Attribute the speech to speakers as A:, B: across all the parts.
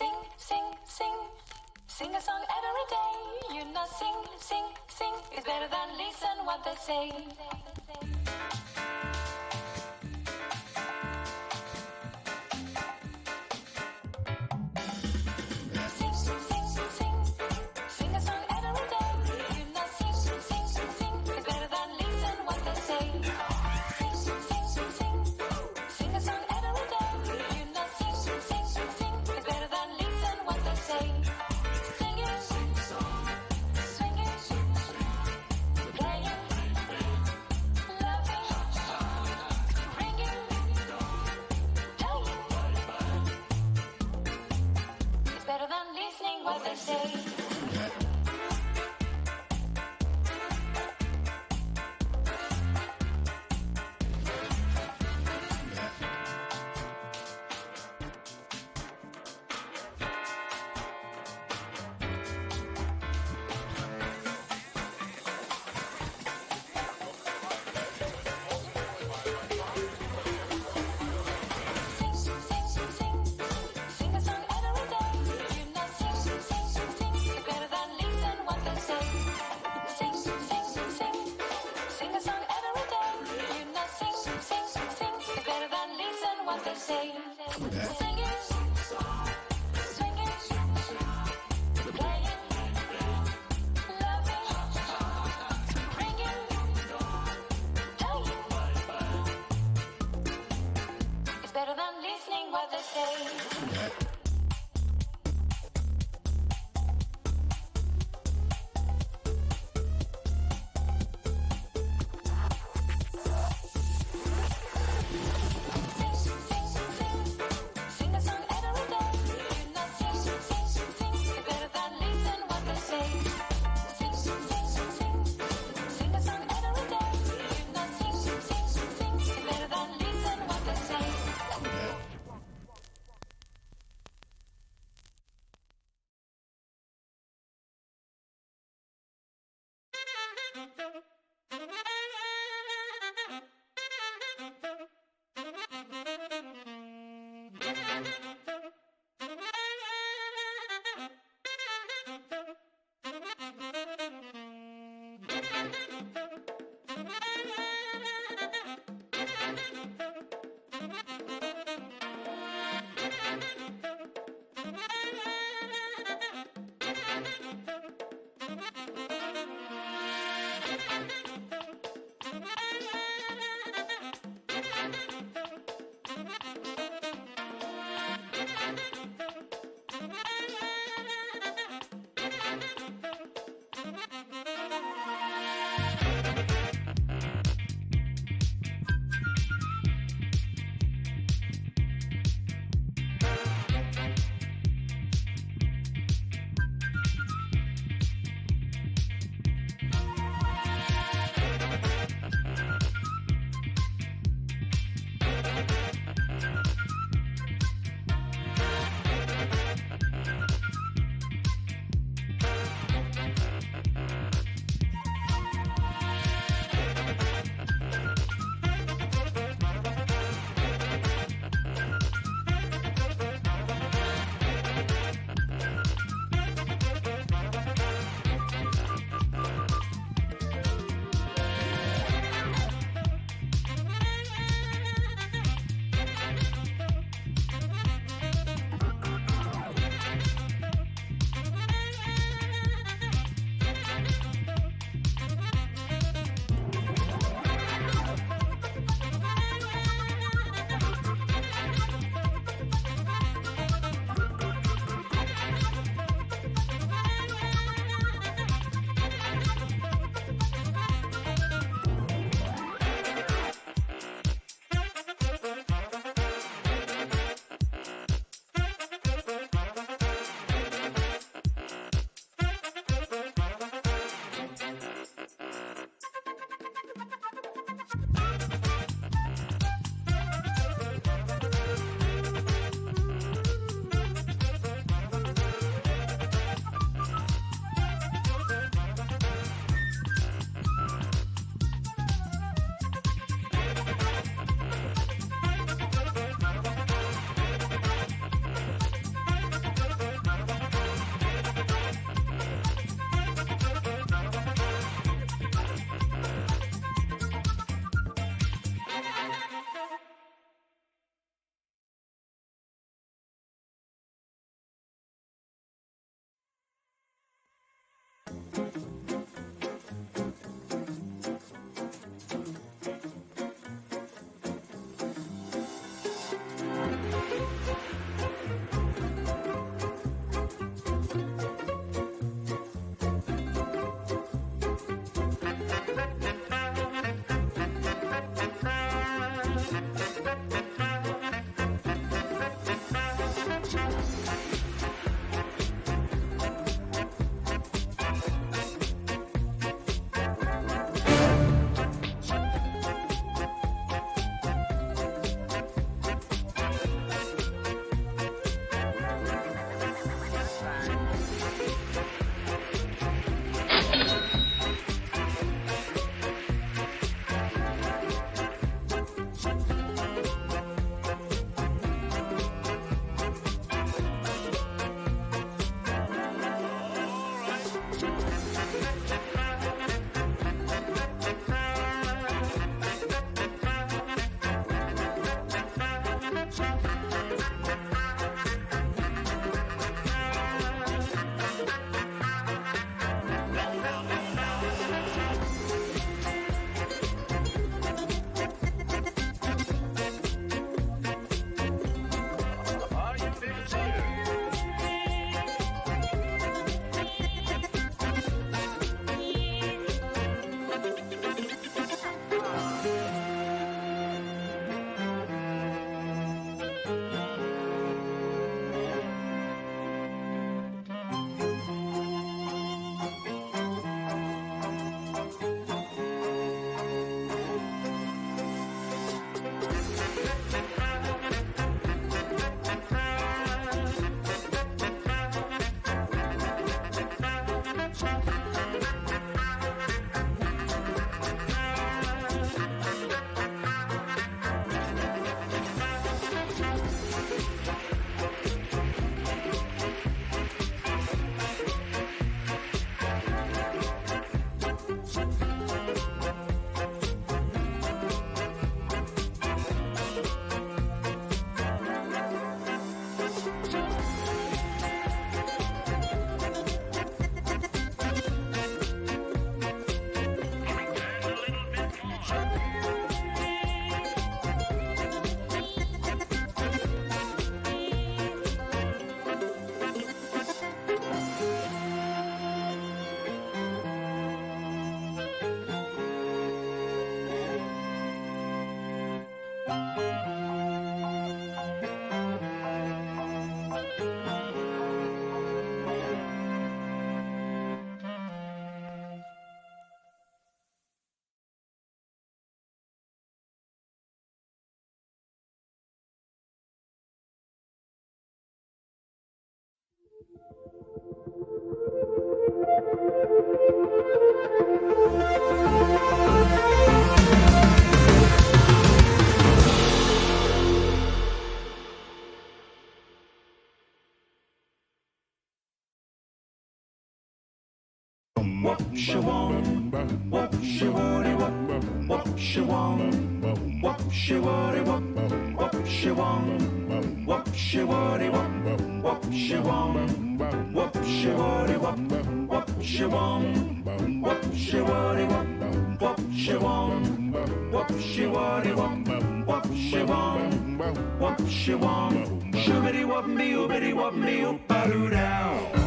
A: Sing, sing, sing, sing a song every day. You know, sing, sing, sing is better than listen what they say. Sing, sing, sing, sing, sing a song every day. You know, sing, sing, sing, sing is better than listen what they say. Sing, sing, sing, sing, sing a song every day. You know, sing, sing, sing, sing is better than listen what they say. Singing, swinging, playing, loving, ringing, telling. It's better than listening what they say. Sing, sing, sing, sing, sing a song every day. You know, sing, sing, sing, sing is better than listen what they say. Sing, sing, sing, sing, sing a song every day. You know, sing, sing, sing is better than listen what they say. Singing, swinging, playing, loving, ringing,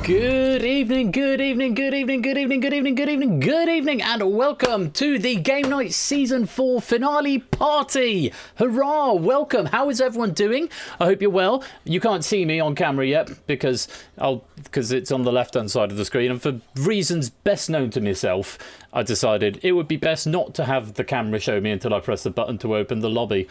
B: Good evening, good evening, good evening, good evening, good evening, good evening, good evening, and welcome to the Game Night Season 4 finale party. Hurrah, welcome. How is everyone doing? I hope you're well. You can't see me on camera yet because it's on the left-hand side of the screen, and for reasons best known to myself, I decided it would be best not to have the camera show me until I press the button to open the lobby.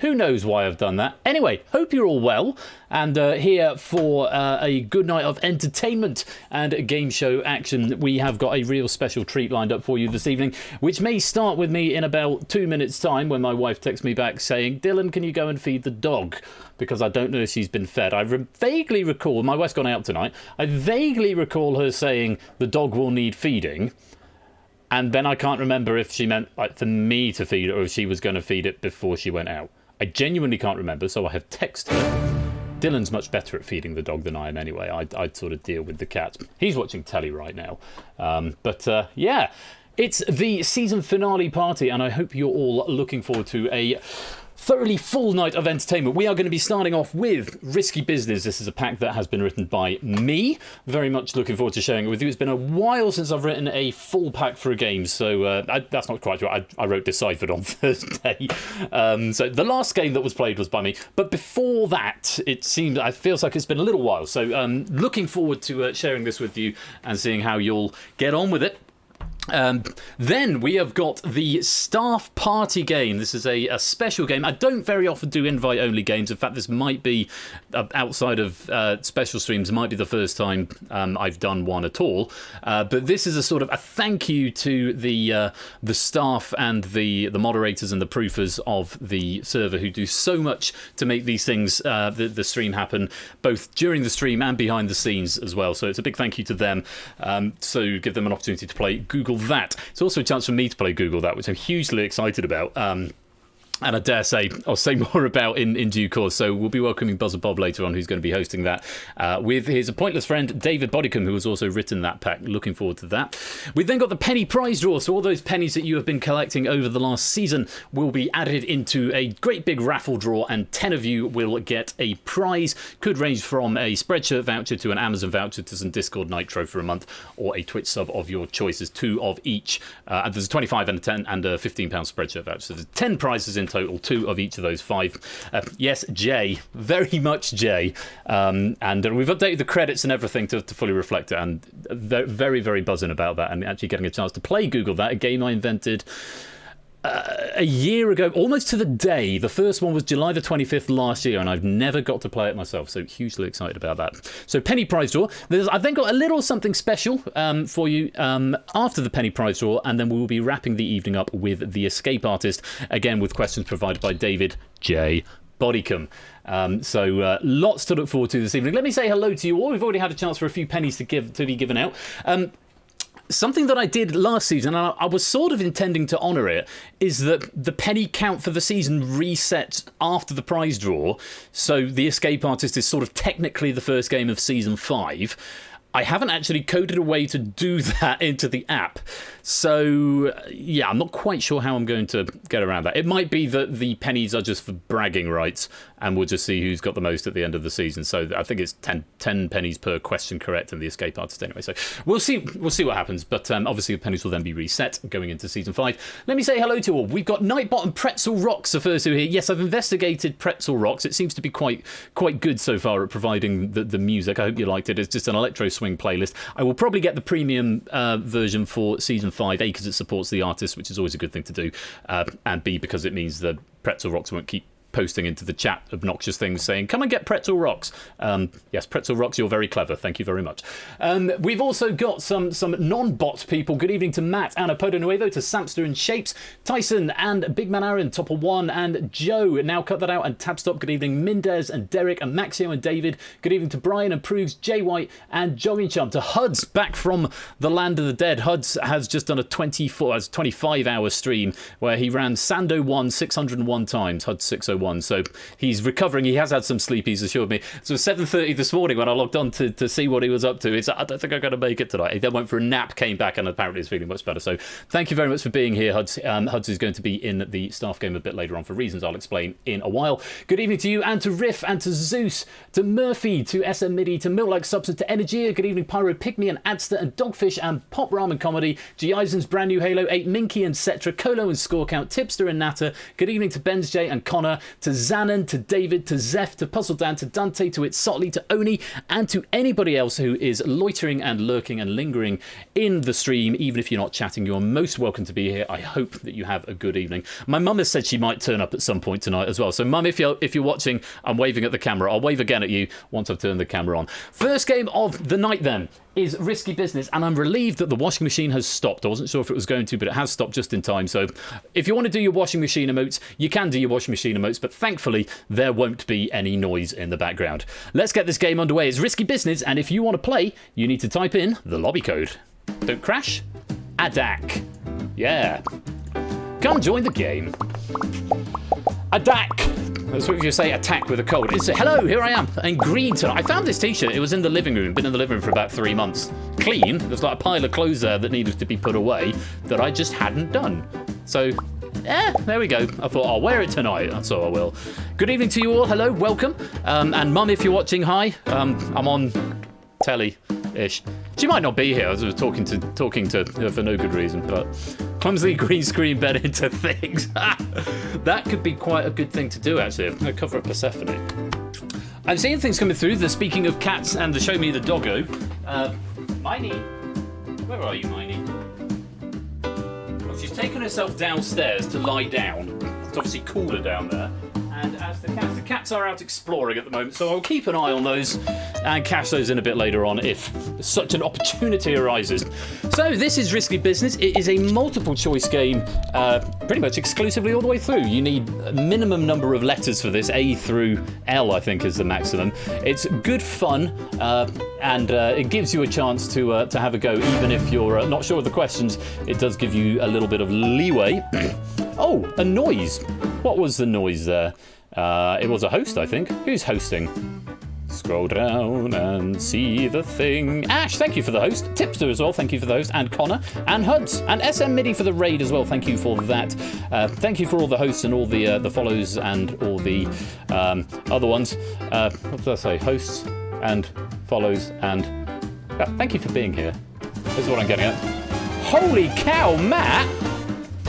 B: Who knows why I've done that? Anyway, hope you're all well and here for a good night of entertainment and game show action. We have got a real special treat lined up for you this evening, which may start with me in about 2 minutes' time when my wife texts me back saying, Dylan, can you go and feed the dog? Because I don't know if she's been fed. I vaguely recall, my wife's gone out tonight, I vaguely recall her saying the dog will need feeding. And then I can't remember if she meant like for me to feed it or if she was going to feed it before she went out. I genuinely can't remember, so I have texted her. Dylan's much better at feeding the dog than I am anyway. I'd sort of deal with the cat. He's watching telly right now. Yeah, it's the season finale party, and I hope you're all looking forward to a thoroughly full night of entertainment. We are going to be starting off with Risky Business. This is a pack that has been written by me. Very much looking forward to sharing it with you. It's been a while since I've written a full pack for a game, so that's not quite right. I wrote Deciphered on Thursday. So the last game that was played was by me. But before that, it feels like it's been a little while. So looking forward to sharing this with you and seeing how you'll get on with it. Then we have got the Staff Party game. This is a special game. I don't very often do invite-only games. In fact, this might be, outside of special streams, might be the first time I've done one at all. But this is a sort of a thank you to the staff and the moderators and the proofers of the server who do so much to make these things, the stream happen, both during the stream and behind the scenes as well. So it's a big thank you to them. So give them an opportunity to play Google That. It's also a chance for me to play Google That, which I'm hugely excited about. And I dare say I'll say more about in due course. So we'll be welcoming Buzzer Bob later on, who's going to be hosting that with his pointless friend David Bodicum, who has also written that pack. Looking forward to that. We've then got the penny prize draw. So all those pennies that you have been collecting over the last season will be added into a great big raffle draw, and 10 of you will get a prize. Could range from a Spreadshirt voucher to an Amazon voucher to some Discord Nitro for a month, or a Twitch sub of your choices, 2 of each. And there's a 25 and a 10 and a £15 Spreadshirt voucher. So there's 10 prizes in total, 2 of each of those 5. Yes, Jay, very much Jay. And we've updated the credits and everything to fully reflect it, and very, very buzzing about that, and actually getting a chance to play Google That, a game I invented a year ago, almost to the day. The first one was July the 25th last year, and I've never got to play it myself, so hugely excited about that. So penny prize draw. I've then got a little something special for you after the penny prize draw, and then we will be wrapping the evening up with the Escape Artist, again with questions provided by David J. Bodicum. So lots to look forward to this evening. Let me say hello to you all. We've already had a chance for a few pennies to be given out. Something that I did last season, and I was sort of intending to honour it, is that the penny count for the season resets after the prize draw. So the Escape Artist is sort of technically the first game of season 5. I haven't actually coded a way to do that into the app. So, yeah, I'm not quite sure how I'm going to get around that. It might be that the pennies are just for bragging rights, and we'll just see who's got the most at the end of the season. So I think it's 10 pennies per question correct in the Escape Artist anyway. So we'll see what happens. But obviously the pennies will then be reset going into season 5. Let me say hello to all. We've got Nightbot Pretzel Rocks, the first two here. Yes, I've investigated Pretzel Rocks. It seems to be quite good so far at providing the music. I hope you liked it. It's just an electro swing playlist. I will probably get the premium version for season 5, A, because it supports the artist, which is always a good thing to do, and B, because it means that Pretzel Rocks won't keep posting into the chat obnoxious things saying, come and get pretzel rocks. Yes, pretzel rocks, you're very clever. Thank you very much. We've also got some non-bot people. Good evening to Matt and Apodo Nuevo, to Samster and Shapes, Tyson and Big Man Aaron, Topper One and Joe. Now cut that out and tab stop. Good evening, Mindez and Derek and Maxio and David. Good evening to Brian and Proves, Jay White and Jogging Chum. To Huds, back from the land of the dead. Huds has just done a 25-hour stream where he ran Sando 1 601 times, Huds 601. So he's recovering. He has had some sleep, he's assured me. So 7:30 this morning when I logged on to see what he was up to, it's, I don't think I'm going to make it tonight. He then went for a nap, came back, and apparently is feeling much better. So thank you very much for being here, Huds. Huds is going to be in the staff game a bit later on for reasons I'll explain in a while. Good evening to you and to Riff and to Zeus, to Murphy, to SM Midi, to Milk Like Substance, to Energia. Good evening, Pyro Pygmy and Adster and Dogfish and Pop Ramen Comedy, G. Eisen's brand new Halo 8, Minky and Cetra, Colo and Score Count, Tipster and Natter. Good evening to Benz J and Connor, to Zanon, to David, to Zeph, to Puzzle Dan, to Dante, to It's Sotley, to Oni, and to anybody else who is loitering and lurking and lingering in the stream. Even if you're not chatting, you're most welcome to be here. I hope that you have a good evening. My mum has said she might turn up at some point tonight as well. So mum, if you're watching, I'm waving at the camera. I'll wave again at you once I've turned the camera on. First game of the night then is Risky Business, and I'm relieved that the washing machine has stopped. I wasn't sure if it was going to, but it has stopped just in time. So if you want to do your washing machine emotes, you can do your washing machine emotes, but thankfully there won't be any noise in the background. Let's get this game underway. It's Risky Business, and if you want to play, you need to type in the lobby code. Don't crash. ADAC. Yeah. Come join the game. ADAC. That's what you say, attack with a cold. It's hello, here I am, in green tonight. I found this t-shirt, it was in the living room, been in the living room for about 3 months. Clean, there's like a pile of clothes there that needed to be put away that I just hadn't done. So, there we go. I thought I'll wear it tonight, so I will. Good evening to you all, hello, welcome. And mum, if you're watching, hi. I'm on telly-ish. She might not be here, I was talking to her for no good reason, but clumsily green screen bed into things. That could be quite a good thing to do, actually. I'm going to cover up Persephone. I'm seeing things coming through. The speaking of cats and the show me the doggo. Miney, where are you, Miney? Well, she's taken herself downstairs to lie down. It's obviously cooler down there. And as the cats are out exploring at the moment, so I'll keep an eye on those and cash those in a bit later on if such an opportunity arises. So this is Risky Business. It is a multiple choice game, pretty much exclusively all the way through. You need a minimum number of letters for this, A through L, I think is the maximum. It's good fun, and it gives you a chance to have a go, even if you're not sure of the questions. It does give you a little bit of leeway. Oh, a noise. What was the noise there? It was a host, I think. Who's hosting? Scroll down and see the thing. Ash, thank you for the host. Tipster as well, thank you for the host. And Connor. And Huds. And SM Midi for the raid as well, thank you for that. Thank you for all the hosts and all the follows and all the other ones. What did I say? Hosts and follows and... thank you for being here. That's what I'm getting at. Holy cow, Matt!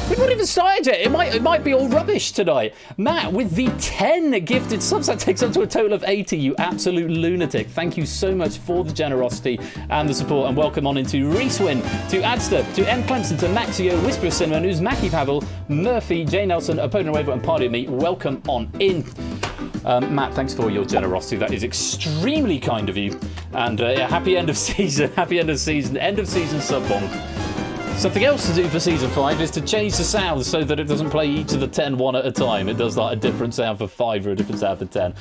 B: We've not even started yet. It might be all rubbish tonight. Matt, with the 10 gifted subs, that takes up to a total of 80. You absolute lunatic. Thank you so much for the generosity and the support. And welcome on into Reeswin, to Adster, to M. Clemson, to Maxio, Whisper Cinema, News, Mackie Pavel, Murphy, J. Nelson, Opponent Waver, and Party of Me. Welcome on in. Matt, thanks for your generosity. That is extremely kind of you. And happy end of season. Happy end of season. End of season sub bomb. Something else to do for Season 5 is to change the sound so that it doesn't play each of the 10 one at a time. It does like a different sound for 5 or a different sound for 10.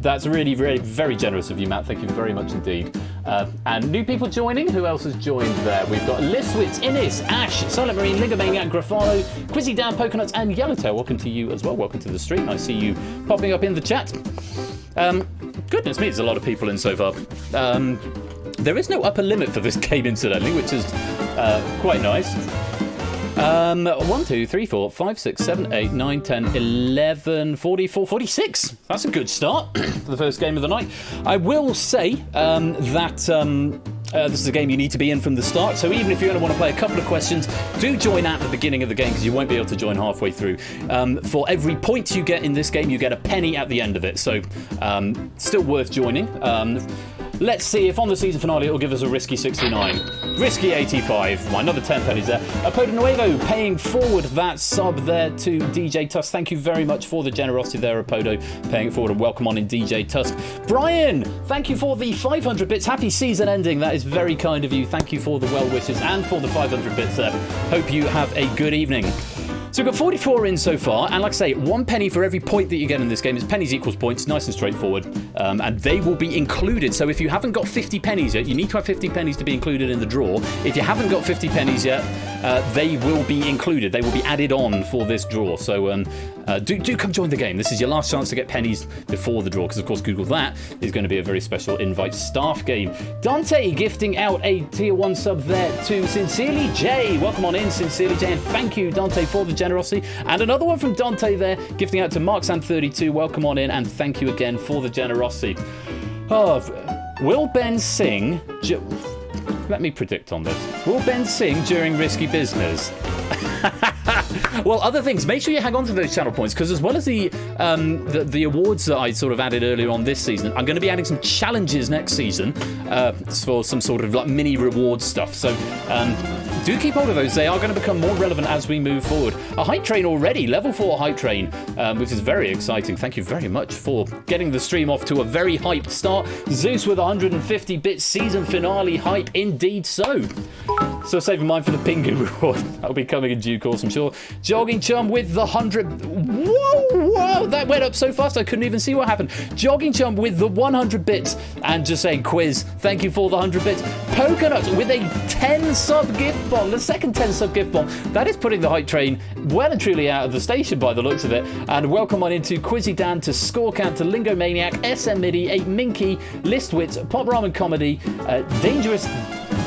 B: That's really, really, very generous of you, Matt. Thank you very much indeed. And new people joining. Who else has joined there? We've got Liswitz, Innis, Ash, Silent Marine, Lingamaniac, Grafano, Quizzy Dan, Poconuts, and Yellowtail. Welcome to you as well. Welcome to the stream. I see you popping up in the chat. Goodness me, there's a lot of people in so far. There is no upper limit for this game, incidentally, which is quite nice. 1, 2, 3, 4, 5, 6, 7, 8, 9, 10, 11, 44, 46. That's a good start for the first game of the night. I will say that this is a game you need to be in from the start, so even if you only want to play a couple of questions, do join at the beginning of the game, because you won't be able to join halfway through. For every point you get in this game, you get a penny at the end of it, so still worth joining. Let's see if on the season finale it'll give us a risky 69. Risky 85. Well, another 10 pennies there. Poda Nuevo paying forward that sub there to DJ Tusk. Thank you very much for the generosity there, Apodo, paying it forward, and welcome on in DJ Tusk. Brian, thank you for the 500 bits. Happy season ending. That is very kind of you. Thank you for the well wishes and for the 500 bits there. Hope you have a good evening. So we've got 44 in so far, and like I say, 1 penny for every point that you get in this game. It's pennies equals points, nice and straightforward, and they will be included. So if you haven't got 50 pennies yet, you need to have 50 pennies to be included in the draw. If you haven't got 50 pennies yet, they will be included. They will be added on for this draw. So do come join the game. This is your last chance to get pennies before the draw, because of course Google that is going to be a very special invite staff game. Dante gifting out a tier 1 sub there to Sincerely J. Welcome on in, Sincerely J, and thank you, Dante, for the generosity. And another one from Dante there, gifting out to Marksan32. Welcome on in, and thank you again for the generosity. Oh, will Ben sing? Let me predict on this. Will Ben sing during Risky Business? Well, other things. Make sure you hang on to those channel points, because as well as the awards that I sort of added earlier on this season, I'm going to be adding some challenges next season for some sort of like mini reward stuff. So do keep hold of those. They are going to become more relevant as we move forward. A hype train already, level 4 hype train, which is very exciting. Thank you very much for getting the stream off to a very hyped start. Zeus with 150-bit season finale hype, indeed so. So save your mind for the Pingu reward. That'll be coming in due course, I'm sure. Jogging Chum with the 100... Whoa, that went up so fast I couldn't even see what happened. Jogging Chum with the 100 bits. And just saying, Quiz, thank you for the 100 bits. Poconuts with a 10 sub gift bomb. The second 10 sub gift bomb. That is putting the hype train well and truly out of the station by the looks of it. And welcome on into Quizzy Dan, to Scorecount, to Lingo Maniac, SM Midi, 8 Minky, Listwits, Pop Ramen Comedy,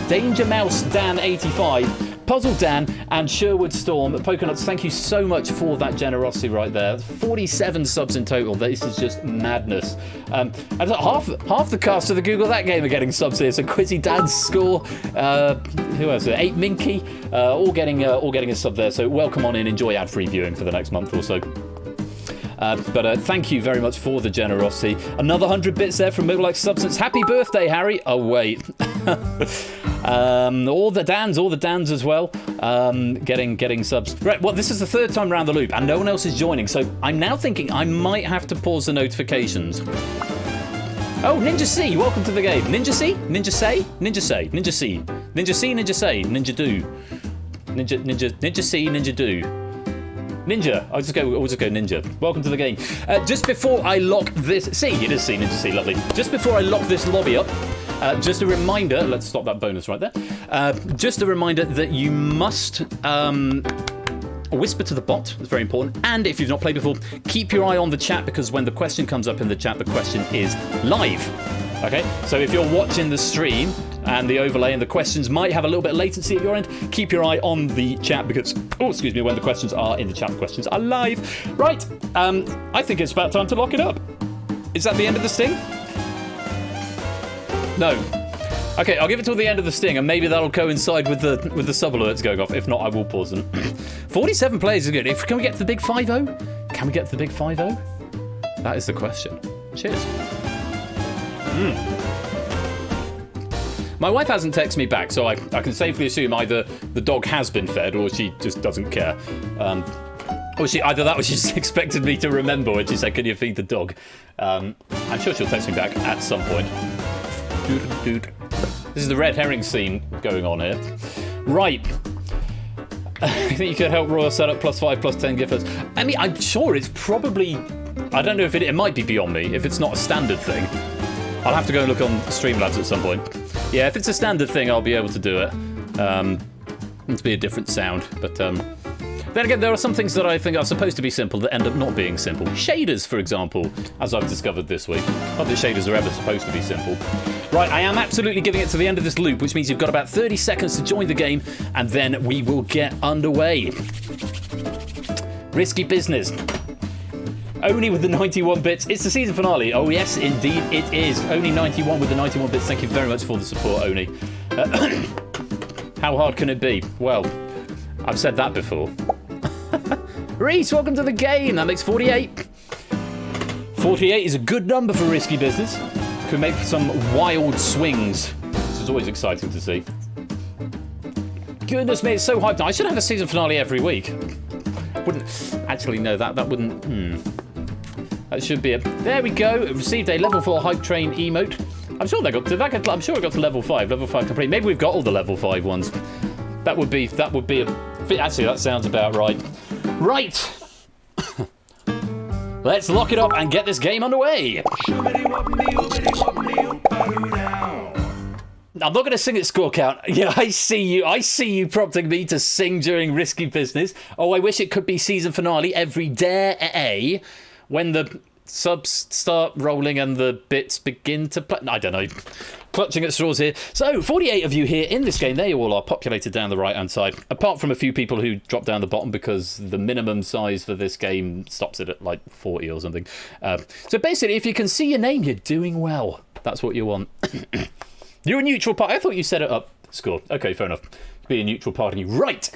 B: Danger Mouse Dan 85, Puzzle Dan, and Sherwood Storm. Poconuts, thank you so much for that generosity right there. 47 subs in total. This is just madness. And half the cast of the Google That Game are getting subs here. So Quizzy Dan's Score, who else? 8 Minky, all getting a sub there. So welcome on in. Enjoy ad-free viewing for the next month or so. But thank you very much for the generosity. Another 100 bits there from Middle Like Substance. Happy birthday, Harry. Oh, wait. all the Dans as well. Getting subs. Right, well, this is the 3rd time around the loop, and no one else is joining. So I'm now thinking I might have to pause the notifications. Oh, Ninja C, welcome to the game. Ninja C? Ninja Say? Ninja Say. Ninja C. Ninja C, Ninja Say. Ninja Do. Ninja C, Ninja Do. Ninja. I'll just go Ninja. Welcome to the game. Just before I lock this... See, it is C, Ninja C, lovely. Just before I lock this lobby up, just a reminder... Let's stop that bonus right there. Just a reminder that you must... whisper to the bot. It's very important. And if you've not played before, keep your eye on the chat, because when the question comes up in the chat, the question is live. Okay? So if you're watching the stream and the overlay and the questions might have a little bit of latency at your end, keep your eye on the chat, because, when the questions are in the chat, the questions are live. Right. I think it's about time to lock it up. Is that the end of the sting? No. Okay, I'll give it till the end of the sting, and maybe that'll coincide with the sub alerts going off. If not, I will pause them. 47 players is good. Can we get to the big 5-0? Can we get to the big 5-0? That is the question. Cheers. My wife hasn't texted me back, so I can safely assume either the dog has been fed or she just doesn't care. Or either that or she just expected me to remember when she said, "Can you feed the dog?" I'm sure she'll text me back at some point. This is the red herring scene going on here. Right. I think you could help Royal set up +5, +10 gift. I mean, I'm sure it's probably... I don't know if it might be beyond me, if it's not a standard thing. I'll have to go and look on Streamlabs at some point. Yeah, if it's a standard thing, I'll be able to do it. It'll be a different sound, but... Then again, there are some things that I think are supposed to be simple that end up not being simple. Shaders, for example, as I've discovered this week. Not that shaders are ever supposed to be simple. Right, I am absolutely giving it to the end of this loop, which means you've got about 30 seconds to join the game, and then we will get underway. Risky business. Only with the 91 bits. It's the season finale. Oh, yes, indeed it is. Only 91 with the 91 bits. Thank you very much for the support, Oni. How hard can it be? Well, I've said that before. Reese, welcome to the game. That makes 48. 48 is a good number for risky business. Could make some wild swings, which is always exciting to see. Goodness me, it's so hyped. I should have a season finale every week. Wouldn't actually no, that wouldn't. That should be it. There we go. Received a level 4 hype train emote. I'm sure they got to that. I'm sure it got to level 5. Level 5 complete. Maybe we've got all the level 5 ones. That would be actually, that sounds about right. Right. Let's lock it up and get this game underway. I'm not going to sing at score count. Yeah, I see you prompting me to sing during Risky Business. Oh, I wish it could be season finale every day when the subs start rolling and the bits begin to play. I don't know. Clutching at straws here. So, 48 of you here in this game. There you all are, populated down the right-hand side. Apart from a few people who drop down the bottom because the minimum size for this game stops it at like 40 or something. So basically, if you can see your name, you're doing well. That's what you want. You're a neutral party. I thought you set it up. Score. Okay, fair enough. Be a neutral party. Right.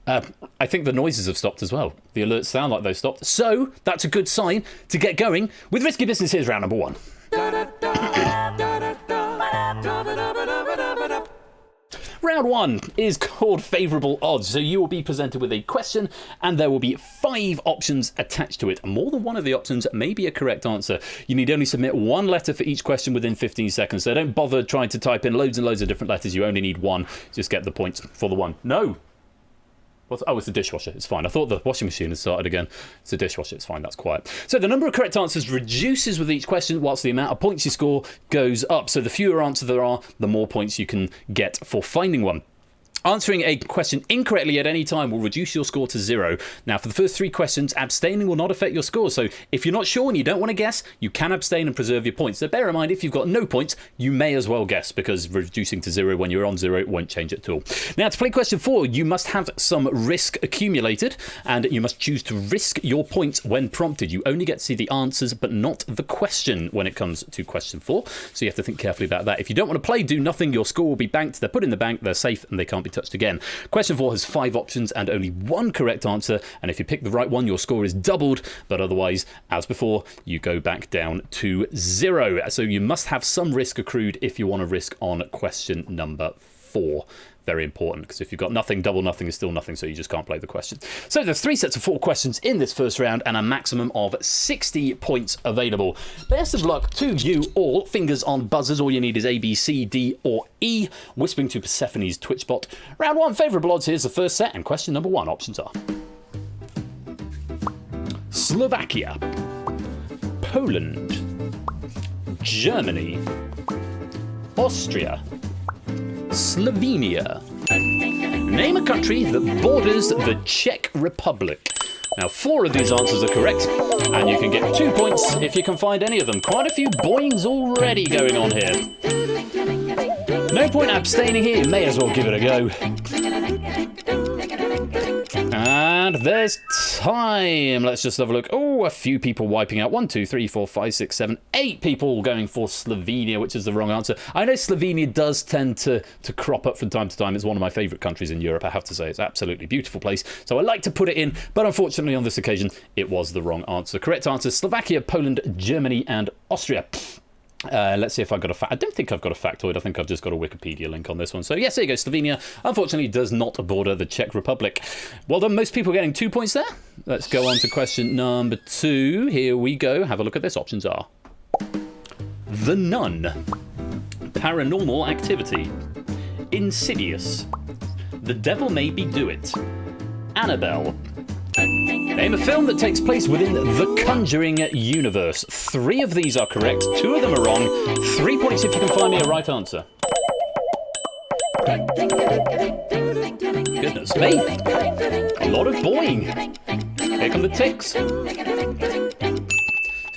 B: I think the noises have stopped as well. The alerts sound like they've stopped. So, that's a good sign to get going with Risky Business. Here's round number 1. Round 1 is called Favourable Odds. So you will be presented with a question and there will be 5 options attached to it. More than one of the options may be a correct answer. You need only submit 1 letter for each question within 15 seconds. So don't bother trying to type in loads and loads of different letters. You only need 1. Just get the points for the 1. No. Oh, it's the dishwasher. It's fine. I thought the washing machine had started again. It's the dishwasher. It's fine. That's quiet. So the number of correct answers reduces with each question, whilst the amount of points you score goes up. So the fewer answers there are, the more points you can get for finding one. Answering a question incorrectly at any time will reduce your score to 0. Now, for the first 3 questions, abstaining will not affect your score. So if you're not sure and you don't want to guess, you can abstain and preserve your points. So bear in mind, if you've got no points, you may as well guess, because reducing to 0 when you're on 0 won't change it at all. Now, to play question 4, you must have some risk accumulated, and you must choose to risk your points when prompted. You only get to see the answers, but not the question when it comes to question 4. So you have to think carefully about that. If you don't want to play, do nothing. Your score will be banked. They're put in the bank. They're safe, and they can't be touched again. Question 4 has 5 options and only 1 correct answer, and if you pick the right one, your score is doubled, but otherwise, as before, you go back down to 0. So you must have some risk accrued if you want to risk on question number 4. Very important, because if you've got nothing, double nothing is still nothing, so you just can't play the question. So there's 3 sets of 4 questions in this first round and a maximum of 60 points available. Best of luck to you all. Fingers on buzzers. All you need is A, B, C, D or E. Whispering to Persephone's Twitch bot. Round 1, favourable odds. Here's the first set, and question number 1. Options are Slovakia, Poland, Germany, Austria, Slovenia. Name a country that borders the Czech Republic. Now, 4 of these answers are correct, and you can get 2 points if you can find any of them. Quite a few boings already going on here. No point abstaining here, you may as well give it a go. And there's time. Let's just have a look. Oh, a few people wiping out. 1, 2, 3, 4, 5, 6, 7, 8 people going for Slovenia, which is the wrong answer. I know Slovenia does tend to crop up from time to time. It's one of my favourite countries in Europe, I have to say. It's an absolutely beautiful place. So I like to put it in, but unfortunately on this occasion, it was the wrong answer. Correct answer, Slovakia, Poland, Germany and Austria. Let's see if I've got a fact. I don't think I've got a factoid. I think I've just got a Wikipedia link on this one. So yes, there you go. Slovenia, unfortunately, does not border the Czech Republic. Well done, most people getting 2 points there. Let's go on to question number 2. Here we go. Have a look at this. Options are The Nun, Paranormal Activity, Insidious, The Devil Made Me Do It, Annabelle. Name a film that takes place within the Conjuring universe. 3 of these are correct, 2 of them are wrong. 3 points if you can find me a right answer. Goodness me. A lot of boing. Here come the ticks.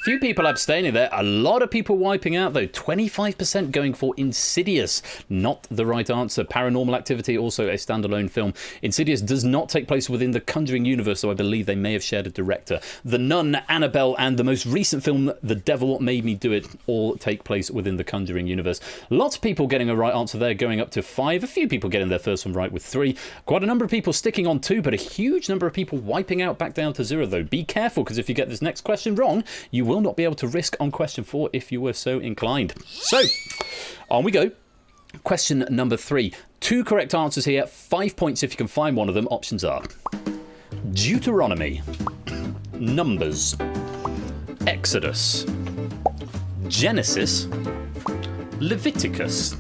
B: Few people abstaining there. A lot of people wiping out, though. 25% going for Insidious. Not the right answer. Paranormal Activity, also a standalone film. Insidious does not take place within the Conjuring universe, so I believe they may have shared a director. The Nun, Annabelle, and the most recent film, The Devil Made Me Do It, all take place within the Conjuring universe. Lots of people getting a right answer there, going up to 5. A few people getting their first one right with 3. Quite a number of people sticking on 2, but a huge number of people wiping out back down to 0, though. Be careful, because if you get this next question wrong, you will will not be able to risk on question 4 if you were so inclined. So, on we go. Question number 3. 2 correct answers here, 5 points if you can find one of them. Options are Deuteronomy, Numbers, Exodus, Genesis, Leviticus.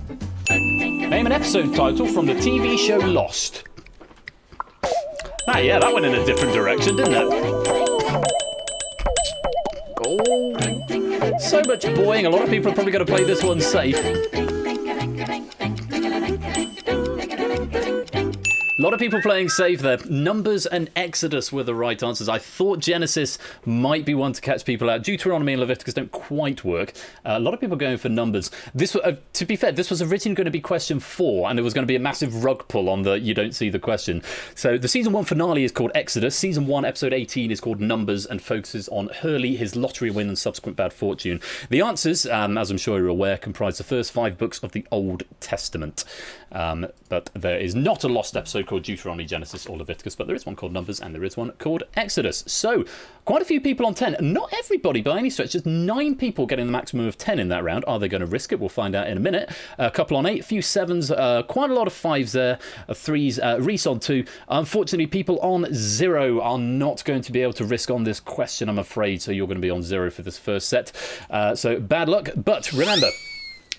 B: Name an episode title from the TV show Lost. Ah, yeah, that went in a different direction, didn't it? Oh, so much boying. A lot of people are probably going to play this one safe. A lot of people playing safe there. Numbers and Exodus were the right answers. I thought Genesis might be one to catch people out. Deuteronomy and Leviticus don't quite work. A lot of people going for Numbers. This, to be fair, this was originally going to be question 4, and there was going to be a massive rug pull on the you don't see the question. So the season 1 finale is called Exodus. Season 1, episode 18 is called Numbers and focuses on Hurley, his lottery win and subsequent bad fortune. The answers, as I'm sure you're aware, comprise the first 5 books of the Old Testament. But there is not a lost episode called Deuteronomy, Genesis or Leviticus, but there is one called Numbers and there is one called Exodus. So quite a few people on 10. Not everybody by any stretch. Just 9 people getting the maximum of 10 in that round. Are they going to risk it? We'll find out in a minute. A couple on 8, a few 7s, quite a lot of 5s there, 3s, Reese on 2. Unfortunately, people on 0 are not going to be able to risk on this question, I'm afraid. So you're going to be on 0 for this first set. So bad luck. But remember,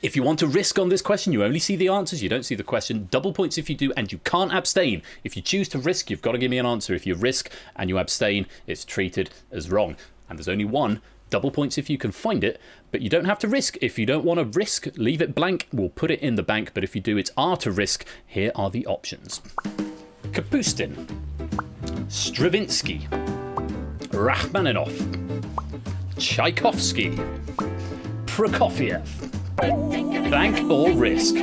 B: if you want to risk on this question, you only see the answers, you don't see the question. Double points if you do, and you can't abstain. If you choose to risk, you've got to give me an answer. If you risk and you abstain, it's treated as wrong. And there's only one. Double points if you can find it, but you don't have to risk. If you don't want to risk, leave it blank. We'll put it in the bank. But if you do, it's R to risk. Here are the options. Kapustin, Stravinsky, Rachmaninoff, Tchaikovsky, Prokofiev. Bank or risk?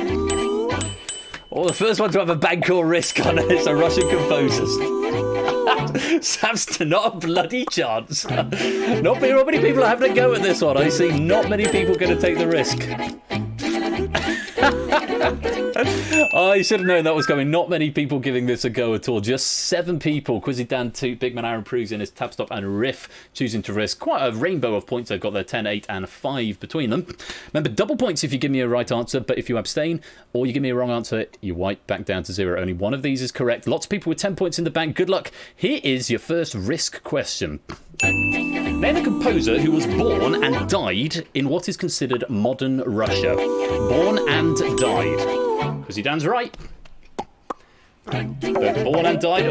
B: Well, the first one to have a bank or risk on it is the Russian composers. Sam's not a bloody chance. Not many people are having a go at this one. I see not many people going to take the risk. I should have known that was coming. Not many people giving this a go at all. Just 7 people. Quizzy Dan, Toot, Bigman Aaron Proves in his Tap Stop and Riff choosing to risk. Quite a rainbow of points. They've got their 10, 8 and 5 between them. Remember, double points if you give me a right answer, but if you abstain or you give me a wrong answer, you wipe back down to 0. Only one of these is correct. Lots of people with 10 points in the bank. Good luck. Here is your first risk question. Name a composer who was born and died in what is considered modern Russia. Born and died. Quizzy Dan's right. Both born and died.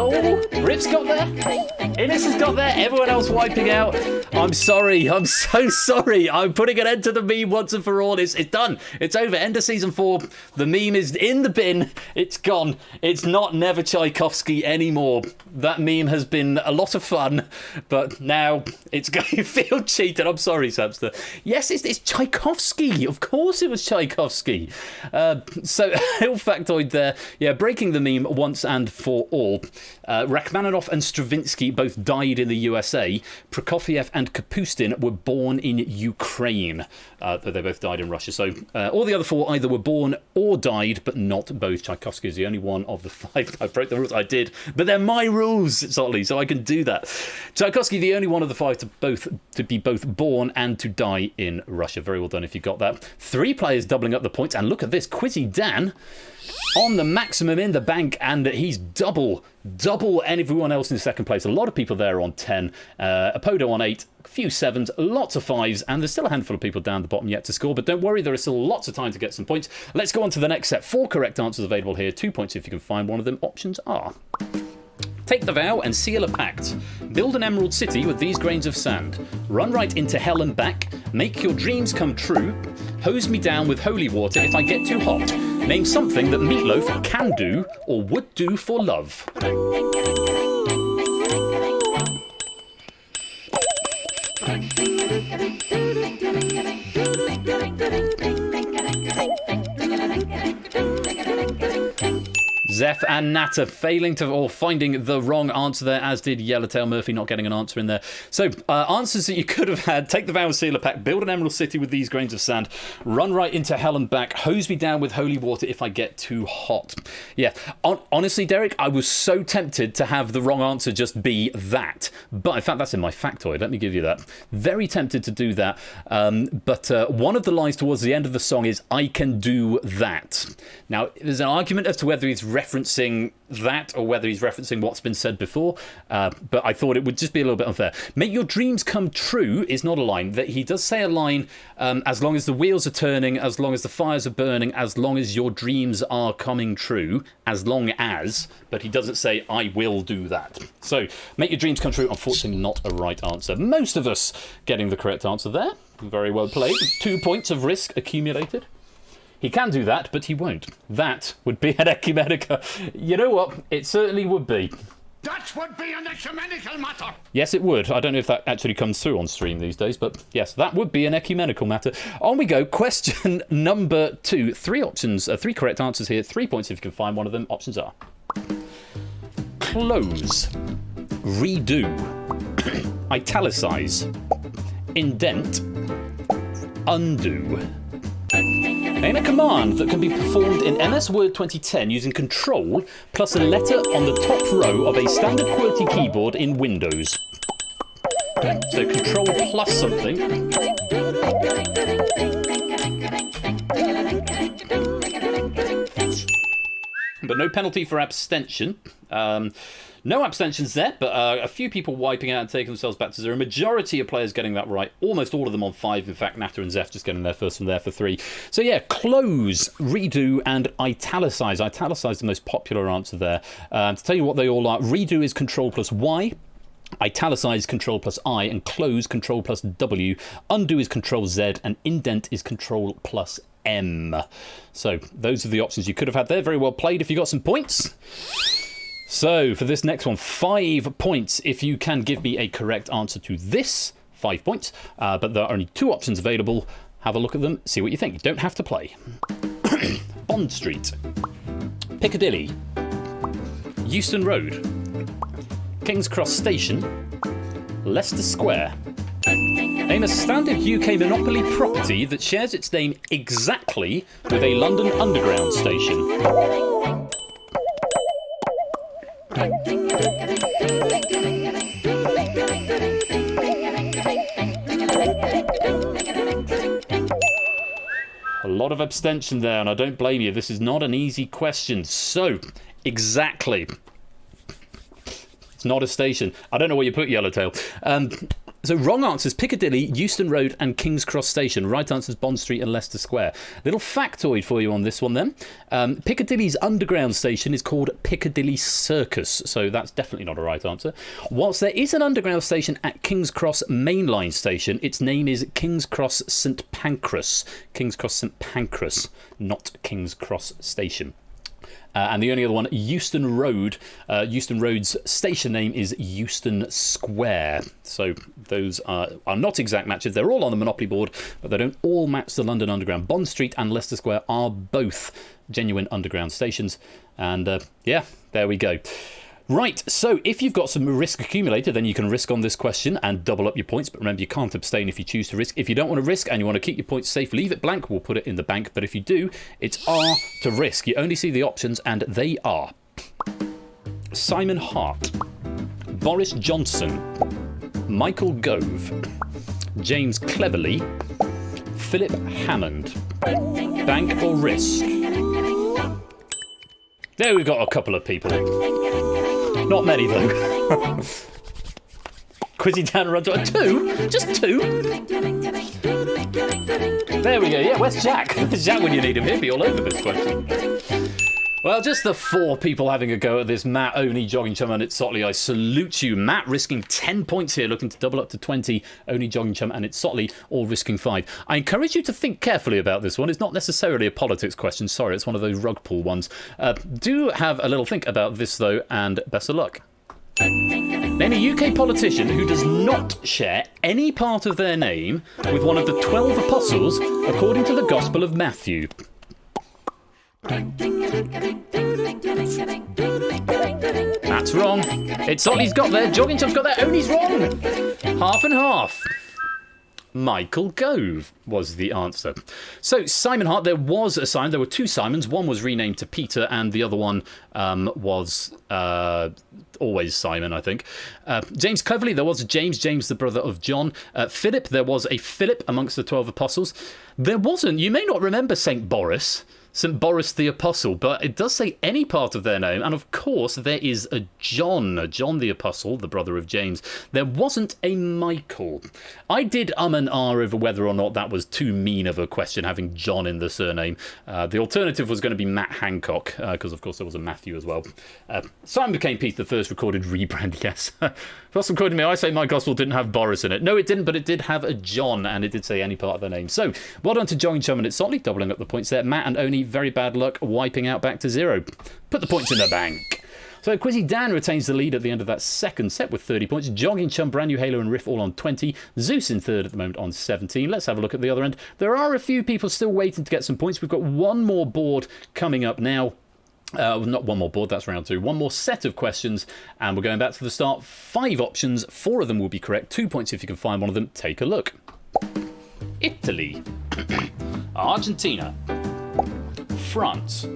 B: Oh, Riff's got there. Innes has got there. Everyone else wiping out. I'm sorry. I'm so sorry. I'm putting an end to the meme once and for all. It's done. It's over. End of season 4. The meme is in the bin. It's gone. It's not Never Tchaikovsky anymore. That meme has been a lot of fun, but now it's going to feel cheated. I'm sorry, Samster. Yes, it's Tchaikovsky. Of course it was Tchaikovsky. So, little factoid there. Yeah, breaking the meme once and for all. Rachmaninoff and Stravinsky both died in the USA. Prokofiev and Kapustin were born in Ukraine. They both died in Russia. So all the other 4 either were born or died, but not both. Tchaikovsky is the only one of the 5. I broke the rules. I did. But they're my rules, Sotley, so I can do that. Tchaikovsky, the only one of the 5 to be both born and to die in Russia. Very well done if you got that. 3 players doubling up the points. And look at this. Quizzy Dan on the maximum in the bank, and he's double everyone else in second place. A lot of people there on 10, Apodo on 8, a few 7s, lots of 5s, and there's still a handful of people down the bottom yet to score, but don't worry, there is still lots of time to get some points. Let's go on to the next set. 4 correct answers available here, 2 points if you can find one of them. Options are: take the vow and seal a pact. Build an emerald city with these grains of sand. Run right into hell and back. Make your dreams come true. Hose me down with holy water if I get too hot. Name something that Meatloaf can do or would do for love. Zeph and Natter failing to, or finding the wrong answer there, as did Yellowtail Murphy not getting an answer in there. So, answers that you could have had: take the Vow Sealer pack, build an Emerald City with these grains of sand, run right into hell and back, hose me down with holy water if I get too hot. Yeah, honestly, Derek, I was so tempted to have the wrong answer just be that. But in fact, that's in my factoid. Let me give you that. Very tempted to do that. But one of the lines towards the end of the song is, I can do that. Now, there's an argument as to whether he's referencing that or whether he's referencing what's been said before. But I thought it would just be a little bit unfair. Make your dreams come true is not a line. That he does say a line, as long as the wheels are turning, as long as the fires are burning, as long as your dreams are coming true, as long as, but he doesn't say, I will do that. So, make your dreams come true, unfortunately not a right answer. Most of us getting the correct answer there. Very well played. 2 points of risk accumulated. He can do that, but he won't. That would be an Ecumenica. You know what? It certainly would be.
C: That would be an ecumenical matter.
B: Yes, it would. I don't know if that actually comes through on stream these days, but yes, that would be an ecumenical matter. On we go. Question number 2. 3 options, 3 correct answers here. 3 points if you can find one of them. Options are: close, redo, italicize, indent, undo. Name a command that can be performed in MS Word 2010 using Control plus a letter on the top row of a standard QWERTY keyboard in Windows. So Control plus something. But no penalty for abstention. No abstentions there, but a few people wiping out and taking themselves back to 0. A majority of players getting that right. Almost all of them on 5. In fact, Natter and Zeph just getting there first from there for 3. So yeah, close, redo, and italicize. Italicize the most popular answer there. To tell you what they all are: redo is Control plus Y. Italicize Control plus I, and close Control plus W. Undo is Control Z, and indent is Control plus M. So those are the options you could have had there. Very well played if you got some points. So for this next one, 5 points if you can give me a correct answer to this. 5 points. But there are only 2 options available. Have a look at them, see what you think. You don't have to play. Bond Street, Piccadilly, Euston Road, King's Cross Station, Leicester Square. Name a standard UK monopoly property that shares its name exactly with a London Underground station. A lot of abstention there, and I don't blame you. This is not an easy question. So, exactly. It's not a station. I don't know where you put Yellowtail. So wrong answers: Piccadilly, Euston Road, and King's Cross Station. Right answers: Bond Street and Leicester Square. Little factoid for you on this one then. Piccadilly's underground station is called Piccadilly Circus, so that's definitely not a right answer. Whilst there is an underground station at King's Cross Mainline Station, its name is King's Cross St Pancras. King's Cross St Pancras, not King's Cross Station. And the only other one, Euston Road. Euston Road's station name is Euston Square. So those are not exact matches. They're all on the Monopoly board, but they don't all match the London Underground. Bond Street and Leicester Square are both genuine underground stations. And yeah, there we go. Right, so if you've got some risk accumulated, then you can risk on this question and double up your points. But remember, you can't abstain if you choose to risk. If you don't want to risk and you want to keep your points safe, leave it blank. We'll put it in the bank. But if you do, it's R to risk. You only see the options, and they are Simon Hart, Boris Johnson, Michael Gove, James Cleverly, Philip Hammond. Bank or risk? There we've got a couple of people. Not many, though. Quizzy down and run to 2? Just 2? There we go. Yeah, where's Jack? Where's Jack when you need him? He'll be all over this question. Well, just the 4 people having a go at this. Matt, Oni, Jogging Chum, and It's Sotley. I salute you. Matt risking 10 points here, looking to double up to 20. Oni, Jogging Chum, and It's Sotley all risking 5. I encourage you to think carefully about this one. It's not necessarily a politics question. Sorry, it's one of those rug pull ones. Do have a little think about this, though, and best of luck. Name a UK politician who does not share any part of their name with one of the 12 apostles according to the Gospel of Matthew. That's wrong. It's Ollie's got there. Jogging Chump's got there. Only's wrong. Half and half. Michael Gove was the answer. So, Simon Hart, there was a Simon. There were two Simons. One was renamed to Peter, and the other one was always Simon, I think. James Cleverley, there was a James, the brother of John. Philip, there was a Philip amongst the 12 apostles. There wasn't, you may not remember St. Boris the Apostle, but it does say any part of their name, and of course there is a John the Apostle, the brother of James. There wasn't a Michael. I did and ah over whether or not that was too mean of a question, having John in the surname. The alternative was going to be Matt Hancock, because of course there was a Matthew as well. Simon became Peter, the first recorded rebrand, yes. First according to me, I say my gospel didn't have Boris in it. No, it didn't, but it did have a John, and it did say any part of their name. So, well done to Jogging Chum and it's Sotley, doubling up the points there. Matt and Oni, very bad luck, wiping out back to 0. Put the points in the bank. So Quizzy Dan retains the lead at the end of that second set with 30 points. Jogging Chum, Brand New Halo and Riff all on 20. Zeus in third at the moment on 17. Let's have a look at the other end. There are a few people still waiting to get some points. We've got one more board coming up now. Not one more board, that's round 2. One more set of questions, and we're going back to the start. 5 options, 4 of them will be correct. 2 points if you can find one of them. Take a look. Italy. Argentina. France.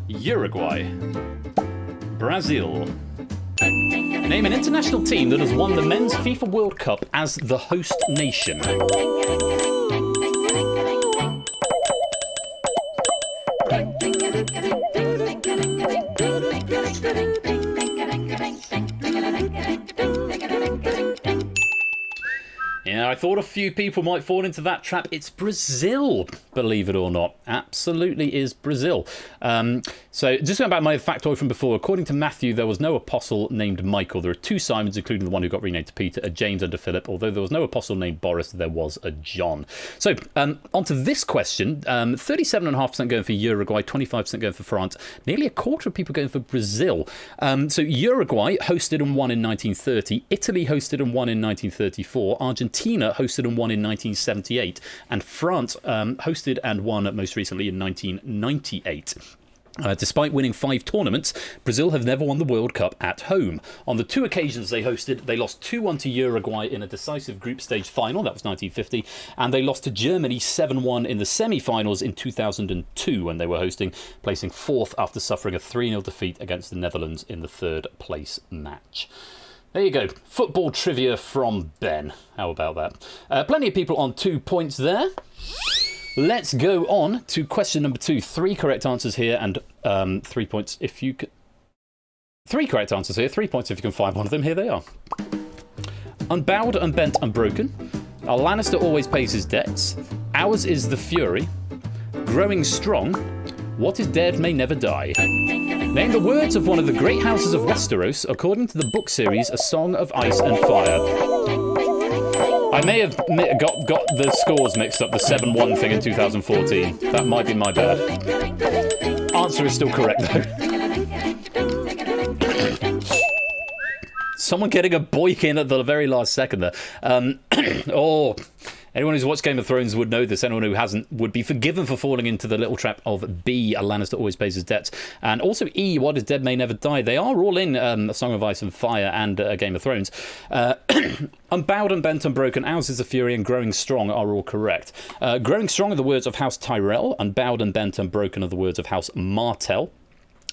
B: Uruguay. Brazil. Name an international team that has won the Men's FIFA World Cup as the host nation. Yeah, I thought a few people might fall into that trap. It's Brazil, believe it or not. Absolutely is Brazil. So just going back to my factoid from before, according to Matthew, there was no apostle named Michael. There are 2 Simons, including the one who got renamed to Peter, a James and a Philip. Although there was no apostle named Boris, there was a John. So on to this question. 37.5% going for Uruguay, 25% going for France. Nearly a quarter of people going for Brazil. So Uruguay hosted and won in 1930. Italy hosted and won in 1934. Argentina hosted and won in 1978. And France hosted and won most recently in 1998. Despite winning 5 tournaments, Brazil have never won the World Cup at home. On the 2 occasions they hosted, they lost 2-1 to Uruguay in a decisive group stage final, that was 1950, and they lost to Germany 7-1 in the semi-finals in 2002 when they were hosting, placing 4th after suffering a 3-0 defeat against the Netherlands in the 3rd place match. There you go. Football trivia from Ben. How about that? Plenty of people on 2 points there. Let's go on to question number 2. 3 correct answers here and 3 points if you can. 3 correct answers here, 3 points if you can find one of them. Here they are. Unbowed, unbent, unbroken. A Lannister always pays his debts. Ours is the fury. Growing strong. What is dead may never die. Name the words of one of the great houses of Westeros according to the book series A Song of Ice and Fire. I may have got the scores mixed up, the 7-1 thing in 2014. That might be my bad. Answer is still correct, though. Someone getting a boink in at the very last second there. Anyone who's watched Game of Thrones would know this. Anyone who hasn't would be forgiven for falling into the little trap of B, a Lannister always pays his debts. And also E, what is dead may never die. They are all in A Song of Ice and Fire and Game of Thrones. Unbowed, unbent, unbroken, ours is the fury, and growing strong are all correct. Growing strong are the words of House Tyrell. Unbowed, unbent, unbroken are the words of House Martell.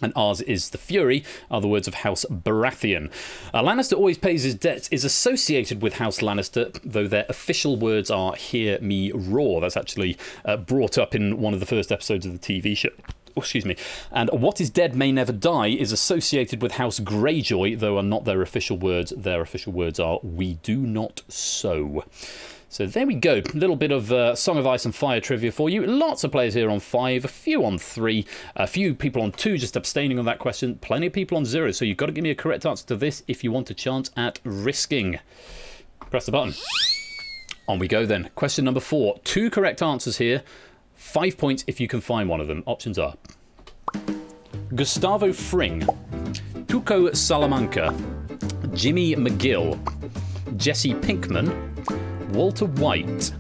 B: And ours is the fury are the words of House Baratheon. Lannister always pays his debts is associated with House Lannister, though their official words are hear me roar. That's actually brought up in one of the first episodes of the TV show. Excuse me. And what is dead may never die is associated with House Greyjoy, though are not their official words. Their official words are we do not sow. So there we go. A little bit of Song of Ice and Fire trivia for you. Lots of players here on 5, a few on 3, a few people on 2 just abstaining on that question. Plenty of people on 0. So you've got to give me a correct answer to this if you want a chance at risking. Press the button. On we go then. Question number 4. 2 correct answers here. 5 points if you can find one of them. Options are Gustavo Fring, Tuco Salamanca, Jimmy McGill, Jesse Pinkman, Walter White.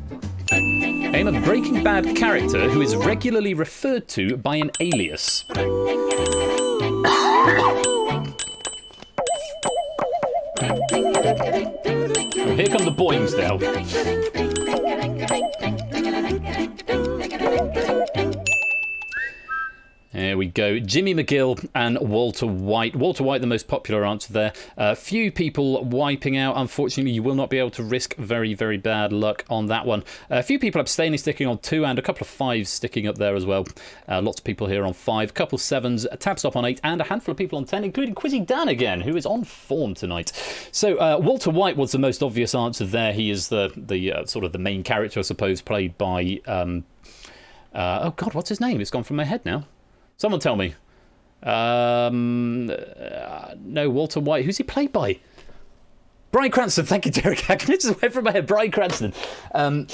B: Name a Breaking Bad character who is regularly referred to by an alias. Oh, here come the boings now. There we go. Jimmy McGill and Walter White. Walter White, the most popular answer there. Few people wiping out. Unfortunately, you will not be able to risk very, very bad luck on that one. A few people abstaining, sticking on 2, and a couple of 5s sticking up there as well. Lots of people here on 5, couple 7s, tab stop on 8, and a handful of people on 10, including Quizzy Dan again, who is on form tonight. So Walter White was the most obvious answer there. He is the sort of the main character, I suppose, played by... oh, God, what's his name? It's gone from my head now. Someone tell me. No, Walter White. Who's he played by? Bryan Cranston. Thank you, Derek. It's away from my head. Bryan Cranston. And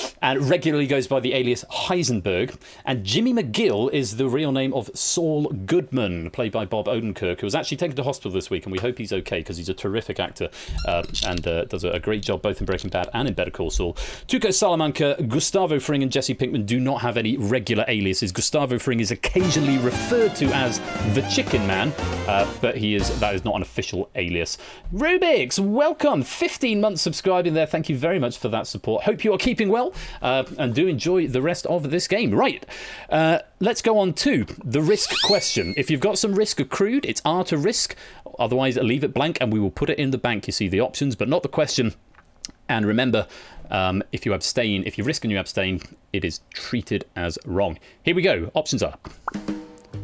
B: regularly goes by the alias Heisenberg. And Jimmy McGill is the real name of Saul Goodman, played by Bob Odenkirk, who was actually taken to hospital this week, and we hope he's okay, because he's a terrific actor and does a great job both in Breaking Bad and in Better Call Saul. Tuco Salamanca, Gustavo Fring, and Jesse Pinkman do not have any regular aliases. Gustavo Fring is occasionally referred to as the Chicken Man, but that is not an official alias. Rubix, welcome. 15 months subscribing there. Thank you very much for that support. Hope you are keeping well and do enjoy the rest of this game. Right, let's go on to the risk question. If you've got some risk accrued, it's R to risk. Otherwise, leave it blank and we will put it in the bank. You see the options, but not the question. And remember, if you abstain, if you risk and you abstain, it is treated as wrong. Here we go. Options are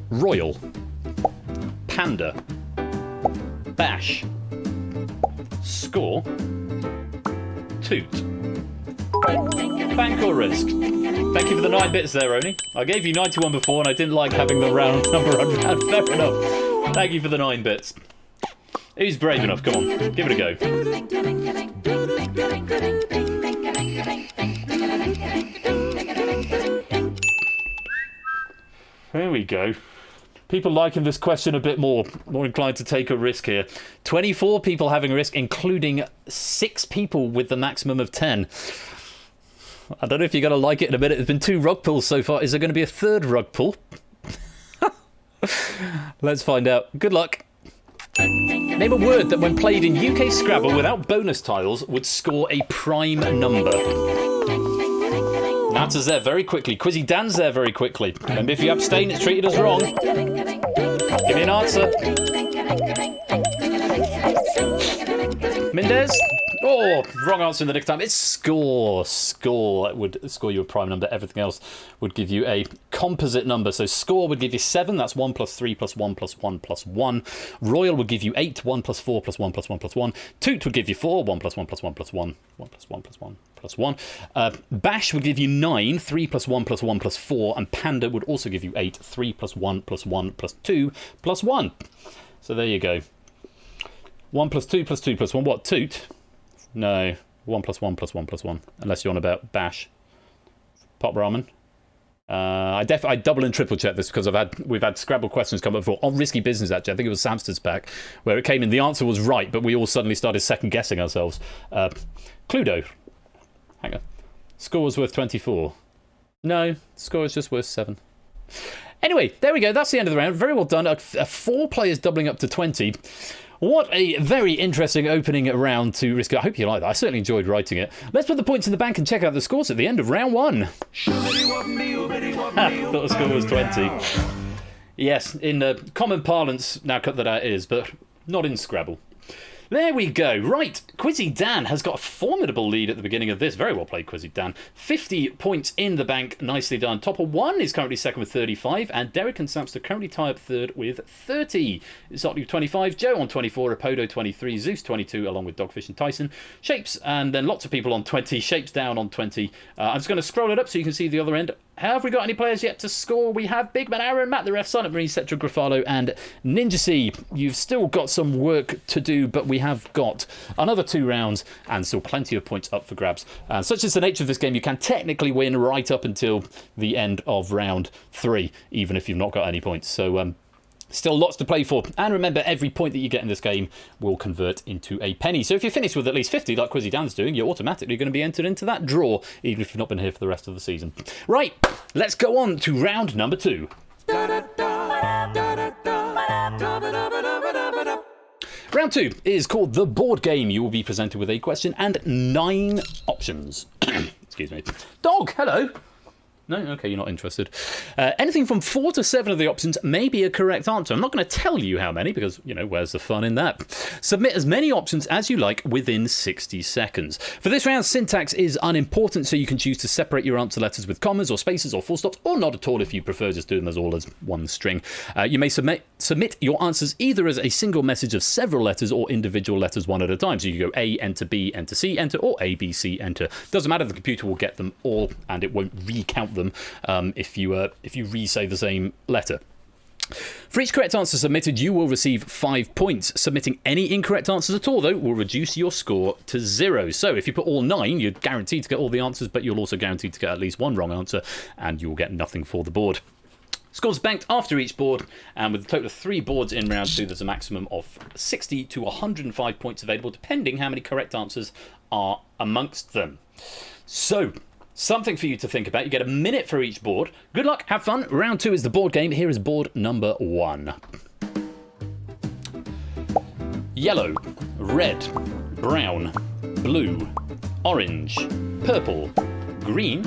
B: Royal, Panda, Bash, Score, Toot. Bank or risk? Thank you for the 9 bits there, Roni. I gave you 91 before and I didn't like having the round number unround. Fair enough. Thank you for the 9 bits. Who's brave enough? Come on, give it a go. There we go. People liking this question a bit more inclined to take a risk here. 24 people having a risk, including 6 people with the maximum of 10. I don't know if you're going to like it in a minute. There's been 2 rug pulls so far. Is there going to be a 3rd rug pull? Let's find out. Good luck. Name a word that when played in UK Scrabble without bonus tiles would score a prime number. Answers there very quickly. Quizzy Dan's there very quickly. And if you abstain, it's treated as wrong. Give me an answer. Mendez? Oh, wrong answer in the next time. It's score. Score would score you a prime number. Everything else would give you a composite number. So score would give you 7. That's 1 plus 3 plus 1 plus 1 plus 1. Royal would give you 8. 1 plus 4 plus 1 plus 1 plus 1. Toot would give you 4. 1 plus 1 plus 1 plus 1. 1 plus 1 plus 1 plus 1. Bash would give you 9. 3 plus 1 plus 1 plus 4. And Panda would also give you 8. 3 plus 1 plus 1 plus 2 plus 1. So there you go. 1 plus 2 plus 2 plus 1. What? Toot? No. 1 plus 1 plus 1 plus 1. Unless you're on about Bash. Pop ramen. I double and triple check this because we've had Scrabble questions come up before on Risky Business, actually. I think it was Samster's pack where it came in. The answer was right, but we all suddenly started second guessing ourselves. Cluedo. Hang on. Score was worth 24. No, score is just worth 7. Anyway, there we go. That's the end of the round. Very well done. 4 players doubling up to 20. What a very interesting opening round to risk. I hope you like that. I certainly enjoyed writing it. Let's put the points in the bank and check out the scores at the end of round 1. Thought the score was 20. Yes, in common parlance, now cut that out is, but not in Scrabble. There we go. Right, Quizzy Dan has got a formidable lead at the beginning of this. Very well played, Quizzy Dan. 50 points in the bank. Nicely done. Topper 1 is currently second with 35, and Derek and Samster currently tie up third with 30. Zotley with 25, Joe on 24, Rapodo 23, Zeus 22, along with Dogfish and Tyson. Shapes, and then lots of people on 20. Shapes down on 20. I'm just going to scroll it up so you can see the other end. Have we got any players yet to score? We have Big Man Aaron, Matt the Ref, Silent Marine, Cetra Grafalo, and Ninja C. You've still got some work to do, but we have got another 2 rounds and still plenty of points up for grabs. Such is the nature of this game, you can technically win right up until the end of round 3, even if you've not got any points. So Still lots to play for. And remember, every point that you get in this game will convert into a penny. So if you finish with at least 50, like Quizzy Dan's doing, you're automatically going to be entered into that draw, even if you've not been here for the rest of the season. Right, let's go on to round number 2. Round 2 is called The Board Game. You will be presented with a question and 9 options. Excuse me. Dog, hello. No? Okay, you're not interested. Anything from 4 to 7 of the options may be a correct answer. I'm not going to tell you how many because, where's the fun in that? Submit as many options as you like within 60 seconds. For this round, syntax is unimportant, so you can choose to separate your answer letters with commas or spaces or full stops, or not at all if you prefer just doing them all as one string. You may submit your answers either as a single message of several letters or individual letters one at a time. So you go A, enter B, enter C, enter, or A, B, C, enter. Doesn't matter, the computer will get them all and it won't recount them if you re-say the same letter. For each correct answer submitted, you will receive 5 points. Submitting any incorrect answers at all, though, will reduce your score to 0. So if you put all 9, you're guaranteed to get all the answers, but you'll also guaranteed to get at least one wrong answer, and you'll get nothing for the board. Scores banked after each board, and with a total of 3 boards in round 2, there's a maximum of 60 to 105 points available, depending how many correct answers are amongst them. So, something for you to think about. You get a minute for each board. Good luck, have fun. Round 2 is the board game. Here is board number 1. Yellow, red, brown, blue, orange, purple, green,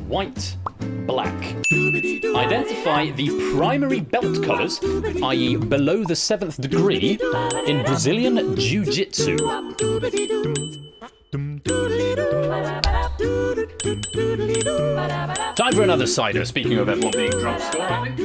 B: white, black. Identify the primary belt colours, i.e. below the 7th degree, in Brazilian Jiu-Jitsu. Time for another cider, speaking of everyone being drunk still, I think.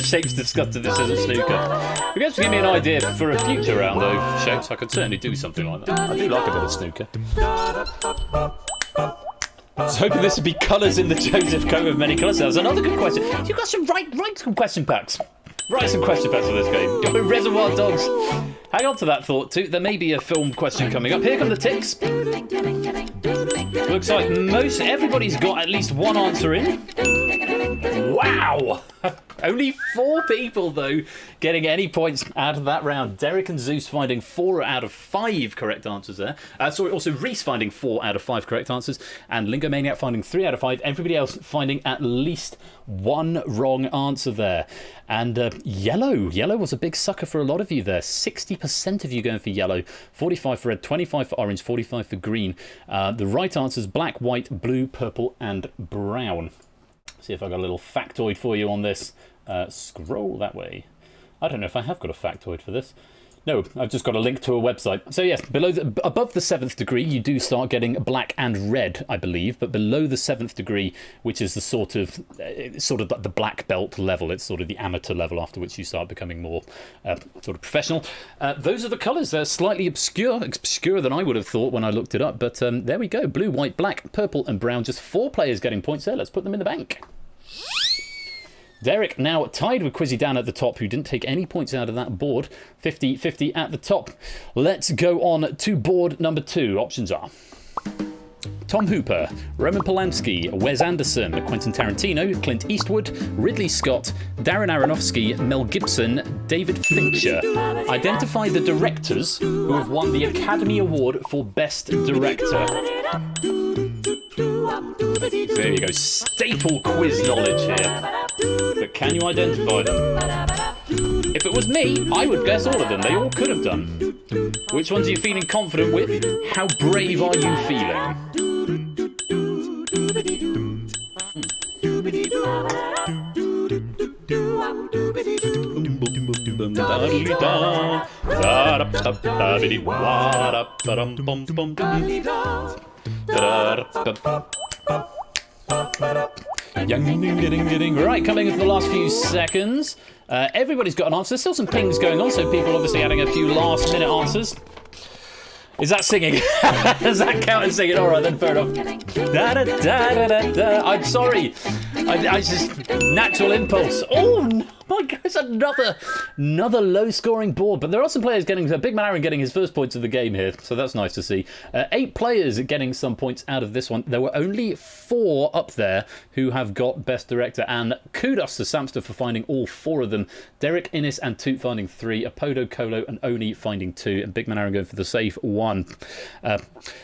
B: Shape's disgusted this isn't snooker. You guys give me an idea for a future round though, Shapes. I could certainly do something like that. I do like a bit of snooker. I was hoping this would be colours in the Joseph coat of many colours. That was another good question. You got some write some question packs. Write some question packs for this game. Go Reservoir Dogs. Hang on to that thought too. There may be a film question coming up. Here come the ticks. Looks like everybody's got at least one answer in. Wow! Only 4 people, though, getting any points out of that round. Derek and Zeus finding 4 out of 5 correct answers there. Also Reese finding 4 out of 5 correct answers. And Lingomaniac finding 3 out of 5. Everybody else finding at least 1 wrong answer there. And yellow. Yellow was a big sucker for a lot of you there. 60% of you going for yellow. 45 for red, 25 for orange, 45 for green. The right answers black, white, blue, purple, and brown. See if I've got a little factoid for you on this. Scroll that way. I don't know if I have got a factoid for this. No, I've just got a link to a website. So yes, above the 7th degree, you do start getting black and red, I believe. But below the 7th degree, which is the sort of the black belt level, it's sort of the amateur level after which you start becoming more sort of professional. Those are the colours. They're slightly obscurer than I would have thought when I looked it up. But there we go. Blue, white, black, purple, and brown. Just 4 players getting points there. Let's put them in the bank. Derek now tied with Quizzy Dan at the top, who didn't take any points out of that board. 50-50 at the top. Let's go on to board number 2. Options are Tom Hooper, Roman Polanski, Wes Anderson, Quentin Tarantino, Clint Eastwood, Ridley Scott, Darren Aronofsky, Mel Gibson, David Fincher. Identify the directors who have won the Academy Award for Best Director. There you go, staple quiz knowledge here. But can you identify them? If it was me, I would guess all of them. They all could have done. Which ones are you feeling confident with? How brave are you feeling? Right, coming into the last few seconds. Everybody's got an answer. There's still some pings going on, so people obviously adding a few last minute answers. Is that singing? Does that count as singing? Alright then, fair enough. Da, da, da, da, da, da. I'm sorry. I just natural impulse. Oh, my God, it's another low-scoring board. But there are some players getting... Big Man Aaron getting his first points of the game here, so that's nice to see. 8 players getting some points out of this one. There were only 4 up there who have got Best Director, and kudos to Samster for finding all 4 of them. Derek, Innes and Toot finding 3, Apodo, Colo and Oni finding 2, and Big Man Aaron going for the safe 1.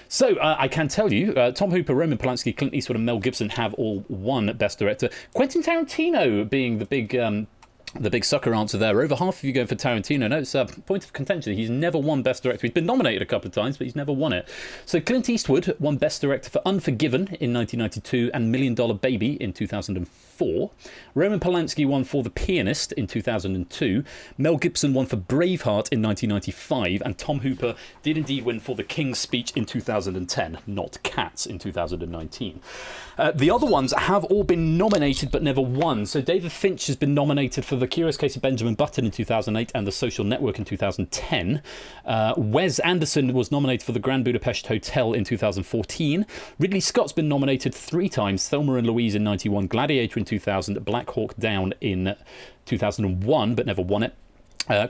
B: So I can tell you, Tom Hooper, Roman Polanski, Clint Eastwood and Mel Gibson have all won Best Director. Quentin Tarantino being the big sucker answer there. Over half of you going for Tarantino. No, it's a point of contention. He's never won Best Director. He's been nominated a couple of times, but he's never won it. So Clint Eastwood won Best Director for Unforgiven in 1992 and $1 Million Baby in 2004. Roman Polanski won for The Pianist in 2002. Mel Gibson won for Braveheart in 1995. And Tom Hooper did indeed win for The King's Speech in 2010, not Cats in 2019. The other ones have all been nominated but never won. So David Finch has been nominated for The Curious Case of Benjamin Button in 2008 and The Social Network in 2010. Wes Anderson was nominated for The Grand Budapest Hotel in 2014. Ridley Scott's been nominated 3 times, Thelma and Louise in 91, Gladiator in 2000, Black Hawk Down in 2001, but never won it.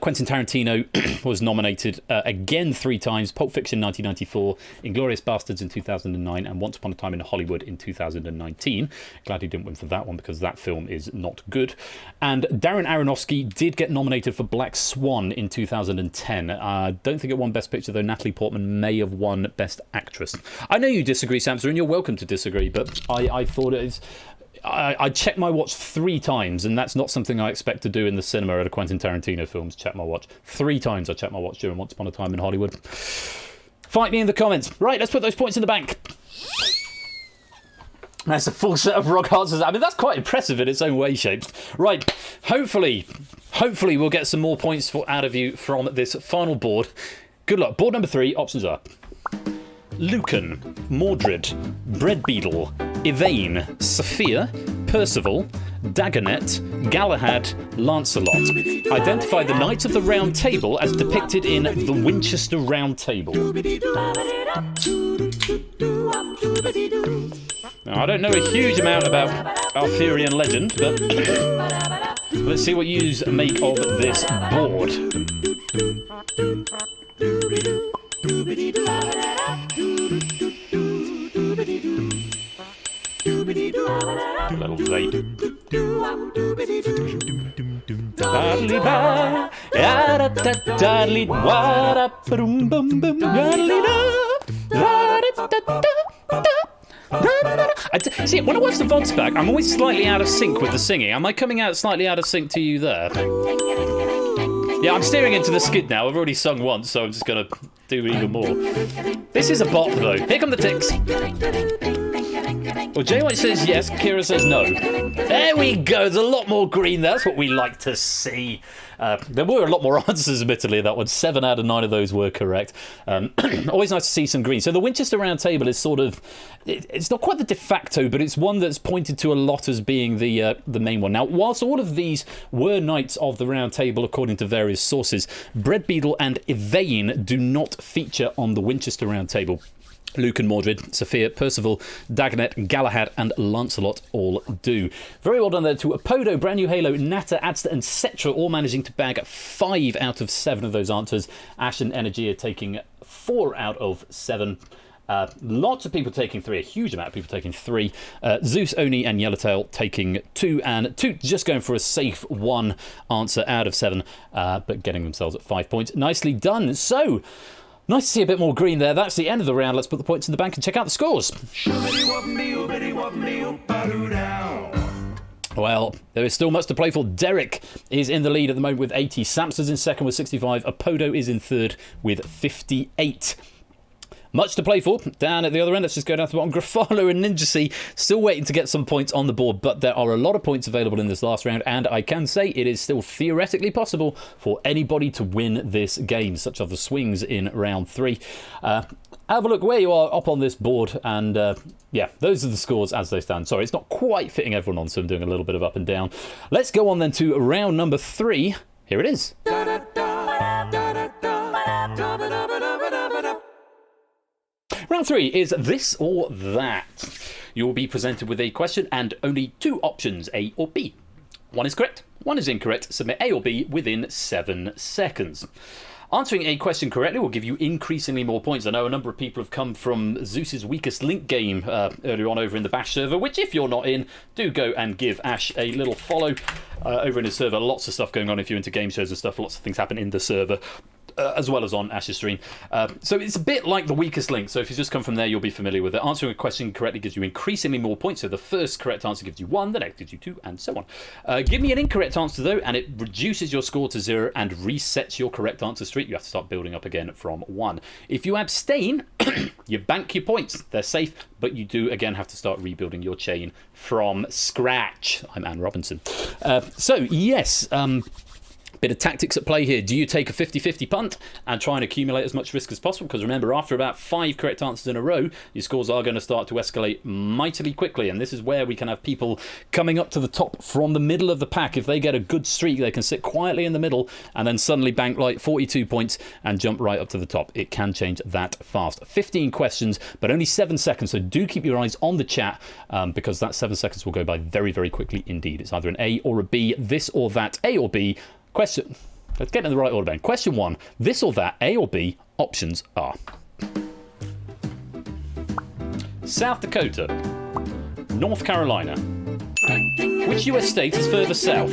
B: Quentin Tarantino was nominated again 3 times, Pulp Fiction 1994, Inglourious Bastards in 2009, and Once Upon a Time in Hollywood in 2019. Glad he didn't win for that one because that film is not good. And Darren Aronofsky did get nominated for Black Swan in 2010. I don't think it won Best Picture, though Natalie Portman may have won Best Actress. I know you disagree, Samson, and you're welcome to disagree, but I thought it is... I checked my watch 3 times, and that's not something I expect to do in the cinema at a Quentin Tarantino film, check my watch. 3 times I checked my watch during Once Upon a Time in Hollywood. Fight me in the comments. Right, let's put those points in the bank. That's a full set of rock answers. I mean, that's quite impressive in its own way, Shapes. Right, hopefully we'll get some more points out of you from this final board. Good luck. Board number 3, options are... Lucan, Mordred, Bread Beetle, Yvain, Sophia, Percival, Dagonet, Galahad, Lancelot. Identify the Knights of the Round Table as depicted in the Winchester Round Table. Now, I don't know a huge amount about Arthurian legend, but let's see what you make of this board. Little vape. See, when I watch the VODs back, I'm always slightly out of sync with the singing. Am I coming out slightly out of sync to you there? Yeah, I'm steering into the skid now. I've already sung once, so I'm just going to do even more. This is a bot, though. Here come the ticks. Well, Jay White says yes, Kira says no. There we go. There's a lot more green there. That's what we like to see. There were a lot more answers, admittedly, in that one. 7 out of 9 of those were correct. Always nice to see some green. So the Winchester Round Table is sort of... It's not quite the de facto, but it's one that's pointed to a lot as being the main one. Now, whilst all of these were Knights of the Round Table, according to various sources, Bread Beetle and Yvain do not feature on the Winchester Round Table. Lucan, Mordred, Sophia, Percival, Dagonet, Galahad and Lancelot all do. Very well done there to Apodo, Brand New Halo, Natta, Adster and Cetra, all managing to bag 5 out of 7 of those answers. Ash and Energy are taking 4 out of 7. Lots of people taking 3, a huge amount of people taking 3. Zeus, Oni and Yellowtail taking 2, and 2 just going for a safe 1 answer out of 7, but getting themselves at 5 points. Nicely done. So... nice to see a bit more green there. That's the end of the round. Let's put the points in the bank and check out the scores. Well, there is still much to play for. Derek is in the lead at the moment with 80. Samson's in second with 65. Apodo is in third with 58. Much to play for. Down at the other end, let's just go down to the bottom. Grafalo and Ninja C still waiting to get some points on the board, but there are a lot of points available in this last round, and I can say it is still theoretically possible for anybody to win this game. Such are the swings in round 3. Have a look where you are up on this board, and yeah, those are the scores as they stand. Sorry, it's not quite fitting everyone on, so I'm doing a little bit of up and down. Let's go on then to round number 3. Here it is. Round 3 is this or that. You will be presented with a question and only 2 options, A or B. One is correct, one is incorrect. Submit A or B within 7 seconds. Answering a question correctly will give you increasingly more points. I know a number of people have come from Zeus's Weakest Link game earlier on over in the Bash server, which if you're not in, do go and give Ash a little follow over in his server. Lots of stuff going on if you're into game shows and stuff. Lots of things happen in the server. As well as on Ash's stream. So it's a bit like the Weakest Link, so if you just come from there, you'll be familiar with it. Answering a question correctly gives you increasingly more points, so the first correct answer gives you 1, the next gives you 2, and so on. Give me an incorrect answer, though, and it reduces your score to 0 and resets your correct answer streak. You have to start building up again from 1. If you abstain, you bank your points. They're safe, but you do, again, have to start rebuilding your chain from scratch. I'm Anne Robinson. So, yes... bit of tactics at play here. Do you take a 50-50 punt and try and accumulate as much risk as possible? Because remember, after about 5 correct answers in a row, your scores are going to start to escalate mightily quickly. And this is where we can have people coming up to the top from the middle of the pack. If they get a good streak, they can sit quietly in the middle and then suddenly bank like 42 points and jump right up to the top. It can change that fast. 15 questions, but only 7 seconds. So do keep your eyes on the chat because that 7 seconds will go by very, very quickly indeed. It's either an A or a B, this or that, A or B. Question, let's get in the right order, Ben. Question 1, this or that, A or B, options are South Dakota, North Carolina. Which US state is further south?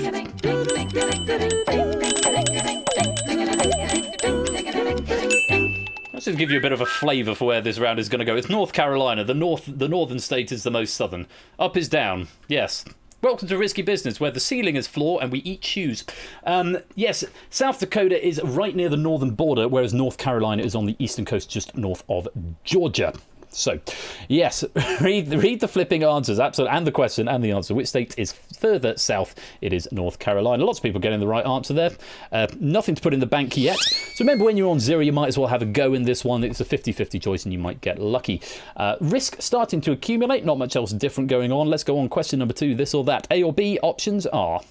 B: Let's just give you a bit of a flavour for where this round is going to go. It's North Carolina. The northern state is the most southern. Up is down, yes. Welcome to Risky Business, where the ceiling is floor and we eat shoes. Yes, South Dakota is right near the northern border, whereas North Carolina is on the eastern coast, just north of Georgia. So, yes, read the flipping answers, absolutely, and the question and the answer. Which state is further south? It is North Carolina. Lots of people getting the right answer there. Nothing to put in the bank yet. So remember, when you're on 0, you might as well have a go in this one. It's a 50-50 choice and you might get lucky. Risk starting to accumulate. Not much else different going on. Let's go on. Question number 2, this or that. A or B, options are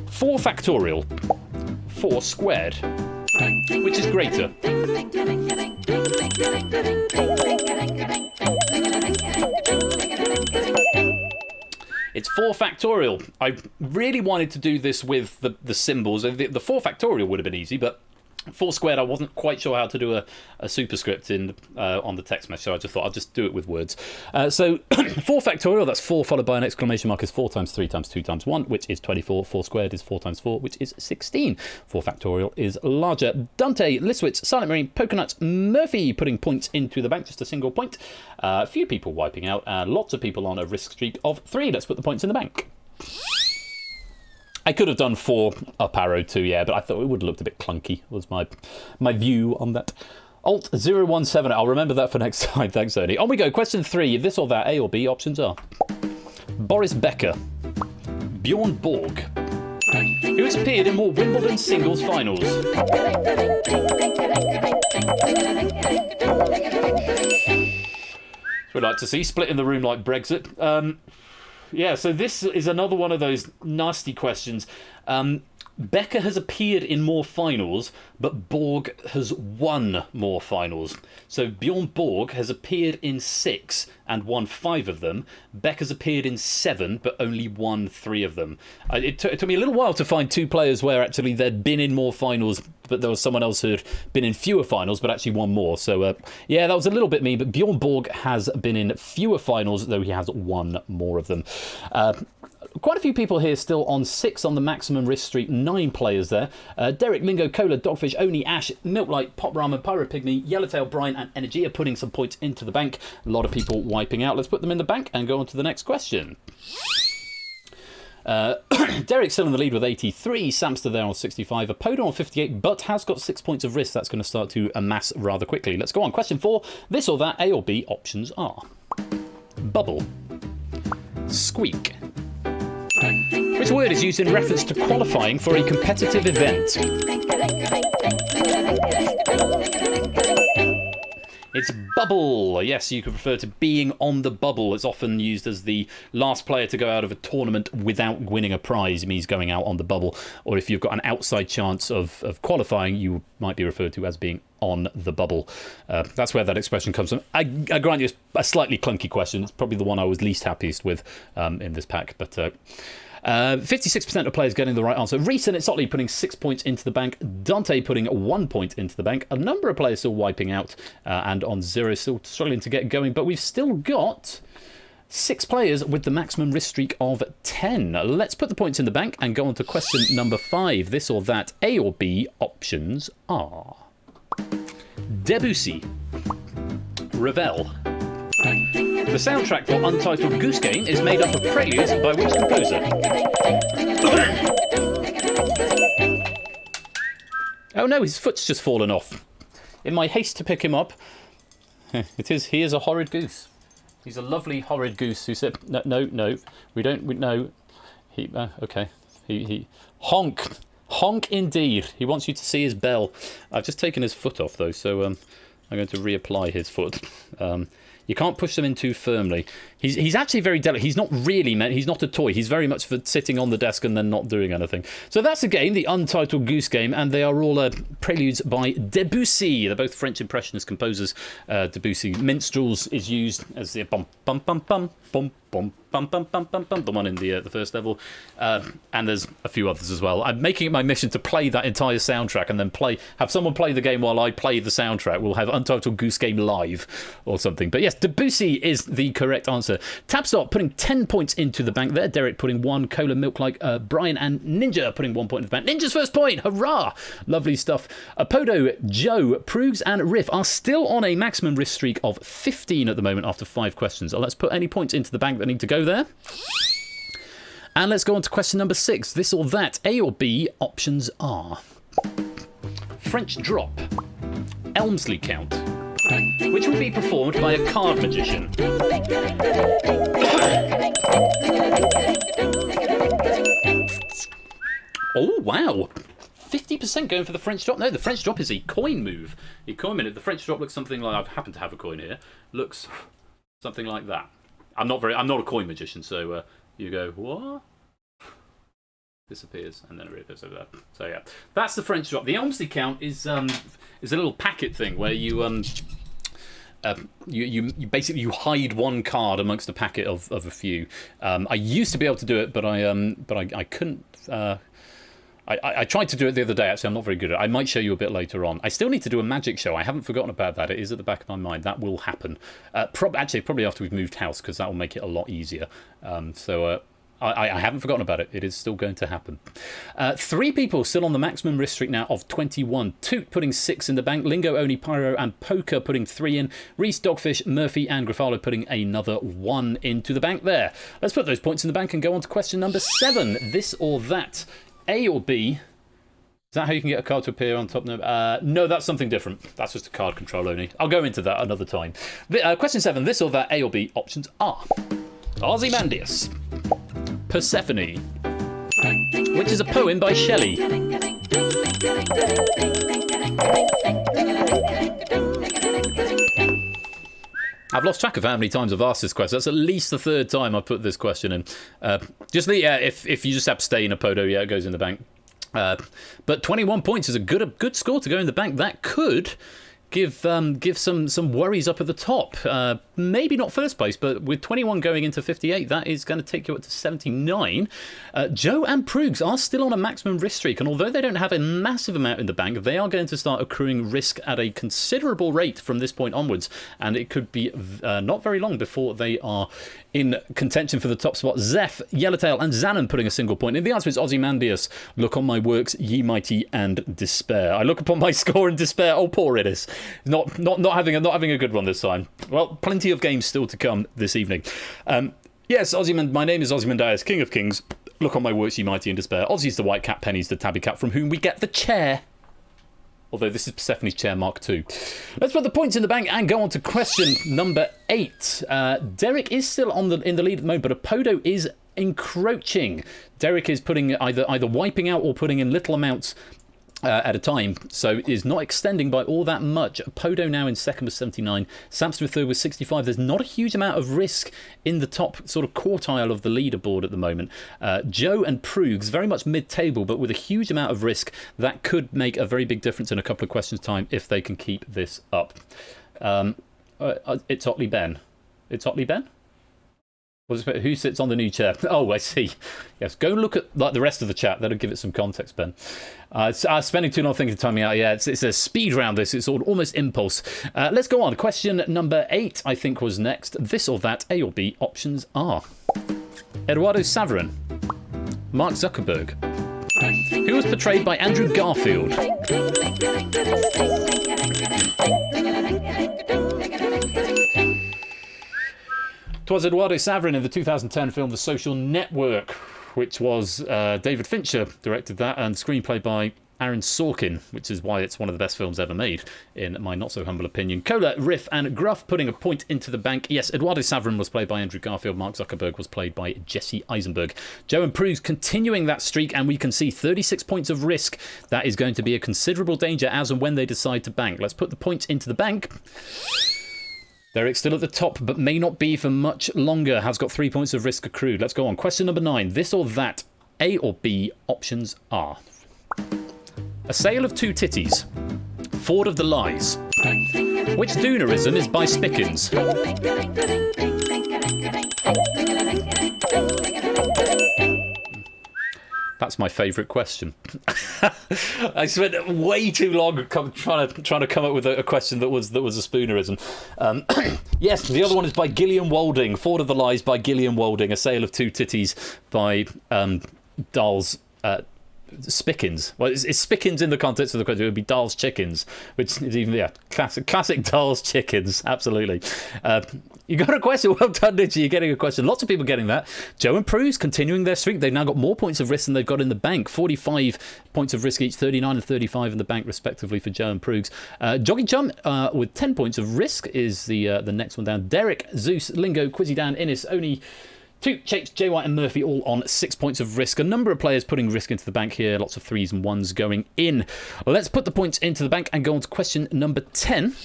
B: 4 factorial, 4 squared. Which is greater? It's 4 factorial. I really wanted to do this with the symbols. The 4 factorial would have been easy, but 4 squared, I wasn't quite sure how to do a superscript on the text message, so I just thought I'll just do it with words. So 4 factorial, that's 4 followed by an exclamation mark, is 4 times 3 times 2 times 1, which is 24. 4 squared is 4 times 4, which is 16. 4 factorial is larger. Dante, Liswitz, Silent Marine, Poconuts, Murphy putting points into the bank, just a single point. A few people wiping out, and lots of people on a risk streak of 3. Let's put the points in the bank. I could have done 4 up arrow too, yeah, but I thought it would have looked a bit clunky, was my view on that. Alt 017, I'll remember that for next time, thanks Ernie. On we go, question 3, this or that, A or B, options are Boris Becker, Bjorn Borg, who has appeared in more Wimbledon singles finals. We'd like to see, split in the room like Brexit. Yeah, so this is another one of those nasty questions. Becker has appeared in more finals, but Borg has won more finals. So Bjorn Borg has appeared in 6 and won 5 of them. Becker's appeared in 7, but only won 3 of them. It took me a little while to find 2 players where actually they'd been in more finals, but there was someone else who'd been in fewer finals, but actually won more. So, yeah, that was a little bit mean, but Bjorn Borg has been in fewer finals, though he has won more of them. Quite a few people here still on 6 on the maximum risk streak, 9 players there. Derek, Lingo, Cola, Dogfish, Oni, Ash, Milklight, Pop Ramen, Pyro Pygmy, Yellowtail, Brian and Energy are putting some points into the bank. A lot of people wiping out. Let's put them in the bank and go on to the next question. Derek's still in the lead with 83, Samster there on 65, Apodo on 58, but has got 6 points of risk. That's going to start to amass rather quickly. Let's go on. Question 4, this or that, A or B, options are Bubble, Squeak. Which word is used in reference to qualifying for a competitive event? It's bubble. Yes, you could refer to being on the bubble. It's often used as the last player to go out of a tournament without winning a prize. It means going out on the bubble. Or if you've got an outside chance of qualifying, you might be referred to as being on the bubble. That's where that expression comes from. I grant you a slightly clunky question. It's probably the one I was least happiest with in this pack. But 56% of players getting the right answer. Reese and It's Otley putting 6 points into the bank. Dante putting 1 point into the bank. A number of players still wiping out and on 0, still struggling to get going. But we've still got 6 players with the maximum risk streak of 10. Let's put the points in the bank and go on to question number 5. This or that, A or B, options are Debussy, Ravel. The soundtrack for Untitled Goose Game is made up of preludes by which composer? Oh no, his foot's just fallen off. In my haste to pick him up, he is a horrid goose. He's a lovely horrid goose who said, no, okay. He honk indeed. He wants you to see his bell. I've just taken his foot off though, so I'm going to reapply his foot. You can't push them in too firmly. He's actually very delicate. He's not really meant. He's not a toy. He's very much for sitting on the desk and then not doing anything. So that's the game, the Untitled Goose Game, and they are all preludes by Debussy. They're both French impressionist composers. Debussy Minstrels is used as the bum bum bum bum bum bum bum bum bum bum bum, the one in the first level, and there's a few others as well. I'm making it my mission to play that entire soundtrack and then have someone play the game while I play the soundtrack. We'll have Untitled Goose Game live or something. But yes, Debussy is the correct answer. Tapstart putting 10 points into the bank there. Derek putting 1. Cola Milk like Brian and Ninja putting 1 point into the bank. Ninja's first point. Hurrah! Lovely stuff. Podo, Joe, Proogs and Riff are still on a maximum risk streak of 15 at the moment after 5 questions. Let's put any points into the bank that need to go there. And let's go on to question number 6. This or that, A or B, options are French Drop, Elmsley Count, which would be performed by a card magician. Oh, wow. 50% going for the French Drop. No, the French Drop is a coin move. The French Drop looks something like, I happen to have a coin here, looks something like that. I'm not a coin magician, so you go, what? Disappears, and then it reappears over there. So yeah, that's the French Drop. The Elmsley Count is a little packet thing where you basically hide one card amongst a packet of a few. I used to be able to do it, but I couldn't. I tried to do it the other day. Actually, I'm not very good at it. I might show you a bit later on. I still need to do a magic show. I haven't forgotten about that. It is at the back of my mind. That will happen. Probably after we've moved house, because that will make it a lot easier. I haven't forgotten about it. It is still going to happen. 3 people still on the maximum risk streak now of 21. Toot putting 6 in the bank. Lingo, Oni, Pyro and Poker putting 3 in. Reese, Dogfish, Murphy and Grafalo putting another 1 into the bank there. Let's put those points in the bank and go on to question number 7. This or that, A or B. Is that how you can get a card to appear on top? No, that's something different. That's just a card control only. I'll go into that another time. Question 7. This or that, A or B. Options are Ozymandias, Persephone, which is a poem by Shelley. I've lost track of how many times I've asked this question. That's at least the 3rd time I've put this question in. If you just abstain a Podo, it goes in the bank. But 21 points is a good score to go in the bank. That could give some worries up at the top. Maybe not first place, but with 21 going into 58, that is going to take you up to 79. Joe and Proogs are still on a maximum risk streak, and although they don't have a massive amount in the bank, they are going to start accruing risk at a considerable rate from this point onwards, and it could be not very long before they are in contention for the top spot. Zeph, Yellowtail and Xanon putting a single point in. The answer is Ozymandias. Look on my works, ye mighty, and despair. I look upon my score and despair. Oh, poor Idis. Not having a good one this time. Well, plenty of games still to come this evening. Yes, my name is Ozymandias, King of Kings. Look on my works, ye mighty, and despair. Ozzy's the white cat, Penny's the tabby cat, from whom we get the chair. Although this is Persephone's chair Mark II. Let's put the points in the bank and go on to question number 8. Derek is still in the lead at the moment, but Apodo is encroaching. Derek is putting either wiping out or putting in little amounts at a time, so is not extending by all that much. Podo now in second with 79, Samson with third with 65. There's not a huge amount of risk in the top sort of quartile of the leaderboard at the moment. Joe and Proogs very much mid-table, but with a huge amount of risk that could make a very big difference in a couple of questions time if they can keep this up. It's Otley Ben. It's Otley Ben? Who sits on the new chair? Oh, I see. Yes, go and look at like the rest of the chat. That'll give it some context, Ben. I was spending too long thinking to time me out. Yeah, it's a speed round. This it's almost impulse. Let's go on. Question number 8, I think, was next. This or that, A or B. Options are Eduardo Saverin, Mark Zuckerberg, who was portrayed by Andrew Garfield. Twas Eduardo Saverin in the 2010 film The Social Network, which was David Fincher directed that, and screenplay by Aaron Sorkin, which is why it's one of the best films ever made, in my not so humble opinion. Cola, Riff, and Gruff putting a point into the bank. Yes, Eduardo Saverin was played by Andrew Garfield. Mark Zuckerberg was played by Jesse Eisenberg. Joe and Prue's continuing that streak, and we can see 36 points of risk. That is going to be a considerable danger as and when they decide to bank. Let's put the points into the bank. Derek still at the top, but may not be for much longer. Has got 3 points of risk accrued. Let's go on. Question number 9. This or that, A or B. Options are A Sale of Two Titties, Ford of the Lies. Which Doonerism is by Spickens? That's my favourite question. I spent way too long trying to come up with a question that was a Spoonerism. Yes, the other one is by Gillian Walding. Ford of the Lies by Gillian Walding. A Sale of Two Titties by Dahl's Spickens. Well, it's Spickens in the context of the question. It would be Dahl's Chickens, which is even classic Dahl's Chickens. Absolutely. You got a question. Well done, Nidgy. You're getting a question. Lots of people getting that. Joe and Prue's continuing their streak. They've now got more points of risk than they've got in the bank. 45 points of risk each, 39 and 35 in the bank, respectively, for Joe and Prue's. Joggy Chum with 10 points of risk is the next one down. Derek, Zeus, Lingo, Quizzy Dan, Innis, Oni, Toot, Chapes, J. White and Murphy all on 6 points of risk. A number of players putting risk into the bank here. Lots of 3s and 1s going in. Let's put the points into the bank and go on to question number 10.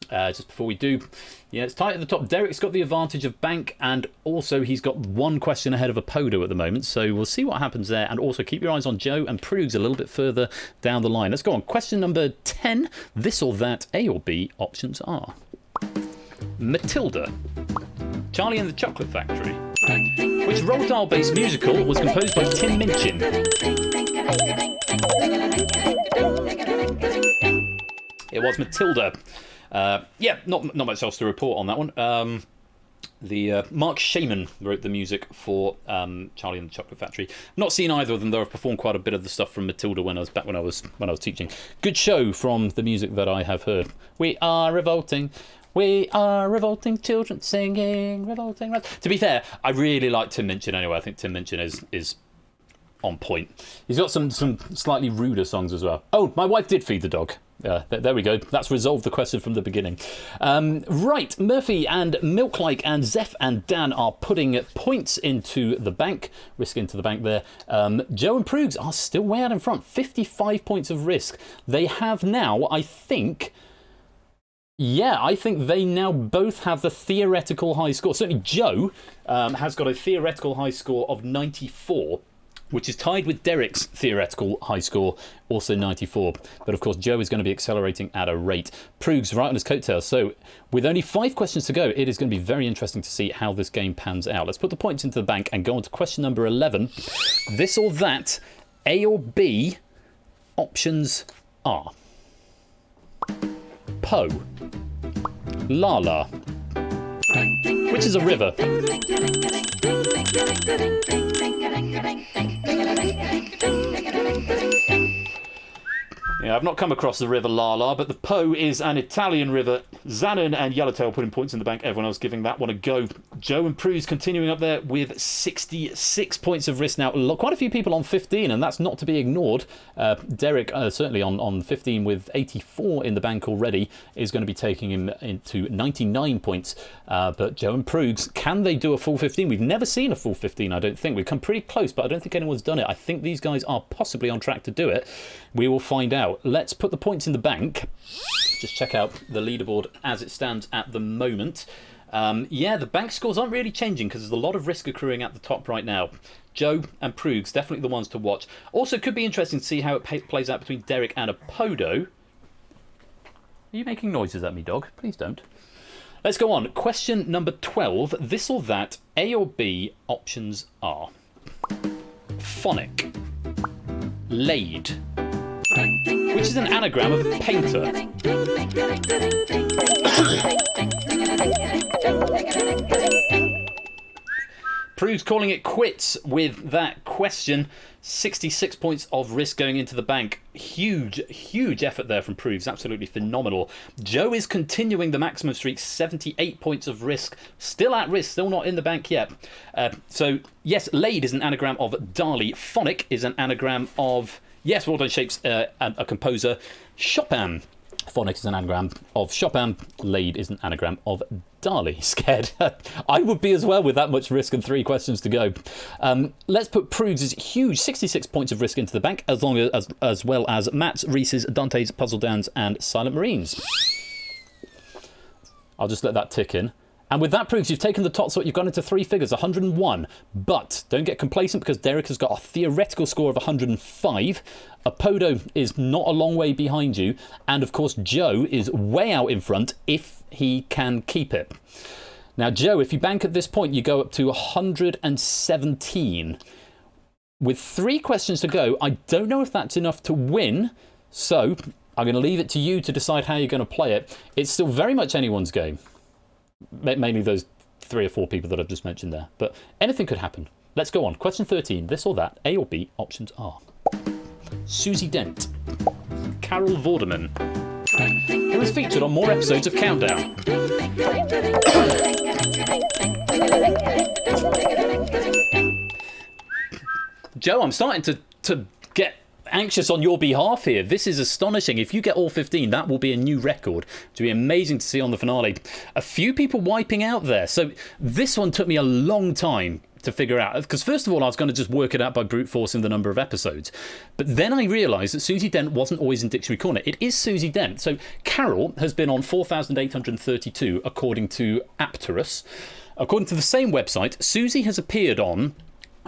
B: Just before we do, yeah, it's tight at the top. Derek's got the advantage of bank, and also he's got one question ahead of a Podo at the moment, so we'll see what happens there. And also keep your eyes on Joe and Prugs a little bit further down the line. Let's go on. Question number 10. This or that, A or B. Options are Matilda, Charlie and the Chocolate Factory. Which Roald Dahl-based musical was composed by Tim Minchin? It was Matilda. Yeah, not much else to report on that one. Mark Shaman wrote the music for Charlie and the Chocolate Factory. Not seen either of them, though I've performed quite a bit of the stuff from Matilda when I was teaching. Good show from the music that I have heard. We are revolting. We are revolting children singing revolting. To be fair, I really like Tim Minchin anyway. I think Tim Minchin is on point. He's got some slightly ruder songs as well. Oh, my wife did feed the dog. There we go. That's resolved the question from the beginning. Right, Murphy and Milklike and Zeph and Dan are putting points into the bank. Risk into the bank there. Joe and Prugs are still way out in front. 55 points of risk. They have now, I think... Yeah, I think they now both have the theoretical high score. Certainly Joe has got a theoretical high score of 94, which is tied with Derek's theoretical high score, also 94. But of course, Joe is going to be accelerating at a rate. Prugs right on his coattails. So with only 5 questions to go, it is going to be very interesting to see how this game pans out. Let's put the points into the bank and go on to question number 11. This or that, A or B, options are Poe, Lala, which is a river. Yeah, I've not come across the river Lala, but the Po is an Italian river. Zanon and Yellowtail putting points in the bank. Everyone else giving that one a go. Joe and Prues continuing up there with 66 points of risk now. Quite a few people on 15, and that's not to be ignored. Derek, certainly on 15 with 84 in the bank already, is going to be taking him into 99 points. But Joe and Prues, can they do a full 15? We've never seen a full 15, I don't think. We've come pretty close, but I don't think anyone's done it. I think these guys are possibly on track to do it. We will find out. Let's put the points in the bank. Just check out the leaderboard as it stands at the moment. Yeah, the bank scores aren't really changing because there's a lot of risk accruing at the top right now. Joe and Prugs, definitely the ones to watch. Also, could be interesting to see how it plays out between Derek and Apodo. Are you making noises at me, dog? Please don't. Let's go on. Question number 12. This or that, A or B, options are phonic, laid, which is an anagram of painter. Proves calling it quits with that question. 66 points of risk going into the bank. Huge effort there from Proves. Absolutely phenomenal. Joe is continuing the maximum streak. 78 points of risk. Still at risk. Still not in the bank yet. So, yes, laid is an anagram of Dali. Phonic is an anagram of, yes, well done, Shapes, a composer. Chopin. Phonic is an anagram of Chopin. Laid is an anagram of Dali. Scared. I would be as well with that much risk and 3 questions to go. Let's put Proves' huge 66 points of risk into the bank, as well as Matt's, Reese's, Dante's, Puzzle Dan's, and Silent Marines. I'll just let that tick in. And with that, Proves, you've taken the top spot. You've gone into 3 figures, 101. But don't get complacent, because Derek has got a theoretical score of 105. Apodo is not a long way behind you. And, of course, Joe is way out in front if he can keep it. Now, Joe, if you bank at this point, you go up to 117. With 3 questions to go, I don't know if that's enough to win. So I'm going to leave it to you to decide how you're going to play it. It's still very much anyone's game. Mainly those 3 or 4 people that I've just mentioned there. But anything could happen. Let's go on. Question 13. This or that. A or B. Options are Susie Dent, Carol Vorderman, who has featured on more episodes of Countdown. Joe, I'm starting to get anxious on your behalf here. This is astonishing. If you get all 15, that will be a new record. It will be amazing to see on the finale. A few people wiping out there. So this one took me a long time to figure out, because first of all I was going to just work it out by brute forcing the number of episodes, but then I realised that Susie Dent wasn't always in Dictionary Corner. It is Susie Dent. So Carol has been on 4,832 according to Apterus. According to the same website, Susie has appeared on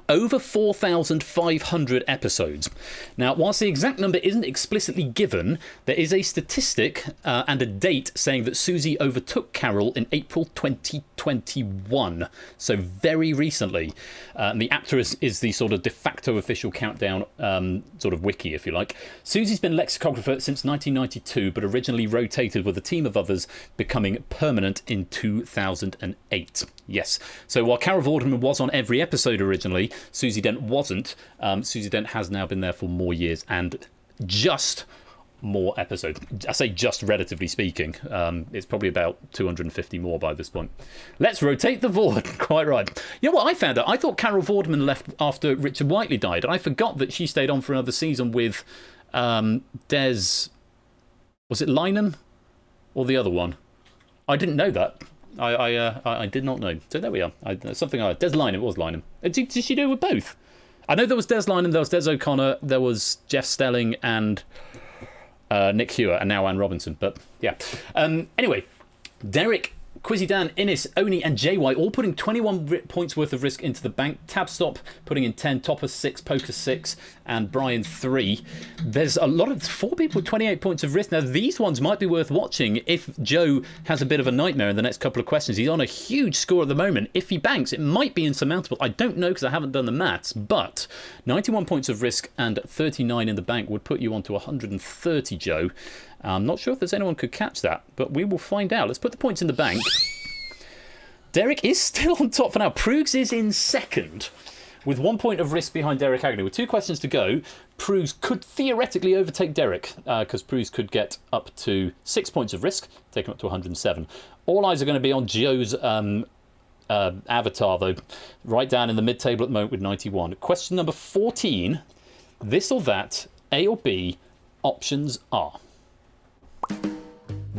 B: over 4,500 episodes. Now, whilst the exact number isn't explicitly given, there is a statistic and a date saying that Susie overtook Carol in April 2021. So very recently. And the Apterus is the sort of de facto official countdown sort of wiki, if you like. Susie's been lexicographer since 1992, but originally rotated with a team of others, becoming permanent in 2008. Yes. So while Carol Vorderman was on every episode originally, Susie Dent wasn't. Susie Dent has now been there for more years and just more episodes. I say just, relatively speaking. It's probably about 250 more by this point. Let's rotate the board. Quite right. You know what I found out? I thought Carol Vorderman left after Richard Whiteley died, and I forgot that she stayed on for another season with Des... Was it Lynham? Or the other one? I didn't know that. I did not know. So there we are. Something I... Des Lynham. It was Lynham. Did she do it with both? I know there was Des Lynham, there was Des O'Connor, there was Jeff Stelling and Nick Hewer, and now Anne Robinson. But yeah. Anyway, Derek, Quizzy Dan, Innes, Oni, and JY all putting 21 points worth of risk into the bank. Tabstop putting in 10, Topper 6, Poker 6, and Brian 3. There's a lot of 4 people with 28 points of risk. Now, these ones might be worth watching if Joe has a bit of a nightmare in the next couple of questions. He's on a huge score at the moment. If he banks, it might be insurmountable. I don't know because I haven't done the maths, but 91 points of risk and 39 in the bank would put you onto 130, Joe. I'm not sure if there's anyone who could catch that, but we will find out. Let's put the points in the bank. Derek is still on top for now. Proogs is in second with 1 point of risk behind Derek Agnew. With 2 questions to go, Proogs could theoretically overtake Derek because Proogs could get up to 6 points of risk, take him up to 107. All eyes are going to be on Joe's avatar, though, right down in the mid-table at the moment with 91. Question number 14. This or that, A or B, options are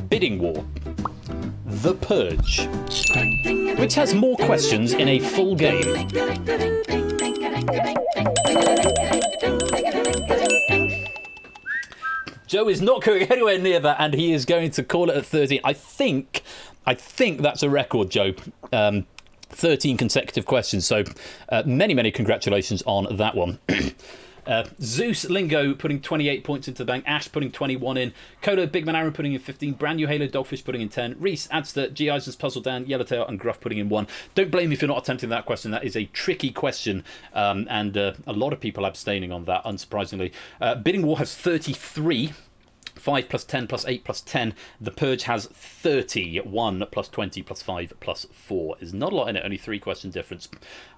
B: Bidding War, The Purge, which has more questions in a full game. Joe is not going anywhere near that, and he is going to call it at 13. I think that's a record, Joe. 13 consecutive questions, so many congratulations on that one. Zeus Lingo putting 28 points into the bank. Ash putting 21 in. Kodo, Big Man Aaron putting in 15. Brand New Halo Dogfish putting in 10. Reese, Adster, G. Eisens, Puzzle Dan, Yellowtail, and Gruff putting in 1. Don't blame me if you're not attempting that question. That is a tricky question, and a lot of people abstaining on that, unsurprisingly. Bidding War has 33. 5 plus 10 plus 8 plus 10. The Purge has 30. 1 plus 20 plus 5 plus 4. There's not a lot in it, only 3 question difference.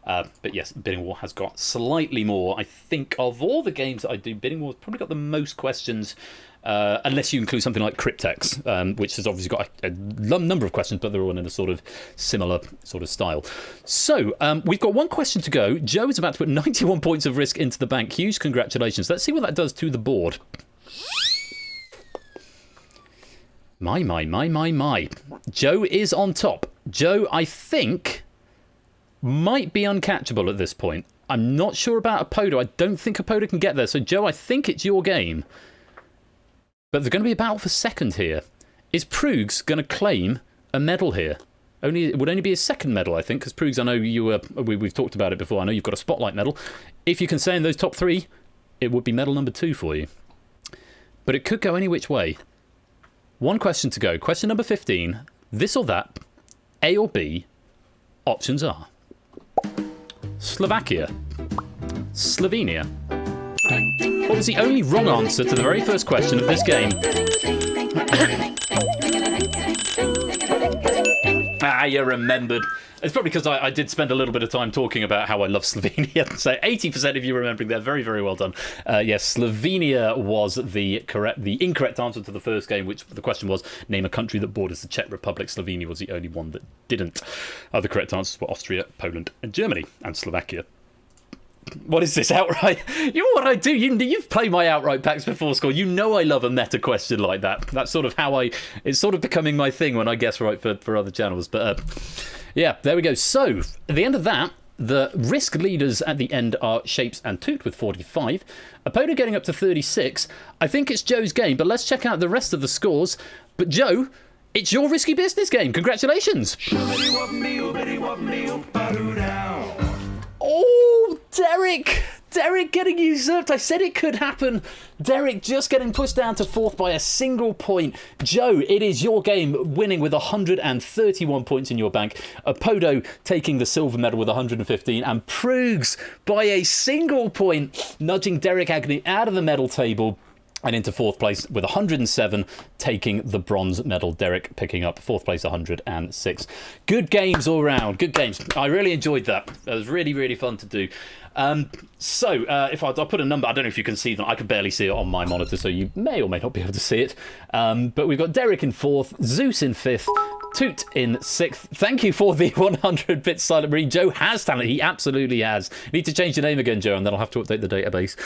B: But yes, Bidding War has got slightly more. I think of all the games that I do, Bidding War has probably got the most questions, unless you include something like Cryptex, which has obviously got a number of questions, but they're all in a sort of similar sort of style. So we've got 1 question to go. Joe is about to put 91 points of risk into the bank. Huge congratulations. Let's see what that does to the board. My. Joe is on top. Joe, I think, might be uncatchable at this point. I'm not sure about Apodo. I don't think Apodo can get there. So, Joe, I think it's your game. But they're going to be a battle for second here. Is Proogs going to claim a medal here? It would only be his second medal, I think, because Proogs, I know we've talked about it before. I know you've got a spotlight medal. If you can stay in those top 3, it would be medal number 2 for you. But it could go any which way. 1 question to go. Question number 15. This or that, A or B, options are Slovakia, Slovenia. What was the only wrong answer to the very first question of this game? You remembered. It's probably because I did spend a little bit of time talking about how I love Slovenia. So 80% of you remembering that. Very, very well done. Yes, Slovenia was the incorrect answer to the first game, which the question was, name a country that borders the Czech Republic. Slovenia was the only one that didn't. The correct answers were Austria, Poland, and Germany, and Slovakia. What is this, outright? You know what I do? You've played my outright packs before, Score. You know I love a meta question like that. That's sort of how it's sort of becoming my thing when I guess right for other channels. But yeah, there we go. So at the end of that, the risk leaders at the end are Shapes and Toot with 45. Apodo getting up to 36. I think it's Joe's game, but let's check out the rest of the scores. But Joe, it's your risky business game. Congratulations. Oh, Derek getting usurped. I said it could happen. Derek just getting pushed down to 4th by a single point. Joe, it is your game, winning with 131 points in your bank. Apodo taking the silver medal with 115. And Proogs by a single point, nudging Derek Agnew out of the medal table and into 4th place with 107, taking the bronze medal. Derek picking up 4th place, 106. Good games all round. Good games. I really enjoyed that. It was really, really fun to do. If I'll put a number, I don't know if you can see them. I can barely see it on my monitor, so you may or may not be able to see it. But we've got Derek in 4th, Zeus in 5th, Toot in 6th. Thank you for the 100-bit silent read. Joe has talent. He absolutely has. Need to change your name again, Joe, and then I'll have to update the database.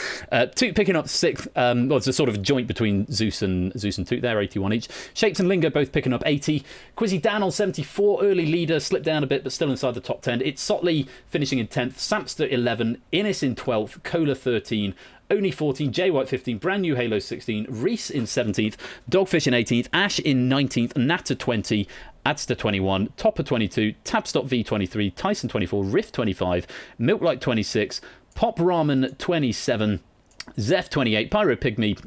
B: Toot picking up 6th. Well, it's a sort of joint between Zeus and Toot there, 81 each. Shapes and Lingo both picking up 80. Quizzy Dan on 74. Early leader, slipped down a bit, but still inside the top 10. It's Sotley finishing in 10th. Samster 11. Innes in 12th. Cola 13. Only 14, J White 15, Brand New Halo 16, Reese in 17th, Dogfish in 18th, Ash in 19th, Natter 20, Adster 21, Topper 22, Tabstop V 23, Tyson 24, Riff 25, Milklight 26, Pop Ramen 27, Zeph 28, Pyro Pygmy,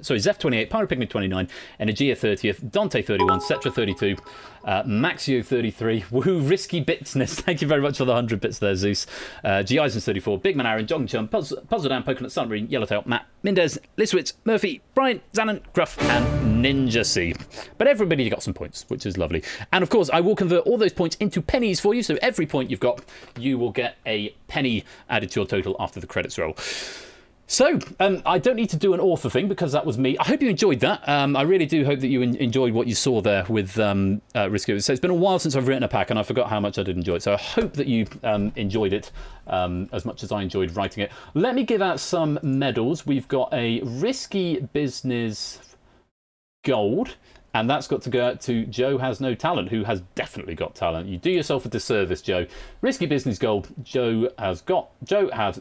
B: Zeph 28, Pyro Pygmy 29, Energia 30th, Dante 31, Cetra 32, Maxio 33, woohoo, Risky Bitsness, thank you very much for the 100 bits there, Zeus. G. Eisens 34, Big Man Aaron, Jong Chum, Puzzle Dan, Poconet, Sunmarine, Yellowtail, Matt, Mendez, Liswitz, Murphy, Brian, Zanon, Gruff, and Ninja C. But everybody got some points, which is lovely. And of course, I will convert all those points into pennies for you, so every point you've got, you will get a penny added to your total after the credits roll. So, I don't need to do an author thing because that was me. I hope you enjoyed that. I really do hope that you enjoyed what you saw there with Risky. So it's been a while since I've written a pack and I forgot how much I did enjoy it. So I hope that you enjoyed it as much as I enjoyed writing it. Let me give out some medals. We've got a Risky Business Gold. And that's got to go out to Joe Has No Talent, who has definitely got talent. You do yourself a disservice, Joe. Risky Business Gold. Joe has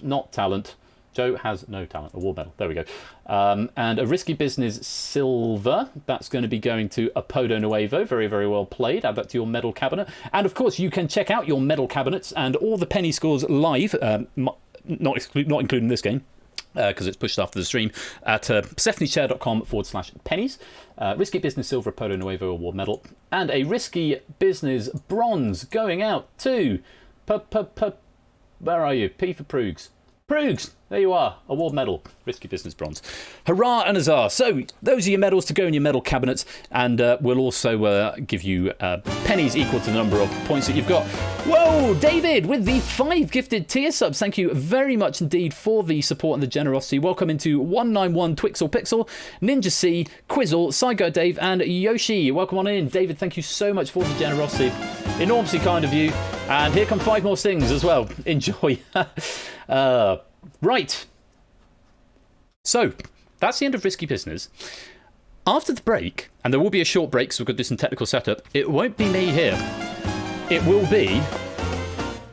B: not talent. Joe Has No Talent, a war medal. There we go. And a Risky Business Silver. That's going to be going to Apodo Nuevo. Very, very well played. Add that to your medal cabinet. And of course, you can check out your medal cabinets and all the penny scores live. not including this game, because it's pushed after the stream, at persephoneshare.com/pennies. Risky Business Silver Polo Nuevo Award Medal, and a Risky Business Bronze going out to... Where are you? P for Proogs. Proogs! There you are. Award medal. Risky Business Bronze. Hurrah and huzzah. So, those are your medals to go in your medal cabinets, and we'll also give you pennies equal to the number of points that you've got. Whoa! David with the 5 gifted tier subs. Thank you very much indeed for the support and the generosity. Welcome into 191 Twixel Pixel, Ninja C, Quizzle, Psycho Dave, and Yoshi. Welcome on in. David, thank you so much for the generosity. Enormously kind of you. And here come 5 more stings as well. Enjoy. Right. So, that's the end of Risky Business. After the break, and there will be a short break, so we've got to do some technical setup, it won't be me here. It will be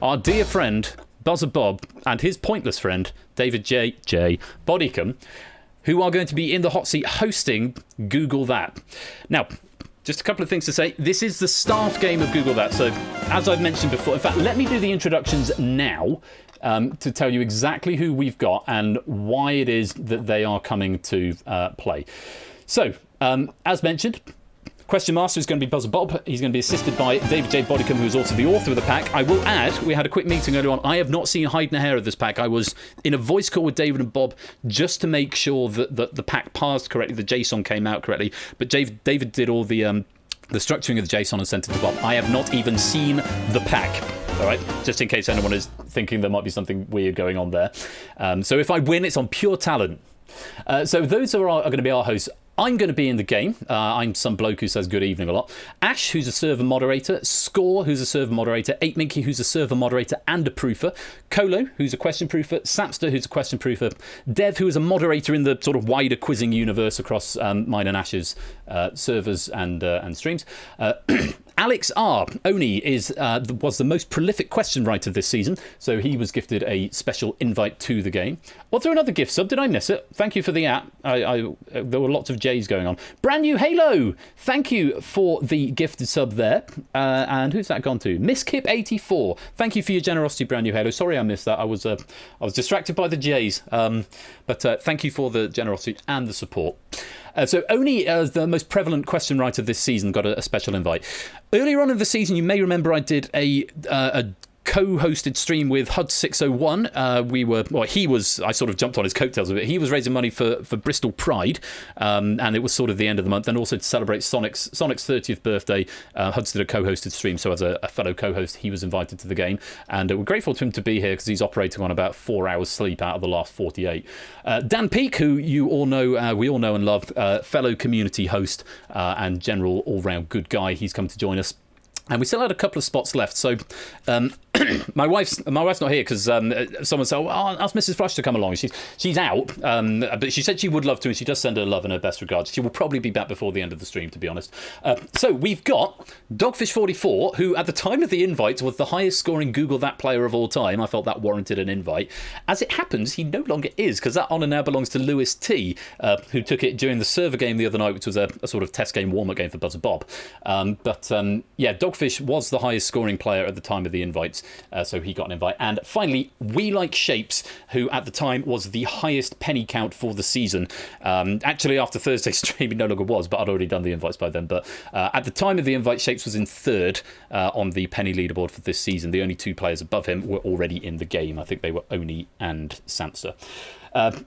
B: our dear friend, Buzzer Bob, and his pointless friend, David J. Bodycombe, who are going to be in the hot seat hosting Google That. Now, just a couple of things to say. This is the staff game of Google That. So, as I've mentioned before, in fact, let me do the introductions now to tell you exactly who we've got and why it is that they are coming to play. So, as mentioned, Question Master is going to be Buzzer Bob. He's going to be assisted by David J. Bodycombe, who is also the author of the pack. I will add, we had a quick meeting earlier on. I have not seen hide nor hair of this pack. I was in a voice call with David and Bob just to make sure that the pack parsed correctly, the JSON came out correctly. But David did all the structuring of the JSON and sent it to Bob. I have not even seen the pack. All right, just in case anyone is thinking there might be something weird going on there. So if I win, it's on pure talent. So those are going to be our hosts. I'm going to be in the game. I'm some bloke who says good evening a lot. Ash, who's a server moderator. Score, who's a server moderator. 8Minky, who's a server moderator and a proofer. Colo, who's a question proofer. Sapster, who's a question proofer. Dev, who is a moderator in the sort of wider quizzing universe across mine and Ash's servers and streams. Alex R. Oni was the most prolific question writer this season, so he was gifted a special invite to the game. Was there another gift sub? Did I miss it? Thank you for the app. There were lots of J's going on. Brand new Halo! Thank you for the gifted sub there. And who's that gone to? Miss Kip84. Thank you for your generosity, brand new Halo. Sorry I missed that. I was distracted by the J's. But thank you for the generosity and the support. So Oni, the most prevalent question writer this season, got a special invite. Earlier on in the season, you may remember I did a co-hosted stream with HUD601. I sort of jumped on his coattails a bit. He was raising money for Bristol Pride, and it was sort of the end of the month. And also to celebrate Sonic's 30th birthday, HUD's did a co-hosted stream. So as a fellow co-host, he was invited to the game. And we're grateful to him to be here because he's operating on about 4 hours sleep out of the last 48. Dan Peake, who you all know, we all know and love, fellow community host and general all-round good guy. He's come to join us. And we still had a couple of spots left. So my wife's not here because someone said, ask Mrs. Flush to come along. She's out, but she said she would love to, and she does send her love and her best regards. She will probably be back before the end of the stream, to be honest. So we've got Dogfish44, who at the time of the invite was the highest scoring Google That player of all time. I felt that warranted an invite. As it happens, he no longer is, because that honour now belongs to Lewis T, who took it during the server game the other night, which was a sort of test game, warm-up game for Buzzer Bob. Yeah, Dogfish was the highest scoring player at the time of the invites, so he got an invite. And finally, We Like Shapes, who at the time was the highest penny count for the season. Actually, after Thursday's stream, he no longer was, but I'd already done the invites by then. But at the time of the invite, Shapes was in third on the penny leaderboard for this season. The only 2 players above him were already in the game. I think they were Oni and Samster.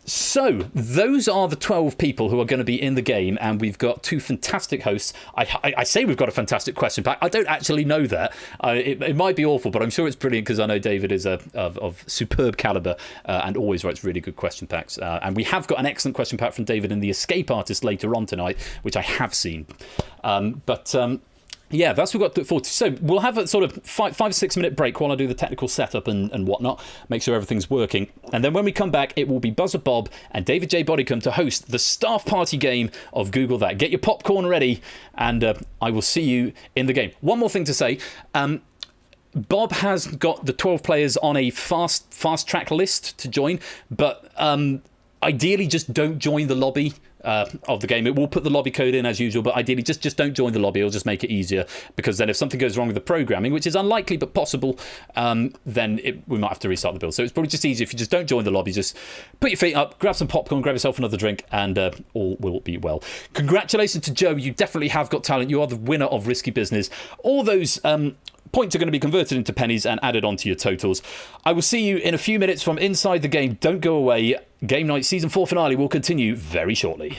B: So those are the 12 people who are going to be in the game, and we've got 2 fantastic hosts. I say we've got a fantastic question pack. I don't actually know that. It might be awful, but I'm sure it's brilliant because I know David is of superb calibre and always writes really good question packs. And we have got an excellent question pack from David in The Escape Artist later on tonight, which I have seen. Yeah, that's what we've got forward to. So we'll have a sort of 5 or 6 minute break while I do the technical setup and whatnot, make sure everything's working. And then when we come back, it will be Buzzer Bob and David J. Bodycombe to host the staff party game of Google That. Get your popcorn ready, and I will see you in the game. One more thing to say. Bob has got the 12 players on a fast track list to join, but ideally just don't join the lobby of the game. It will put the lobby code in as usual, but ideally just don't join the lobby. It'll just make it easier, because then if something goes wrong with the programming, which is unlikely but possible, then we might have to restart the build. So it's probably just easier if you just don't join the lobby. Just put your feet up, grab some popcorn, grab yourself another drink, and all will be well. Congratulations to Joe. You definitely have got talent. You are the winner of Risky Business. All those points are going to be converted into pennies and added onto your totals. I will see you in a few minutes from inside the game. Don't go away. Game Night Season 4 finale will continue very shortly.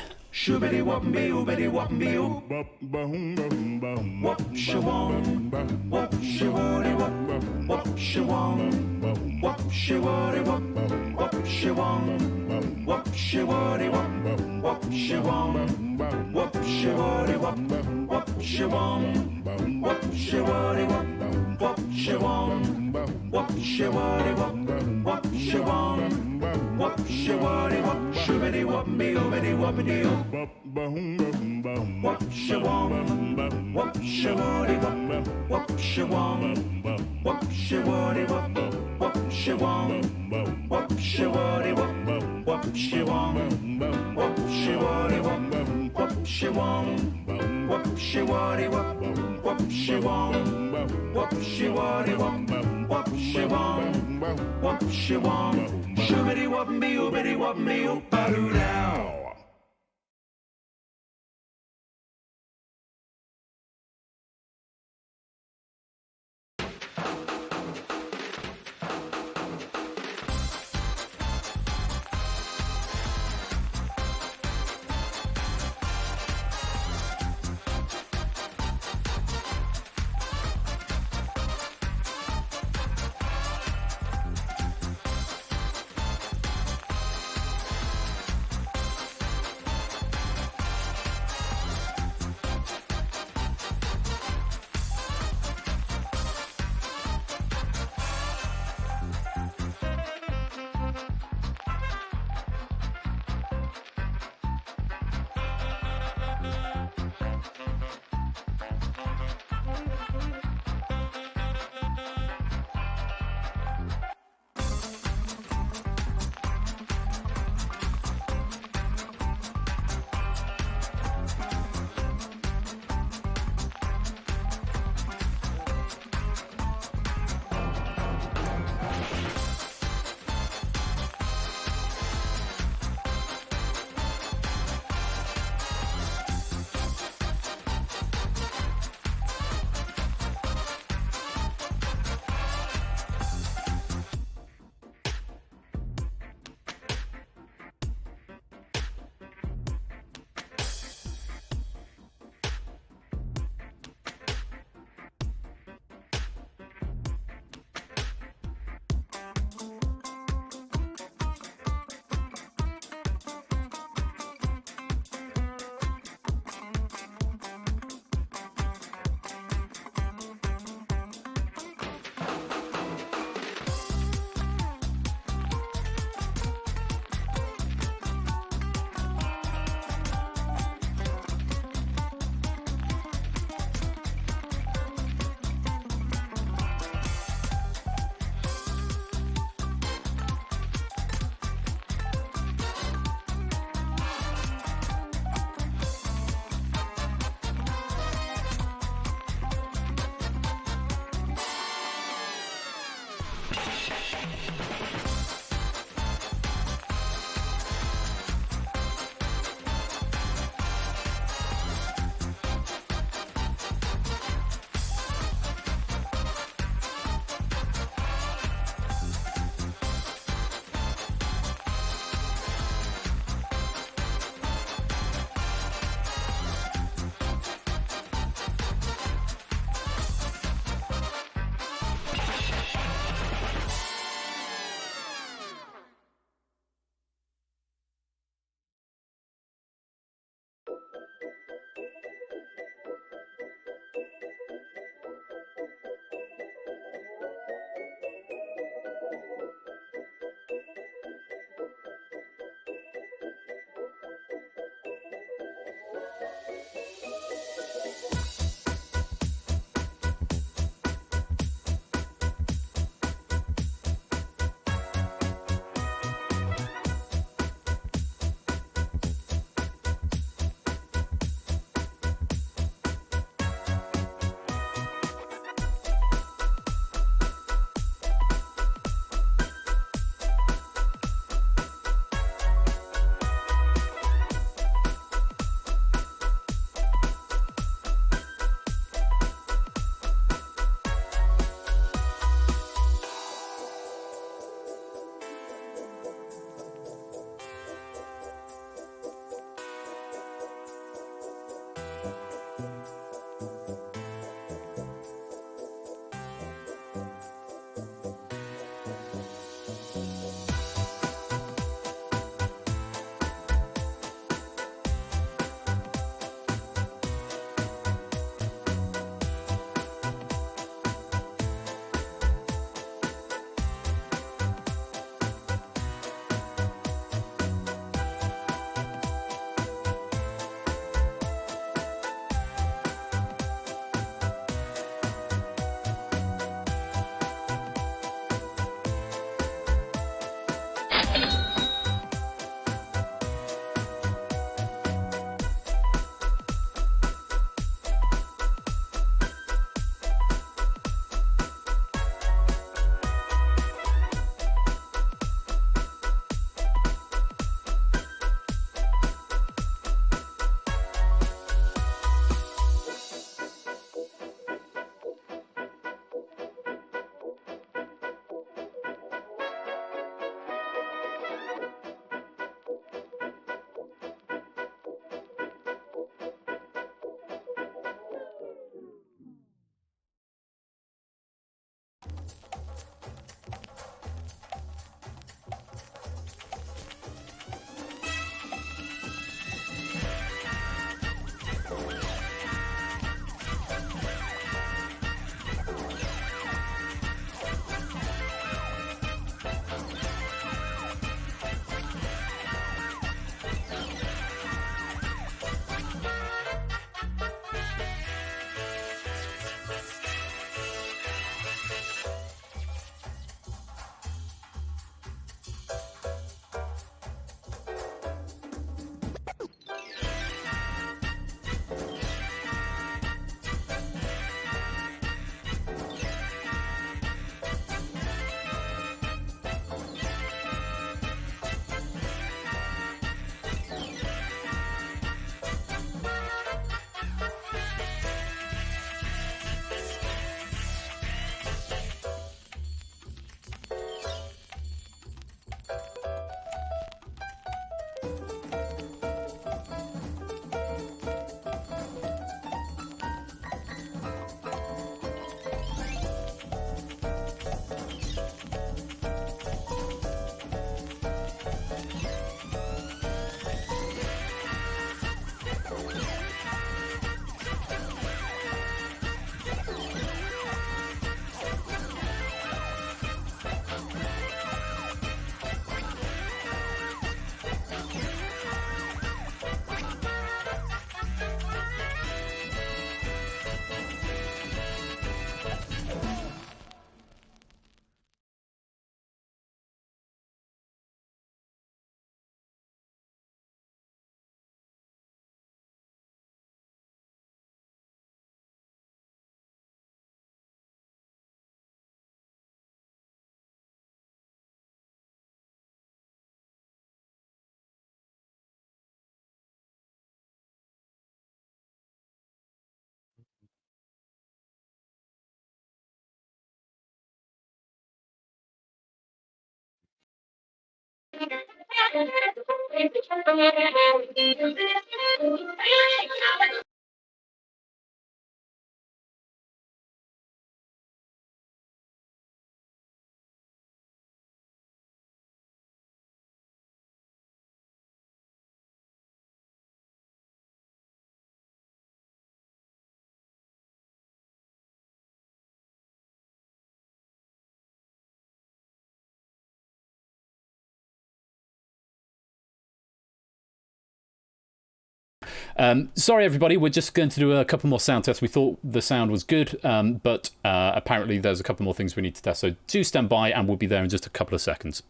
B: Sorry, everybody. We're just going to do a couple more sound tests. We thought the sound was good, but apparently there's a couple more things we need to test. So do stand by, and we'll be there in just a couple of seconds.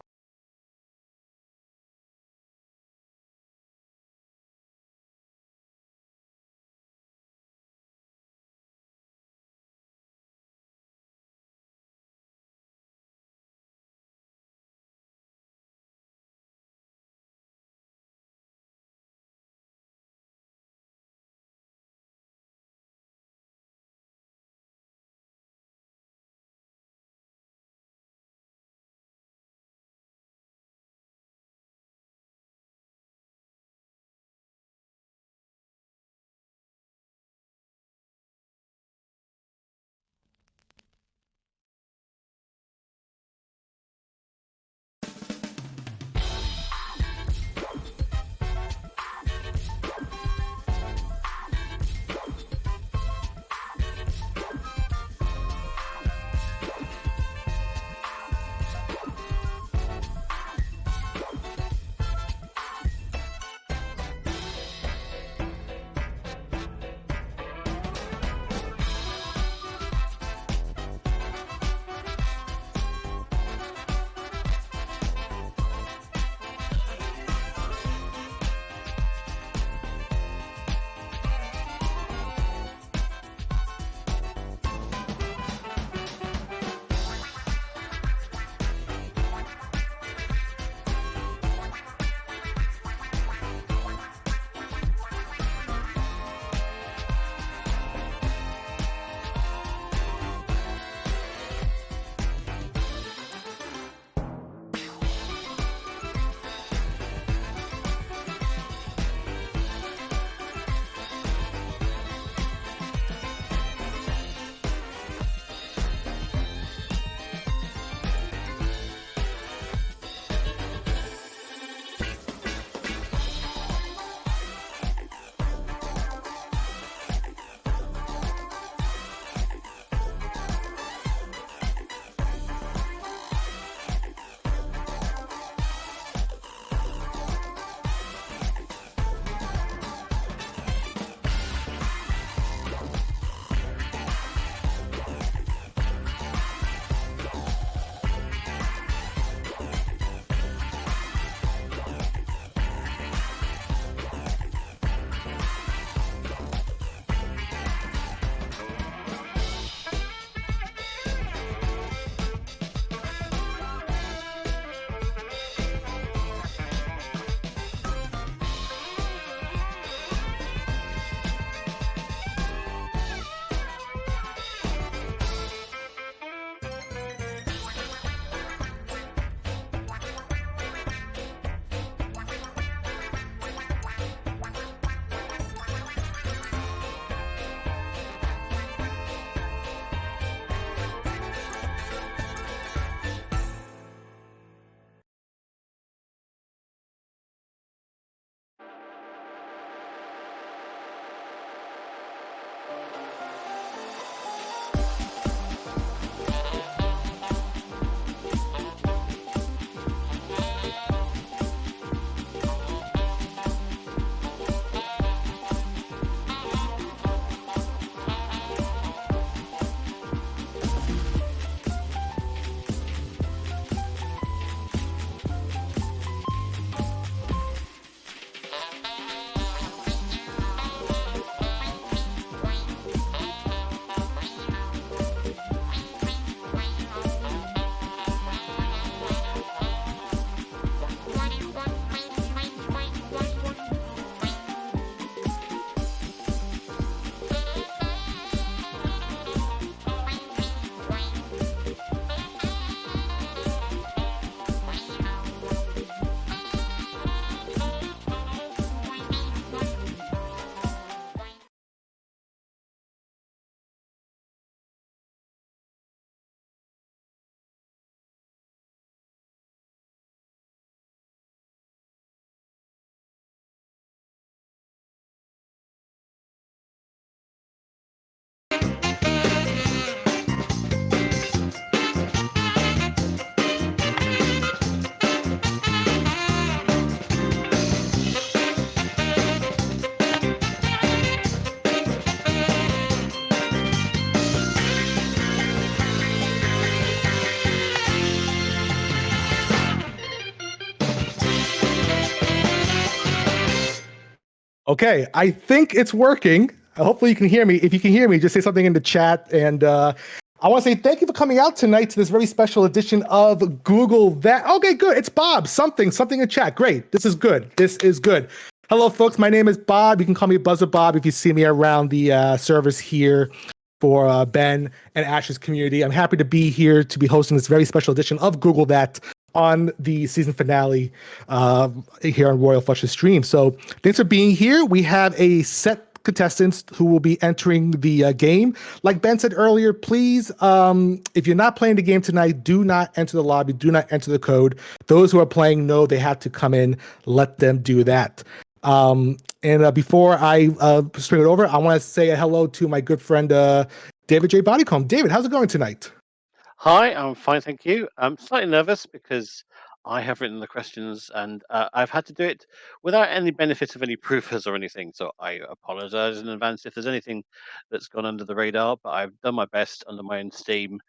D: Okay, I think it's working. Hopefully you can hear me. If you can hear me, just say something in the chat. And I want to say thank you for coming out tonight to this very special edition of Google That. Okay, good. It's Bob. Something in chat. Great. This is good. This is good. Hello, folks. My name is Bob. You can call me Buzzer Bob if you see me around the servers here for Ben and Ash's community. I'm happy to be here to be hosting this very special edition of Google That on the season finale here on Royal Flush's stream. So thanks for being here. We have a set contestants who will be entering the game. Like Ben said earlier, please, if you're not playing the game tonight, do not enter the lobby, do not enter the code. Those who are playing know they have to come in, let them do that. And before I swing it over, I want to say a hello to my good friend David J. Bodycomb. David, how's it going tonight?
E: Hi, I'm fine, thank you. I'm slightly nervous because I have written the questions and I've had to do it without any benefit of any proofers or anything. So I apologize in advance if there's anything that's gone under the radar, but I've done my best under my own steam.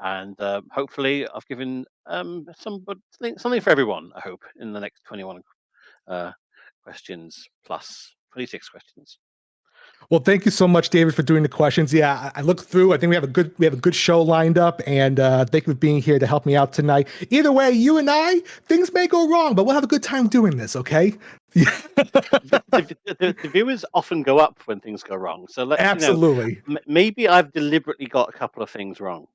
E: And hopefully I've given something for everyone, I hope, in the next 21 questions plus 26 questions.
D: Well, thank you so much, David, for doing the questions. Yeah, I looked through. I think we have a good show lined up, and thank you for being here to help me out tonight. Either way, you and I, things may go wrong, but we'll have a good time doing this. Okay?
E: The viewers often go up when things go wrong. So
D: absolutely.
E: Maybe I've deliberately got a couple of things wrong.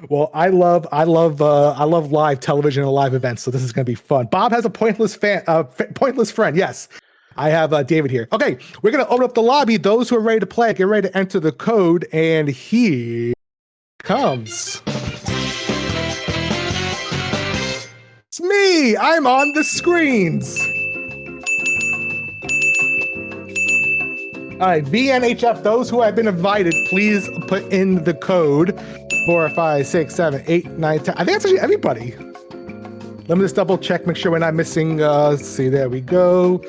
D: Well, I love live television and live events, so this is going to be fun. Bob has a pointless friend. Yes. I have David here. Okay, we're going to open up the lobby. Those who are ready to play, get ready to enter the code, and here comes. It's me. I'm on the screens. All right, BNHF, those who have been invited, please put in the code 4, 5, 6, 7, 8, 9, 10. I think that's actually everybody. Let me just double check, make sure we're not missing. Let's see, there we go.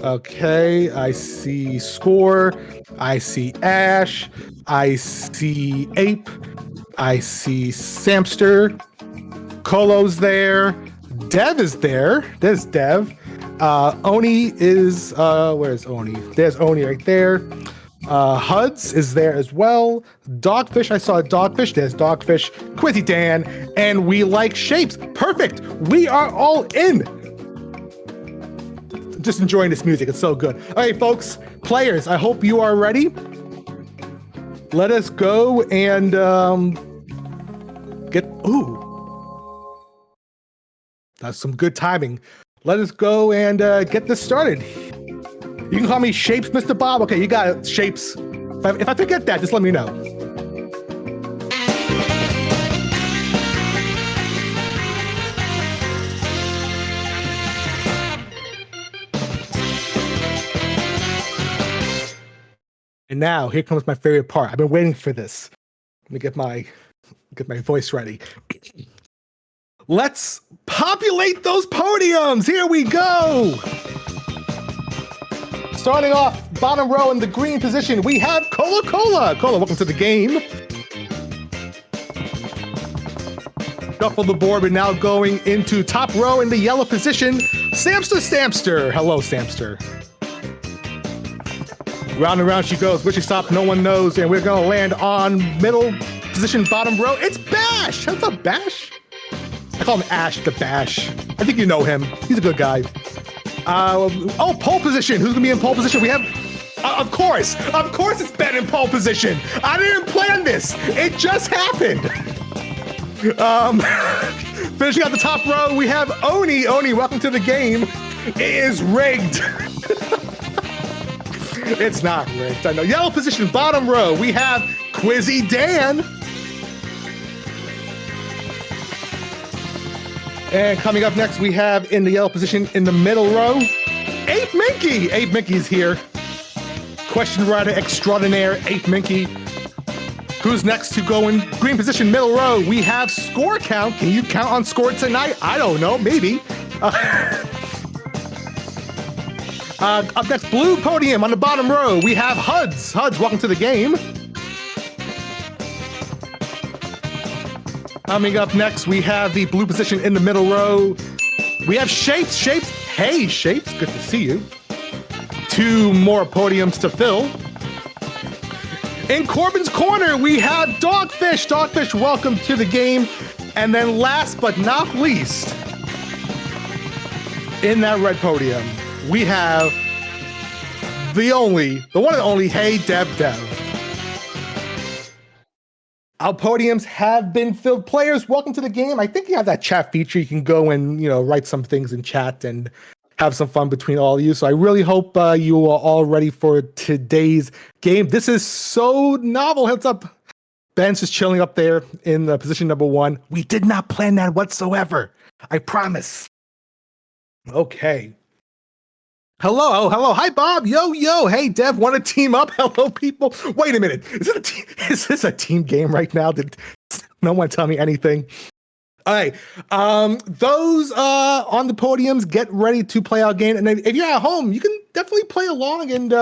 D: Okay, I see Score, I see Ash, I see Ape, I see Samster, Colo's there, Dev is there. There's Dev. Oni is where's Oni? There's Oni right there. Huds is there as well. Dogfish, I saw a Dogfish. There's Dogfish. Quizzy Dan, and we like shapes. Perfect. We are all in. Just enjoying this music. It's so good. All right, folks, players, I hope you are ready. Let us go and get. Ooh, that's some good timing. Let us go and get this started. You can call me Shapes, Mr. Bob. Okay, you got it, Shapes. If I forget that, just let me know. And now, here comes my favorite part. I've been waiting for this. Let me get my voice ready. Let's populate those podiums. Here we go. Starting off, bottom row in the green position, we have Cola. Cola, welcome to the game. Shuffle the board. We're now going into top row in the yellow position. Samster. Hello, Samster. Round and round she goes. Where she stopped, no one knows. And we're going to land on middle position, bottom row. It's Bash. What's up, Bash? I call him Ash the Bash. I think you know him. He's a good guy. Pole position. Who's going to be in pole position? We have, of course it's Ben in pole position. I didn't plan this. It just happened. Finishing out the top row, we have Oni. Oni, welcome to the game. It is rigged. It's not rigged. I know. Yellow position, bottom row, we have Quizzy Dan. And coming up next, we have in the yellow position in the middle row, Ape Minky. Ape Minky's here. Question writer extraordinaire, Ape Minky. Who's next to go in green position, middle row? We have Score Count. Can you count on Score tonight? I don't know, maybe. Up next, blue podium on the bottom row. We have Huds. Huds, welcome to the game. Coming up next, we have the blue position in the middle row. We have Shapes. Shapes. Hey, Shapes. Good to see you. 2 more podiums to fill. In Corbin's Corner, we have Dogfish. Dogfish, welcome to the game. And then last but not least, in that red podium, we have the one and only Hey Dev. Our podiums have been filled. Players, welcome to the game. I think you have that chat feature. You can go and, write some things in chat and have some fun between all of you. So I really hope you are all ready for today's game. This is so novel. Heads up. Ben's just chilling up there in position number 1. We did not plan that whatsoever. I promise. Okay. Hello. Hi, Bob. Yo. Hey, Dev, want to team up? Hello, people. Wait a minute. Is this a team game right now? Did no one tell me anything? All right. Those on the podiums, get ready to play our game. And if you're at home, you can definitely play along and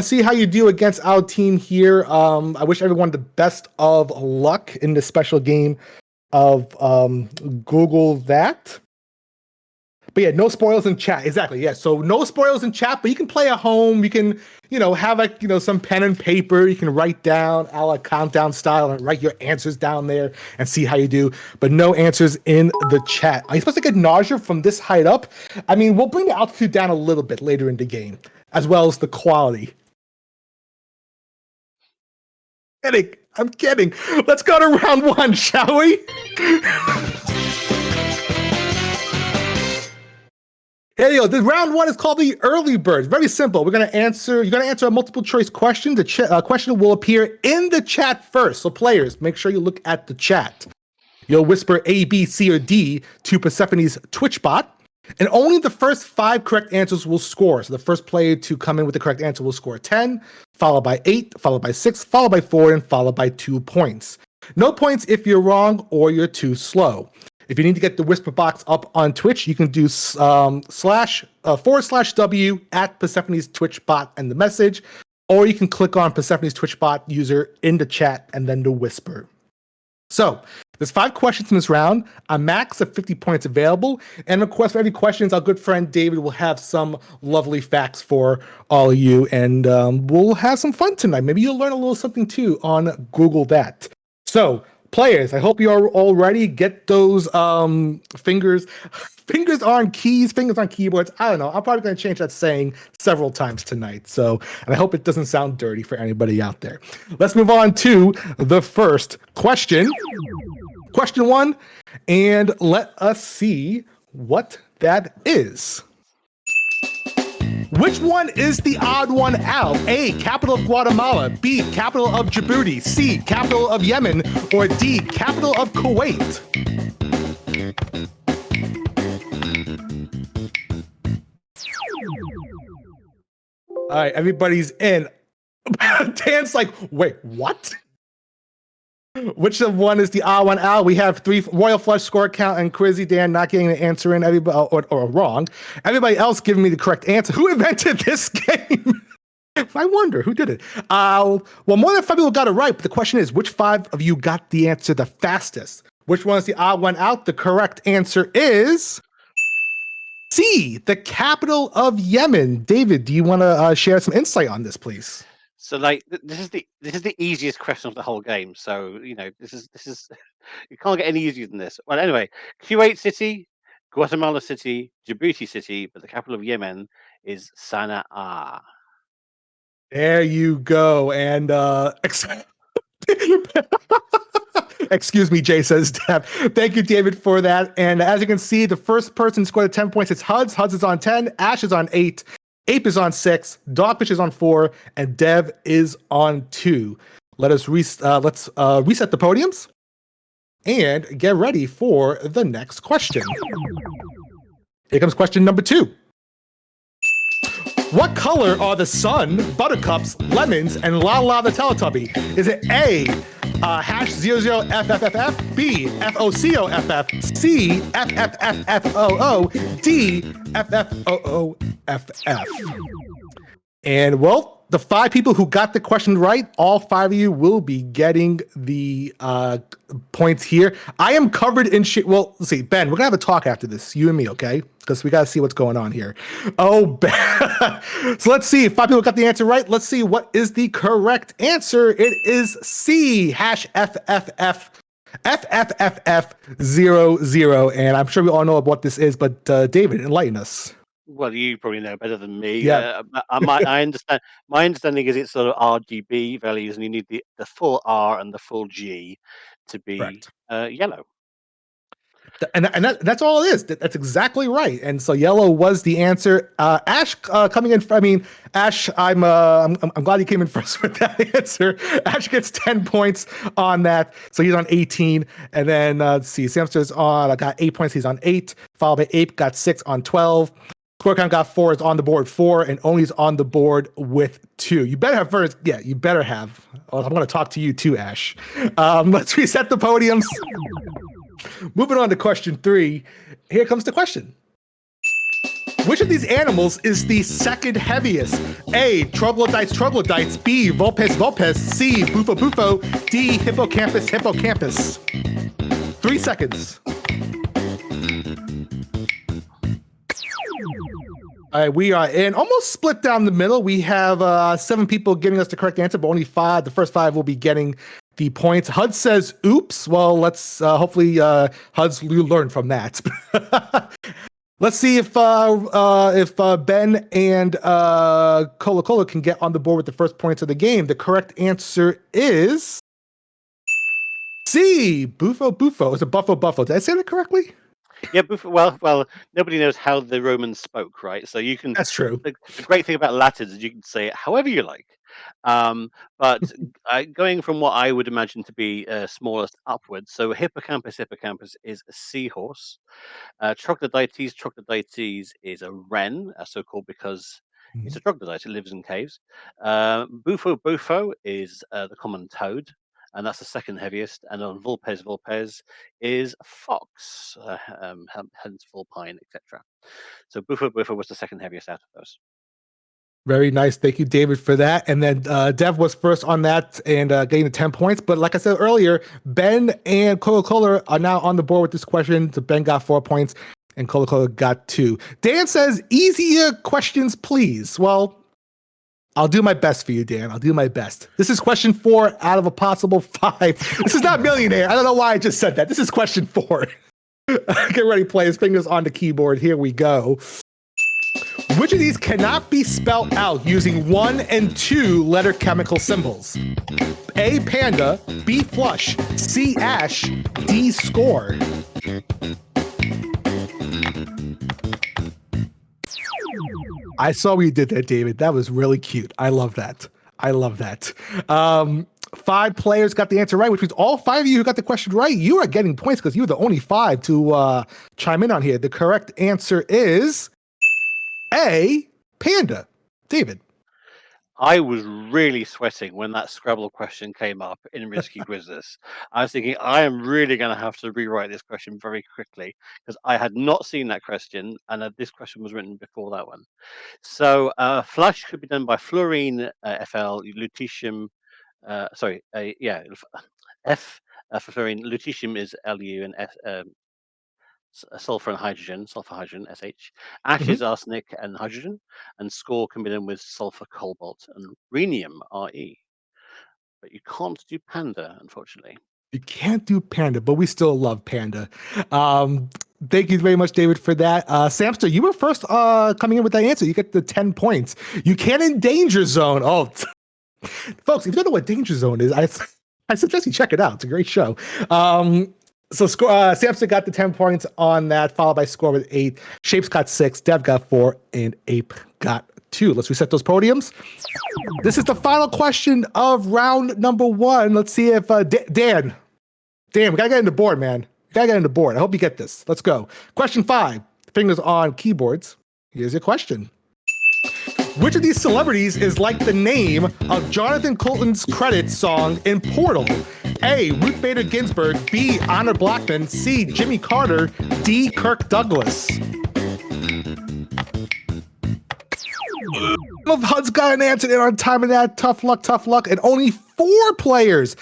D: see how you do against our team here. I wish everyone the best of luck in this special game of Google That. But yeah, no spoilers in chat. Exactly. Yeah. So no spoilers in chat, but you can play at home. You can, have some pen and paper. You can write down a la countdown style and write your answers down there and see how you do. But no answers in the chat. Are you supposed to get nausea from this height up? I mean, we'll bring the altitude down a little bit later in the game, as well as the quality. I'm kidding. Let's go to round 1, shall we? Here you go. The round 1 is called the early birds. Very simple. You're going to answer a multiple choice question. The question will appear in the chat first. So players, make sure you look at the chat. You'll whisper A, B, C, or D to Persephone's Twitch bot, and only the first 5 correct answers will score. So the first player to come in with the correct answer will score 10, followed by 8, followed by 6, followed by 4, and followed by 2 points. No points if you're wrong or you're too slow. If you need to get the whisper box up on Twitch, you can do /W at Persephone's Twitch bot and the message, or you can click on Persephone's Twitch bot user in the chat and then the whisper. So there's 5 questions in this round, a max of 50 points available. And of course, for every question, our good friend David will have some lovely facts for all of you. And we'll have some fun tonight. Maybe you'll learn a little something too on Google That. So players, I hope you are all ready. Get those fingers on keys, fingers on keyboards. I don't know. I'm probably going to change that saying several times tonight. So, and I hope it doesn't sound dirty for anybody out there. Let's move on to the first question. Question 1, and let us see what that is. Which one is the odd one out? A, capital of Guatemala. B, capital of Djibouti. C, capital of Yemen. Or D, capital of Kuwait? All right, everybody's in. Dan's like, wait, what? Which one is the odd one out? We have 3 Royal Flush, Score Count, and Quizzy. Dan not getting the answer in, everybody or wrong. Everybody else giving me the correct answer. Who invented this game? I wonder who did it. Well, more than 5 people got it right, but the question is, which 5 of you got the answer the fastest? Which one is the odd one out? The correct answer is C, the capital of Yemen. David, do you want to share some insight on this, please?
E: So, this is the easiest question of the whole game. So, this is you can't get any easier than this. Well, anyway, Kuwait City, Guatemala City, Djibouti City, but the capital of Yemen is Sana'a.
D: There you go. And excuse me, Jay says, Deb. Thank you, David, for that. And as you can see, the first person to score the 10 points is Huds. Huds is on 10. Ash is on 8. Ape is on 6. Dogfish is on 4. And Dev is on 2. Let's reset the podiums and get ready for the next question. Here comes question number 2. What color are the sun, buttercups, lemons, and La La the Teletubby? Is it A, #00FFFF, B, FOCOFF, C, FFFFOO, D, FFOOFF? And well, the 5 people who got the question right, all 5 of you will be getting the points here. I am covered in shit. Well, let's see, Ben, we're gonna have a talk after this, you and me, okay? Because we gotta see what's going on here. Oh, Ben. So let's see if 5 people got the answer right. Let's see what is the correct answer. It is C, #FFFF00, and I'm sure we all know what this is, but David, enlighten us.
E: Well, you probably know better than me.
D: Yeah.
E: I understand. My understanding is it's sort of RGB values, and you need the full R and the full G to be
D: Correct.
E: yellow.
D: And that's all it is. That's exactly right. And so yellow was the answer. Ash coming in. I mean, Ash, I'm glad he came in first with that answer. Ash gets 10 points on that, so he's on 18. And then let's see, Samster's on. I got 8 points. He's on 8. Followed by Ape, got 6 on 12. Score count got 4. Is on the board 4, and Only's on the board with 2. You better have first. Yeah, you better have. Oh, I'm going to talk to you too, Ash. Let's reset the podiums. Moving on to question 3. Here comes the question. Which of these animals is the second heaviest? A, troglodytes, B, vulpes, C, bufo, D, hippocampus. 3 seconds. All right, we are in almost split down the middle. We have 7 people giving us the correct answer, but only 5. The first 5 will be getting the points. Hud says, oops. Well, let's hopefully Hud's learn from that. Let's see if Ben and Cola can get on the board with the first points of the game. The correct answer is C, bufo. It's a buffo. Did I say that correctly?
E: Yeah, well, nobody knows how the Romans spoke, right? So you can.
D: That's true.
E: The great thing about Latin is you can say it however you like. But going from what I would imagine to be smallest upwards, so hippocampus is a seahorse. Troglodytes is a wren, so called because it's a troglodyte. It lives in caves. Bufo is the common toad, and that's the second heaviest. And on vulpes is fox, hence vulpine, etc. So bufo was the second heaviest out of those.
D: Very nice. Thank you, David, for that. And then Dev was first on that and getting the 10 points. But like I said earlier, Ben and Cola are now on the board with this question. So Ben got 4 points and Cola got 2. Dan says, easier questions, please. Well, I'll do my best for you, Dan. I'll do my best. This is question 4 out of a possible 5. This is not Millionaire. I don't know why I just said that. This is question 4. Get ready, play his fingers on the keyboard. Here we go. Which of these cannot be spelled out using 1 and 2 letter chemical symbols? A, panda, B, flush, C, ash, D, score. I saw what you did there, David. That was really cute. I love that. 5 players got the answer right, which means all 5 of you who got the question right, you are getting points because you were the only 5 to chime in on here. The correct answer is A, panda. David.
E: I was really sweating when that Scrabble question came up in Risky Quizzes. I was thinking, I am really going to have to rewrite this question very quickly because I had not seen that question, and this question was written before that one. So, flush could be done by fluorine, Fl, lutetium. F for fluorine. Lutetium is Lu, and sulfur hydrogen, SH. Ash is arsenic and hydrogen, and score can be done with sulfur, cobalt, and rhenium, Re. But you can't do panda, unfortunately.
D: You can't do panda, but we still love panda. Thank you very much, David, for that. Samster, you were first coming in with that answer. You get the 10 points. You can in danger zone. Oh, folks, if you don't know what danger zone is, I suggest you check it out. It's a great show. So Samson got the 10 points on that, followed by Score with 8. Shapes got 6, Dev got 4, and Ape got 2. Let's reset those podiums. This is the final question of round number 1. Let's see if Dan, we gotta get in the board, man. We gotta get in the board. I hope you get this. Let's go. Question 5. Fingers on keyboards. Here's your question. Which of these celebrities is like the name of Jonathan Coulton's credits song in Portal? A, Ruth Bader Ginsburg, B, Honor Blackman, C, Jimmy Carter, D, Kirk Douglas. Well, HUD's got an answer in on time of that. Tough luck. And only 4 players.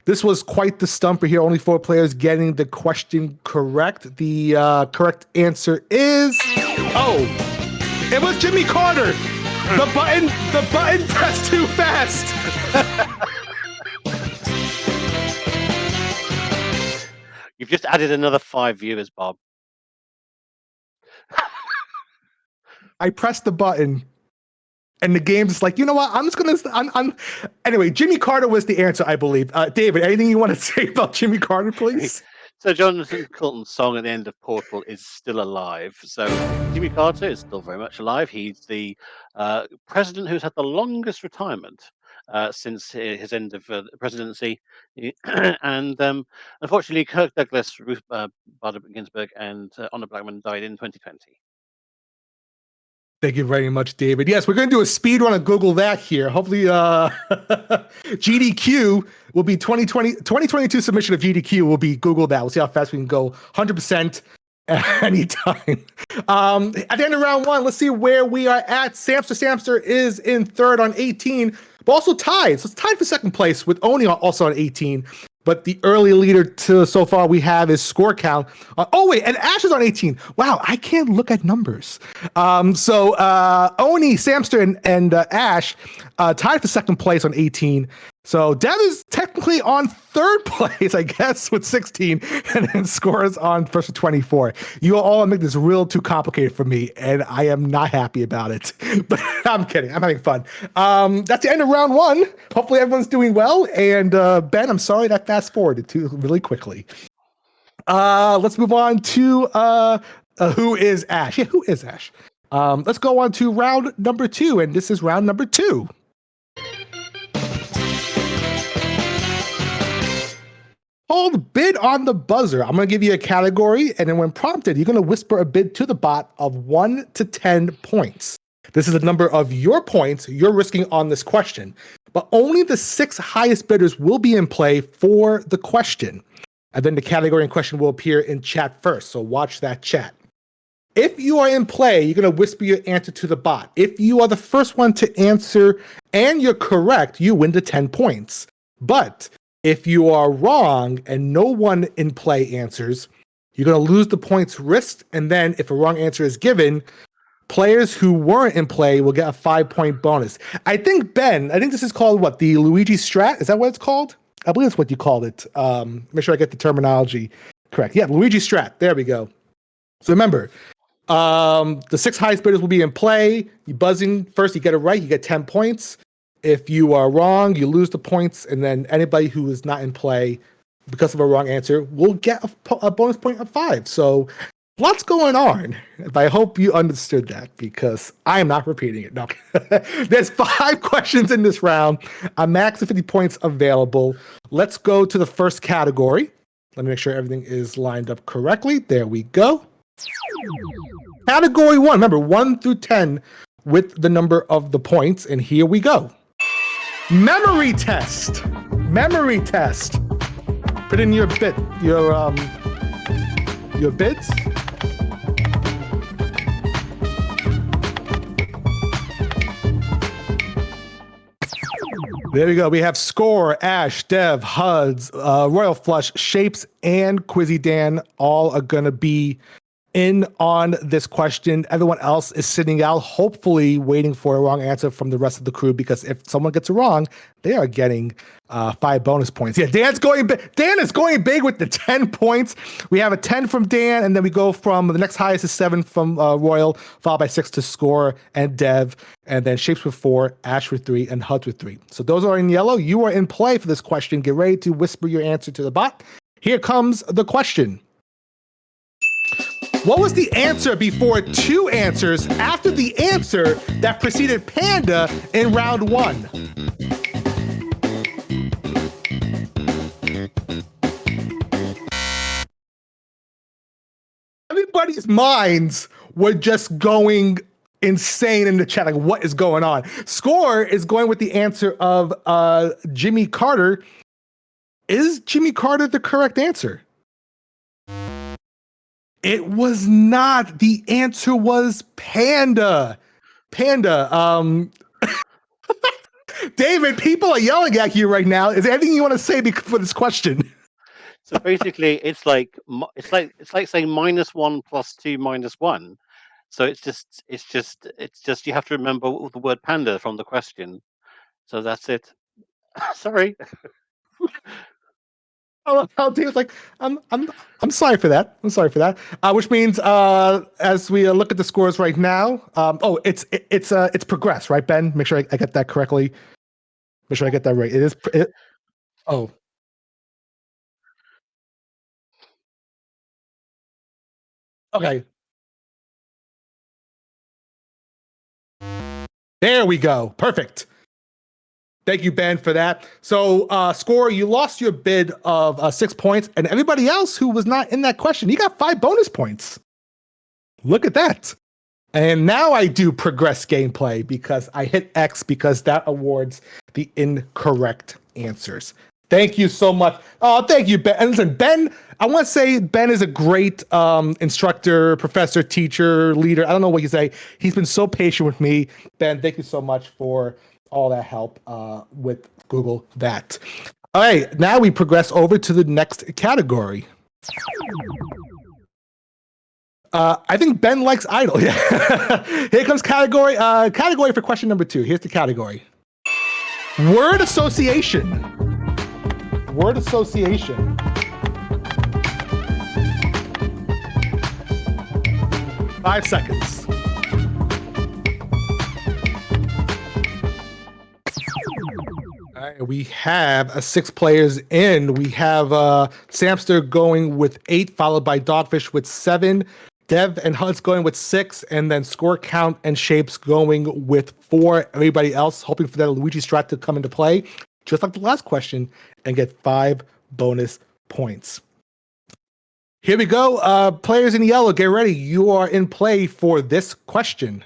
D: This was quite the stumper here. Only 4 players getting the question correct. The correct answer is... Oh, it was Jimmy Carter. The button pressed too fast.
E: You've just added another 5 viewers, Bob.
D: I pressed the button. And the game's just like, you know what? I'm just gonna. Anyway, Jimmy Carter was the answer, I believe. David, anything you want to say about Jimmy Carter, please?
E: So Jonathan Coulton's song at the end of Portal is still alive. So Jimmy Carter is still very much alive. He's the president who's had the longest retirement since his end of presidency. And unfortunately, Kirk Douglas, Ruth Bader Ginsburg, and Honor Blackman died in 2020.
D: Thank you very much, David. Yes, we're going to do a speed run of Google that here. Hopefully, GDQ will be 2022 submission of GDQ will be Google that. We'll see how fast we can go 100% anytime. At the end of round 1, let's see where we are at. Samster is in third on 18, but also tied. So it's tied for second place with Oni also on 18. But the early leader to so far we have is score count. And Ash is on 18. Wow, I can't look at numbers. So Oni, Samster, and Ash tied for second place on 18. So Dev is technically on third place, I guess, with 16, and then scores on first with 24. You all make this real too complicated for me, and I am not happy about it. But I'm kidding. I'm having fun. That's the end of round 1. Hopefully everyone's doing well. And Ben, I'm sorry that fast forwarded too really quickly. Let's move on to who is Ash? Yeah, who is Ash? Let's go on to round number 2, and this is round number 2. Hold bid on the buzzer. I'm going to give you a category, and then when prompted, you're going to whisper a bid to the bot of 1 to 10 points. This is the number of your points you're risking on this question, but only the 6 highest bidders will be in play for the question. And then the category in question will appear in chat first, so watch that chat. If you are in play, you're going to whisper your answer to the bot. If you are the first one to answer and you're correct, you win the 10 points. But if you are wrong and no one in play answers, you're going to lose the points risked. And then if a wrong answer is given, players who weren't in play will get a 5-point bonus. I think, Ben, this is called what? The Luigi Strat? Is that what it's called? I believe it's what you called it. Make sure I get the terminology correct. Yeah, Luigi Strat. There we go. So remember, the 6 highest bidders will be in play. You buzz in first, you get it right, you get 10 points. If you are wrong, you lose the points, and then anybody who is not in play because of a wrong answer will get a bonus point of 5. So lots going on. I hope you understood that because I am not repeating it. No, there's 5 questions in this round. A max of 50 points available. Let's go to the first category. Let me make sure everything is lined up correctly. There we go. Category 1. Remember, 1 through 10 with the number of the points. And here we go. Memory test. Put in your bids. There we go. We have Score, Ash, Dev, HUDs, Royal Flush, Shapes, and Quizzy Dan all are going to be in on this question. Everyone else is sitting out, hopefully waiting for a wrong answer from the rest of the crew, because if someone gets it wrong, they are getting 5 bonus points. Yeah, Dan is going big with the 10 points. We have a 10 from Dan, and then we go from the next highest is 7 from Royal, followed by 6 to Score and Dev, and then Shapes with 4, Ash with 3, and HUD with 3. So those are in yellow. You are in play for this question. Get ready to whisper your answer to the bot. Here comes the question. What was the answer before 2 answers after the answer that preceded Panda in round 1? Everybody's minds were just going insane in the chat. Like, what is going on? Score is going with the answer of Jimmy Carter. Is Jimmy Carter the correct answer? It was not. The answer was Panda. David, people are yelling at you right now. Is there anything you want to say for this question?
E: So basically, it's like saying -1 plus 2 minus 1. So it's just you have to remember the word panda from the question. So that's it. Sorry.
D: Oh, David's like, I'm sorry for that. I'm sorry for that. Which means, as we look at the scores right now, it's progress, right, Ben? Make sure I get that correctly. Make sure I get that right. It is. Oh, okay. There we go. Perfect. Thank you, Ben, for that. So, score, you lost your bid of 6 points, and everybody else who was not in that question, you got 5 bonus points. Look at that. And now I do progress gameplay because I hit X because that awards the incorrect answers. Thank you so much. Oh, thank you, Ben. And listen, Ben, I want to say Ben is a great instructor, professor, teacher, leader. I don't know what you say. He's been so patient with me. Ben, thank you so much for all that help with Google that. All right, now we progress over to the next category. I think Ben likes Idol. Yeah. Here comes category. Category for question number 2. Here's the category. Word association. Word association. Five seconds. All right, we have 6 players in. We have Samster going with 8, followed by Dogfish with 7. Dev and Hunt's going with 6, and then Score Count and Shapes going with 4. Everybody else hoping for that Luigi strat to come into play, just like the last question, and get 5 bonus points. Here we go. Players in yellow, get ready. You are in play for this question.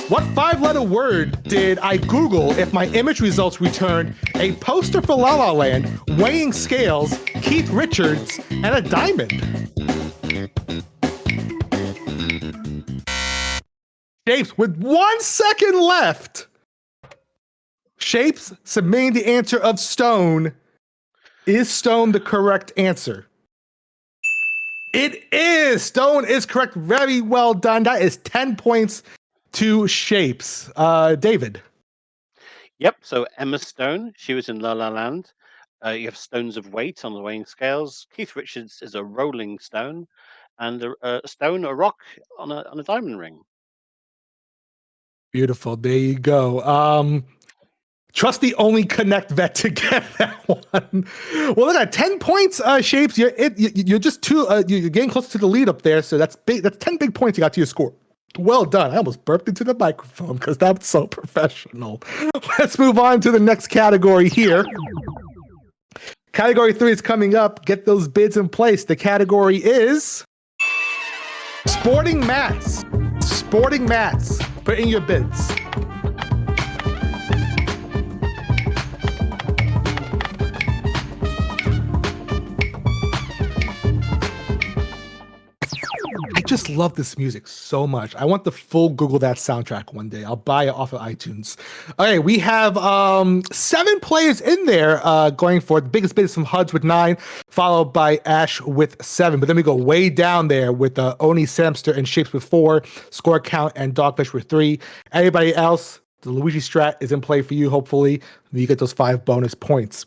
D: What 5-letter word did I Google if my image results returned a poster for La La Land, weighing scales, Keith Richards, and a diamond? Shapes, with 1 second left. Shapes submitting the answer of stone. Is stone the correct answer? It is. Stone is correct. Very well done. That is 10 points to Shapes. David.
E: Yep. So Emma Stone, she was in La La Land. You have stones of weight on the weighing scales. Keith Richards is a rolling stone, and a stone, a rock on a diamond ring.
D: Beautiful. There you go. Trusty only connect vet to get that one. Well, look at 10 points, Shapes. You're just you're getting closer to the lead up there. So that's big. That's 10 big points you got to your score. Well done. I almost burped into the microphone because that's so professional. Let's move on to the next category here. Category 3 is coming up. Get those bids in place. The category is sporting mats. Sporting mats. Put in your bids. I just love this music so much. I want the full Google That soundtrack one day. I'll buy it off of iTunes. Okay, we have 7 players in there going for it. The biggest bid is from Huds with 9, followed by Ash with 7. But then we go way down there with Oni, Samster, and Shapes with 4, Score Count, and Dogfish with 3. Everybody else, the Luigi strat is in play for you, hopefully. You get those 5 bonus points.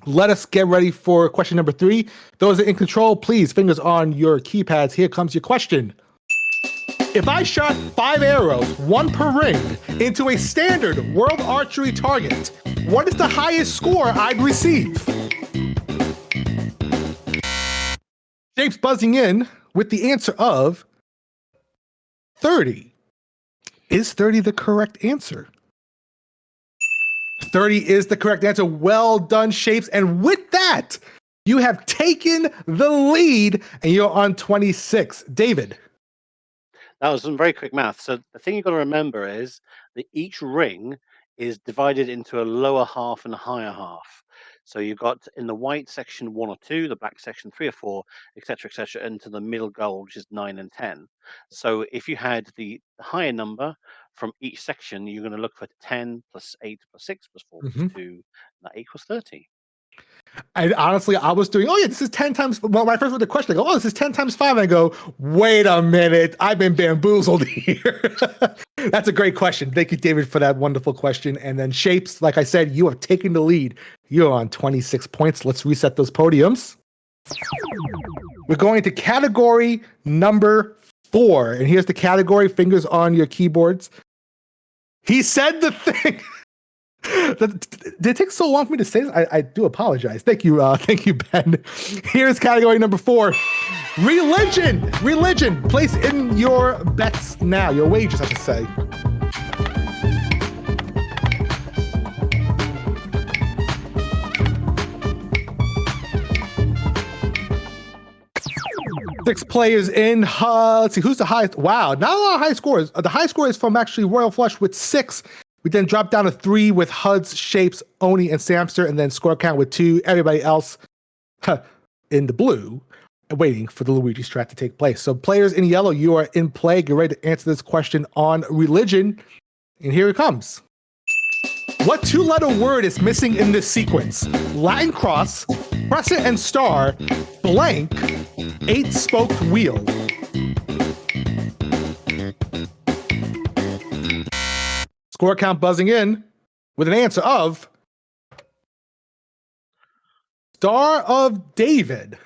D: Let us get ready for question number 3. Those in control, please, fingers on your keypads. Here comes your question. If I shot 5 arrows, 1 per ring, into a standard world archery target, what is the highest score I'd receive? Shapes buzzing in with the answer of 30. Is 30 the correct answer? 30 is the correct answer. Well done, Shapes. And with that, you have taken the lead and you're on 26. David.
E: That was some very quick math. So the thing you've got to remember is that each ring is divided into a lower half and a higher half. So you've got in the white section 1 or 2, the black section 3 or 4, etc., into the middle goal, which is 9 and 10. So if you had the higher number, from each section, you're going to look for 10 plus 8 plus 6 plus 4 plus 2. That equals 30.
D: And honestly, I was doing, oh yeah, this is 10 times. Well, when I first read the question, I go, oh, this is 10 times 5. And I go, wait a minute, I've been bamboozled here. That's a great question. Thank you, David, for that wonderful question. And then Shapes, like I said, you have taken the lead. You're on 26 points. Let's reset those podiums. We're going to category number 4. And here's the category, fingers on your keyboards. He said the thing. Did it take so long for me to say this? I do apologize. Thank you, Ben. Here's category number 4. Religion. Religion. Place in your bets now. Your wagers, I should say. Six players in. Let's see, who's the highest? Wow, not a lot of high scores. The high score is from actually Royal Flush with 6. We then dropped down to 3 with HUDs, Shapes, Oni, and Samster, and then score count with 2. Everybody else in the blue, waiting for the Luigi strat to take place. So players in yellow, you are in play. Get ready to answer this question on religion. And here it comes. What 2-letter word is missing in this sequence? Latin cross, crescent and star, blank, 8-spoked wheel. Score count buzzing in with an answer of Star of David.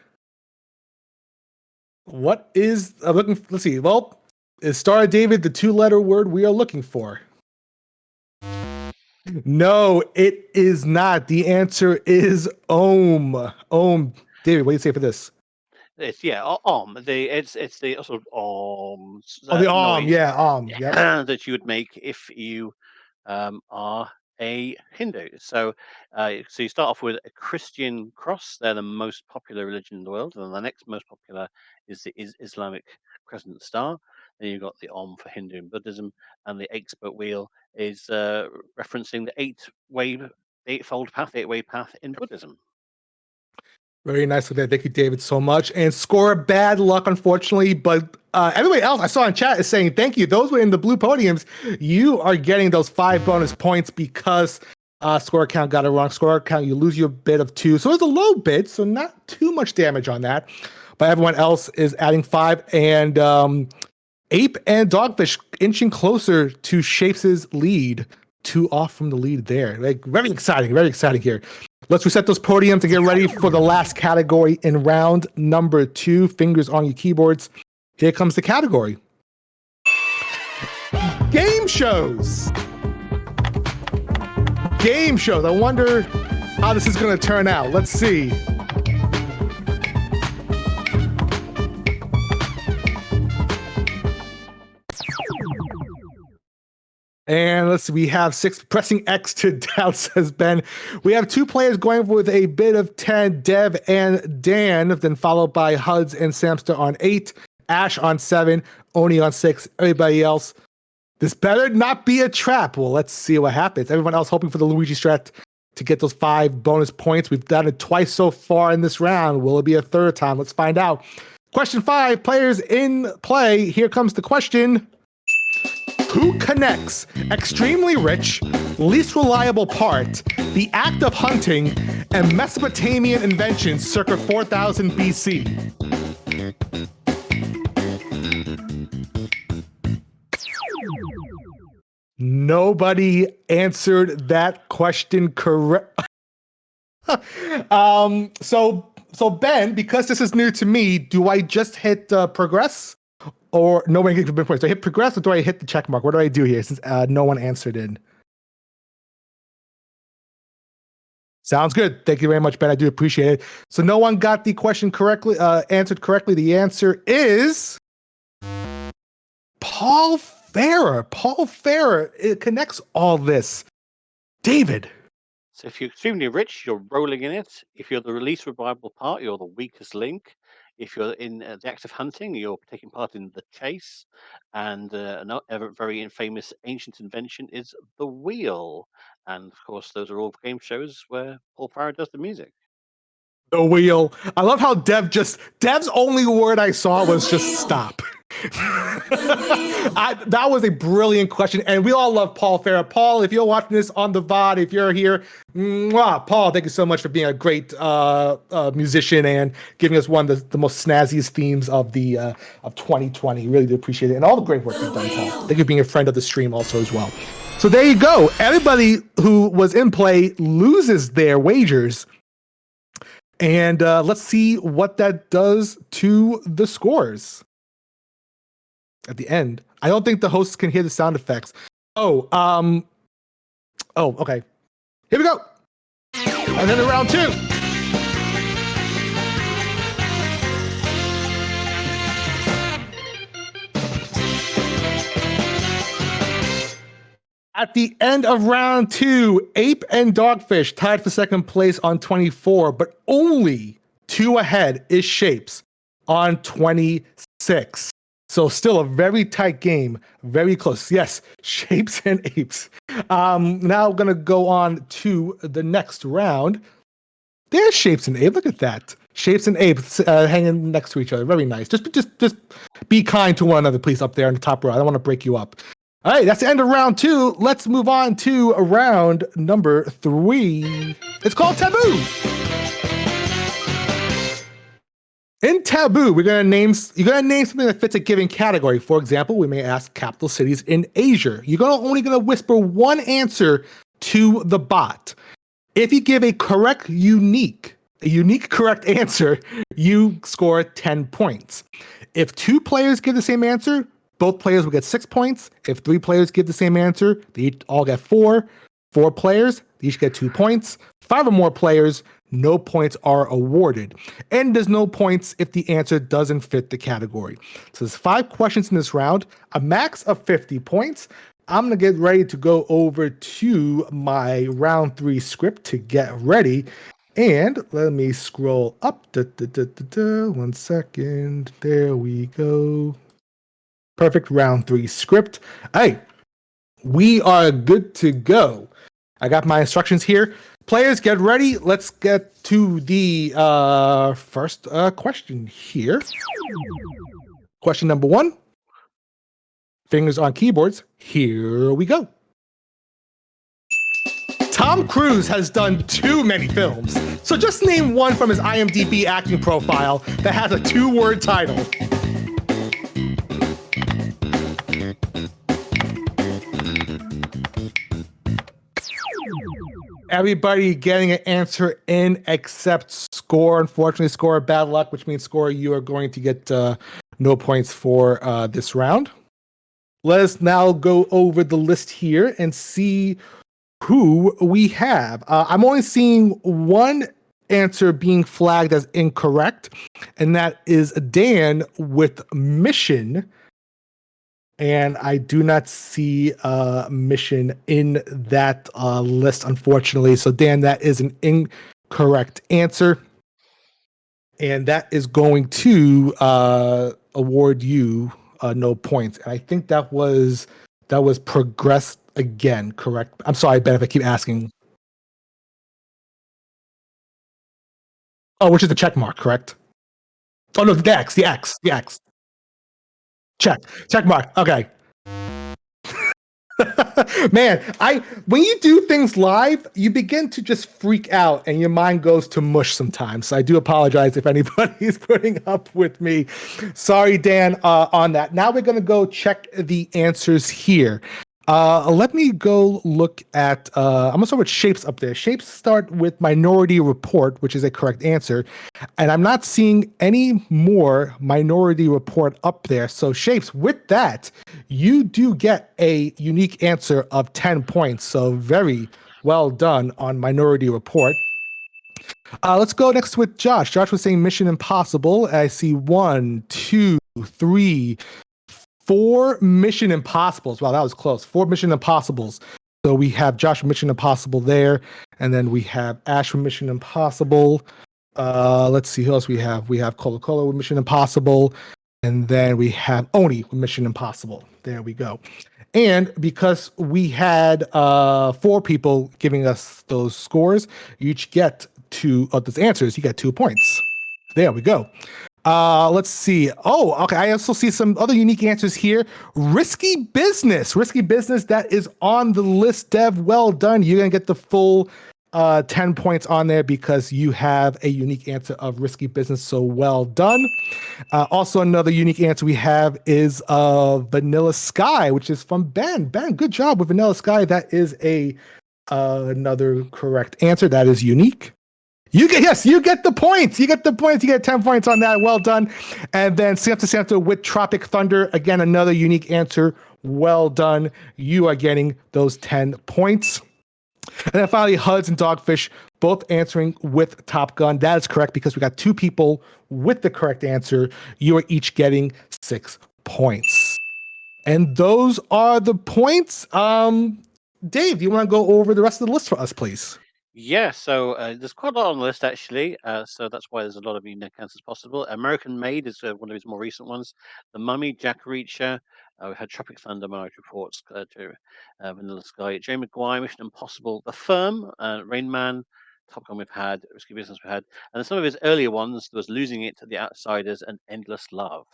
D: What is looking? Let's see. Well, is Star of David the 2-letter word we are looking for? No, it is not. The answer is Om. Om. David, what do you say for this?
E: It's It's the sort of
D: The Om.
E: noise,
D: Yeah, Om. Yep.
E: that you would make if you are a Hindu. So you start off with a Christian cross. They're the most popular religion in the world, and the next most popular is the Islamic crescent star. Then you've got the Om for Hindu and Buddhism, and the 8-spoke wheel is referencing the eightfold path, 8-way path in Buddhism.
D: Very nice with that. Thank you, David, so much. And score bad luck, unfortunately. But everybody else I saw in chat is saying thank you. Those were in the blue podiums. You are getting those 5 bonus points because score count got it wrong. Score count, you lose your bid of 2. So it's a low bid, so not too much damage on that. But everyone else is adding 5. And Ape and Dogfish inching closer to Shapes' lead. 2 off from the lead there. Like very exciting here. Let's reset those podiums and get ready for the last category in round number 2. Fingers on your keyboards. Here comes the category. Game shows. Game shows. I wonder how this is going to turn out. Let's see. And let's see, we have 6 pressing X to doubt, says Ben. We have 2 players going with a bid of 10, Dev and Dan, then followed by HUDs and Samster on 8, Ash on 7, Oni on 6, everybody else. This better not be a trap. Well, let's see what happens. Everyone else hoping for the Luigi strat to get those 5 bonus points. We've done it twice so far in this round. Will it be a third time? Let's find out. Question 5, players in play. Here comes the question. Who connects extremely rich, least reliable part, the act of hunting, and Mesopotamian inventions circa 4000 BC? Nobody answered that question correct. So Ben, because this is new to me, do I just hit progress? Or no one gets points. Do I hit progress or do I hit the check mark? What do I do here since no one answered in? Sounds good. Thank you very much, Ben. I do appreciate it. So no one got the question correctly, answered correctly. The answer is Paul Farrer. Paul Farrer. It connects all this. David.
E: So if you're extremely rich, you're rolling in it. If you're the least reliable part, you're the weakest link. If you're in the act of hunting, you're taking part in the chase. And another very famous ancient invention is the wheel. And of course, those are all game shows where Paul Farrer does the music.
D: The wheel. I love how Dev's only word I saw was just stop. That was a brilliant question, and we all love Paul Farah. Paul, if you're watching this on the VOD, if you're here, mwah, Paul, thank you so much for being a great musician and giving us one of the most snazziest themes of 2020. Really do appreciate it, and all the great work you've done, Paul. Thank you for being a friend of the stream also as well. So there you go. Everybody who was in play loses their wagers. And let's see what that does to the scores at the end. I don't think the hosts can hear the sound effects. Oh, okay. Here we go. And then round 2. At the end of round 2, Ape and Dogfish tied for second place on 24, but only 2 ahead is Shapes on 26. So still a very tight game, very close. Yes, Shapes and Apes. Now going to go on to the next round. There's Shapes and Apes. Look at that. Shapes and Apes hanging next to each other. Very nice. Just be kind to one another, please, up there in the top row. I don't want to break you up. All right, that's the end of round 2. Let's move on to round number 3. It's called Taboo. In Taboo, you're gonna name something that fits a given category. For example, we may ask capital cities in Asia. You're only gonna whisper one answer to the bot. If you give a unique correct answer, you score 10 points. If 2 players give the same answer, both players will get 6 points. If 3 players give the same answer, they all get 4. 4 players, they each get 2 points. 5 or more players, no points are awarded. And there's no points if the answer doesn't fit the category. So there's 5 questions in this round, a max of 50 points. I'm going to get ready to go over to my round 3 script to get ready. And let me scroll up. 1 second. There we go. Perfect round 3 script. Hey, we are good to go. I got my instructions here. Players, get ready. Let's get to the first question here. Question number 1. Fingers on keyboards. Here we go. Tom Cruise has done too many films. So just name one from his IMDb acting profile that has a 2-word title. Everybody getting an answer in except Score. Unfortunately, Score, bad luck, which means Score, you are going to get no points for this round. Let us now go over the list here and see who we have. I'm only seeing one answer being flagged as incorrect, and that is Dan with Mission. And I do not see Mission in that list, unfortunately. So, Dan, that is an incorrect answer. And that is going to award you no points. And I think that was progressed again, correct? I'm sorry, Ben, if I keep asking. Oh, which is the check mark, correct? Oh, no, the X. Check mark. Okay. Man, when you do things live, you begin to just freak out and your mind goes to mush sometimes. So I do apologize if anybody's putting up with me. Sorry, Dan, on that. Now we're going to go check the answers here. Let me go look at, I'm going to start with Shapes up there. Shapes start with Minority Report, which is a correct answer. And I'm not seeing any more Minority Report up there. So Shapes, with that, you do get a unique answer of 10 points. So very well done on Minority Report. Let's go next with Josh. Josh was saying Mission Impossible. I see 1, 2, 3, 4 Mission Impossibles. Wow, that was close. 4 Mission Impossibles. So we have Josh from Mission Impossible there, and then we have Ash from Mission Impossible. Let's see who else we have. We have Cola with Mission Impossible, and then we have Oni with Mission Impossible. There we go. And because we had 4 people giving us those scores, you each get those answers. You get 2 points. There we go. Let's see. Oh, okay. I also see some other unique answers here. Risky business. Risky business, that is on the list, Dev. Well done. You're going to get the full 10 points on there because you have a unique answer of risky business. So well done. Also, another unique answer we have is Vanilla Sky, which is from Ben. Ben, good job with Vanilla Sky. That is another correct answer. That is unique. You get the points. You get 10 points on that. Well done. And then Santa with Tropic Thunder. Again, another unique answer. Well done. You are getting those 10 points. And then finally, Huds and Dogfish both answering with Top Gun. That is correct because we got 2 people with the correct answer. You are each getting 6 points. And those are the points. Dave, do you want to go over the rest of the list for us, please?
E: Yeah, so there's quite a lot on the list actually. So that's why there's a lot of unique answers possible. American Made is one of his more recent ones. The Mummy, Jack Reacher. We had Tropic Thunder, Minority Reports, Vanilla Sky, Jay Maguire, Mission Impossible, The Firm, Rain Man, Top Gun we've had, Risky Business we've had, and then some of his earlier ones. There was Losing It, The Outsiders, and Endless Love.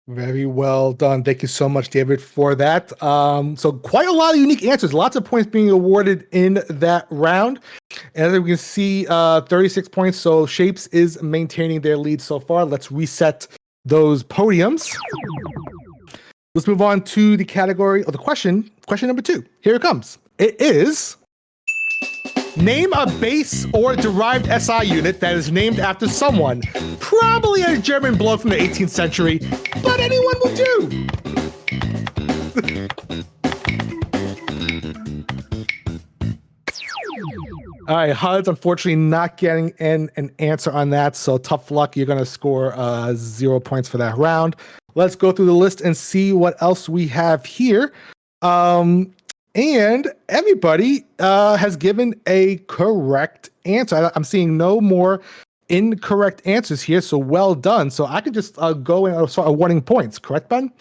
D: Very well done. Thank you so much, David, for that. So quite a lot of unique answers, lots of points being awarded in that round. And as we can see, 36 points. So Shapes is maintaining their lead so far. Let's reset those podiums. Let's move on to the category of the question. Question number 2. Here it comes. It is: name a base or derived SI unit that is named after someone, probably a German bloke from the 18th century, but anyone will do. All right, HUD's unfortunately not getting an answer on that, so tough luck. You're going to score 0 points for that round. Let's go through the list and see what else we have here. And everybody has given a correct answer. I'm seeing no more incorrect answers here, so well done. So I can just go and start awarding points, correct, Ben?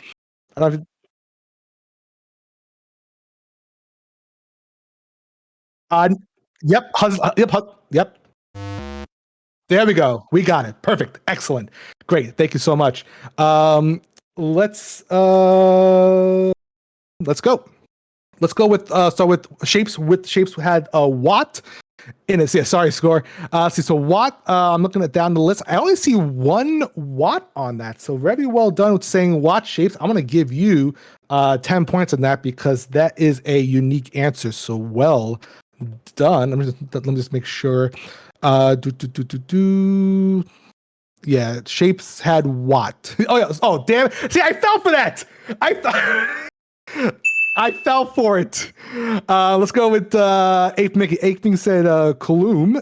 D: Yep, yep. There we go. We got it. Perfect. Excellent. Great. Thank you so much. Let's go. Let's go with start with Shapes. With Shapes, we had Watt in it. Yeah, sorry, score. So Watt. I'm looking at down the list. I only see 1 Watt on that. So very well done with saying Watt. Shapes. I'm gonna give you 10 points on that because that is a unique answer. So well done. Let me just make sure. Yeah, Shapes had Watt. Oh yeah. Oh damn it. See, I fell for that. I fell for it. Let's go with Ape Mickey. Ape Mickey said Kaloum,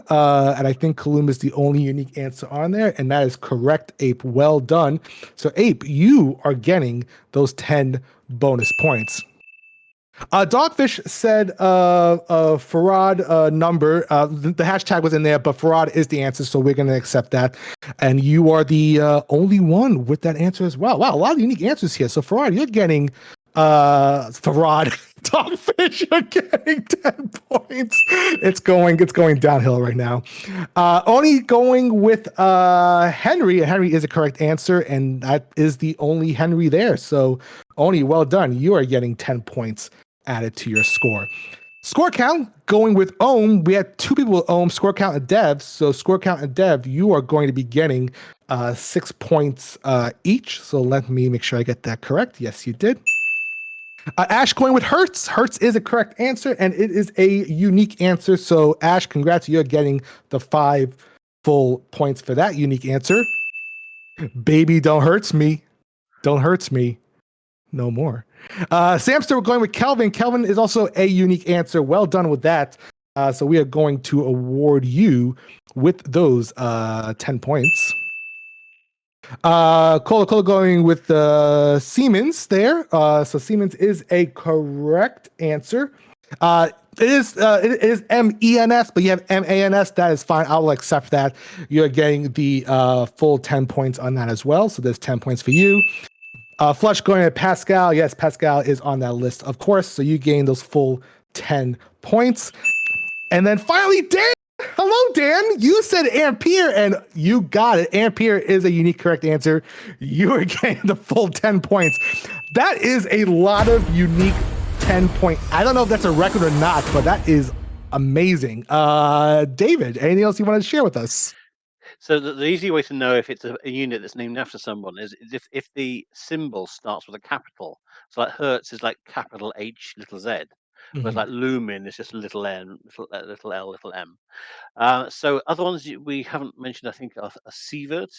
D: and I think Kaloum is the only unique answer on there, and that is correct, Ape. Well done. So, Ape, you are getting those 10 bonus points. Dogfish said Farad number. The hashtag was in there, but Farad is the answer, so we're going to accept that. And you are the only one with that answer as well. Wow, a lot of unique answers here. So, Farad, you're getting Farad, Dogfish, you're getting 10 points. It's going downhill right now. Only going with Henry. Henry is a correct answer, and that is the only Henry there. So, Oni, well done. You are getting 10 points added to your score. Score count, going with Ohm. We had 2 people with Ohm, score count and Dev. So score count and Dev, you are going to be getting 6 points each. So let me make sure I get that correct. Yes, you did. Ash going with Hertz. Hertz is a correct answer, and it is a unique answer. So Ash, congrats. You're getting the 5 full points for that unique answer. Baby, don't hurts me. Don't hurts me. No more. Samster, we're going with Kelvin. Kelvin is also a unique answer. Well done with that. So we are going to award you with those 10 points. Cola going with Siemens there. So Siemens is a correct answer. It is MENS, but you have MANS. That is fine. I will accept that. You're getting the full 10 points on that as well. So there's 10 points for you. Flush going at Pascal. Yes, Pascal is on that list, of course. So you gain those full 10 points. And then finally, Dave. Hello, Dan. You said ampere, and you got it. Ampere is a unique correct answer. You are getting the full 10 points. That is a lot of unique 10 point. I don't know if that's a record or not, but that is amazing. David, anything else you want to share with us?
E: So the easy way to know if it's a unit that's named after someone is if the symbol starts with a capital. So like Hertz is like capital H, little Z, whereas like lumen is just little n, little l, little m. So other ones we haven't mentioned, I think, are Sievert,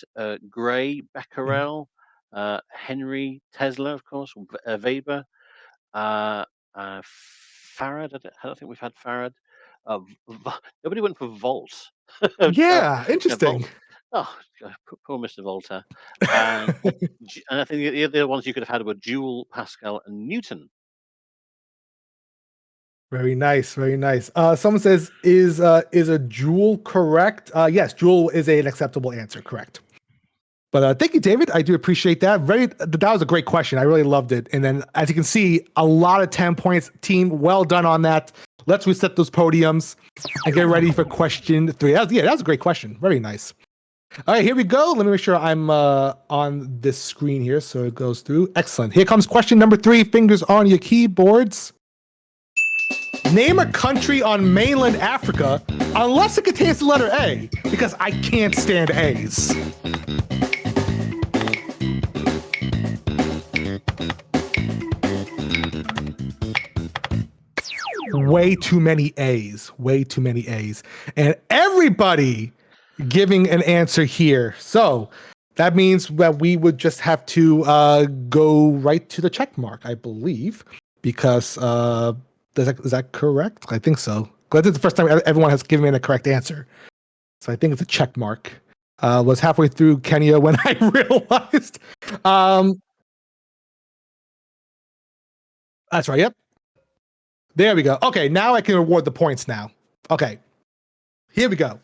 E: Gray, Becquerel, Henry, Tesla, of course, Weber, uh, Farad. I don't think we've had Farad. Nobody went for Volt.
D: Yeah,
E: Yeah,
D: interesting.
E: Volt. Oh, poor Mr. Volta. And and I think the other ones you could have had were Joule, Pascal, and Newton.
D: Very nice, very nice. Someone says, is a joule correct? Yes, joule is an acceptable answer, correct. But thank you, David. I do appreciate that. That was a great question. I really loved it. And then, as you can see, a lot of 10 points. Team, well done on that. Let's reset those podiums and get ready for question 3. That was a great question. Very nice. All right, here we go. Let me make sure I'm on this screen here so it goes through. Excellent. Here comes question number 3. Fingers on your keyboards. Name a country on mainland Africa, unless it contains the letter A, because I can't stand A's. Way too many A's. Way too many A's. And everybody giving an answer here. So that means that we would just have to go right to the check mark, I believe, because is that correct? I think so. This is the first time everyone has given me the correct answer. So I think it's a check mark. Was halfway through Kenya when I realized. That's right. Yep. There we go. Okay, now I can award the points now. Okay. Here we go.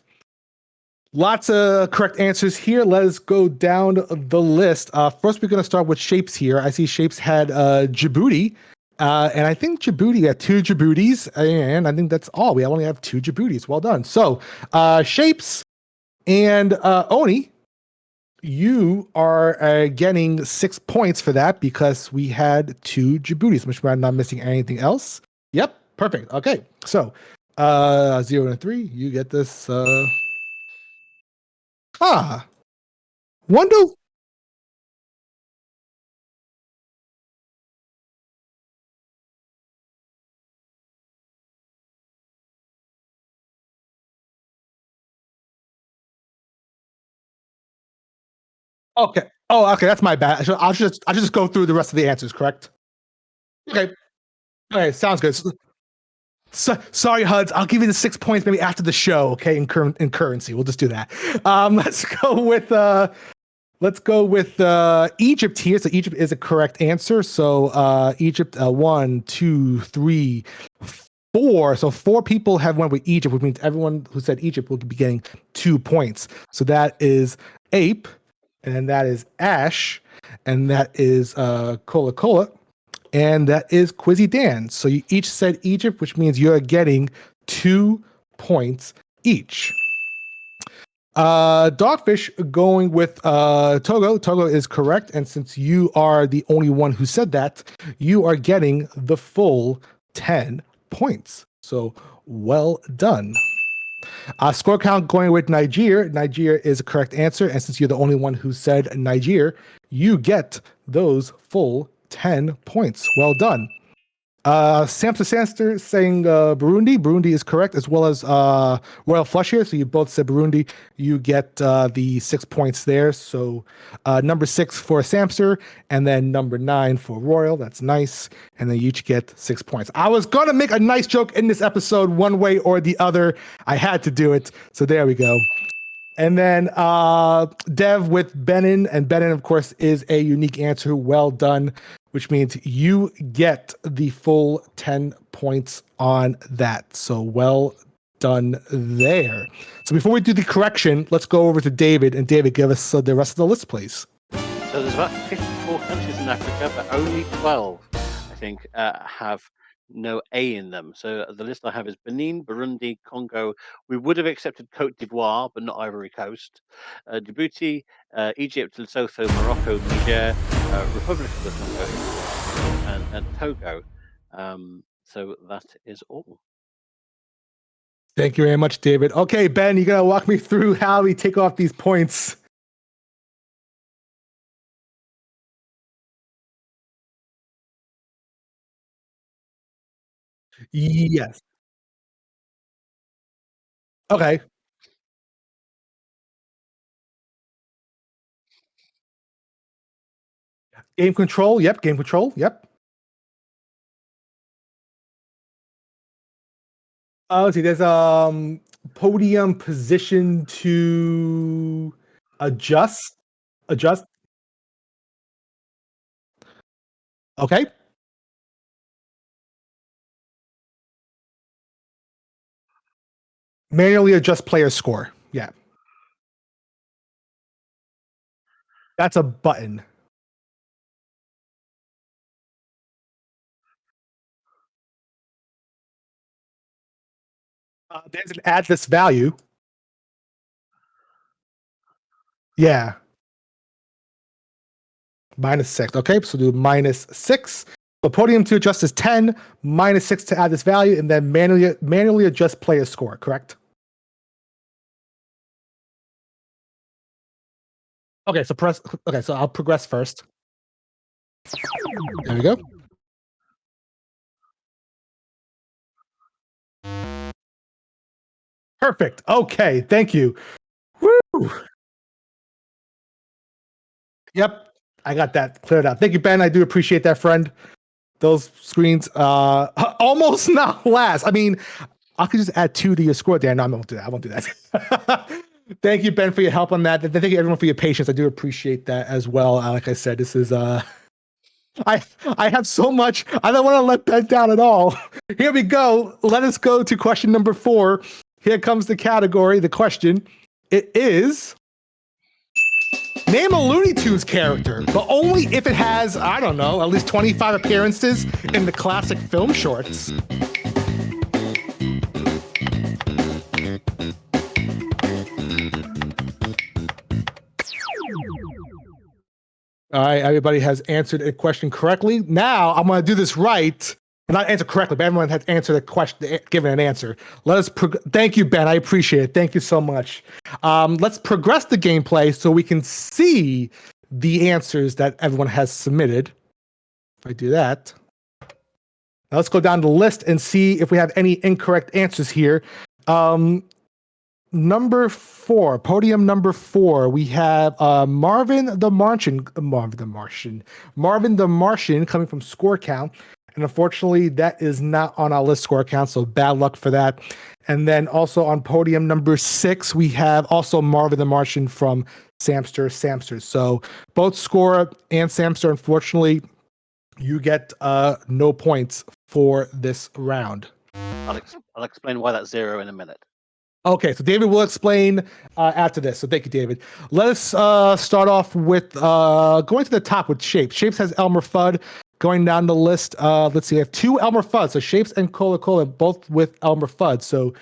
D: Lots of correct answers here. Let's go down the list. First, we're going to start with Shapes here. I see Shapes had Djibouti. And I think Djibouti got 2 Djiboutis, and I think that's all. We only have 2 Djiboutis. Well done. So, Shapes and Oni, you are getting 6 points for that because we had 2 Djiboutis, which we're not missing anything else. Yep, perfect. Okay, so 0 and 3, you get this. Wonder. Okay. Oh, okay. That's my bad. I'll just go through the rest of the answers. Correct. Okay. Okay. Sounds good. Sorry, Huds. I'll give you the 6 points maybe after the show. Okay, in currency, we'll just do that. Let's go with Egypt here. So Egypt is a correct answer. So Egypt, 1, 2, 3, 4. So 4 people have went with Egypt, which means everyone who said Egypt will be getting 2 points. So that is Ape, and then that is Ash, and that is Cola Cola, and that is Quizzy Dan. So you each said Egypt, which means you're getting 2 points each. Dogfish going with Togo. Togo is correct, and since you are the only one who said that, you are getting the full 10 points. So well done. Score count going with Niger. Niger is a correct answer, and since you're the only one who said Niger, you get those full 10 points. Well done. Samster Sanster saying Burundi. Burundi is correct, as well as Royal Flush here. So you both said Burundi. You get the 6 points there. So number 6 for Samster, and then number 9 for Royal. That's nice. And then you each get 6 points. I was going to make a nice joke in this episode one way or the other. I had to do it. So there we go. And then Dev with Benin. And Benin, of course, is a unique answer. Well done, which means you get the full 10 points on that. So well done there. So before we do the correction, let's go over to David. And David, give us the rest of the list, please.
E: So there's about 54 countries in Africa, but only 12, I think, have no A in them. So the list I have is Benin, Burundi, Congo. We would have accepted Cote d'Ivoire, but not Ivory Coast. Djibouti, Egypt, Lesotho, Morocco, Niger, Republic of the Congo, and Togo. So that is all.
D: Thank you very much, David. Okay, Ben, you gotta walk me through how we take off these points. Yes. Okay. Game control. Yep. Game control. Yep. Let's see. There's podium position to adjust. Adjust. Okay. Manually adjust player score. Yeah. That's a button. There's an add this value. Yeah. -6. Okay, so do -6. So podium to adjust is 10, -6 to add this value, and then manually adjust player score, correct? Okay, so press okay, so I'll progress first. There we go. Perfect. Okay, thank you. Woo! Yep, I got that cleared out. Thank you, Ben. I do appreciate that, friend. Those screens almost not last. I mean, I could just add 2 to your score there. No, I won't do that. I won't do that. Thank you, Ben, for your help on that. Thank you, everyone, for your patience. I do appreciate that as well. Like I said, this is I have so much. I don't want to let Ben down at all. Here we go. Let us go to question number 4. Here comes the category, the question. It is name a Looney Tunes character, but only if it has, I don't know, at least 25 appearances in the classic film shorts. All right, everybody has answered a question correctly. Now I'm going to do this right. Not answer correctly, but everyone has answered a question, given an answer. Let us. Thank you, Ben. I appreciate it. Thank you so much. Let's progress the gameplay so we can see the answers that everyone has submitted. If I do that, now let's go down the list and see if we have any incorrect answers here. Number 4, podium number 4, we have Marvin the Martian coming from Score Count. And unfortunately, that is not on our list score count, so bad luck for that. And then also on podium number 6, we have also Marvin the Martian from Samster. So both Score and Samster, unfortunately, you get no points for this round.
E: I'll explain why that's 0 in a minute.
D: Okay, so David will explain after this. So thank you, David. Let us start off with going to the top with Shapes. Shapes has Elmer Fudd. Going down the list, let's see, I have 2 Elmer Fudds. So Shapes and Cola, both with Elmer Fudd. So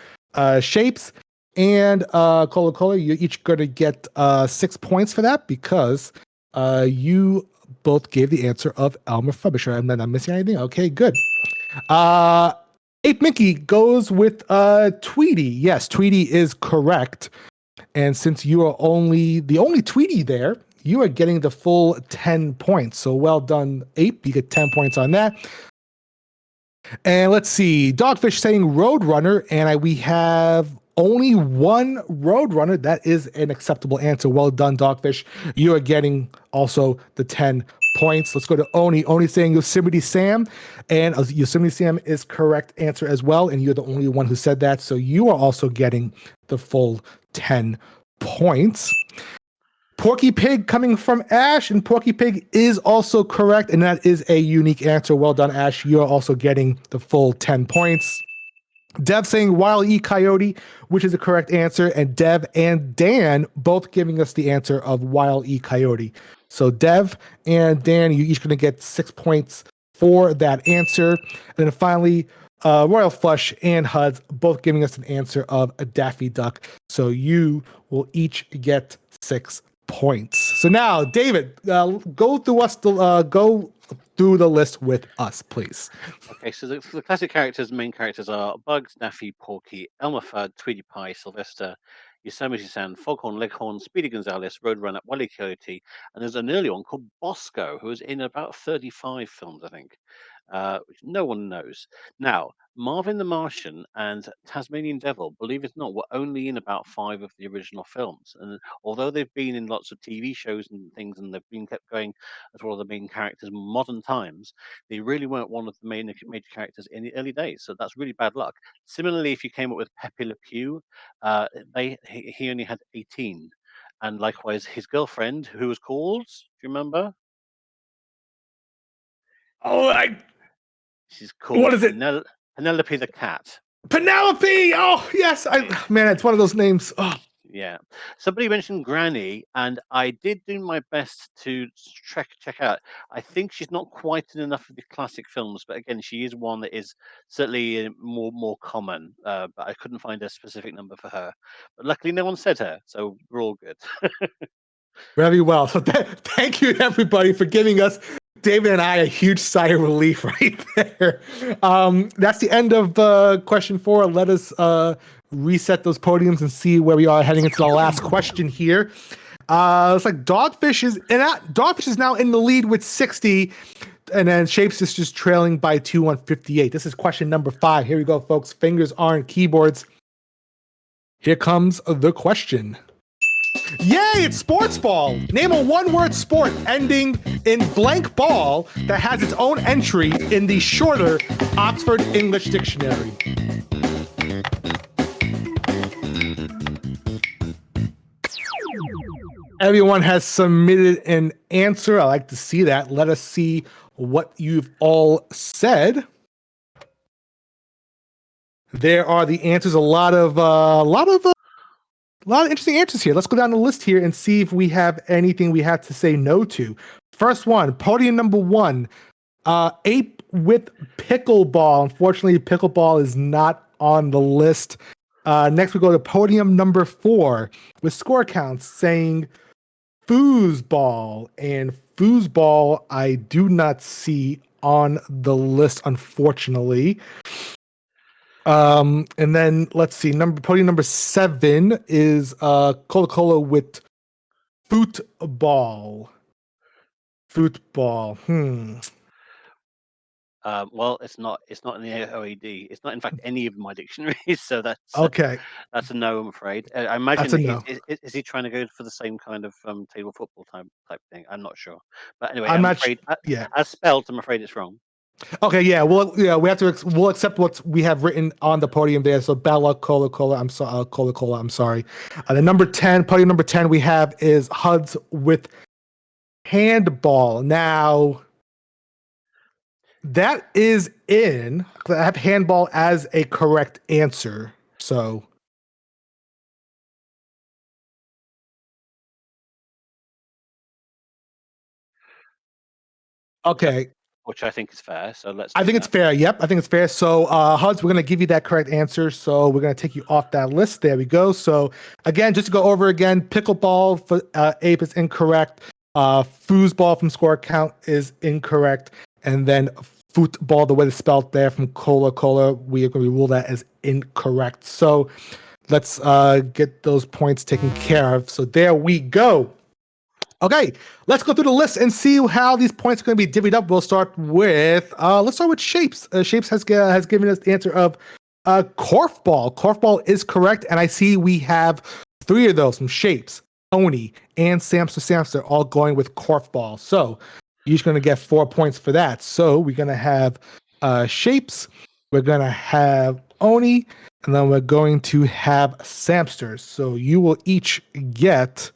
D: Shapes and Cola, you're each going to get 6 points for that because you both gave the answer of Elmer Fudd. Make sure I'm not missing anything. Okay, good. Ape Mickey goes with Tweety. Yes, Tweety is correct. And since you are the only Tweety there, you are getting the full 10 points. So well done, Ape. You get 10 points on that. And let's see. Dogfish saying Roadrunner, and we have only one Roadrunner. That is an acceptable answer. Well done, Dogfish. You are getting also the 10 points. Let's go to Oni. Oni saying Yosemite Sam, and Yosemite Sam is correct answer as well. And you're the only one who said that. So you are also getting the full 10 points. Porky Pig coming from Ash, and Porky Pig is also correct, and that is a unique answer. Well done, Ash. You are also getting the full 10 points. Dev saying Wile E. Coyote, which is the correct answer, and Dev and Dan both giving us the answer of Wile E. Coyote. So Dev and Dan, you're each going to get 6 points for that answer. And then finally, Royal Flush and HUDs both giving us an answer of a Daffy Duck. So you will each get 6 points. So now, David, go through the list with us, please.
E: Okay, so the classic characters, main characters are Bugs, Daffy, Porky, Elmer Fudd, Tweety Pie, Sylvester, Yosemite Sam, Foghorn Leghorn, Speedy Gonzales, Roadrunner, Wile Coyote, and there's an early one called Bosco, who was in about 35 films, I think, which no one knows. Now, Marvin the Martian and Tasmanian Devil, believe it or not, were only in about 5 of the original films. And although they've been in lots of TV shows and things, and they've been kept going as one of the main characters in modern times, they really weren't one of the major characters in the early days. So that's really bad luck. Similarly, if you came up with Pepe Le Pew, he only had 18. And likewise, his girlfriend, who was called, do you remember?
D: Oh,
E: She's called
D: what is it?
E: Penelope the cat.
D: Penelope! Oh, yes. Man, it's one of those names. Oh.
E: Yeah. Somebody mentioned Granny, and I did do my best to check out. I think she's not quite in enough of the classic films, but again, she is one that is certainly more common. But I couldn't find a specific number for her. But luckily, no one said her, so we're all good.
D: Very well. So thank you, everybody, for giving us, David and I, a huge sigh of relief right there. That's the end of question 4. Let us reset those podiums and see where we are heading into the last question here. It's like Dogfish is now in the lead with 60, and then Shapes is just trailing by 2 on 58. This is question number 5. Here we go, folks. Fingers aren't keyboards. Here comes the question. Yay, it's sports ball. Name a one-word sport ending in blank ball that has its own entry in the shorter Oxford English Dictionary. Everyone has submitted an answer. I like to see that. Let us see what you've all said. There are the answers. A lot of interesting answers here. Let's go down the list here and see if we have anything we have to say no to. First one, podium number 1, ape with pickleball. Unfortunately, pickleball is not on the list. Next, we go to podium number 4 with score counts saying foosball. And foosball, I do not see on the list, unfortunately. And then let's see. Podium number 7 is Coca-Cola with football. Football.
E: Well, it's not in the OED. It's not, in fact, any of my dictionaries. So that's
D: Okay.
E: That's a no, I'm afraid. I imagine
D: That's a no.
E: Is he trying to go for the same kind of table football type thing? I'm not sure. But anyway,
D: I'm
E: I'm
D: not
E: afraid,
D: yeah.
E: as spelt, I'm afraid it's wrong.
D: Okay, yeah. We have to we'll accept what we have written on the podium there. So Bella Cola-Cola, I'm sorry, Cola-Cola, I'm sorry. The number 10, podium number 10 we have is HUDs with handball. Now, that is in. I have handball as a correct answer. So okay.
E: Which I think is fair. So let's.
D: I think it's fair. Yep, I think it's fair. So, HUDs, we're going to give you that correct answer. So, we're going to take you off that list. There we go. So, again, just to go over again, pickleball for ape is incorrect. Foosball from score count is incorrect. And then football, the way it's spelled there from Cola-Cola, we are going to rule that as incorrect. So, let's get those points taken care of. So, there we go. Okay, let's go through the list and see how these points are going to be divvied up. We'll start with Shapes. Shapes has given us the answer of Korfball. Korfball is correct, and I see we have 3 of those from Shapes, Oni, and Samster all going with Korfball. So you're each going to get 4 points for that. So we're going to have Shapes, we're going to have Oni, and then we're going to have Samsters. So you will each get.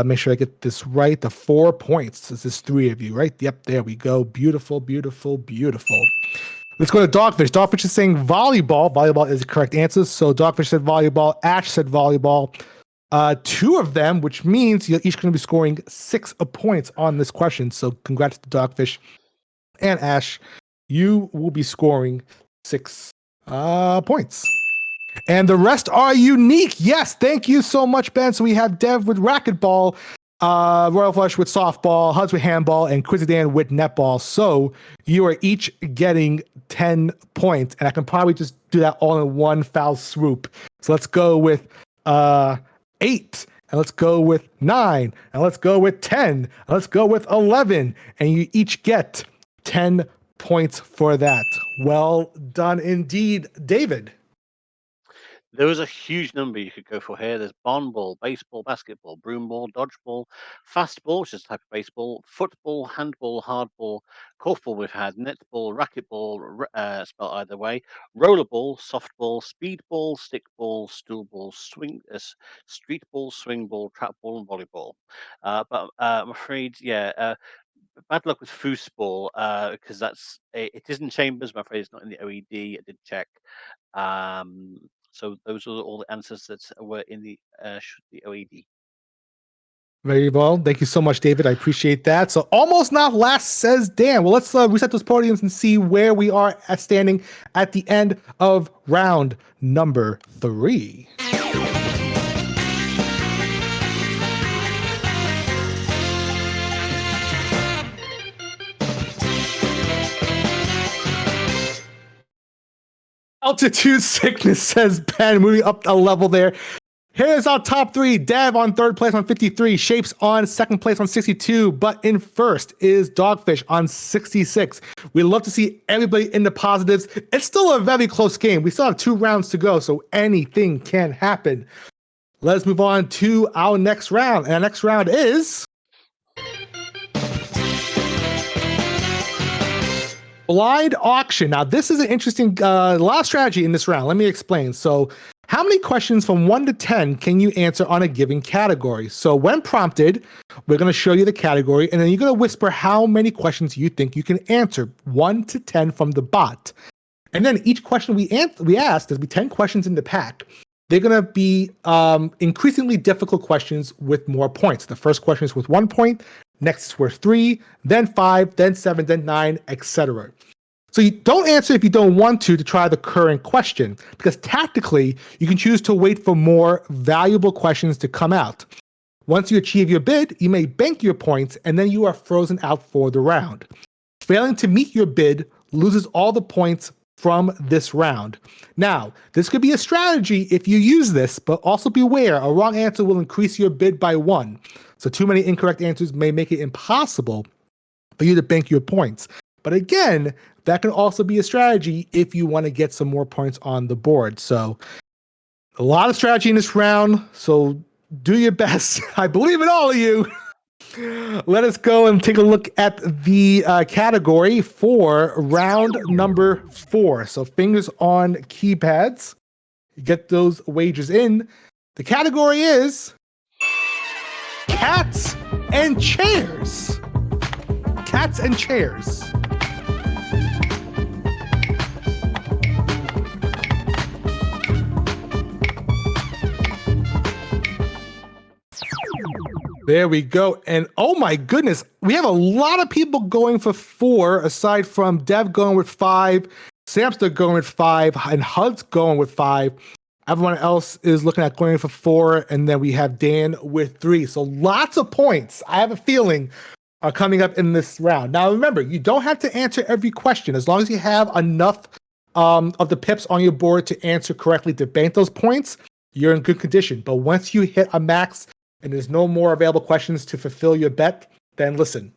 D: Make sure I get this right. The 4 points. This is 3 of you, right? Yep, there we go. Beautiful, beautiful, beautiful. Let's go to Dogfish. Dogfish is saying volleyball. Volleyball is the correct answer. So Dogfish said volleyball. Ash said volleyball. 2 of them, which means you're each going to be scoring 6 points on this question. So congrats to Dogfish. And Ash, you will be scoring 6 points. And the rest are unique. Yes, thank you so much, Ben. So we have Dev with racquetball, Royal Flush with softball, Huds with handball, and Quizzy Dan with netball. So you are each getting 10 points. And I can probably just do that all in one foul swoop. So let's go with 8. And let's go with 9. And let's go with 10. And let's go with 11. And you each get 10 points for that. Well done indeed, David.
E: There was a huge number you could go for here. There's barn ball, baseball, basketball, broom ball, dodgeball, fastball, which is a type of baseball, football, handball, hardball, korfball we've had, netball, racquetball, spelled either way, rollerball, softball, speedball, stickball, stoolball, street ball, swing ball, trap ball, and volleyball. But I'm afraid, bad luck with foosball because it is in Chambers. But I'm afraid it's not in the OED. I did check. Um, so those are all the answers that were in the OED.
D: Very well. Thank you so much, David. I appreciate that. So almost not last, says Dan. Well, let's reset those podiums and see where we are at standing at the end of round number 3. Altitude sickness, says Ben, moving up a level there. Here's our top 3. Dev on 3rd place on 53. Shapes on 2nd place on 62. But in 1st is Dogfish on 66. We love to see everybody in the positives. It's still a very close game. We still have 2 rounds to go, so anything can happen. Let's move on to our next round. And our next round is blind auction. Now, this is an interesting lot of strategy in this round. Let me explain. So, how many questions from 1 to 10 can you answer on a given category? So, when prompted, we're going to show you the category, and then you're going to whisper how many questions you think you can answer, 1 to 10 from the bot. And then each question we ask, there'll be 10 questions in the pack. They're going to be increasingly difficult questions with more points. The first question is with 1 point. Next is worth 3, then 5, then 7, then 9, etc. So you don't answer if you don't want to try the current question, because tactically, you can choose to wait for more valuable questions to come out. Once you achieve your bid, you may bank your points, and then you are frozen out for the round. Failing to meet your bid loses all the points from this round. Now, this could be a strategy if you use this, but also beware, a wrong answer will increase your bid by 1. So too many incorrect answers may make it impossible for you to bank your points. But again, that can also be a strategy if you want to get some more points on the board. So a lot of strategy in this round. So do your best. I believe in all of you. Let us go and take a look at the category for round number 4. So fingers on keypads. Get those wagers in. The category is cats and chairs. Cats and chairs. There we go. And oh my goodness, we have a lot of people going for 4, aside from Dev going with 5, Samster going with 5, and Hud's going with 5. Everyone else is looking at going for 4, and then we have Dan with 3. So lots of points, I have a feeling, are coming up in this round. Now remember, you don't have to answer every question. As long as you have enough of the pips on your board to answer correctly to bank those points, you're in good condition. But once you hit a max and there's no more available questions to fulfill your bet, then listen,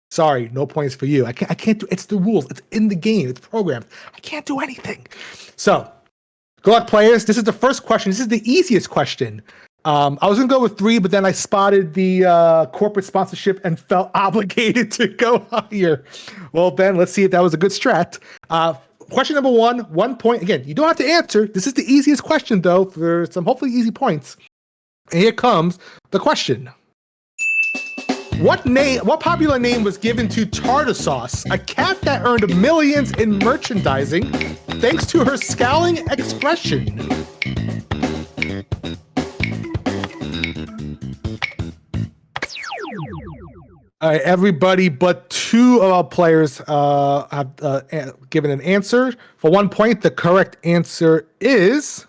D: sorry, no points for you. I can't do, it's the rules. It's in the game. It's programmed. I can't do anything. So good luck, players. This is the first question. This is the easiest question. I was going to go with 3, but then I spotted the corporate sponsorship and felt obligated to go higher. Well, Ben, let's see if that was a good strat. Question number 1, 1 point. Again, you don't have to answer. This is the easiest question, though, for some hopefully easy points. And here comes the question. What popular name was given to Tartar Sauce, a cat that earned millions in merchandising thanks to her scowling expression? All right, everybody but two of our players have given an answer. For 1 point, the correct answer is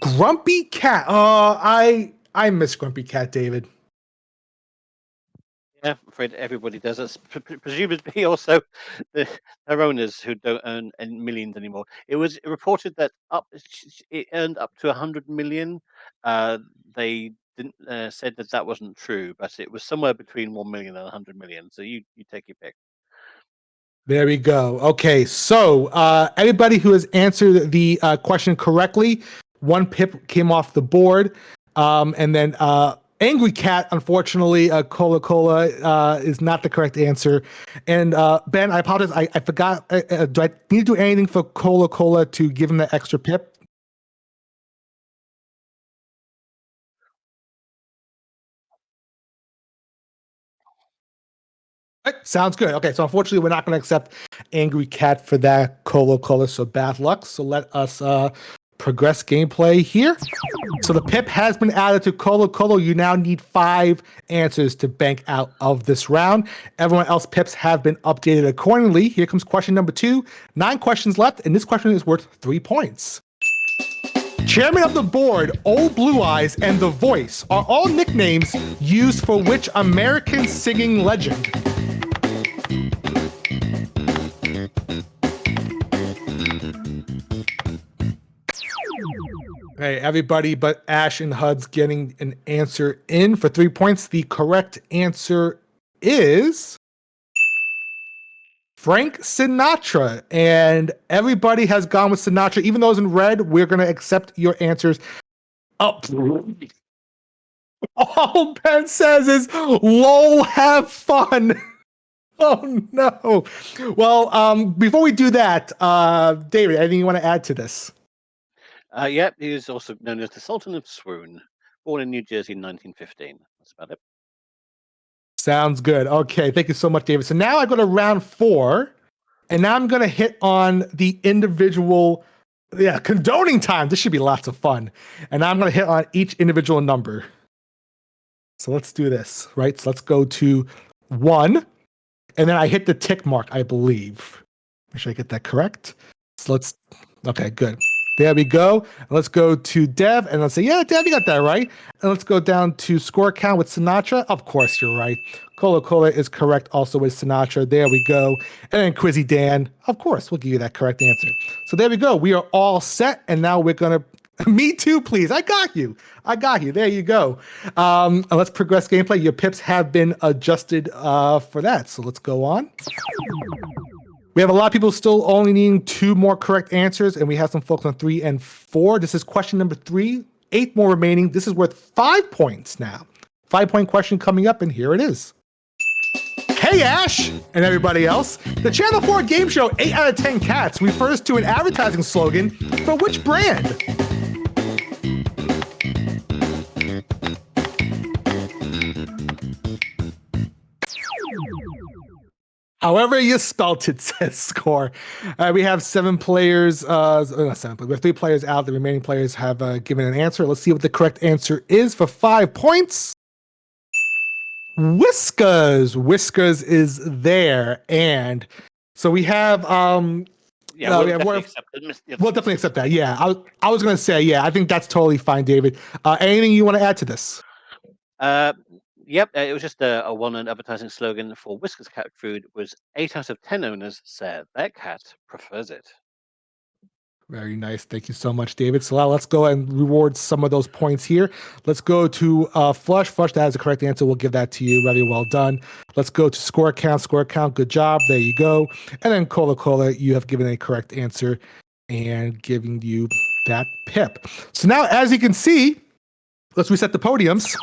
D: Grumpy Cat. I miss Grumpy Cat, David.
E: Yeah, I'm afraid everybody does. It's presumably also their owners who don't earn any millions anymore. It was reported that it earned up to 100 million. They didn't said that that wasn't true, but it was somewhere between 1 million and 100 million. So you take your pick.
D: There we go. Okay, so everybody who has answered the question correctly, 1 pip came off the board, and then Angry Cat, unfortunately, Cola Cola is not the correct answer. And Ben, I apologize. I forgot. Do I need to do anything for Cola Cola to give him that extra pip? Sounds good. Okay, so unfortunately, we're not going to accept Angry Cat for that Cola Cola. So bad luck. So let us progress gameplay here. So the pip has been added to Colo Colo. You now need 5 answers to bank out of this round. Everyone else pips have been updated accordingly. Here comes question number 2. 9 questions left, and this question is worth 3 points. Chairman of the board, Old Blue Eyes, and The Voice are all nicknames used for which American singing legend? Hey, everybody but Ash and Hud's getting an answer in for 3 points. The correct answer is Frank Sinatra. And everybody has gone with Sinatra. Even those in red, we're going to accept your answers. Oh, all Ben says is, lol, have fun. Oh, no. Well, before we do that, David, anything you want to add to this?
E: Yep, he was also known as the Sultan of Swoon, born in New Jersey in 1915. That's about it.
D: Sounds good. Okay, thank you so much, David. So now I go to round 4, and now I'm going to hit on the individual, condoning time. This should be lots of fun. And I'm going to hit on each individual number. So let's do this, right? So let's go to 1, and then I hit the tick mark, I believe. Make sure I get that correct. So okay, good. There we go. Let's go to Dev, and let's say, yeah, Dev, you got that right. And let's go down to score count with Sinatra. Of course, you're right. Cola Cola is correct also with Sinatra. There we go. And then Quizzy Dan, of course, we'll give you that correct answer. So there we go. We are all set, and now we're going to... Me too, please. I got you. There you go. And let's progress gameplay. Your pips have been adjusted for that. So let's go on. We have a lot of people still only needing 2 more correct answers, and we have some folks on 3 and 4. This is question number 3, 8 more remaining. This is worth 5 points now. 5-point question coming up, and here it is. Hey, Ash, and everybody else. The Channel 4 game show 8 out of 10 Cats refers to an advertising slogan for which brand? However you spelt it, says score. We have 7 players, not 7, but we have 3 players out. The remaining players have given an answer. Let's see what the correct answer is for 5 points. Whiskers. Whiskers is there. And so we have...
E: Yeah,
D: we'll definitely accept that. Yeah, I was going to say, yeah, I think that's totally fine, David. Anything you want to add to this?
E: Yep, it was just a well-known advertising slogan for Whiskas cat food. Was 8 out of 10 owners said their cat prefers it.
D: Very nice. Thank you so much, David. So now let's go and reward some of those points here. Let's go to Flush. Flush, that is the correct answer. We'll give that to you. Very well done. Let's go to score count. Score count. Good job. There you go. And then Cola Cola, you have given a correct answer and giving you that pip. So now, as you can see, let's reset the podiums.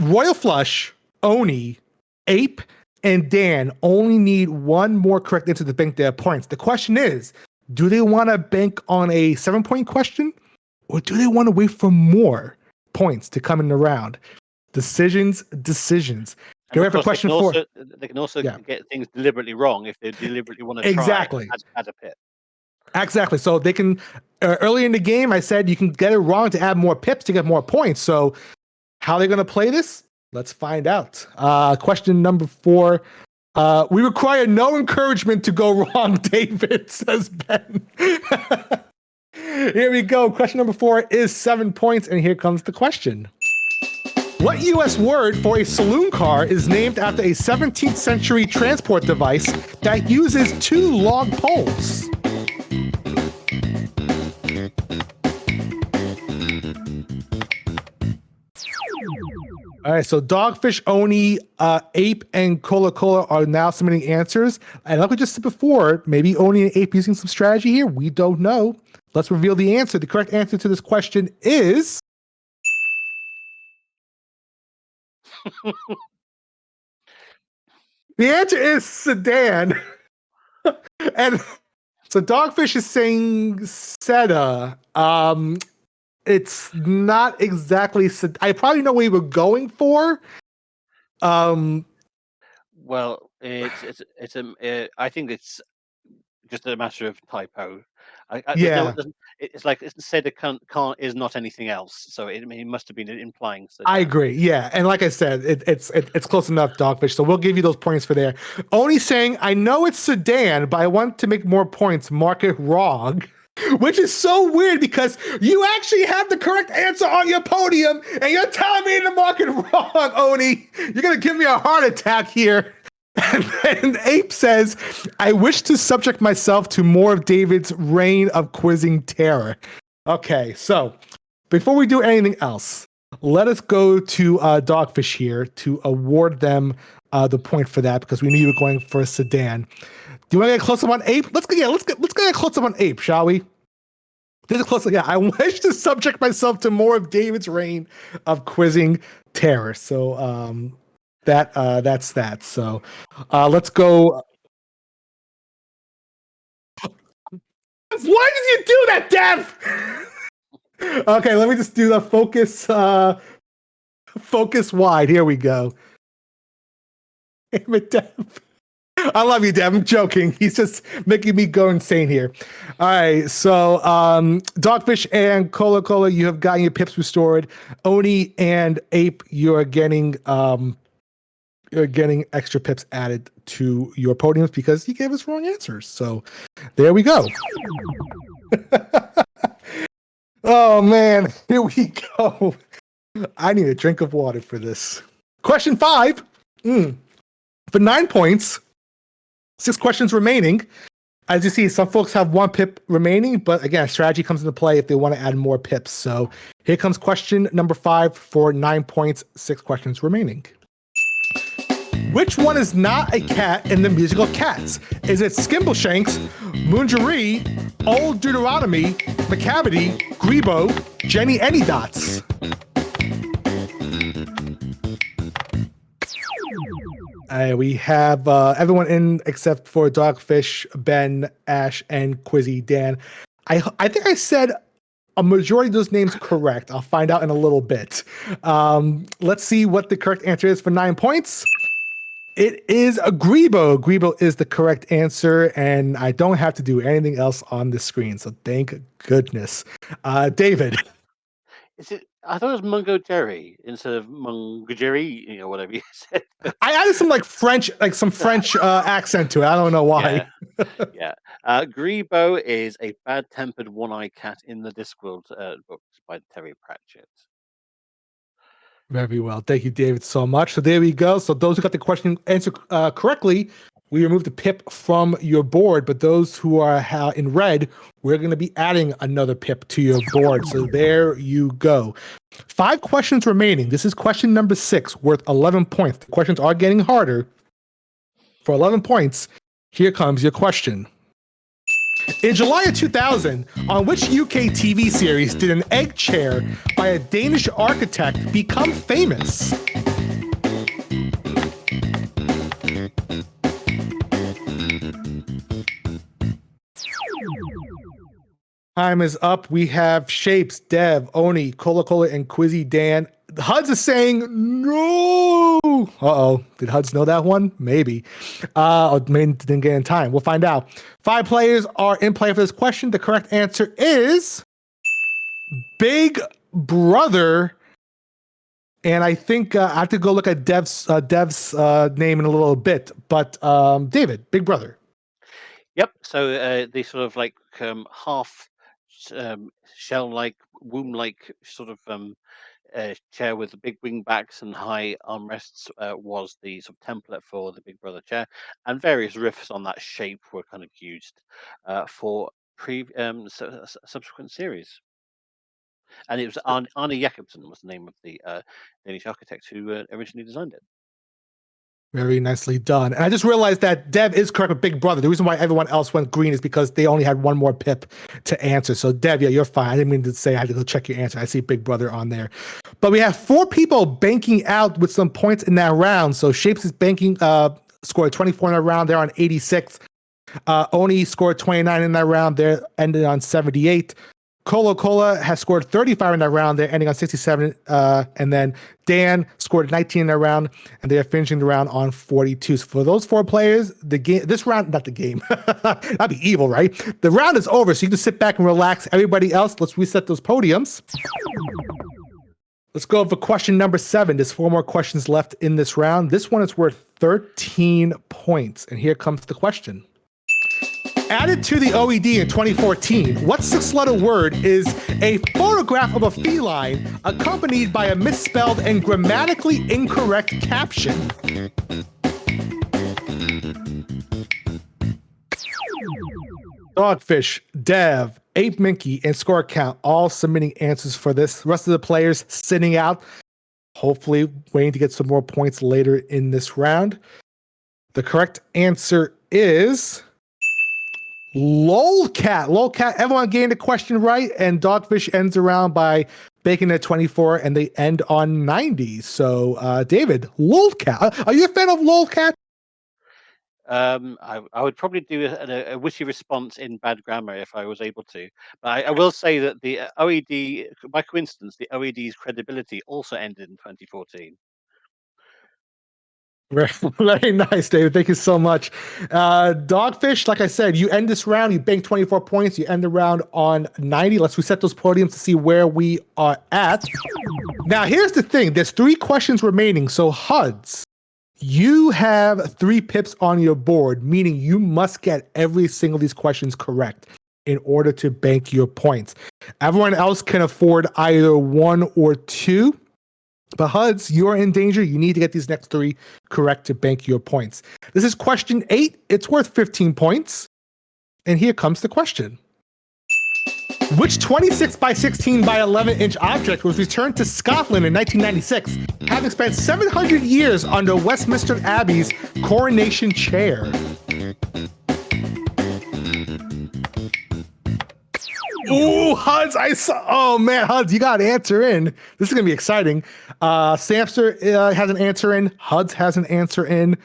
D: Royal Flush, Oni, Ape, and Dan only need 1 more correct answer to bank their points. The question is, do they want to bank on a 7-point question, or do they want to wait for more points to come in the round? Decisions. Get ready for question 4.
E: They can also get things deliberately wrong if they deliberately want to try add a pip.
D: Exactly. So they can, early in the game, I said you can get it wrong to add more pips to get more points. So how are they going to play this? Let's find out. Question number 4. We require no encouragement to go wrong, David, says Ben. Here we go. Question number 4 is 7 points, and here comes the question. What U.S. word for a saloon car is named after a 17th century transport device that uses 2 long poles? All right, so Dogfish, Oni, Ape, and Cola Cola are now submitting answers. And like we just said before, maybe Oni and Ape using some strategy here. We don't know. Let's reveal the answer. The correct answer to this question is... the answer is sedan. And so Dogfish is saying Seta. It's not exactly. I probably know what we were going for.
E: Well, I think it's just a matter of typo.
D: Yeah.
E: It's like said can't is not anything else. So it must have been implying.
D: I agree. Yeah, and like I said, it's close enough, Dogfish. So we'll give you those points for there. Only saying, I know it's sedan, but I want to make more points. Mark it wrong. Which is so weird because you actually have the correct answer on your podium, and you're telling me to mark it wrong, Oni. You're gonna give me a heart attack here. And then Ape says, I wish to subject myself to more of David's reign of quizzing terror. Okay, so before we do anything else, let us go to Dogfish here to award them the point for that because we knew you were going for a sedan. Do you want to get close up on Ape? Let's get close up on Ape, shall we? This is close. Yeah, I wish to subject myself to more of David's reign of quizzing terror. So that's that. So let's go. Why did you do that, Dev? Okay, let me just do the focus. Focus wide. Here we go. Damn it, Dev. I love you, Dev. I'm joking. He's just making me go insane here. All right, so Dogfish and Cola Cola, you have gotten your pips restored. Oni and Ape, you're getting extra pips added to your podiums because you gave us wrong answers. So there we go. Oh man, here we go. I need a drink of water for this. Question 5. For 9 points. 6 questions remaining. As you see, some folks have 1 pip remaining, but again, strategy comes into play if they want to add more pips. So here comes question number 5 for 9 points, 6 questions remaining. Which one is not a cat in the musical Cats? Is it Skimbleshanks, Moongerie, Old Deuteronomy, Macavity, Grebo, Jenny Anydots? We have everyone in except for Dogfish, Ben, Ash, and Quizzy Dan. I think I said a majority of those names correct. I'll find out in a little bit. Let's see what the correct answer is for 9 points. It is a Grebo. Grebo is the correct answer, and I don't have to do anything else on the screen. So thank goodness. David.
E: Is it? I thought it was Mungo Jerry instead of Mungo Jerry, whatever you said.
D: I added some French accent to it. I don't know why.
E: Yeah. Grebo is a bad-tempered one-eyed cat in the Discworld books by Terry Pratchett.
D: Very well. Thank you, David, so much. So there we go. So those who got the question answer correctly, we removed the pip from your board. But those who are in red, we're going to be adding another pip to your board. So there you go. 5 questions remaining. This is question number 6, worth 11 points. The questions are getting harder. For 11 points, here comes your question. In July of 2000, on which UK TV series did an egg chair by a Danish architect become famous? Time is up. We have Shapes, Dev, Oni, Cola Cola, and Quizzy Dan. Huds is saying no. Uh-oh. Did Huds know that one? Maybe. Or maybe didn't get in time. We'll find out. 5 players are in play for this question. The correct answer is Big Brother And I think I have to go look at Dev's name in a little bit. But David, Big Brother.
E: Yep. So the sort of like half shell-like, womb-like sort of chair with the big wing backs and high armrests was the sort of template for the Big Brother chair, and various riffs on that shape were kind of used for subsequent series. And it was Arne Jacobsen was the name of the Danish architect who originally designed it.
D: Very nicely done. And I just realized that Dev is correct with Big Brother. The reason why everyone else went green is because they only had one more pip to answer. So Dev, yeah, you're fine. I didn't mean to say I had to go check your answer. I see Big Brother on there. But we have 4 people banking out with some points in that round. So Shapes is banking, scored 24 in that round. They're on 86. Oni scored 29 in that round. They're ended on 78. Colo Cola has scored 35 in that round. They're ending on 67. And then Dan scored 19 in that round, and they're finishing the round on 42. So for those 4 players, the game, this round, not the game, that'd be evil, right? The round is over, so you can sit back and relax. Everybody else, let's reset those podiums. Let's go for question number 7. There's 4 more questions left in this round. This one is worth 13 points. And here comes the question. Added to the OED in 2014, what 6-letter word is a photograph of a feline accompanied by a misspelled and grammatically incorrect caption? Dogfish, Dev, Ape Minky, and Score Count all submitting answers for this. The rest of the players sitting out, hopefully waiting to get some more points later in this round. The correct answer is Lolcat. Lolcat, everyone getting the question right, and Dogfish ends around by making it 24, and they end on 90. So, David, Lolcat. Are you a fan of Lolcat?
E: I would probably do a witty response in bad grammar if I was able to. But I will say that the OED, by coincidence, the OED's credibility also ended in 2014.
D: Very, very nice, David. Thank you so much. Dogfish, like I said, you end this round, you bank 24 points, you end the round on 90. Let's reset those podiums to see where we are at. Now, here's the thing. There's 3 questions remaining. So, HUDs, you have 3 pips on your board, meaning you must get every single of these questions correct in order to bank your points. Everyone else can afford either 1 or 2. But HUDs, you're in danger. You need to get these next 3 correct to bank your points. This is question 8. It's worth 15 points. And here comes the question. Which 26 by 16 by 11 inch object was returned to Scotland in 1996, having spent 700 years under Westminster Abbey's coronation chair? Ooh, HUDs, I saw. Oh man, HUDs, you got an answer in. This is gonna be exciting. Samster has an answer in. HUDs has an answer in.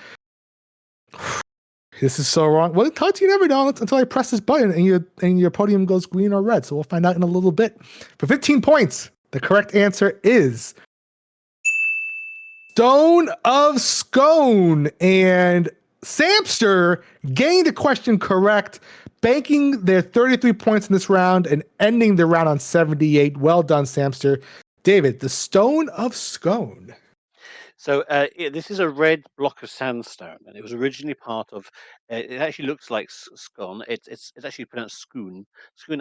D: This is so wrong. Well, HUDs, you never know until I press this button and your podium goes green or red. So we'll find out in a little bit. For 15 points, the correct answer is Stone of Scone. And Samster gained the question correct, banking their 33 points in this round and ending the round on 78. Well done, Samster. David, the Stone of Scone.
E: So this is a red block of sandstone, and it was originally part of. It actually looks like scone. It's actually pronounced Scone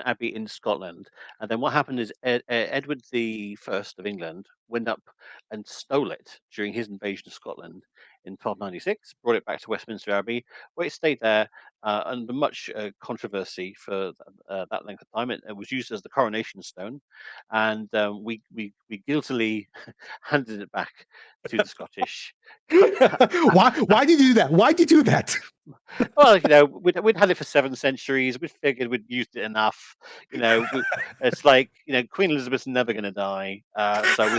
E: Abbey in Scotland. And then what happened is Edward the First of England went up and stole it during his invasion of Scotland in 1296. Brought it back to Westminster Abbey, where it stayed there under much controversy for that length of time. It was used as the coronation stone, and we guiltily handed it back to the Scottish.
D: Why did you do that? Why did you do that?
E: Well, we'd had it for 7 centuries. We figured we'd used it enough. It's like Queen Elizabeth's never going to die, so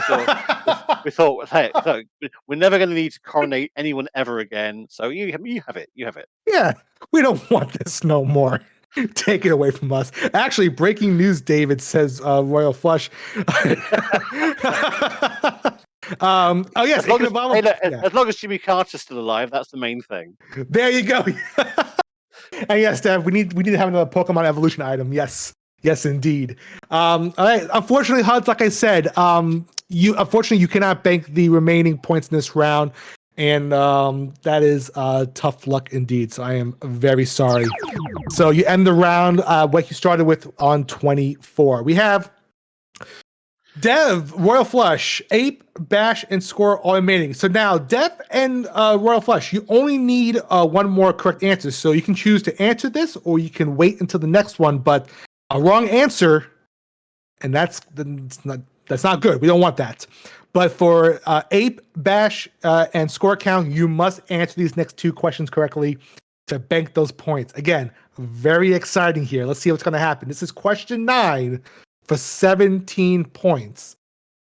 E: we thought, hey, look, we're never going to need to coronate anyone ever again. So you have it. You have it.
D: Yeah, we don't want this no more. Take it away from us. Actually, breaking news, David says Royal Flush. Oh yes,
E: as long as Jimmy Carter's still alive, that's the main thing.
D: There you go. And yes, Dev, we need to have another Pokemon evolution item. Yes, indeed. All right. Unfortunately, HUDs, like I said, you unfortunately you cannot bank the remaining points in this round, and that is tough luck indeed. So I am very sorry. So you end the round like you started with on 24. We have Dev, Royal Flush, Ape, Bash, and Score all remaining. So now Dev and Royal Flush, you only need one more correct answer. So you can choose to answer this, or you can wait until the next one. But a wrong answer, and that's not good. We don't want that. But for Ape, Bash, and Score count, you must answer these next two questions correctly to bank those points. Again, very exciting here. Let's see what's going to happen. This is question 9 for 17 points.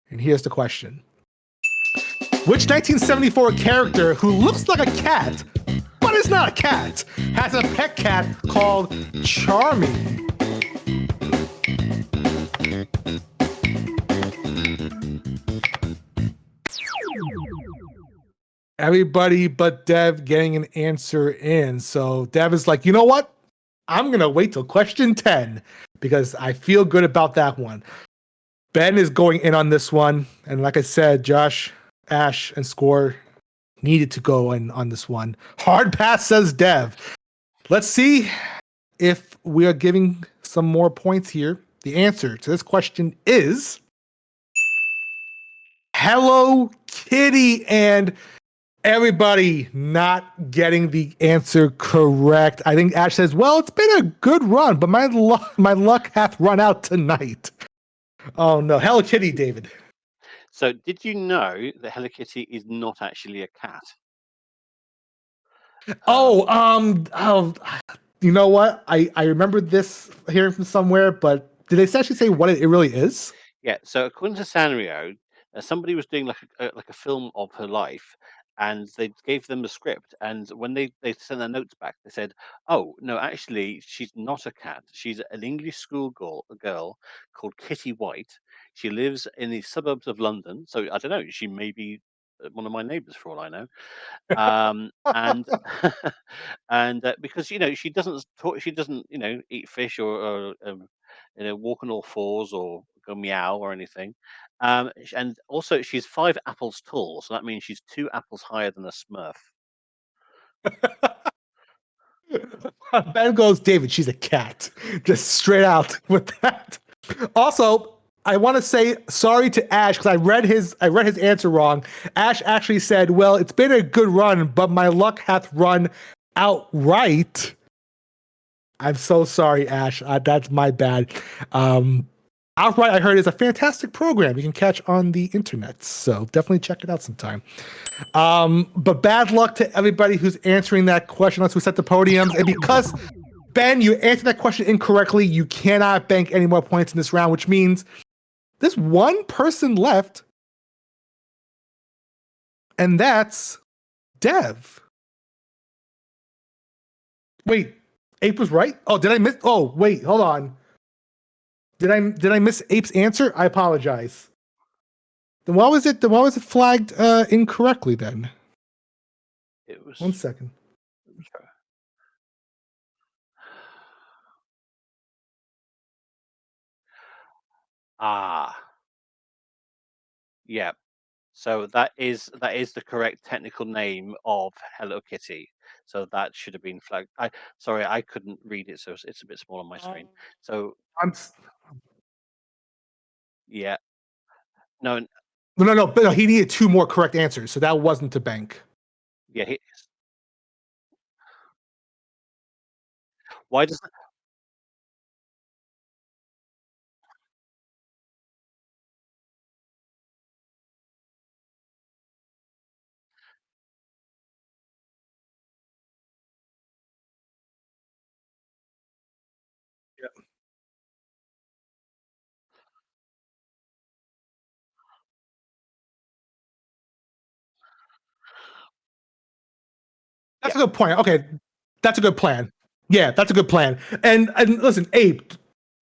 D: And here's the question. Which 1974 character who looks like a cat, but is not a cat, has a pet cat called Charming? Everybody but Dev getting an answer in. So Dev is like, you know what? I'm going to wait till question 10 because I feel good about that one. Ben is going in on this one. And like I said, Josh, Ash, and Score needed to go in on this one. Hard pass, says Dev. Let's see if we are giving some more points here. The answer to this question is Hello Kitty, and everybody not getting the answer correct. I think Ash says, well, it's been a good run, but my luck hath run out tonight. Oh no, Hello Kitty, David.
E: So, did you know that Hello Kitty is not actually a cat?
D: You know what? I remember this hearing from somewhere, but did they actually say what it really is?
E: Yeah. So, according to Sanrio, somebody was doing like a film of her life, and they gave them the script. And when they sent their notes back, they said, "Oh no, actually, she's not a cat. She's an English a girl called Kitty White. She lives in the suburbs of London. So I don't know. She may be one of my neighbours for all I know." And and because she doesn't talk, she doesn't eat fish or walk on all fours or go meow or anything. And also she's 5 apples tall, so that means she's 2 apples higher than a Smurf.
D: Ben goes, David, she's a cat. Just straight out with that. Also, I want to say sorry to Ash because I read his answer wrong. Ash actually said, well, it's been a good run, but my luck hath run outright. I'm so sorry, Ash. That's my bad. Outright, I heard, is a fantastic program you can catch on the internet. So definitely check it out sometime. But bad luck to everybody who's answering that question. Let's reset the podiums. And because, Ben, you answered that question incorrectly, you cannot bank any more points in this round, which means there's one person left. And that's Dev. Wait, Ape was right? Oh, did I miss? Oh, wait, hold on. Did I miss Ape's answer? I apologize. Then why was it flagged incorrectly then?
E: It was
D: 1 second.
E: Ah, yeah. So that is the correct technical name of Hello Kitty. So that should have been flagged. Sorry, I couldn't read it, so it's a bit small on my screen. So
D: I'm
E: yeah, no,
D: no, but no, he needed 2 more correct answers, so that wasn't to bank.
E: yeah. Why does
D: That's a good point. Okay, that's a good plan. Yeah, that's a good plan. And listen, Ape,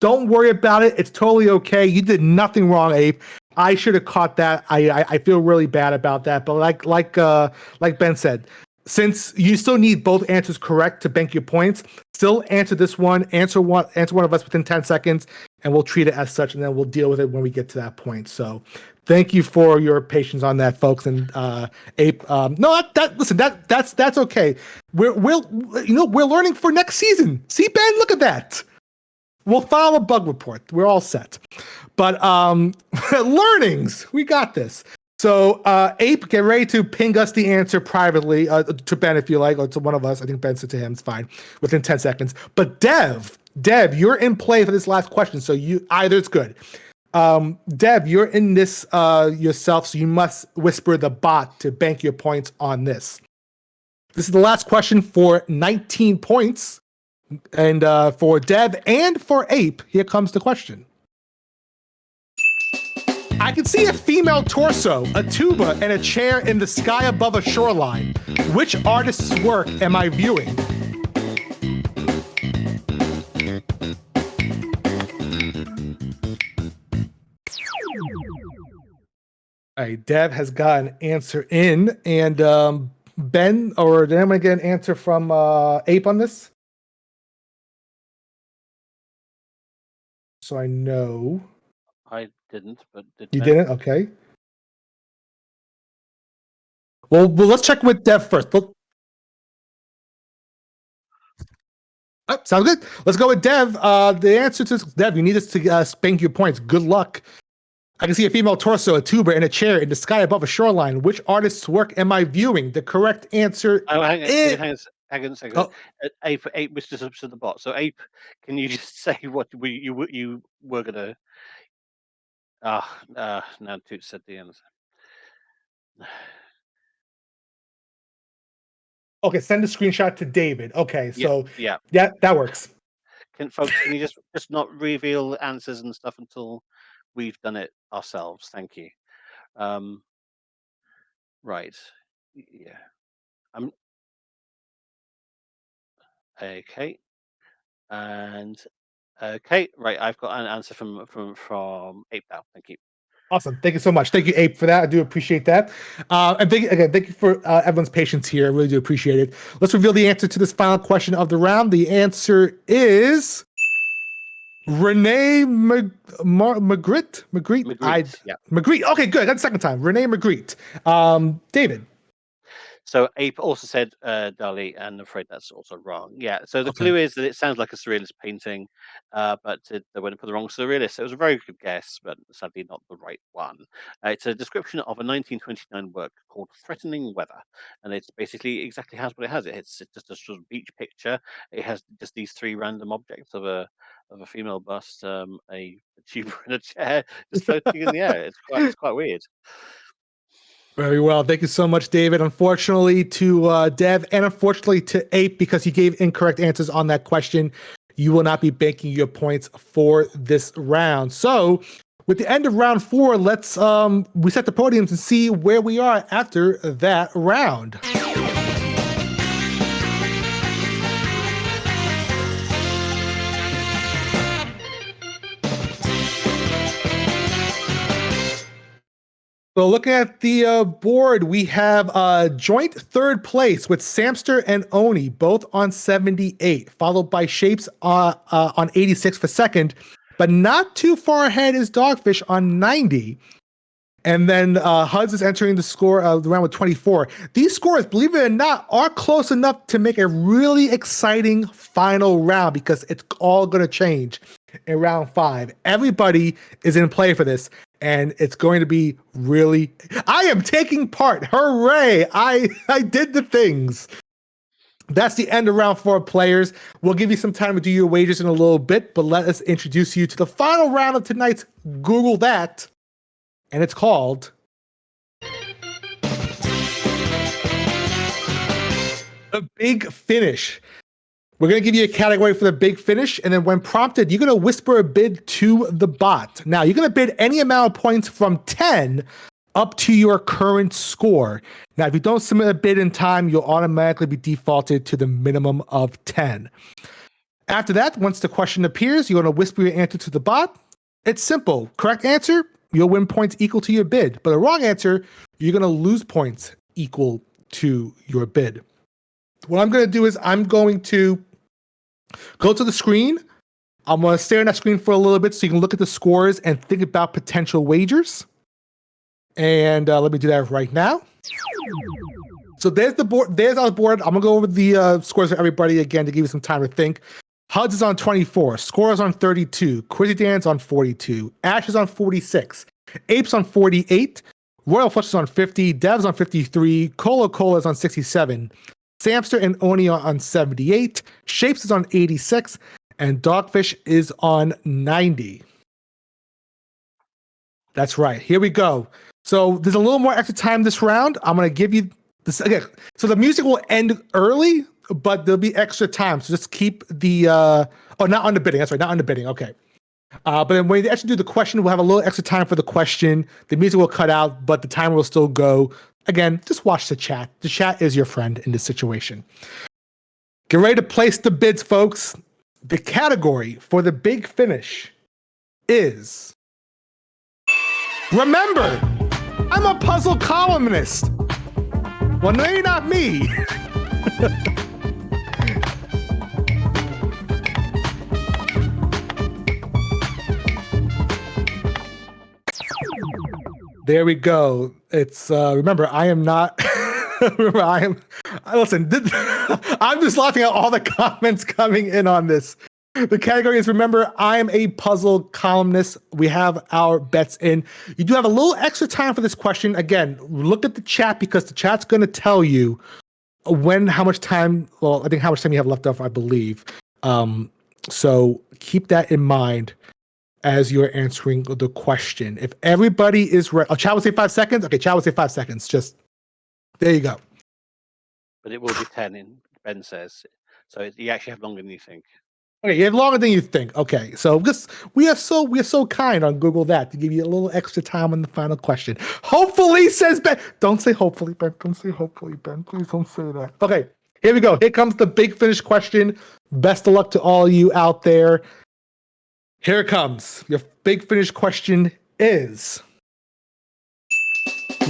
D: don't worry about it. It's totally okay. You did nothing wrong, Ape. I should have caught that. I feel really bad about that. But like Ben said, since you still need both answers correct to bank your points, still answer this one. Answer one of us within 10 seconds, and we'll treat it as such, and then we'll deal with it when we get to that point. So Thank you for your patience on that, folks. And Ape, no, listen, that's okay. We're learning for next season. See, Ben, look at that. We'll file a bug report. We're all set. But learnings, we got this. So Ape, get ready to ping us the answer privately to Ben if you like, or to one of us. I think Ben said to him, it's fine, within 10 seconds. But Dev, you're in play for this last question. So either it's good. Dev, you're in this yourself, so you must whisper the bot to bank your points on this. This is the last question for 19 points. And for Dev and for Ape, here comes the question. I can see a female torso, a tuba, and a chair in the sky above a shoreline. Which artist's work am I viewing? All right, Dev has got an answer in, and Ben, or did anyone get an answer from Ape on this? So I know.
E: I didn't, but
D: You didn't? Okay. Well, let's check with Dev first. Sounds good. Let's go with Dev. The answer to Dev, you need us to spank your points. Good luck. I can see a female torso, a tuba, and a chair in the sky above a shoreline. Which artist's work am I viewing? The correct answer is...
E: Hang on a second.
D: Oh.
E: Ape was just up to the bot. So Ape, can you just say what you were gonna? Now Toot said the answer.
D: Okay, send a screenshot to David. Okay, so
E: yeah,
D: that works.
E: Can you just not reveal answers and stuff until we've done it ourselves? Thank you. Right. Yeah. I'm okay. And okay, right. I've got an answer from Ape now. Thank you.
D: Awesome. Thank you so much. Thank you, Ape, for that. I do appreciate that. And thank you for everyone's patience here. I really do appreciate it. Let's reveal the answer to this final question of the round. The answer is Renee Magritte.
E: Yeah.
D: Magritte. Okay, good. That's the second time. Renee Magritte. David.
E: So Ape also said Dali, and I'm afraid that's also wrong. Yeah. So the clue is that it sounds like a surrealist painting, but they went for the wrong surrealist. So it was a very good guess, but sadly not the right one. It's a description of a 1929 work called "Threatening Weather," and it's basically exactly has what it has. It's just a sort of beach picture. It has just these three random objects of a female bust, a tuba in a chair, just floating in the air. It's quite weird.
D: Very well. Thank you so much, David. Unfortunately to Dev and unfortunately to Ape, because he gave incorrect answers on that question, you will not be banking your points for this round. So with the end of round 4, let's reset the podiums and see where we are after that round. So looking at the board, we have joint third place with Samster and Oni, both on 78, followed by Shapes on 86 for second, but not too far ahead is Dogfish on 90. And then Huds is entering the score of the round with 24. These scores, believe it or not, are close enough to make a really exciting final round because it's all going to change in round 5. Everybody is in play for this. And it's going to be really... I am taking part. Hooray! I did the things. That's the end of round 4 players. We'll give you some time to do your wagers in a little bit, but let us introduce you to the final round of tonight's Google That. And it's called... The Big Finish. We're going to give you a category for the big finish, and then when prompted, you're going to whisper a bid to the bot. Now, you're going to bid any amount of points from 10 up to your current score. Now, if you don't submit a bid in time, you'll automatically be defaulted to the minimum of 10. After that, once the question appears, you're going to whisper your answer to the bot. It's simple. Correct answer, you'll win points equal to your bid. But a wrong answer, you're going to lose points equal to your bid. What I'm going to do is I'm going to go to the screen. I'm going to stare at that screen for a little bit so you can look at the scores and think about potential wagers. And let me do that right now. So there's the board. There's our board. I'm gonna go over the scores for everybody again to give you some time to think. Huds is on 24. Score is on 32. Quizzy Dan's on 42. Ash is on 46. Apes on 48. Royal Flush is on 50. Dev's on 53. Cola is on 67. Samster and Oni are on 78. Shapes is on 86. And Dogfish is on 90. That's right. Here we go. So there's a little more extra time this round. I'm going to give you this again. So the music will end early, but there'll be extra time. So just keep the, not under bidding. That's right. Not under bidding. Okay. But then when you actually do the question, we'll have a little extra time for the question. The music will cut out, but the timer will still go. Again, just watch the chat. The chat is your friend in this situation. Get ready to place the bids, folks. The category for the big finish is... Remember, I'm a puzzle columnist. Well, maybe not me. There we go. It's remember, I am not. Remember, I am. Listen, I'm just laughing at all the comments coming in on this. The category is remember, I am a puzzle columnist. We have our bets in. You do have a little extra time for this question. Again, look at the chat because the chat's going to tell you how much time. Well, I think how much time you have left off, I believe. So keep that in mind as you're answering the question. If everybody is ready, chat will say 5 seconds. Okay, chat will say 5 seconds. Just there you go.
E: But it will be 10 in, Ben says. So you actually have longer than you think.
D: Okay, you have longer than you think. Okay, so we are so kind on Google that to give you a little extra time on the final question. Hopefully, says Ben. Don't say hopefully, Ben. Don't say hopefully, Ben. Please don't say that. Okay, here we go. Here comes the big finish question. Best of luck to all you out there. Here it comes. Your big finish question is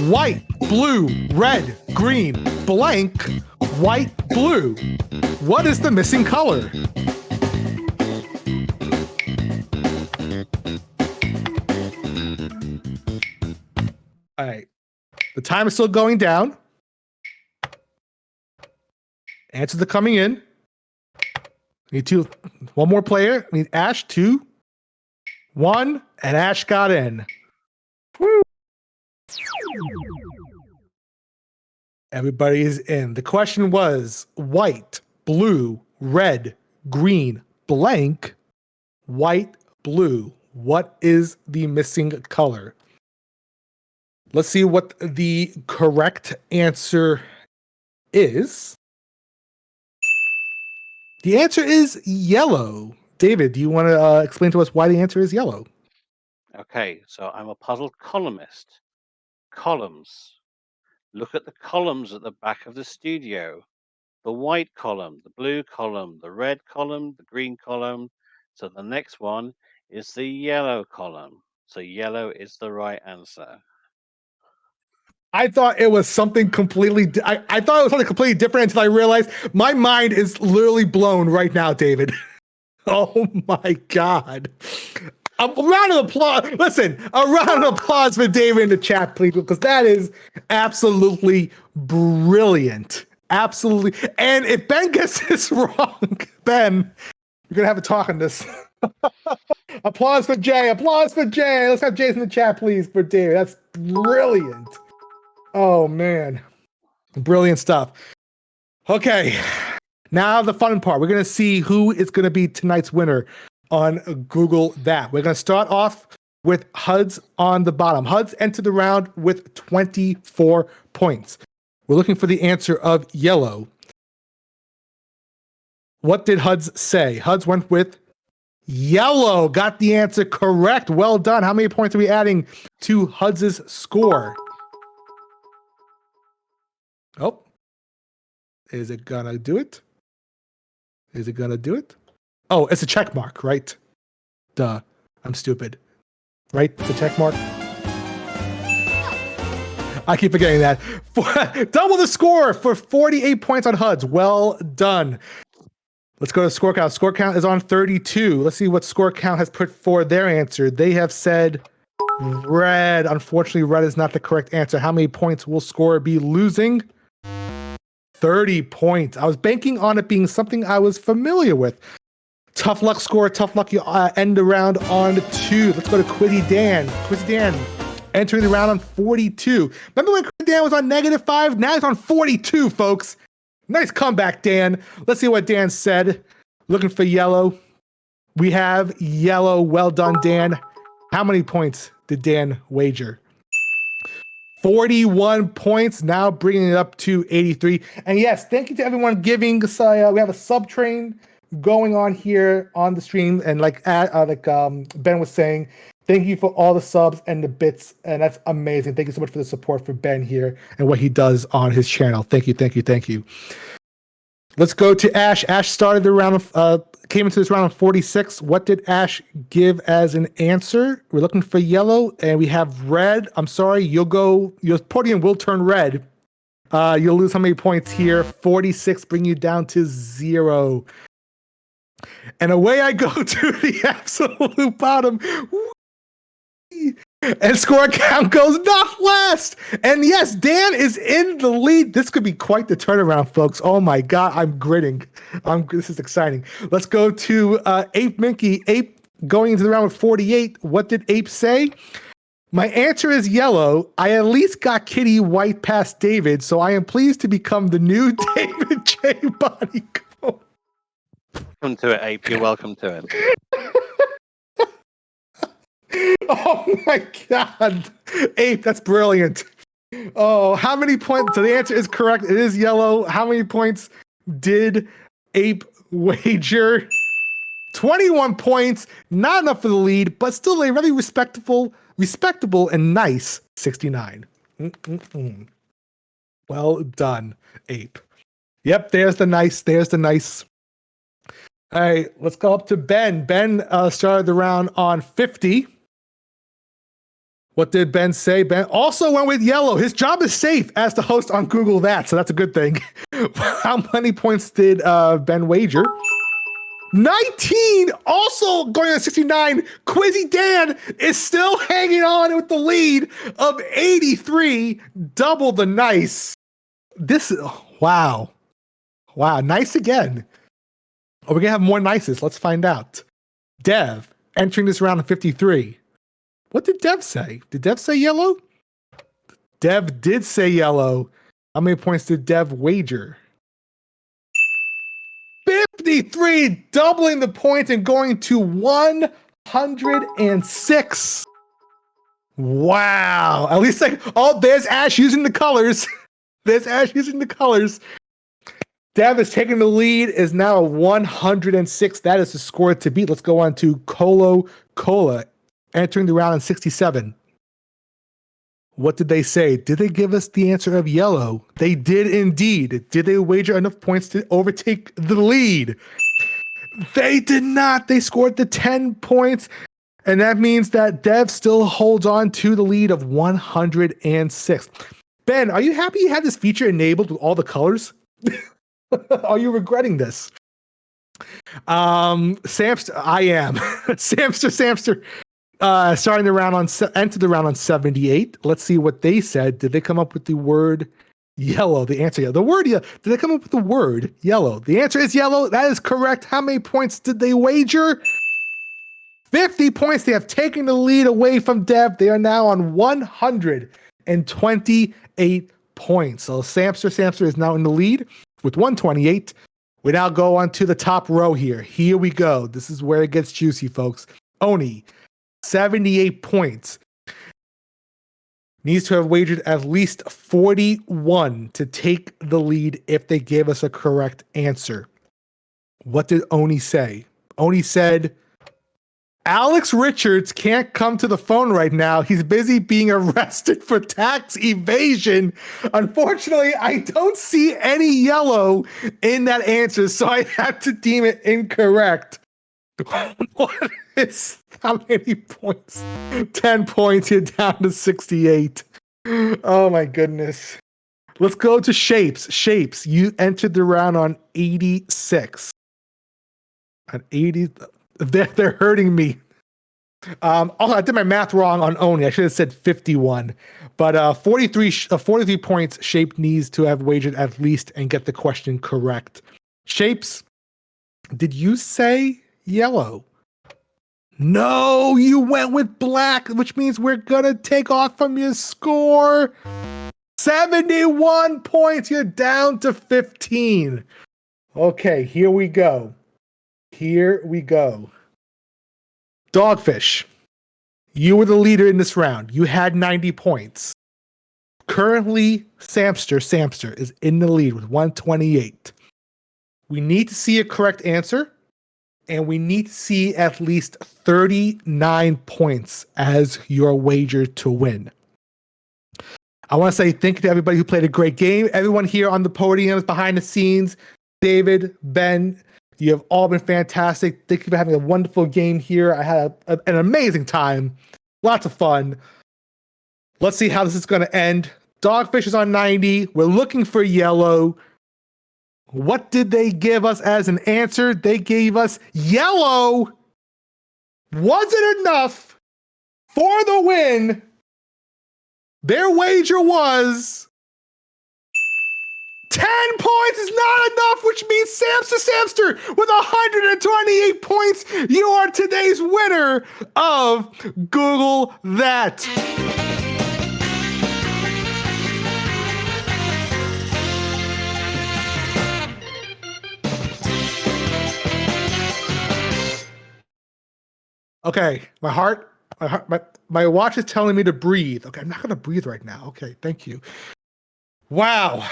D: white, blue, red, green, blank, white, blue. What is the missing color? All right. The time is still going down. Answers are coming in. Need one more player. Need Ash, 2, 1, and Ash got in. Woo. Everybody is in. The question was white, blue, red, green, blank, white, blue. What is the missing color? Let's see what the correct answer is. The answer is yellow. David, do you want to explain to us why the answer is yellow?
E: Okay, so I'm a puzzle columnist. Columns. Look at the columns at the back of the studio. The white column, the blue column, the red column, the green column. So the next one is the yellow column. So yellow is the right answer.
D: I thought it was something completely. I thought it was something completely different until I realized my mind is literally blown right now, David. Oh my God. A round of applause. Listen, a round of applause for David in the chat, please, because that is absolutely brilliant. Absolutely. And if Ben gets this wrong, Ben, you're going to have a talk on this. Applause for Jay. Applause for Jay. Let's have Jay's in the chat, please, for David. That's brilliant. Oh, man. Brilliant stuff. Okay. Now the fun part. We're going to see who is going to be tonight's winner on Google That. We're going to start off with Huds on the bottom. Huds entered the round with 24 points. We're looking for the answer of yellow. What did Huds say? Huds went with yellow. Got the answer correct. Well done. How many points are we adding to Huds' score? Oh. Is it gonna do it? Is it gonna do it? Oh, it's a check mark, right? Duh. I'm stupid. Right? It's a check mark. I keep forgetting that. Double the score for 48 points on Huds. Well done. Let's go to score count. Score count is on 32. Let's see what score count has put for their answer. They have said Red. Unfortunately, red is not the correct answer. How many points will scorer be losing? 30 points. I was banking on it being something I was familiar with. Tough luck score. Tough luck. You end the round on 2. Let's go to Quizzy Dan. Quizzy Dan entering the round on 42. Remember when Quizzy Dan was on -5? Now he's on 42, folks. Nice comeback, Dan. Let's see what Dan said. Looking for yellow. We have yellow. Well done, Dan. How many points did Dan wager? 41 points, now bringing it up to 83. And yes, thank you to everyone giving. We have a sub train going on here on the stream. And like Ben was saying, thank you for all the subs and the bits. And that's amazing. Thank you so much for the support for Ben here and what he does on his channel. Thank you, thank you, thank you. Let's go to Ash. Ash started the round of, came into this round of 46. What did Ash give as an answer? We're looking for yellow, and we have red. I'm sorry, your podium will turn red. You'll lose how many points here? 46, bring you down to 0. And away I go to the absolute bottom. And score count goes not last. And yes, Dan is in the lead. This could be quite the turnaround, folks. Oh my God, I'm grinning. This is exciting. Let's go to Ape Minky. Ape going into the round with 48. What did Ape say? My answer is yellow. I at least got Kitty White past David, so I am pleased to become the new David J. Bodyguard.
E: Welcome to it, Ape. You're welcome to it.
D: Oh my God. Ape, that's brilliant. Oh, how many points? So the answer is correct. It is yellow. How many points did Ape wager? 21 points. Not enough for the lead, but still a really respectable and nice 69. Well done, Ape. Yep, there's the nice. All right, let's go up to Ben. Ben started the round on 50. What did Ben say? Ben also went with yellow. His job is safe as the host on Google That, so that's a good thing. How many points did Ben wager? 19! Also going on 69. Quizzy Dan is still hanging on with the lead of 83. Double the nice. Wow. Nice again. Oh, we're going to have more nices. Let's find out. Dev entering this round of 53. What did Dev say? Did Dev say yellow? Dev did say yellow. How many points did Dev wager? 53, doubling the points and going to 106. Wow. At least there's Ash using the colors. Dev is taking the lead, is now 106. That is the score to beat. Let's go on to Colo Cola. Entering the round in 67. What did they say? Did they give us the answer of yellow? They did indeed. Did they wager enough points to overtake the lead? They did not. They scored the 10 points. And that means that Dev still holds on to the lead of 106. Ben, are you happy you had this feature enabled with all the colors? Are you regretting this? Samster, I am. Samster. Starting the round entered the round on 78. Let's see what they said. Did they come up with the word yellow? The answer, yeah. The word yellow. Did they come up with the word yellow? The answer is yellow. That is correct. How many points did they wager? 50 points. They have taken the lead away from Dev. They are now on 128 points. So Samster is now in the lead with 128. We now go on to the top row here. Here we go. This is where it gets juicy, folks. Oni. 78 points. Needs to have wagered at least 41 to take the lead if they gave us a correct answer. What did Oni say? Oni said, Alex Richards can't come to the phone right now. He's busy being arrested for tax evasion. Unfortunately, I don't see any yellow in that answer, so I have to deem it incorrect. What is how many points? 10 points. You're down to 68. Oh my goodness. Let's go to Shapes. Shapes, you entered the round on 86. On 80. They're hurting me. Also, I did my math wrong on Oni. I should have said 51. But 43 points Shape needs to have wagered at least and get the question correct. Shapes, did you say yellow? No, you went with black, which means we're going to take off from your score. 71 points. You're down to 15. Okay, here we go. Dogfish, you were the leader in this round. You had 90 points. Currently, Samster is in the lead with 128. We need to see a correct answer, and we need to see at least 39 points as your wager to win. I want to say thank you to everybody who played a great game. Everyone here on the podium, behind the scenes, David, Ben, you have all been fantastic. Thank you for having a wonderful game here. I had an amazing time. Lots of fun. Let's see how this is going to end. Dogfish is on 90. We're looking for yellow. What did they give us as an answer? They gave us yellow. Was it enough for the win? Their wager was 10 points is not enough, which means Samster with 128 points. You are today's winner of Google That. Okay, my watch is telling me to breathe. Okay, I'm not gonna breathe right now. Okay, thank you. Wow.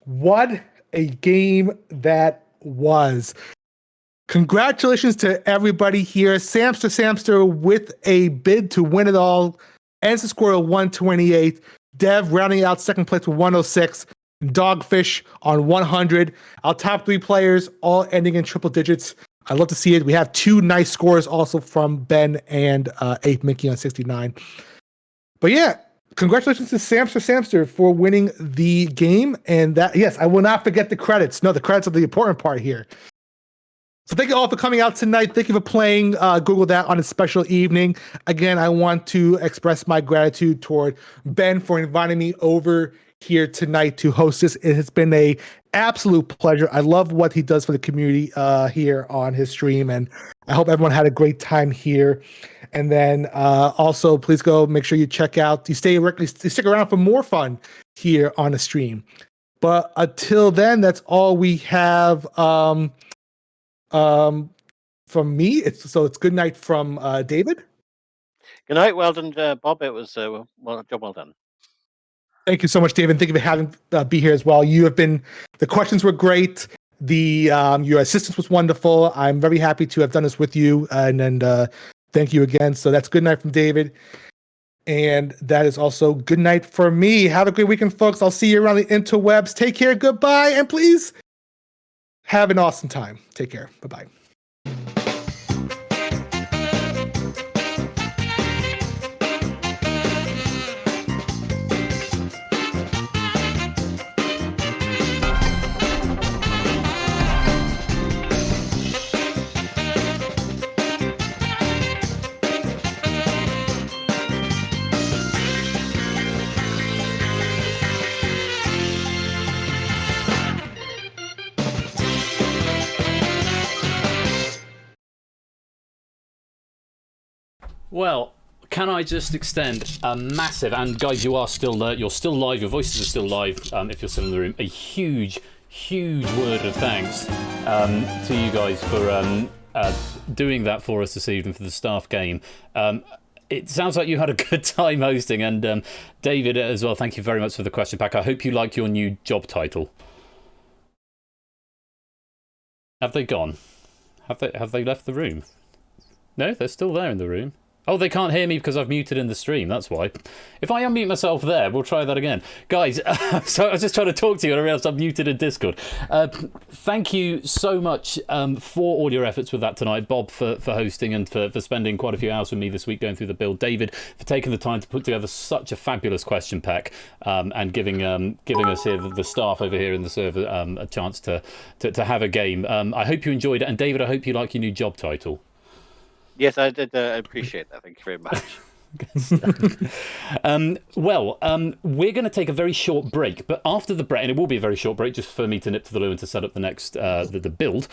D: What a game that was. Congratulations to everybody here. Samster with a bid to win it all. Ends the score of 128. Dev rounding out second place with 106. Dogfish on 100. Our top three players all ending in triple digits. I love to see it. We have two nice scores also from Ben and Ape Mickey on 69. But yeah, congratulations to Samster for winning the game. And that, yes, I will not forget the credits. No, the credits are the important part here. So thank you all for coming out tonight. Thank you for playing Google That on a special evening. Again, I want to express my gratitude toward Ben for inviting me over here tonight to host this. It has been a absolute pleasure. I love what he does for the community here on his stream, and I hope everyone had a great time here. And then also, please go make sure you check out. You stick around for more fun here on the stream. But until then, that's all we have from me. It's good night from David.
E: Good night. Well done, Bob. It was job well done.
D: Thank you so much, David. Thank you for having be here as well. The questions were great. Your assistance was wonderful. I'm very happy to have done this with you, and thank you again. So that's good night from David, and that is also good night for me. Have a great weekend, folks. I'll see you around the interwebs. Take care. Goodbye, and please have an awesome time. Take care. Bye-bye.
B: Well, can I just extend a massive, and guys, you're still live, your voices are still live if you're still in the room, a huge word of thanks to you guys for doing that for us this evening for the staff game. It sounds like you had a good time hosting, and David as well, thank you very much for the question pack. I hope you like your new job title. Have they gone? Have they left the room? No, they're still there in the room. Oh, they can't hear me because I've muted in the stream, that's why. If I unmute myself there, we'll try that again. Guys, so I was just trying to talk to you and I realised I'm muted in Discord. Thank you so much for all your efforts with that tonight. Bob for hosting and for spending quite a few hours with me this week going through the build. David for taking the time to put together such a fabulous question pack and giving us here, the staff over here in the server, a chance to have a game. I hope you enjoyed it. And David, I hope you like your new job title.
E: Yes, I did appreciate that. Thank you very much.
B: We're going to take a very short break, but after the break, and it will be a very short break just for me to nip to the loo and to set up the next the build.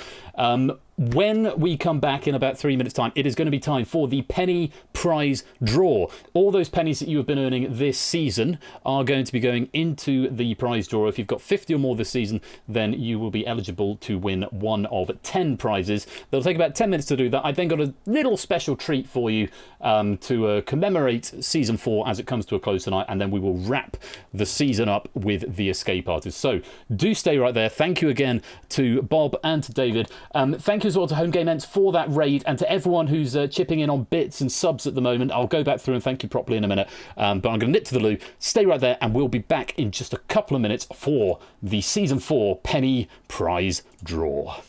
B: When we come back in about 3 minutes' time, it is going to be time for the penny prize draw. All those pennies that you have been earning this season are going to be going into the prize draw. If you've got 50 or more this season, then you will be eligible to win one of 10 prizes. They'll take about 10 minutes to do that. I then got a little special treat for you to commemorate season 4 as it comes to a close tonight, and then we will wrap the season up with the escape artist. So do stay right there. Thank you again to Bob and to David. Thank you as well to Home Game Ents for that raid, and to everyone who's chipping in on bits and subs at the moment. I'll go back through and thank you properly in a minute, but I'm going to nip to the loo. Stay right there, and we'll be back in just a couple of minutes for the season 4 penny prize draw.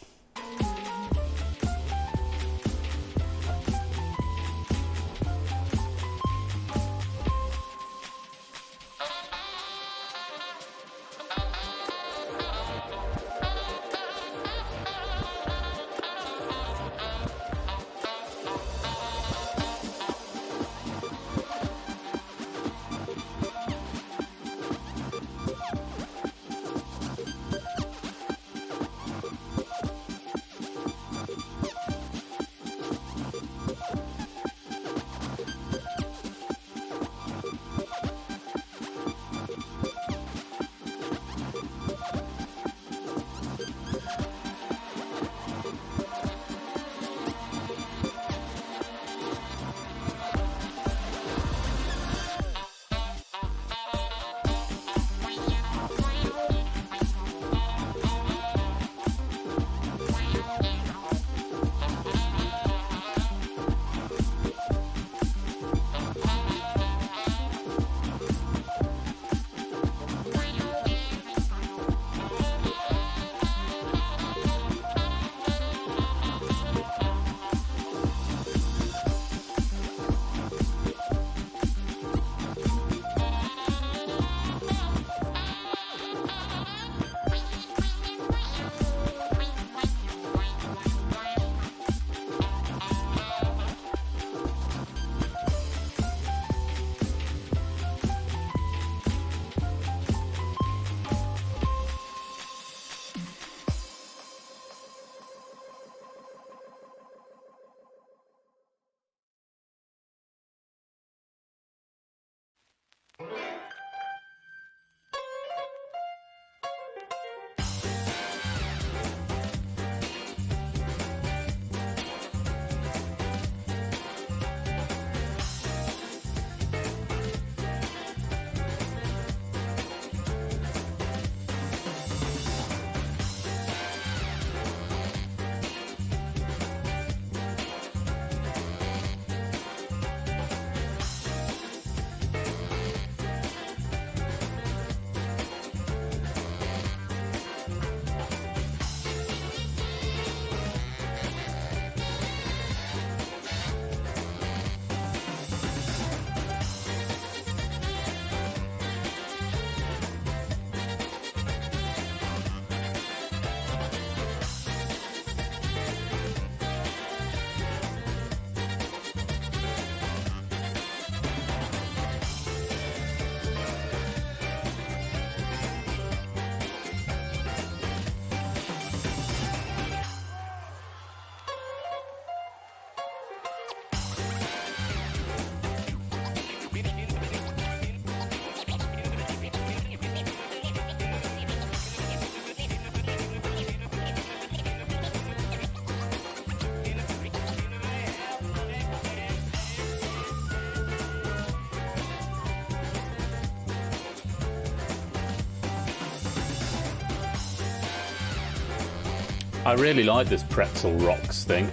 B: I really like this Pretzel Rocks thing.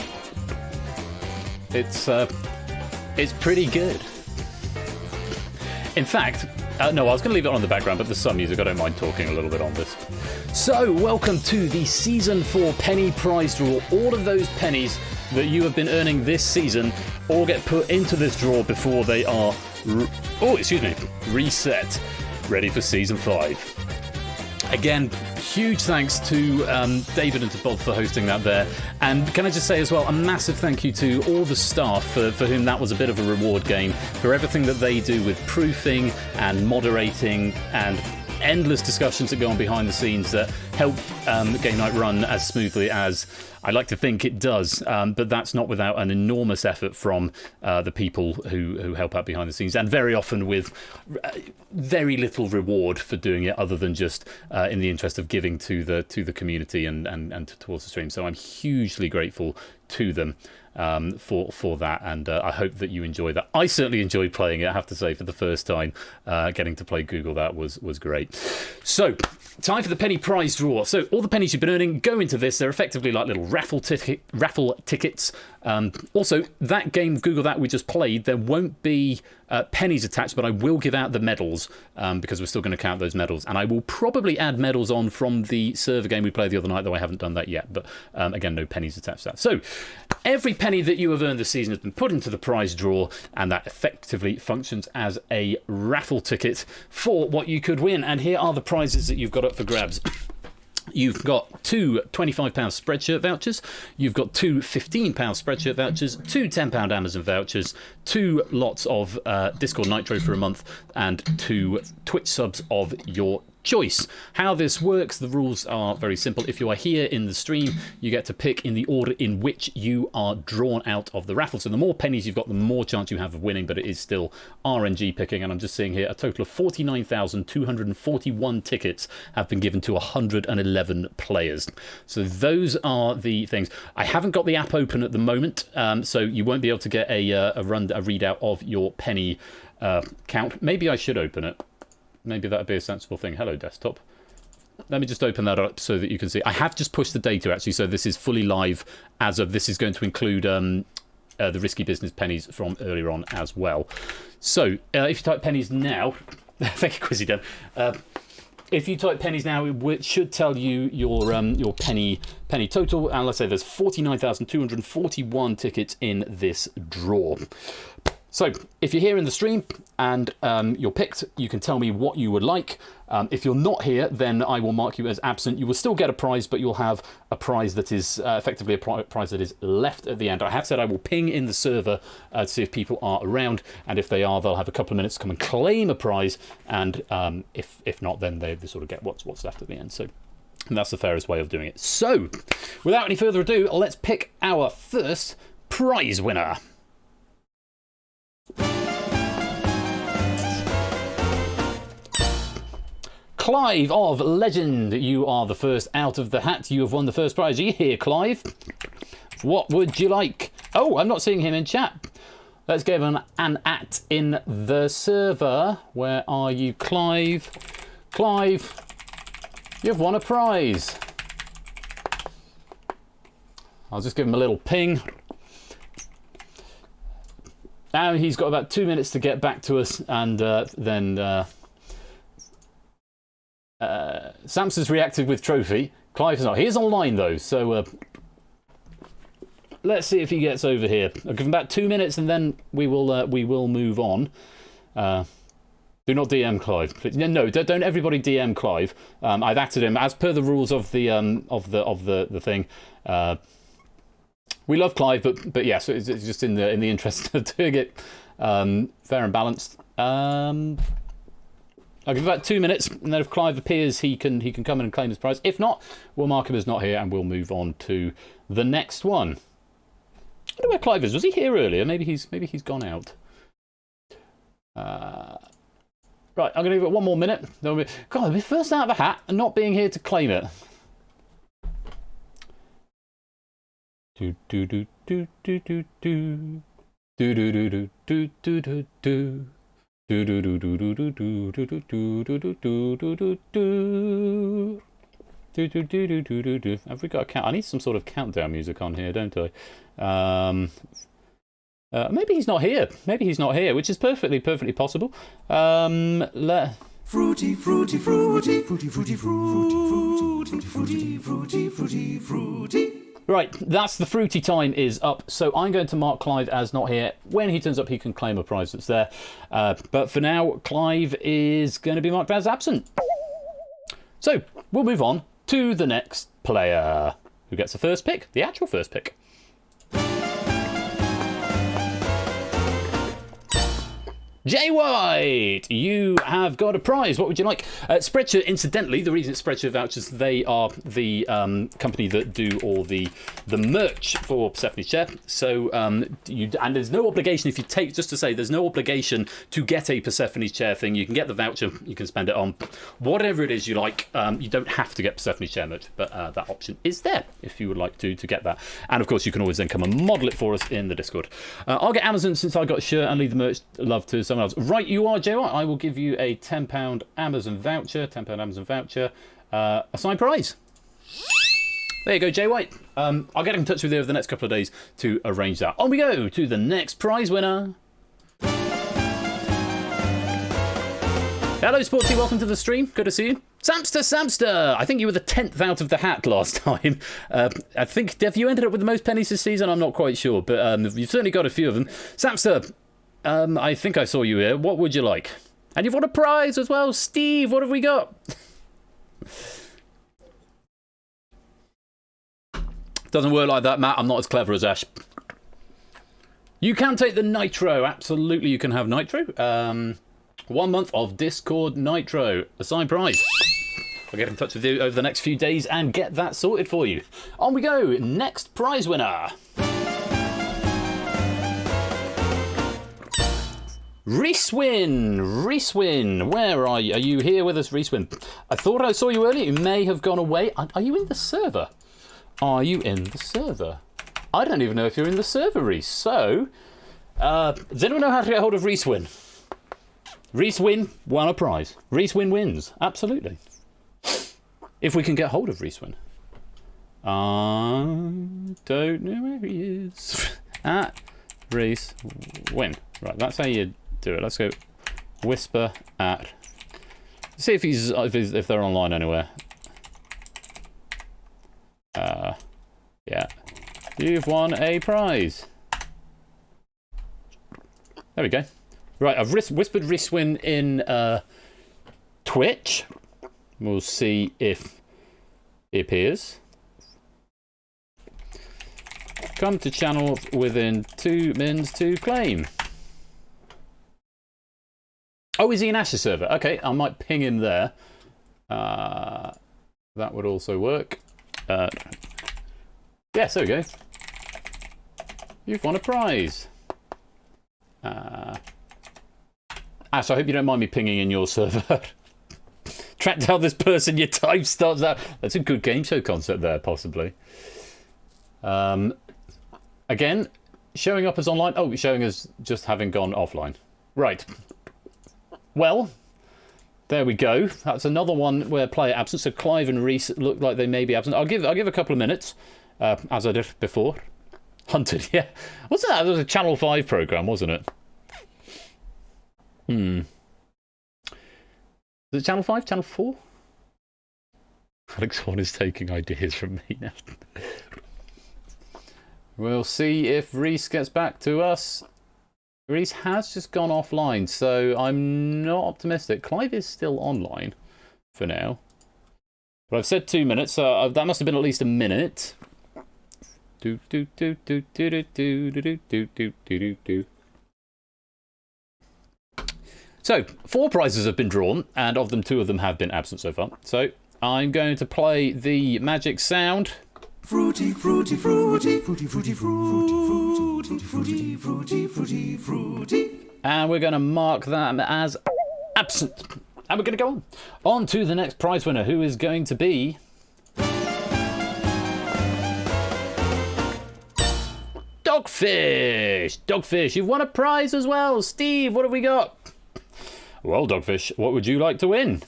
B: It's pretty good. In fact, no, I was going to leave it on in the background, but there's some music. I don't mind talking a little bit on this. So, welcome to the Season 4 Penny Prize Draw. All of those pennies that you have been earning this season all get put into this draw before they are, reset, ready for Season 5. Again, huge thanks to David and to Bob for hosting that there. And can I just say as well, a massive thank you to all the staff for whom that was a bit of a reward game, for everything that they do with proofing and moderating and endless discussions that go on behind the scenes that help Game Night run as smoothly as I like to think it does, but that's not without an enormous effort from the people who help out behind the scenes, and very often with very little reward for doing it, other than just in the interest of giving to the community and towards the stream. So I'm hugely grateful to them for that, and I hope that you enjoy that. I certainly enjoyed playing it, I have to say, for the first time. Getting to play Google that was great. So, time for the penny prize draw. So all the pennies you've been earning go into this. They're effectively like little raffle tickets. Also, that game, Google That, we just played, there won't be pennies attached, but I will give out the medals because we're still going to count those medals. And I will probably add medals on from the server game we played the other night, though I haven't done that yet. But again, no pennies attached to that. So every penny that you have earned this season has been put into the prize draw, and that effectively functions as a raffle ticket for what you could win. And here are the prizes that you've got up for grabs. You've got two £25 Spreadshirt vouchers, you've got two £15 Spreadshirt vouchers, two £10 Amazon vouchers, two lots of Discord Nitro for a month, and two Twitch subs of your choice. How this works, the rules are very simple. If you are here in the stream, you get to pick in the order in which you are drawn out of the raffle. So the more pennies you've got, the more chance you have of winning, but it is still RNG picking. And I'm just seeing here a total of 49,241 tickets have been given to 111 players. So those are the things. I haven't got the app open at the moment, so you won't be able to get a readout of your penny count. Maybe I should open it. Maybe that would be a sensible thing. Hello, desktop. Let me just open that up so that you can see. I have just pushed the data, actually, so this is fully live as of. This is going to include the Risky Business pennies from earlier on as well. So if you type pennies now, thank you, Quizzy Dan. If you type pennies now, it should tell you your penny total. And let's say there's 49,241 tickets in this draw. So, if you're here in the stream and you're picked, you can tell me what you would like. If you're not here, then I will mark you as absent. You will still get a prize, but you'll have a prize that is effectively a prize that is left at the end. I have said I will ping in the server to see if people are around, and if they are, they'll have a couple of minutes to come and claim a prize, and if not, then they sort of get what's left at the end. So, and that's the fairest way of doing it. So, without any further ado, let's pick our first prize winner. Clive of Legend, you are the first out of the hat. You have won the first prize. Are you here, Clive? What would you like? Oh, I'm not seeing him in chat. Let's give him an at in the server. Where are you, Clive? Clive, you've won a prize. I'll just give him a little ping. Now he's got about 2 minutes to get back to us, and then Samson's reacted with trophy. Clive's not. He is online though, so let's see if he gets over here. I'll give him about 2 minutes, and then we will move on. Do not DM Clive, please. No, don't everybody DM Clive. I've added him as per the rules of the thing. We love Clive, but yeah, so it's just in the interest of doing it fair and balanced. I'll give about 2 minutes, and then if Clive appears, he can come in and claim his prize. If not, we'll mark him as not here, and we'll move on to the next one. I wonder where Clive is. Was he here earlier? Maybe he's gone out. Right, I'm going to give it one more minute. God, we're first out of the hat and not being here to claim it. Do do do do do do do do do do do do do do do. Do do do do do do do do do do do do do do do. Do do do do do do do. Have we got a count? I need some sort of countdown music on here, don't I? Maybe he's not here. Maybe he's not here, which is perfectly possible.
F: Fruity, fruity, fruity, fruity, fruity, fruity, fruity, fruity, fruity, fruity, fruity.
B: Right, that's the fruity time is up. So I'm going to mark Clive as not here. When he turns up, he can claim a prize that's there. But for now, Clive is going to be marked as absent. So we'll move on to the next player. Who gets the first pick? The actual first pick. Jay White, you have got a prize. What would you like? Spreadshirt, incidentally, the reason it's Spreadshirt Vouchers, they are the company that do all the merch for Persephone's Chair. So, and there's no obligation if you take, just to say, there's no obligation to get a Persephone's Chair thing. You can get the voucher, you can spend it on whatever it is you like. You don't have to get Persephone's Chair merch, but that option is there if you would like to get that. And of course, you can always then come and model it for us in the Discord. I'll get Amazon since I got a shirt and leave the merch love to someone else. Right, you are, Jay White. I will give you a £10 Amazon voucher. £10 Amazon voucher. A signed prize. There you go, Jay White. I'll get in touch with you over the next couple of days to arrange that. On we go to the next prize winner. Hello, Sporty. Welcome to the stream. Good to see you. Samster. I think you were the 10th out of the hat last time. I think, Dev, you ended up with the most pennies this season. I'm not quite sure, but you've certainly got a few of them. Samster. I think I saw you here. What would you like? And you've won a prize as well. Steve, what have we got? Doesn't work like that, Matt. I'm not as clever as Ash. You can take the Nitro. Absolutely, you can have Nitro. 1 month of Discord Nitro. A signed prize. I'll get in touch with you over the next few days and get that sorted for you. On we go. Next prize winner. Reeswin, where are you? Are you here with us, Reeswin? I thought I saw you earlier. You may have gone away. Are you in the server? Are you in the server? I don't even know if you're in the server, Reese. So, does anyone know how to get hold of Reeswin? Reeswin won a prize. Reeswin wins. Absolutely. If we can get hold of Reeswin. I don't know where he is. At Reeswin. Right, that's how you do it. Let's go whisper at. See if they're online anywhere. Yeah, you've won a prize. There we go. Right, I've whispered Riswin in Twitch. We'll see if it appears. Come to channel within 2 mins to claim. Oh, is he in Ash's server? Okay, I might ping him there. That would also work. Yes, there we go. You've won a prize. Ash, I hope you don't mind me pinging in your server. Track down this person, your time starts out. That's a good game show concept there, possibly. Again, showing up as online. Oh, showing as just having gone offline. Right. Well, there we go. That's another one where player absent. So Clive and Reese look like they may be absent. I'll give a couple of minutes, as I did before. Hunted, yeah. What's that? That was a Channel 5 programme, wasn't it? Is it Channel 5? Channel 4? Alex Horn is taking ideas from me now. We'll see if Reese gets back to us. Reese has just gone offline, so I'm not optimistic. Clive is still online for now. But I've said 2 minutes, so that must have been at least a minute. So, 4 prizes have been drawn, and of them, 2 of them have been absent so far. So, I'm going to play the magic sound.
F: Fruity, fruity, fruity, fruity, fruity, fruity, fruity, fruity, fruity, fruity.
B: And we're going to mark that as absent. And we're going to go on to the next prize winner, who is going to be Dogfish. Dogfish, you've won a prize as well. Steve, what have we got? Well, Dogfish, what would you like to win?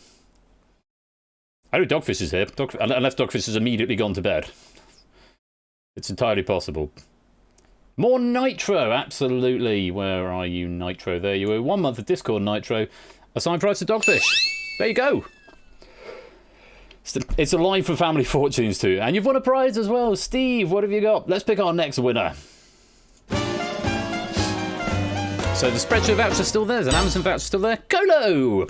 B: I know Dogfish is here, unless Dogfish has immediately gone to bed. It's entirely possible. More Nitro, absolutely. Where are you, Nitro? There you are. 1 month of Discord Nitro. A signed prize to Dogfish. There you go. It's a line for Family Fortunes too. And you've won a prize as well. Steve, what have you got? Let's pick our next winner. So the Spreadshirt voucher's still there. There's an Amazon voucher still there. Colo!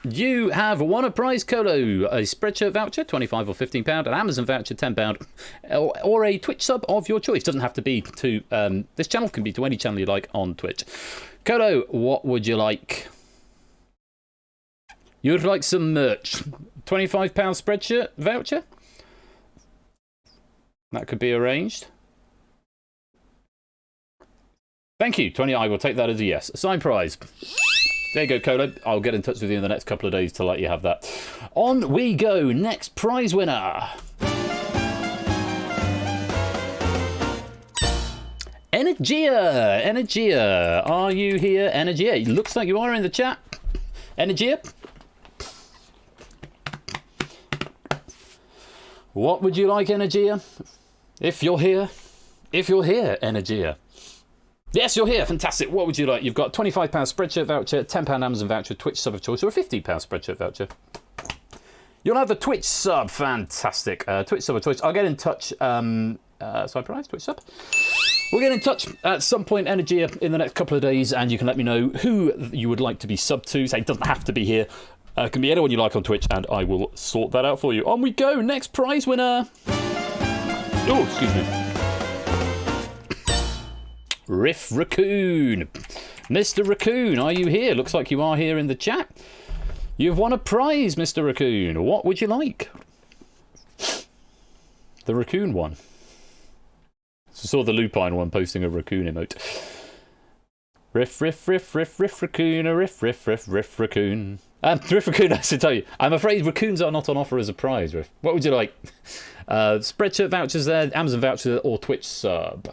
B: You have won a prize, Colo. A Spreadshirt voucher, £25 or £15, an Amazon voucher, £10, or a Twitch sub of your choice. Doesn't have to be to this channel, can be to any channel you like on Twitch. Colo, what would you like? You'd like some merch. £25 Spreadshirt voucher? That could be arranged. Thank you, 20. I will take that as a yes. A signed prize. There you go, Colo. I'll get in touch with you in the next couple of days to let you have that. On we go. Next prize winner. Energia. Are you here, Energia? It looks like you are in the chat. Energia. What would you like, Energia? If you're here, Energia. Yes, you're here. Fantastic. What would you like? You've got £25 Spreadshirt voucher, £10 Amazon voucher, Twitch sub of choice, or a £15 Spreadshirt voucher. You'll have the Twitch sub. Fantastic. Twitch sub of choice. I'll get in touch. Surprise, Twitch sub. We'll get in touch at some point, Energy, in the next couple of days, and you can let me know who you would like to be subbed to. Say, it doesn't have to be here. It can be anyone you like on Twitch, and I will sort that out for you. On we go. Next prize winner. Oh, excuse me. Riff Raccoon. Mr. Raccoon, are you here? Looks like you are here in the chat. You've won a prize, Mr. Raccoon. What would you like? The raccoon one. I saw the lupine one posting a raccoon emote. Riff raccoon, a riff raccoon. Riff raccoon, I should tell you. I'm afraid raccoons are not on offer as a prize, Riff. What would you like? Spreadshirt vouchers there, Amazon voucher, or Twitch sub?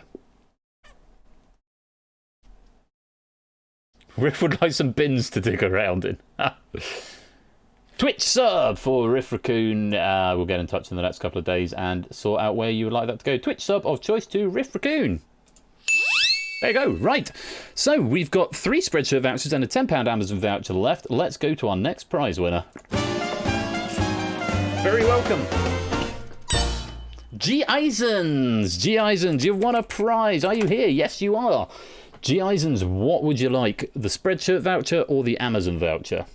B: Riff would like some bins to dig around in. Twitch sub for Riff Raccoon. We'll get in touch in the next couple of days and sort out where you would like that to go. Twitch sub of choice to Riff Raccoon. There you go. Right. So we've got 3 Spreadshirt vouchers and a £10 Amazon voucher left. Let's go to our next prize winner. Very welcome. G. Eisens. G. Eisens, you've won a prize. Are you here? Yes, you are. G. Eisens, what would you like? The Spreadshirt voucher or the Amazon voucher?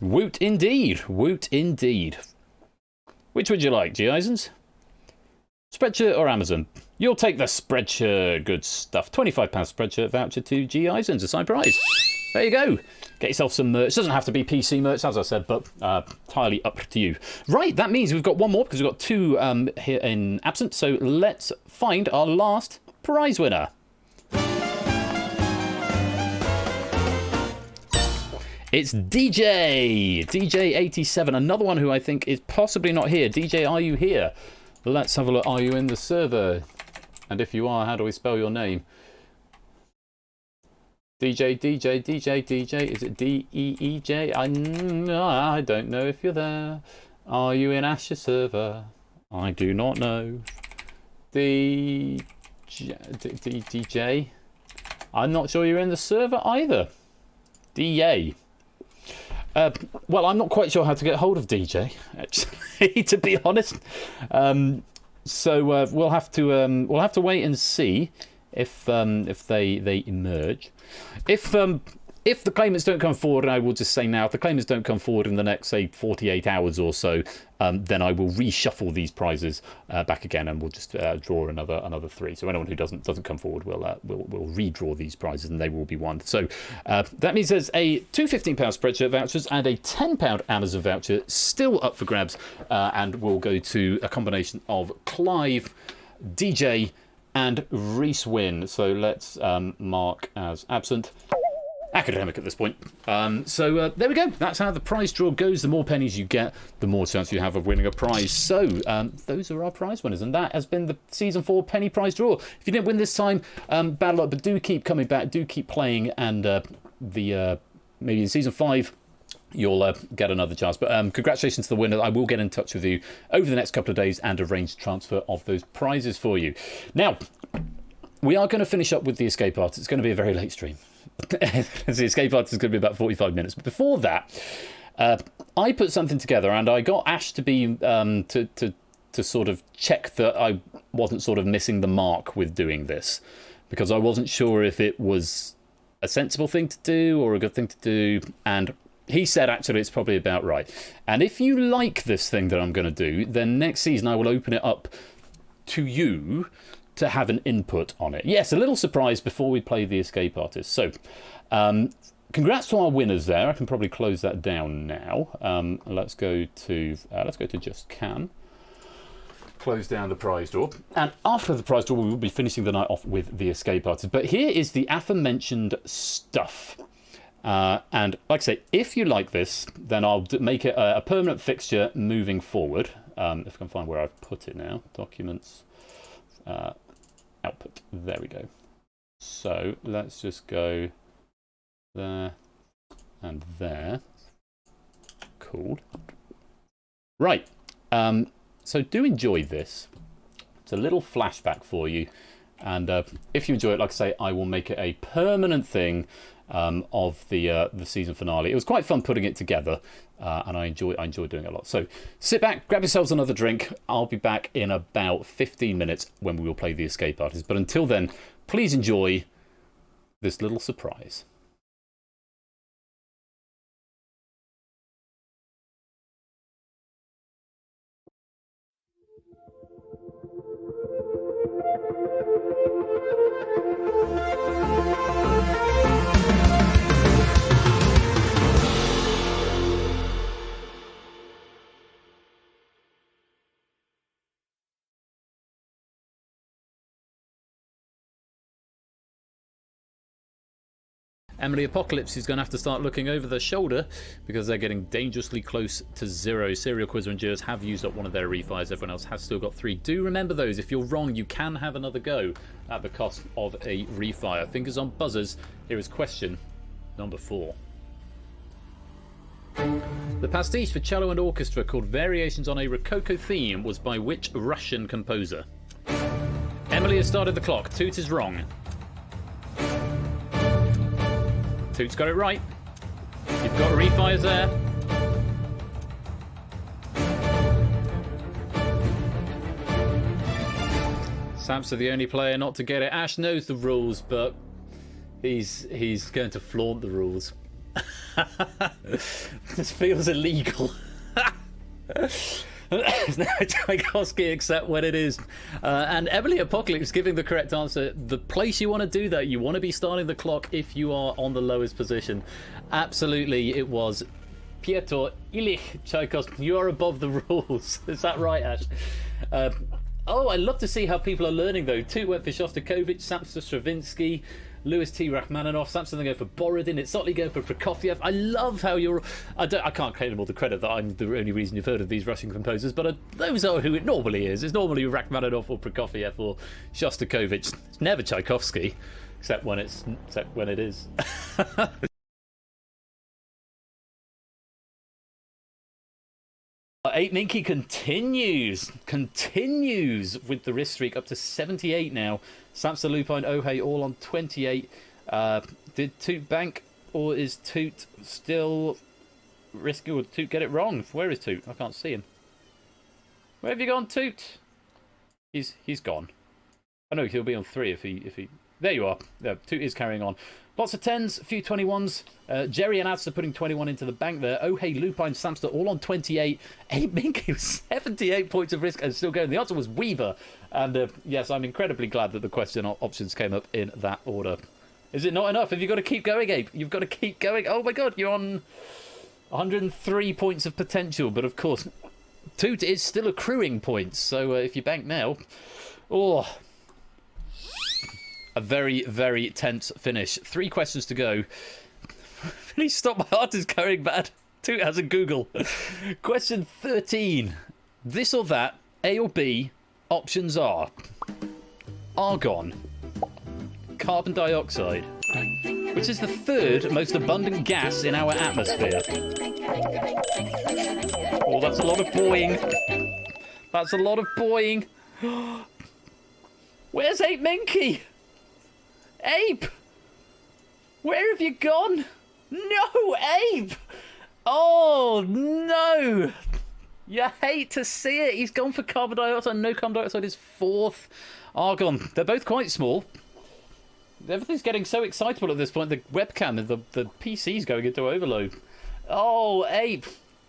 B: Woot indeed. Woot indeed. Which would you like, G. Eisens? Spreadshirt or Amazon? You'll take the Spreadshirt. Good stuff. £25 Spreadshirt voucher to G. Eisens. A side prize. There you go. Get yourself some merch. Doesn't have to be PC merch, as I said, but entirely up to you. Right, that means we've got one more because we've got 2 here in absence. So let's find our last prize winner. It's DJ. DJ87. Another one who I think is possibly not here. DJ, are you here? Let's have a look. Are you in the server? And if you are, how do we spell your name? DJ. Is it D-E-E-J? I don't know if you're there. Are you in Asher server? I do not know. DJ? I'm not sure you're in the server either. DA. Well, I'm not quite sure how to get hold of DJ, actually, to be honest. So we'll have to wait and see if they emerge. If the claimants don't come forward, and I will just say now, if the claimants don't come forward in the next, say, 48 hours or so, then I will reshuffle these prizes back again, and we'll just draw another 3. So anyone who doesn't come forward will redraw these prizes, and they will be won. So that means there's a two £15 Spreadshirt vouchers and a £10 Amazon voucher still up for grabs, and we'll go to a combination of Clive, DJ, and Reese Wynn. So let's mark as absent. Academic at this point. So there we go. That's how the prize draw goes. The more pennies you get, the more chance you have of winning a prize. So those are our prize winners, and that has been the Season 4 penny prize draw. If you didn't win this time, bad luck, but do keep coming back, do keep playing, and maybe in Season 5 you'll get another chance. But congratulations to the winner. I will get in touch with you over the next couple of days and arrange transfer of those prizes for you. Now, we are going to finish up with the escape artist. It's going to be a very late stream. The escape artist is going to be about 45 minutes. But before that, I put something together, and I got Ash to be to sort of check that I wasn't sort of missing the mark with doing this, because I wasn't sure if it was a sensible thing to do or a good thing to do, and he said actually it's probably about right. And if you like this thing that I'm going to do, then next season I will open it up to you to have an input on it. Yes, a little surprise before we play the escape artist. So congrats to our winners there. I can probably close that down now. Let's go to Just Can. Close down the prize door, and after the prize door we will be finishing the night off with the escape artist. But here is the aforementioned stuff, and like I say, if you like this, then I'll make it a permanent fixture moving forward. If I can find where I've put it now. Documents, output, there we go. So let's just go there and there. Cool. Right. So do enjoy this. It's a little flashback for you, and if you enjoy it, like I say, I will make it a permanent thing of the season finale. It was quite fun putting it together, and I enjoy doing it a lot. So sit back, grab yourselves another drink. I'll be back in about 15 minutes when we will play the escape artist. But until then, please enjoy this little surprise. Emily Apocalypse is going to have to start looking over their shoulder because they're getting dangerously close to 0. Serial Quizzer and Jurors have used up one of their refires. Everyone else has still got 3. Do remember those. If you're wrong, you can have another go at the cost of a refire. Fingers on buzzers. Here is question number 4. The pastiche for cello and orchestra called Variations on a Rococo Theme was by which Russian composer? Emily has started the clock. Toot is wrong. Toot's got it right. You've got refires there. Sam's the only player not to get it. Ash knows the rules, but he's going to flaunt the rules. This feels illegal. There's no Tchaikovsky except when it is. And Emily Apocalypse giving the correct answer. The place you want to do that, you want to be starting the clock if you are on the lowest position. Absolutely, it was Piotr Ilyich Tchaikovsky. You are above the rules. Is that right, Ash? Oh, I love to see how people are learning, though. Toot went for Shostakovich, Samson Stravinsky, Louis T. Rachmaninoff, Samson going for Borodin, Itzotli going for Prokofiev. I love how you're... I can't claim them all the credit that I'm the only reason you've heard of these Russian composers, but those are who it normally is. It's normally Rachmaninoff or Prokofiev or Shostakovich. It's never Tchaikovsky, except when it is. Eight Minky continues with the wrist streak up to 78 now. Samson, Lupine, Ohei all on 28. Did Toot bank, or is Toot still risky? Or Toot get it wrong? Where is Toot? I can't see him. Where have you gone, Toot? He's gone. I know he'll be on 3 if he. There you are. Yeah, Toot is carrying on. Lots of 10s, a few 21s. Jerry and Adster putting 21 into the bank there. Oh, hey, Lupine, Samster all on 28. 8 Minky with 78 points of risk and still going. The answer was Weaver. And yes, I'm incredibly glad that the question options came up in that order. Is it not enough? Have you got to keep going, Abe? You've got to keep going. Oh my god, you're on 103 points of potential. But of course, Toot is still accruing points. So if you bank now... Oh... A very, very tense finish. 3 questions to go. Please stop, my heart is going bad. Toot has a Google. Question 13. This or that, A or B, options are argon, carbon dioxide, which is the 3rd most abundant gas in our atmosphere. Oh, that's a lot of boing. That's a lot of boing. Where's 8 Minky? Ape! Where have you gone? No, Ape! Oh, no! You hate to see it. He's gone for carbon dioxide. No, carbon dioxide is 4th. Argon. They're both quite small. Everything's getting so excitable at this point. The webcam and the PC's going into overload. Oh, Ape,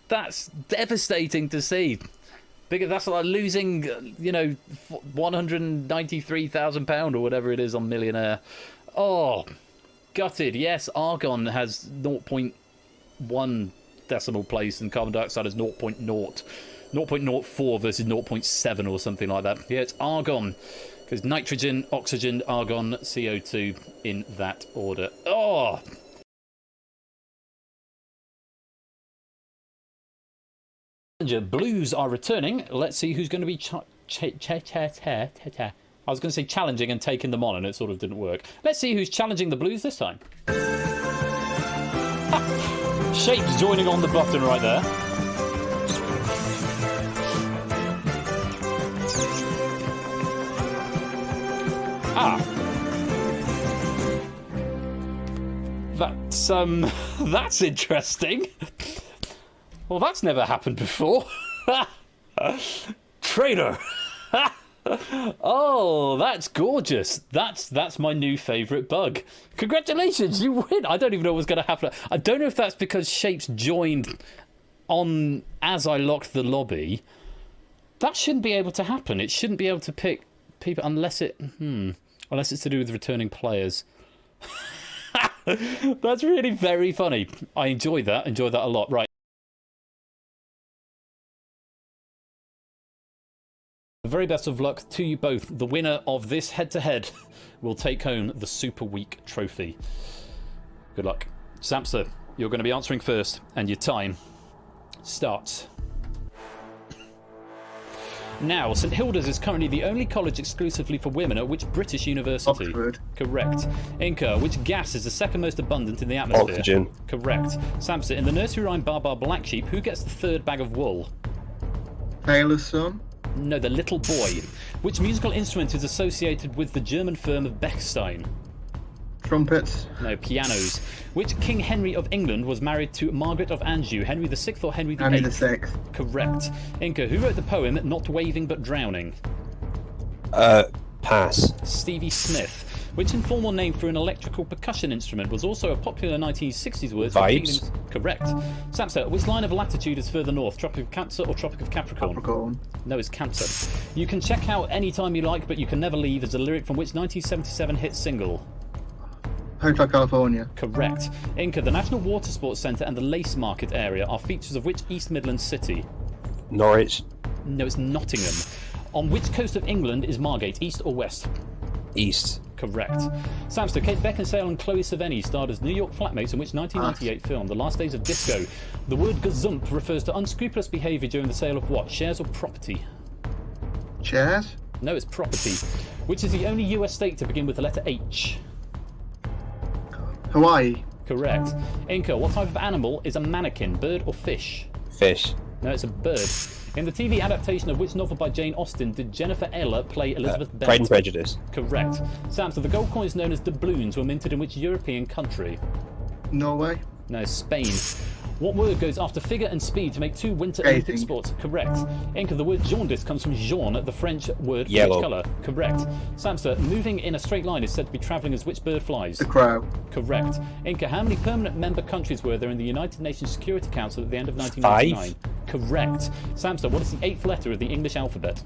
B: that's devastating to see. That's like losing, £193,000 or whatever it is on Millionaire. Oh, gutted. Yes, Argon has 0.1 decimal place and carbon dioxide is 0.04 versus 0.7 or something like that. Yeah, it's Argon. Because nitrogen, oxygen, argon, CO2 in that order. Oh! Blues are returning. Let's see who's going to be I was going to say challenging and taking them on, and it sort of didn't work. Let's see who's challenging the Blues this time. Shapes joining on the button right there. That's interesting. Well, that's never happened before. Traitor. Oh, that's gorgeous. That's my new favourite bug. Congratulations, you win. I don't even know what's going to happen. I don't know if that's because Shapes joined on as I locked the lobby. That shouldn't be able to happen. It shouldn't be able to pick people unless it's to do with returning players. That's really very funny. I enjoyed that a lot. Right. The very best of luck to you both. The winner of this head-to-head will take home the Super Week trophy. Good luck. Samster, you're going to be answering first, and your time starts now. St Hilda's is currently the only college exclusively for women at which British university?
G: Oxford.
B: Correct. Inca, which gas is the second most abundant in the atmosphere?
H: Oxygen.
B: Correct. Samster, in the nursery rhyme Bar Bar Black Sheep, who gets the third bag of wool?
G: Taylor's son.
B: No, the little boy. Which musical instrument is associated with the German firm of Bechstein?
G: Trumpets.
B: No, pianos. Which King Henry of England was married to Margaret of Anjou, Henry VI or Henry VIII?
G: Henry VI.
B: Correct. Inca, who wrote the poem Not Waving But Drowning?
H: Pass.
B: Stevie Smith. Which informal name for an electrical percussion instrument was also a popular 1960s word for
H: Vibes.
B: feelings? Correct. Samsa, which line of latitude is further north? Tropic of Cancer or Tropic of Capricorn?
G: Capricorn.
B: No, it's Cancer. You can check out any time you like, but you can never leave is a lyric from which 1977 hit single?
G: Hotel California.
B: Correct. Inca, the National Water Sports Centre and the Lace Market area are features of which East Midlands city?
H: Norwich.
B: No, it's Nottingham. On which coast of England is Margate, east or west?
H: East.
B: Correct. Samster, Kate Beckinsale and Chloe Sevigny starred as New York flatmates in which 1998 film, The Last Days of Disco? The word gazump refers to unscrupulous behaviour during the sale of what? Shares or property?
G: Chairs.
B: No, it's property. Which is the only US state to begin with the letter H?
G: Hawaii.
B: Correct. Inca, what type of animal is a mannequin, bird or fish?
H: Fish.
B: No, it's a bird. In the TV adaptation of which novel by Jane Austen did Jennifer Eller play Elizabeth Bennet?
H: Pride and Prejudice.
B: Correct. Sam, so the gold coins known as doubloons were minted in which European country?
G: Norway.
B: No, Spain. What word goes after figure and speed to make two winter
G: Skating.
B: Olympic sports? Correct. Inca, the word jaundice comes from jaune, the French word for
H: Yellow.
B: which colour? Correct. Samster, moving in a straight line is said to be travelling as which bird flies?
G: The crow.
B: Correct. Inca, how many permanent member countries were there in the United Nations Security Council at the end of 1999?
H: 5.
B: Correct. Samster, what is the 8th letter of the English alphabet?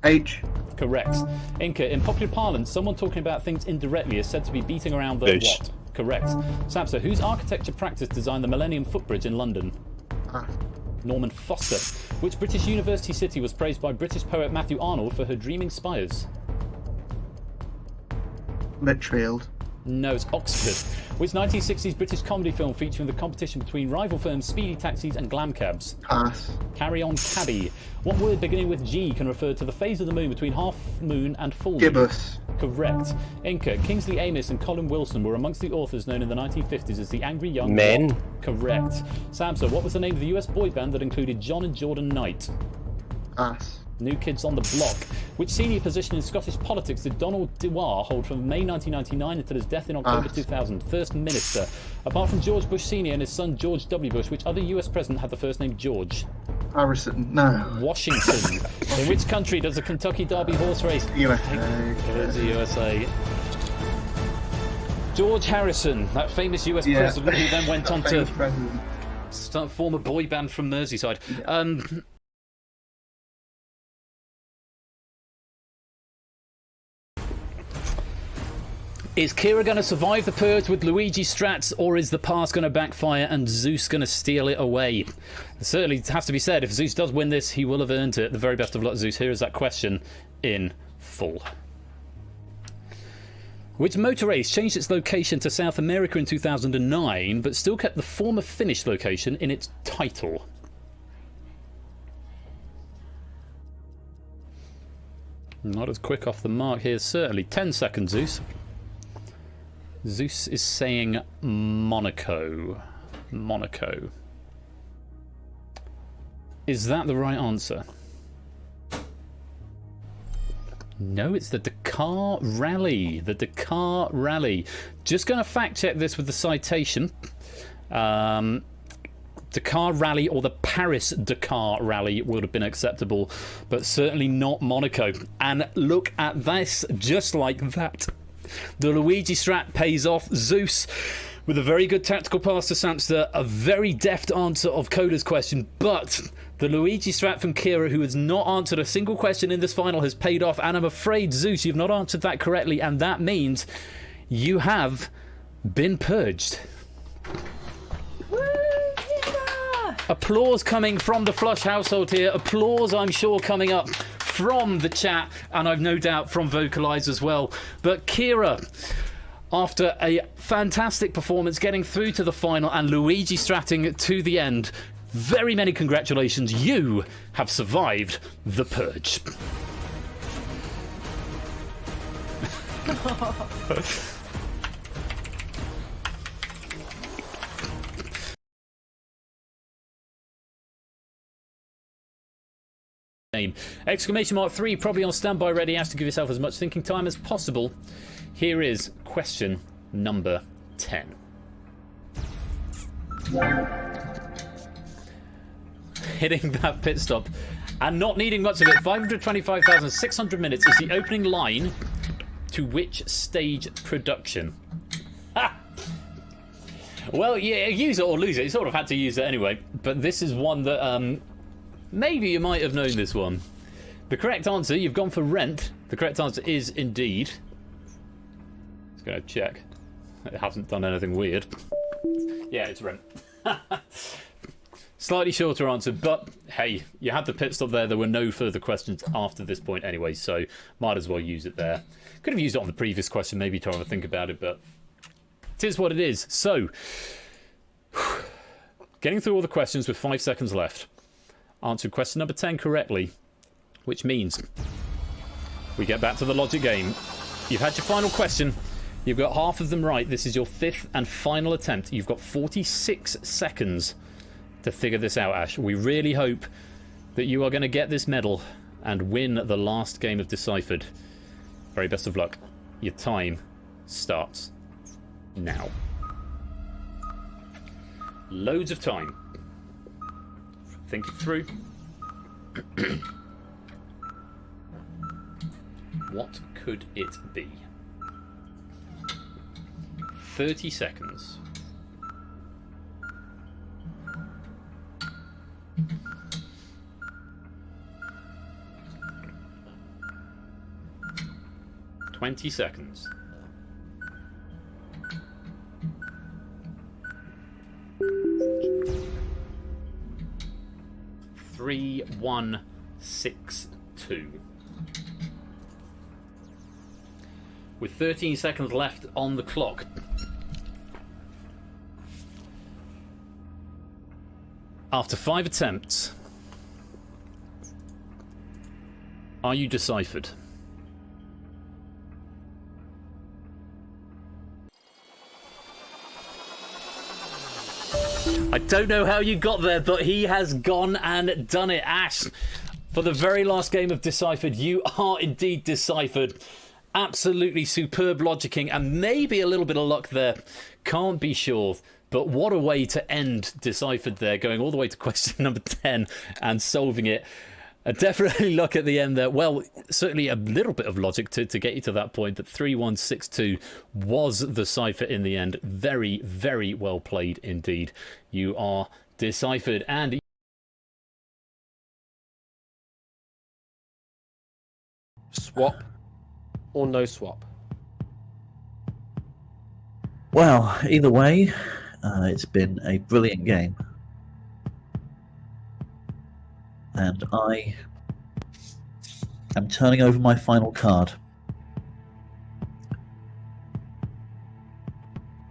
G: H.
B: Correct. Inca, in popular parlance, someone talking about things indirectly is said to be beating around the
H: Bush.
B: what? Correct. Samster, whose architecture practice designed the Millennium Footbridge in London?
G: Pass.
B: Norman Foster. Which British university city was praised by British poet Matthew Arnold for her dreaming spires?
G: Litchfield.
B: No, it's Oxford. Which 1960s British comedy film featuring the competition between rival firms Speedy Taxis and Glam Cabs?
G: Pass.
B: Carry on Cabby. What word beginning with G can refer to the phase of the moon between half moon and full moon?
G: Gibbous.
B: Correct. Inca, Kingsley Amis and Colin Wilson were amongst the authors known in the 1950s as the Angry Young
H: Men.
B: What? Correct. Samsa, what was the name of the US boy band that included John and Jordan Knight?
G: Pass.
B: New Kids on the Block. Which senior position in Scottish politics did Donald Dewar hold from May 1999 until his death in October 2000? First Minister. Apart from George Bush Sr. and his son George W. Bush, which other US president had the first name George?
G: Harrison. No.
B: Washington. In which country does the Kentucky Derby horse race?
G: USA.
B: It's the USA. George Harrison, that famous US
G: Yeah.
B: president who then went on to
G: Famous president.
B: form a boy band from Merseyside. Is Kira going to survive the purge with Luigi strats, or is the pass going to backfire and Zeus going to steal it away? It certainly has to be said, if Zeus does win this, he will have earned it. The very best of luck, Zeus. Here is that question in full. Which motor race changed its location to South America in 2009, but still kept the former Finnish location in its title? Not as quick off the mark here, certainly. 10 seconds, Zeus. Zeus is saying Monaco. Monaco. Is that the right answer? No, it's the Dakar Rally. The Dakar Rally. Just going to fact check this with the citation. Dakar Rally or the Paris Dakar Rally would have been acceptable, but certainly not Monaco. And look at this, just like that. The Luigi strat pays off. Zeus with a very good tactical pass to Samster, a very deft answer of Coda's question, but the Luigi strat from Kira, who has not answered a single question in this final, has paid off, and I'm afraid, Zeus, you've not answered that correctly, and that means you have been purged. Applause coming from the Flush household here. Applause, I'm sure, coming up from the chat, and I've no doubt from Vocalize as well. But Kira, after a fantastic performance, getting through to the final and Luigi stratting to the end, very many congratulations. You have survived the purge. Exclamation mark 3, probably on standby ready. Ask to give yourself as much thinking time as possible. Here is question number 10. Hitting that pit stop and not needing much of it. 525,600 minutes is the opening line to which stage production? Ha! Well, yeah, use it or lose it. You sort of had to use it anyway. But this is one that maybe you might have known this one. The correct answer, you've gone for Rent. The correct answer is indeed. Just going to check. It hasn't done anything weird. Yeah, it's Rent. Slightly shorter answer, but hey, you had the pit stop there. There were no further questions after this point anyway, so might as well use it there. Could have used it on the previous question, maybe trying to think about it, but it is what it is. So, getting through all the questions with 5 seconds left. Answered question number 10 correctly, which means we get back to the logic game. You've had your final question. You've got half of them right. This is your 5th and final attempt. You've got 46 seconds to figure this out, Ash. We really hope that you are going to get this medal and win the last game of Deciphered. Very best of luck. Your time starts now. Loads of time. Think it through. What could it be? 30 seconds. $20 seconds. 3, 1, 6, 2. With 13 seconds left on the clock. After 5 attempts, are you deciphered? I don't know how you got there, but he has gone and done it. Ash, for the very last game of Deciphered, you are indeed deciphered. Absolutely superb logicking and maybe a little bit of luck there. Can't be sure. But what a way to end Deciphered there, going all the way to question number 10 and solving it. Definitely look at the end there. Well, certainly a little bit of logic to get you to that point, but 3162 was the cipher in the end. Very, very well played indeed. You are deciphered, and
I: Swap or no swap?
J: Well, either way, it's been a brilliant game. And I am turning over my final card.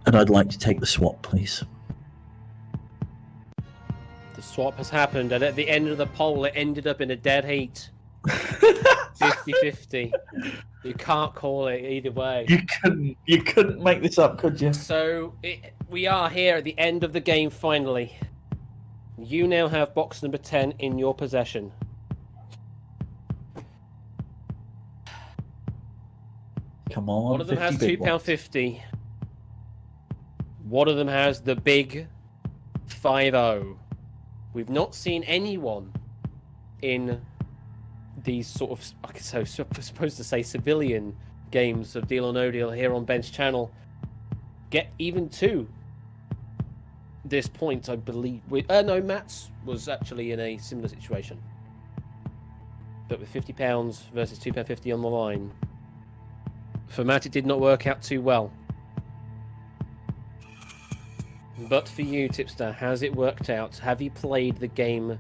J: And I'd like to take the swap, please.
I: The swap has happened, and at the end of the poll, it ended up in a dead heat. 50-50. You can't call it either way.
J: You couldn't make this up, could you?
I: So we are here at the end of the game finally. You now have box number 10 in your possession.
J: Come on.
I: One of them has £2.50. One of them has the big 5-0. We've not seen anyone in these sort of, I suppose to say, civilian games of Deal or No Deal here on Ben's channel get even to this point, I believe. No, Matt's was actually in a similar situation, but with £50 versus £2.50 on the line. For Matt, it did not work out too well. But for you, Tipster, has it worked out? Have you played the game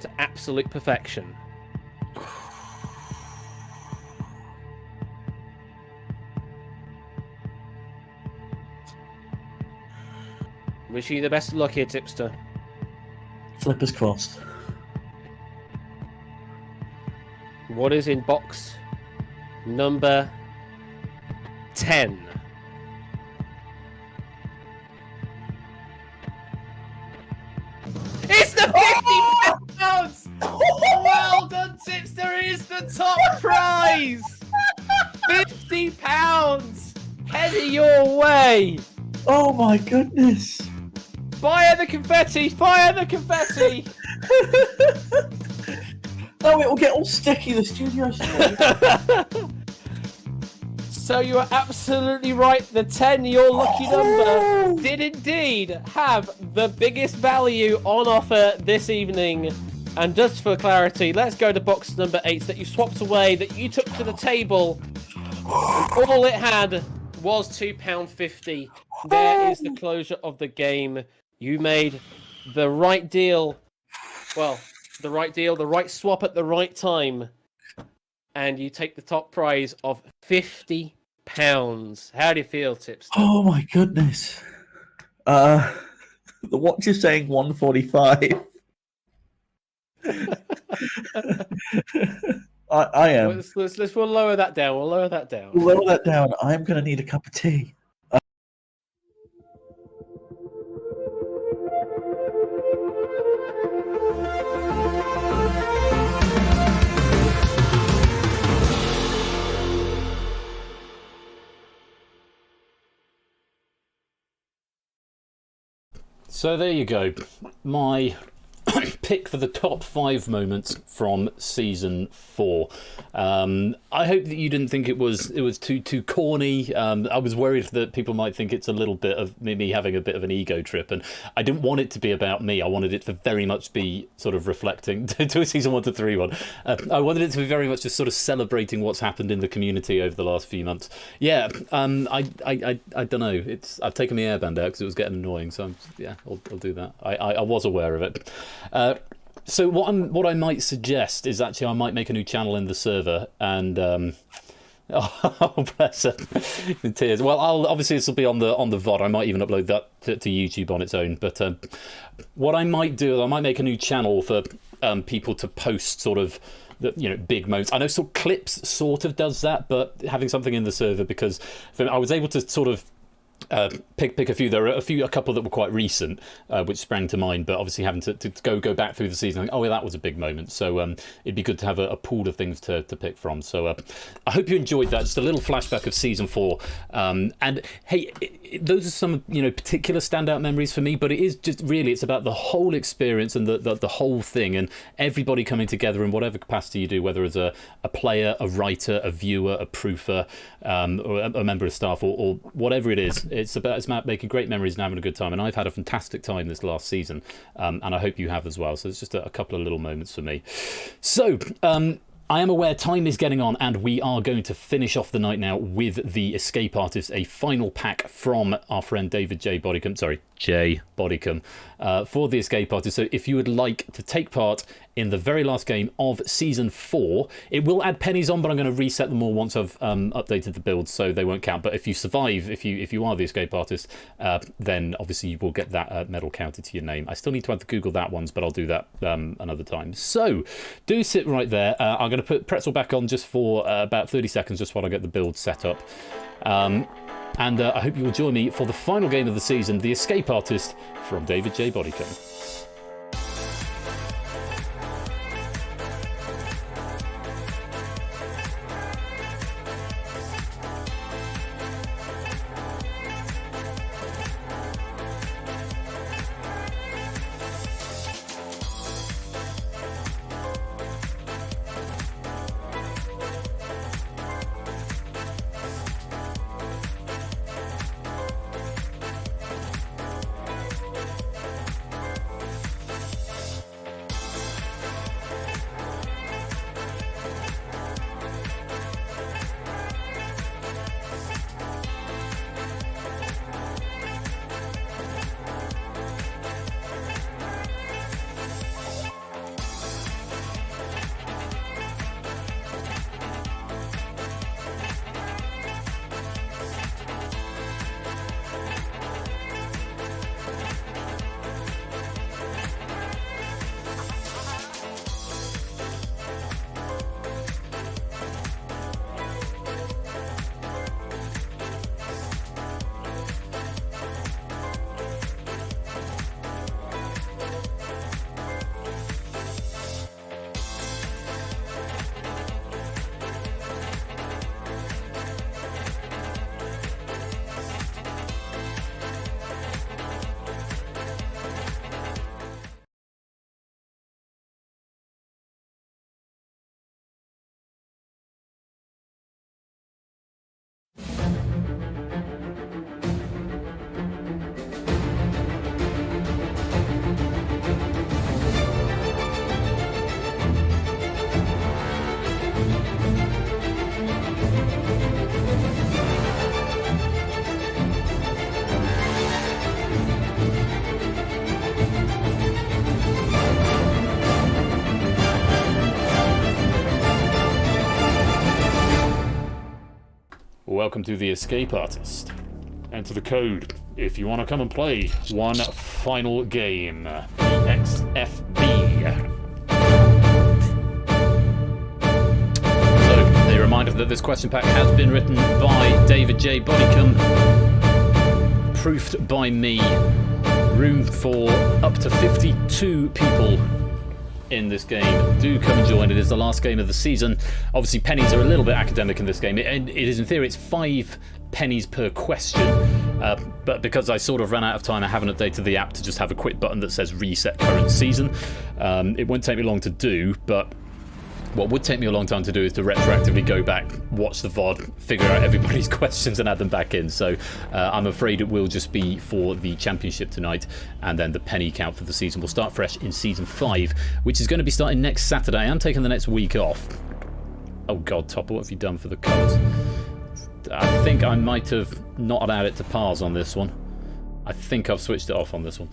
I: to absolute perfection? Wish you the best of luck here, Tipster.
J: Flippers crossed.
I: What is in box number 10? It's the £50! Well done, Tipster! It is the top prize! £50 heading your way!
J: Oh my goodness!
I: Fire the confetti! Fire the confetti!
J: No, it will get all sticky, the studio space.
I: So you are absolutely right. The 10, your lucky number, did indeed have the biggest value on offer this evening. And just for clarity, let's go to box number 8 that you swapped away, that you took to the table. And all it had was £2.50. There is the closure of the game. You made the right deal. Well, the right deal, the right swap at the right time. And you take the top prize of £50. How do you feel, Tips?
J: Oh my goodness. The watch is saying 145. I am.
I: We'll lower that down. We'll lower that down.
J: Lower that down. I'm going to need a cup of tea.
B: So there you go. My pick for the top 5 moments from season 4. I hope that you didn't think it was too corny. I was worried that people might think it's a little bit of me having a bit of an ego trip, and I didn't want it to be about me. I wanted it to very much be sort of reflecting to a season 1 to 3 one. I wanted it to be very much just sort of celebrating what's happened in the community over the last few months. Yeah, I don't know. I've taken my airband out because it was getting annoying. So I'll do that. I was aware of it. So what I might suggest is actually I might make a new channel in the server, and oh bless her, in tears. Well, obviously this will be on the VOD. I might even upload that to YouTube on its own. But what I might do is I might make a new channel for people to post sort of big moments. I know sort of Clips sort of does that, but having something in the server, because I was able to sort of pick a few. There are a couple that were quite recent, which sprang to mind. But obviously, having to go back through the season, like, oh, yeah, that was a big moment. So it'd be good to have a pool of things to pick from. So I hope you enjoyed that. Just a little flashback of season 4. And hey, those are some particular standout memories for me. But it is just really, it's about the whole experience and the whole thing, and everybody coming together in whatever capacity you do, whether as a player, a writer, a viewer, a proofer, or a member of staff, or whatever it is. It's about making great memories and having a good time, and I've had a fantastic time this last season, and I hope you have as well. So it's just a couple of little moments for me. So I am aware time is getting on, and we are going to finish off the night now with the Escape Artist, a final pack from our friend David J. Bodicum. Sorry, J. Bodicum, for the Escape Artist. So if you would like to take part in the very last game of Season 4, it will add pennies on, but I'm going to reset them all once I've updated the build, so they won't count. But if you survive, if you are the Escape Artist, then obviously you will get that medal counted to your name. I still need to add the Google That ones, but I'll do that another time. So do sit right there. I'm going to put Pretzel back on just for about 30 seconds, just while I get the build set up. And I hope you will join me for the final game of the season, the Escape Artist from David J. Bodicum. Welcome to the Escape Artist. Enter the code if you want to come and play one final game. XFB. So, a reminder that this question pack has been written by David J. Bodicum, proofed by me. Room for up to 52 people in this game. Do come and join. It is the last game of the season. Obviously, pennies are a little bit academic in this game. It is, in theory, it's 5 pennies per question. But because I sort of ran out of time, I haven't updated the app to just have a quick button that says reset current season. It won't take me long to do, but what would take me a long time to do is to retroactively go back, watch the VOD, figure out everybody's questions and add them back in. So I'm afraid it will just be for the championship tonight, and then the penny count for the season will start fresh in Season 5, which is going to be starting next Saturday. I am taking the next week off. Oh God, Topper, what have you done for the colours? I think I might have not allowed it to pause on this one. I think I've switched it off on this one.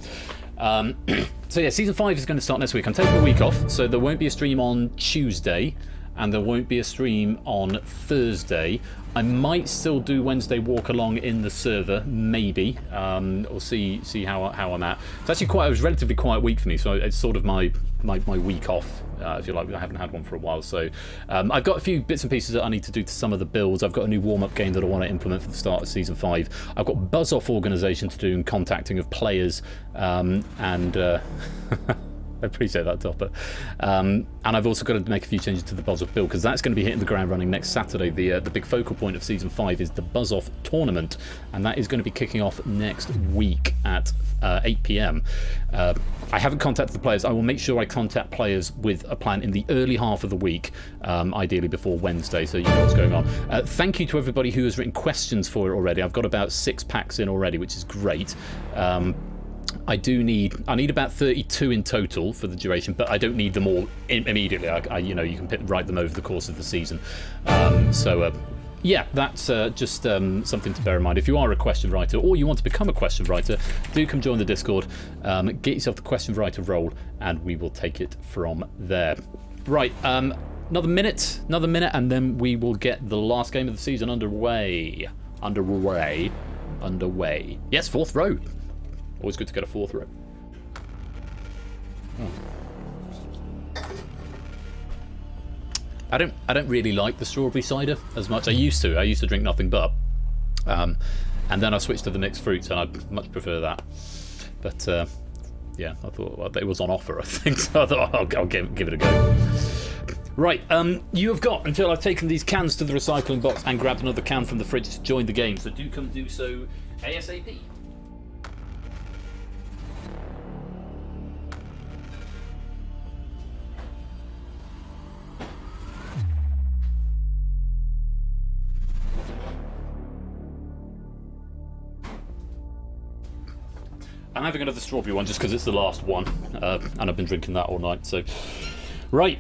B: So yeah, Season 5 is going to start next week. I'm taking a week off, so there won't be a stream on Tuesday, and there won't be a stream on Thursday. I might still do Wednesday walk along in the server, maybe. Or see how I'm at. It's actually it was a relatively quiet week for me, so it's sort of my week off, if you like. I haven't had one for a while, so I've got a few bits and pieces that I need to do to some of the builds. I've got a new warm-up game that I want to implement for the start of Season 5. I've got buzz-off organisation to do and contacting of players, and I appreciate that, Topper. And I've also got to make a few changes to the Buzz-Off build, because that's going to be hitting the ground running next Saturday. The big focal point of Season 5 is the Buzz-Off tournament, and that is going to be kicking off next week at 8 PM. I haven't contacted the players. I will make sure I contact players with a plan in the early half of the week, ideally before Wednesday, so you know what's going on. Thank you to everybody who has written questions for it already. I've got about 6 packs in already, which is great. I need about 32 in total for the duration, but I don't need them all immediately. You can write them over the course of the season. Yeah, that's just something to bear in mind. If you are a question writer or you want to become a question writer, do come join the Discord. Get yourself the question writer role, and we will take it from there. Right, another minute, and then we will get the last game of the season underway. Yes, 4th row. Always good to get a 4th row. I don't really like the strawberry cider as much. I used to drink nothing but. And then I switched to the mixed fruits, and I much prefer that. But yeah, I thought it was on offer, I think, so I thought I'll give it a go. Right, you have got until I've taken these cans to the recycling box and grabbed another can from the fridge to join the game. So do come do so ASAP. I'm having another strawberry one just because it's the last one, and I've been drinking that all night. So, right,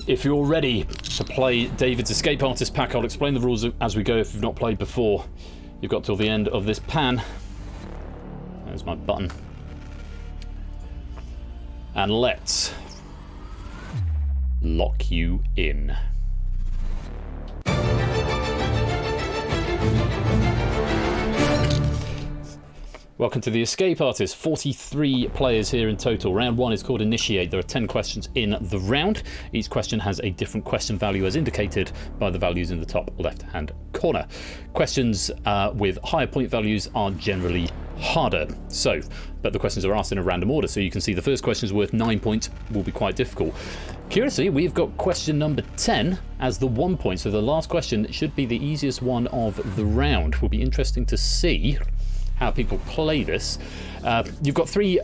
B: if you're ready to play David's Escape Artist pack, I'll explain the rules as we go if you've not played before. You've got till the end of this pan. There's my button. And let's lock you in. Welcome to the Escape Artist. 43 players here in total. Round 1 is called Initiate. There are 10 questions in the round. Each question has a different question value as indicated by the values in the top left-hand corner. Questions with higher point values are generally harder. But the questions are asked in a random order, so you can see the first question is worth 9 points, will be quite difficult. Curiously, we've got question number 10 as the 1 point, so the last question should be the easiest one of the round. Will be interesting to see how people play this. You've got 3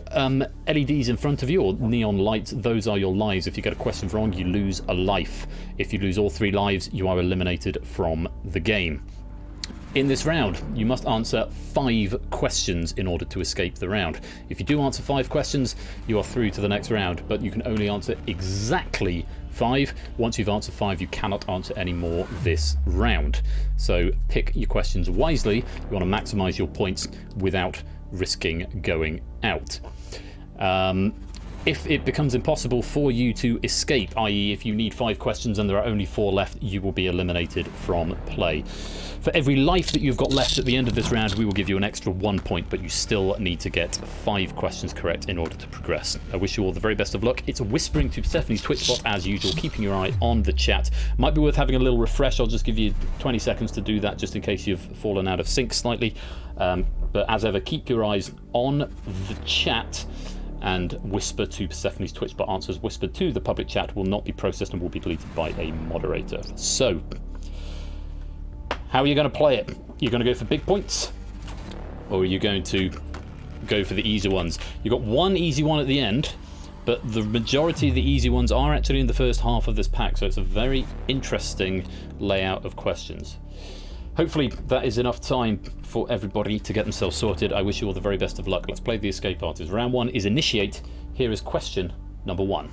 B: LEDs in front of you, or neon lights. Those are your lives. If you get a question wrong, you lose a life. If you lose all 3 lives, you are eliminated from the game. In this round, you must answer 5 questions in order to escape the round. If you do answer 5 questions, you are through to the next round, but you can only answer exactly 5. Once you've answered 5, you cannot answer any more this round. So pick your questions wisely. You want to maximise your points without risking going out. If it becomes impossible for you to escape, i.e. if you need 5 questions and there are only 4 left, you will be eliminated from play. For every life that you've got left at the end of this round, we will give you an extra 1 point, but you still need to get 5 questions correct in order to progress. I wish you all the very best of luck. It's Whispering to Stephanie's Twitch bot as usual, keeping your eye on the chat. Might be worth having a little refresh. I'll just give you 20 seconds to do that just in case you've fallen out of sync slightly. But as ever, keep your eyes on the chat and whisper to Persephone's Twitch bot answers whispered to the public chat will not be processed and will be deleted by a moderator. So, how are you going to play it? You're going to go for big points? Or are you going to go for the easy ones? You've got one easy one at the end, but the majority of the easy ones are actually in the first half of this pack, so it's a very interesting layout of questions. Hopefully that is enough time for everybody to get themselves sorted. I wish you all the very best of luck. Let's play the Escape Artist. Round 1 is Initiate. Here is question number 1.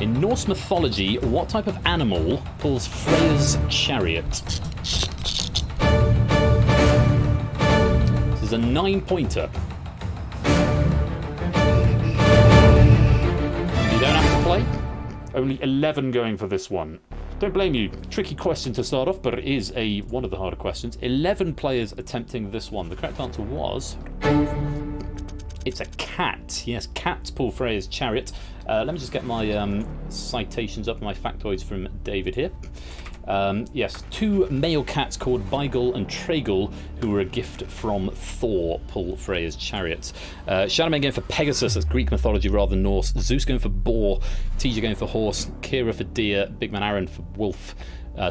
B: In Norse mythology, what type of animal pulls Freya's chariot? This is a 9-pointer. You don't have play. Only 11 going for this one. Don't blame you. Tricky question to start off, but it is one of the harder questions. 11 players attempting this one. The correct answer was... It's a cat. Yes, cats pull Freya's chariot. Let me just get my citations up, my factoids from David here. Yes, 2 male cats called Beigel and Tregel, who were a gift from Thor, pull Freya's chariots. Shadowman going for Pegasus, that's Greek mythology rather than Norse. Zeus going for boar. TJ going for horse. Kira for deer. Big Man Aaron for wolf.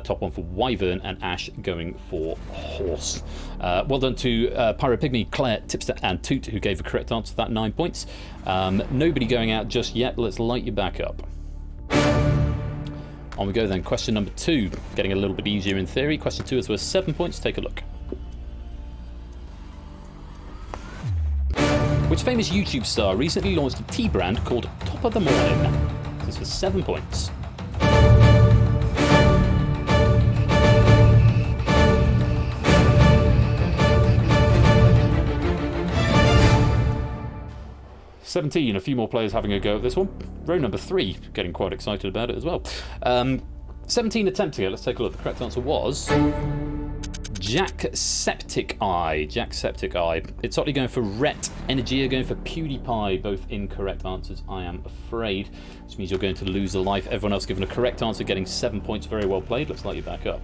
B: Top one for wyvern, and Ash going for horse. Well done to Pyro Pygmy, Claire, Tipster, and Toot, who gave the correct answer to that 9 points. Nobody going out just yet. Let's light you back up. On we go then. Question number 2, getting a little bit easier in theory. Question 2 is worth 7 points. Take a look. Which famous YouTube star recently launched a tea brand called Top of the Morning? This is for 7 points. A few more players having a go at this one. Row number 3, getting quite excited about it as well. 17 attempting it. Let's take a look. The correct answer was Jacksepticeye. Jacksepticeye. It's Otley going for Rhett. Energia going for PewDiePie. Both incorrect answers, I am afraid. Which means you're going to lose a life. Everyone else given a correct answer, getting 7 points. Very well played. Let's light you back up.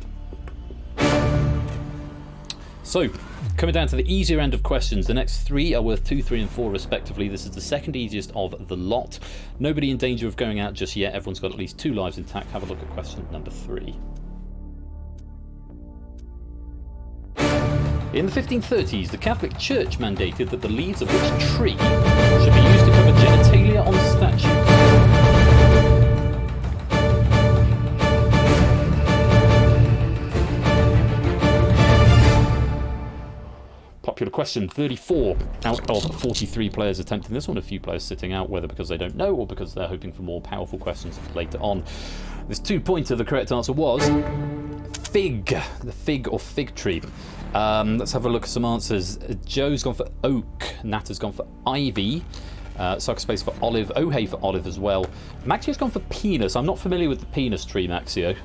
B: So, coming down to the easier end of questions, the next 3 are worth 2, 3, and 4 respectively. This is the second easiest of the lot. Nobody in danger of going out just yet. Everyone's got at least 2 lives intact. Have a look at question number 3. In the 1530s, the Catholic Church mandated that the leaves of which tree should be used to cover genitalia on statues. 34 out of 43 players attempting this one. A few players sitting out, whether because they don't know or because they're hoping for more powerful questions later on. This 2-pointer, the correct answer was fig. The fig or fig tree. Let's have a look at some answers. Joe's gone for oak. Nat has gone for ivy. Soccer space for olive. Ohei for olive as well. Maxio's gone for penis. I'm not familiar with the penis tree, Maxio,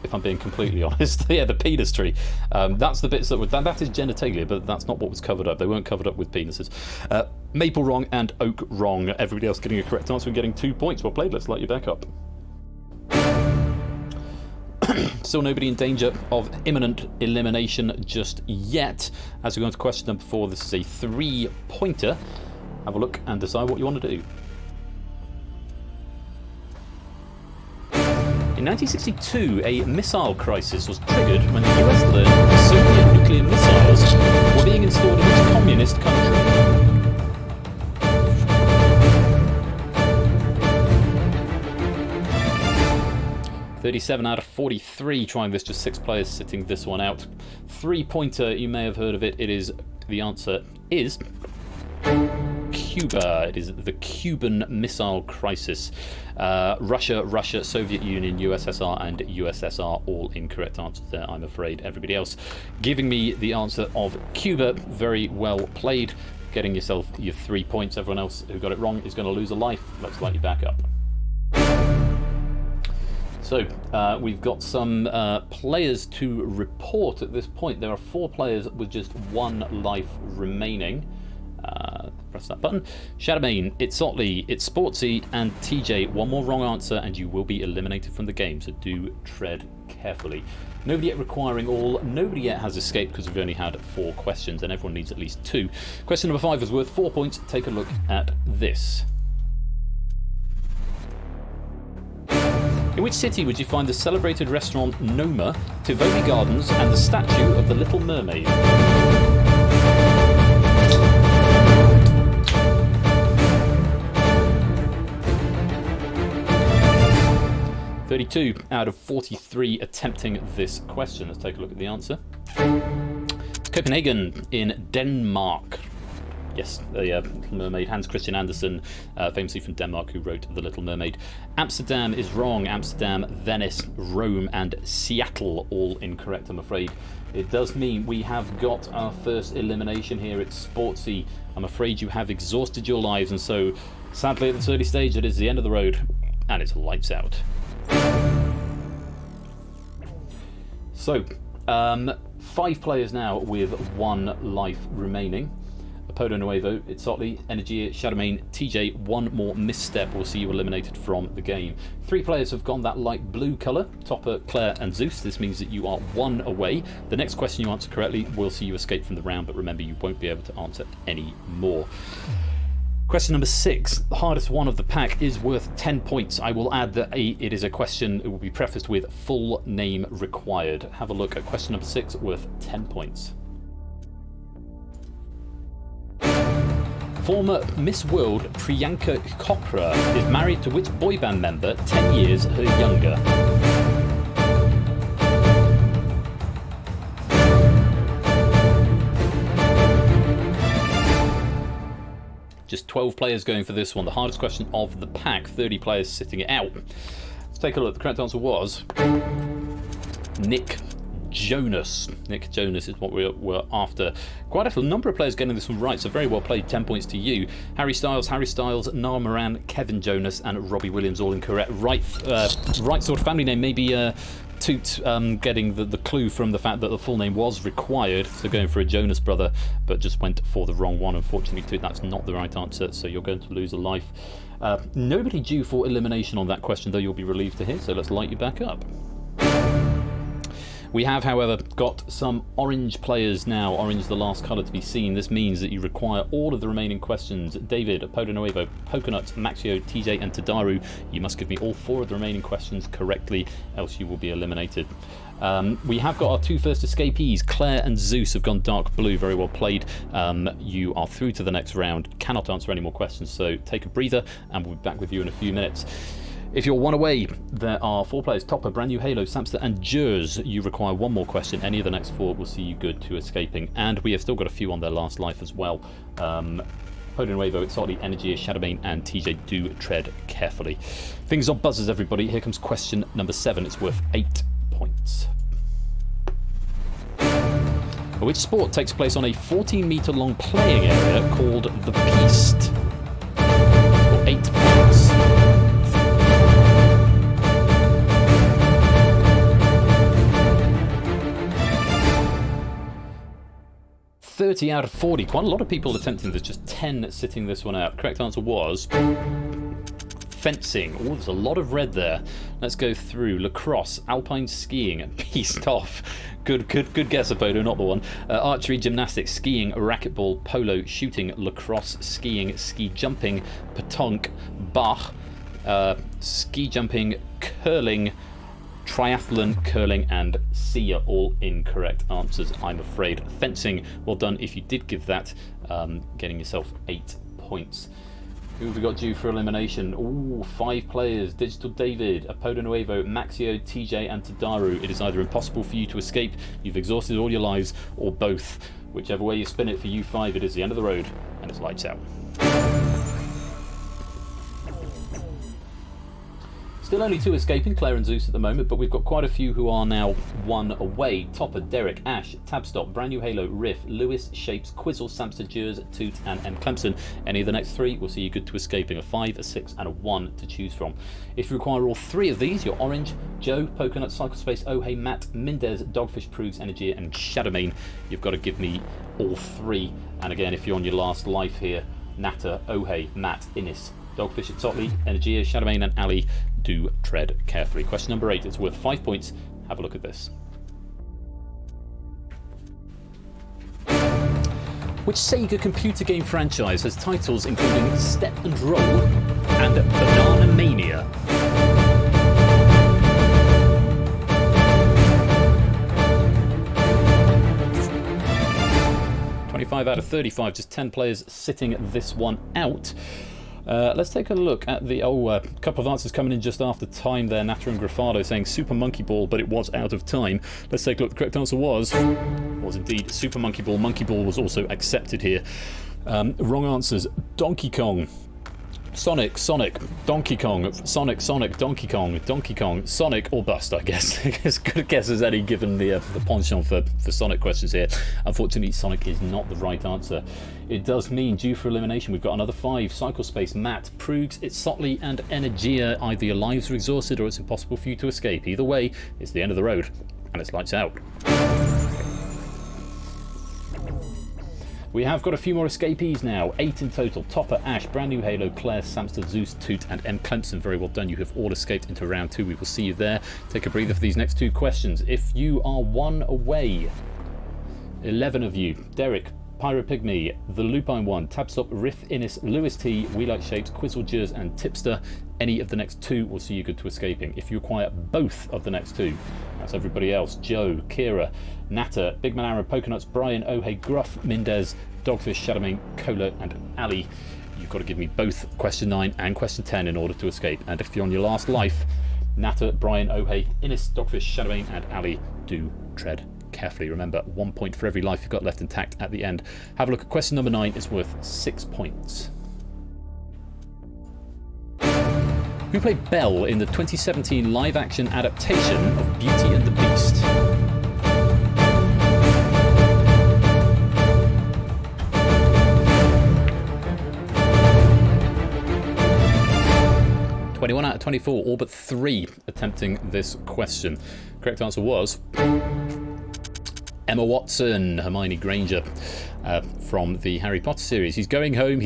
B: if I'm being completely honest. Yeah, the penis tree. That's the bits that is genitalia, but that's not what was covered up. They weren't covered up with penises. Maple wrong and oak wrong. Everybody else getting a correct answer and getting 2 points. Well played. Let's light you back up. Still nobody in danger of imminent elimination just yet. As we go on to question number 4, this is a 3-pointer. Have a look and decide what you want to do. In 1962, a missile crisis was triggered when the US learned that Soviet nuclear missiles were being installed in which communist country? .37 out of 43 trying this, just 6 players sitting this one out. 3-pointer, you may have heard of it. The answer is Cuba. It is the Cuban Missile Crisis. Russia, Soviet Union, USSR, and USSR, all incorrect answers there, I'm afraid. Everybody else giving me the answer of Cuba. Very well played. Getting yourself your 3 points. Everyone else who got it wrong is going to lose a life. Let's light you back up. So, we've got some players to report at this point. There are 4 players with just 1 life remaining. Press that button. Shadowmane, it's Otley, it's Sportsy, and TJ. 1 more wrong answer and you will be eliminated from the game, so do tread carefully. Nobody yet requiring all. Nobody yet has escaped because we've only had 4 questions and everyone needs at least 2. Question number 5 is worth 4 points. Take a look at this. In which city would you find the celebrated restaurant Noma, Tivoli Gardens, and the statue of the Little Mermaid? .32 out of 43 attempting this question. Let's take a look at the answer. Copenhagen in Denmark. Yes, the Little Mermaid. Hans Christian Andersen, famously from Denmark, who wrote The Little Mermaid. Amsterdam is wrong. Amsterdam, Venice, Rome, and Seattle, all incorrect, I'm afraid. It does mean we have got our first elimination here. It's Sportsy. I'm afraid you have exhausted your lives, and so, sadly, at this early stage, it is the end of the road. and it's lights out. So, 5 players now with 1 life remaining. Apodo Nuevo, Itzotli, Energia, Shadowmane, TJ, 1 more misstep will see you eliminated from the game. 3 players have gone that light blue colour, Topper, Claire and Zeus. This means that you are 1 away. The next question you answer correctly will see you escape from the round, but remember you won't be able to answer any more. Question number 6, the hardest one of the pack, is worth 10 points. I will add that it is a question that will be prefaced with full name required. Have a look at question number 6, worth 10 points. Former Miss World Priyanka Chopra is married to which boy band member 10 years her younger? Just 12 players going for this one, the hardest question of the pack, 30 players sitting it out. Let's take a look. The correct answer was Nick Jonas. Nick Jonas is what we're after. Quite a number of players getting this one right, so very well played. 10 points to you. Harry Styles, Niall Moran, Kevin Jonas, and Robbie Williams all incorrect. Right sort of family name. Maybe Toot getting the clue from the fact that the full name was required, so going for a Jonas brother, but just went for the wrong one. Unfortunately, Toot, that's not the right answer, so you're going to lose a life. Nobody due for elimination on that question, though you'll be relieved to hear, so let's light you back up. We have, however, got some orange players now. Orange is the last colour to be seen. This means that you require all of the remaining questions. David, Apodo Nuevo, Poconut, Maxio, TJ and Tadaru. You must give me all 4 of the remaining questions correctly, else you will be eliminated. We have got our 2 first escapees. Claire and Zeus have gone dark blue. Very well played. You are through to the next round. Cannot answer any more questions, so take a breather and we'll be back with you in a few minutes. If you're 1 away, there are 4 players: Topper, Brand New Halo, Samster and Jers. You require 1 more question. Any of the next 4 will see you good to escaping. And we have still got a few on their last life as well. Podo Nuevo, Itzotli, Energia, Shadowmane and TJ. Do tread carefully. Fingers on buzzers, everybody. Here comes question number 7. It's worth 8 points. Which sport takes place on a 14-metre long playing area called the Piste? For 8 points. 30 out of 40. Quite a lot of people attempting this, just 10 sitting this one out. Correct answer was fencing. Oh, there's a lot of red there. Let's go through. Lacrosse, alpine skiing, piste off. Good guess, Apodo, not the one. Archery, gymnastics, skiing, racquetball, polo, shooting, lacrosse, skiing, ski jumping, petanque, Bach, ski jumping, curling, triathlon, curling and sea are all incorrect answers, I'm afraid. Fencing, well done if you did give that, getting yourself 8 points. Who have we got due for elimination? Ooh, 5 players: Digital David, Apodo Nuevo, Maxio, TJ and Tadaru. It is either impossible for you to escape, you've exhausted all your lives, or both. Whichever way you spin it for you 5, it is the end of the road and it's lights out. Still only 2 escaping, Claire and Zeus at the moment, but we've got quite a few who are now 1 away. Topper, Derek, Ash, Tabstop, Brand New Halo, Riff, Lewis, Shapes, Quizzle, Samster, Jers, Toot and M. Clemson. Any of the next 3 will see you good to escaping. A 5, a 6 and a 1 to choose from. If you require all 3 of these, you're Orange, Joe, Poconut, Cyclespace, Oh Hey, Matt, Mendez, Dogfish, Proves, Energia and Shadowmane. You've got to give me all 3. And again, if you're on your last life here, Natter, Oh Hey, Matt, Innis, Dogfish, Itzotli, Energia, Shadowmane and Ali. Do tread carefully. Question number 8, it's worth 5 points. Have a look at this. Which Sega computer game franchise has titles including Step and Roll and Banana Mania? $25 out of 35, just 10 players sitting this one out. Let's take a look at the couple of answers coming in just after time there. Natter and Grafado saying Super Monkey Ball, but it was out of time. Let's take a look. The correct answer was indeed Super Monkey Ball. Monkey Ball was also accepted here. Wrong answers: Donkey Kong, Sonic, Donkey Kong, Sonic, Donkey Kong, Sonic or bust, I guess. As good a guess as any given the penchant for Sonic questions here. Unfortunately, Sonic is not the right answer. It does mean due for elimination. We've got another 5. Cycle Space, Matt, Proogs, Itzotli and Energia. Either your lives are exhausted or it's impossible for you to escape. Either way, it's the end of the road and it's lights out. We have got a few more escapees now, 8 in total. Topper, Ash, Brand New Halo, Claire, Samster, Zeus, Toot and M. Clemson. Very well done, you have all escaped into round 2. We will see you there. Take a breather for these next 2 questions. If you are 1 away, 11 of you, Derek, Pyropygmy, The Lupine One, Tabstop, Riff, Innis, Lewis T, We Like Shapes, Quizzle, Jers and Tipster. Any of the next 2 will see you good to escaping. If you acquire both of the next 2, that's everybody else. Joe, Kira, Natter, Big Man Aaron, Pokenuts, Brian, Ohe, Gruff, Mendez, Dogfish, Shadowmane, Cola and Ali. You've got to give me both question 9 and question 10 in order to escape. And if you're on your last life, Natter, Brian, Ohe, Innis, Dogfish, Shadowmane and Ali, do tread carefully. Remember, 1 point for every life you've got left intact at the end. Have a look at question number 9. It's worth 6 points. Who played Belle in the 2017 live-action adaptation of Beauty and the Beast? ...21 out of 24, all but 3 attempting this question. Correct answer was... Emma Watson, Hermione Granger, from the Harry Potter series. He's going home,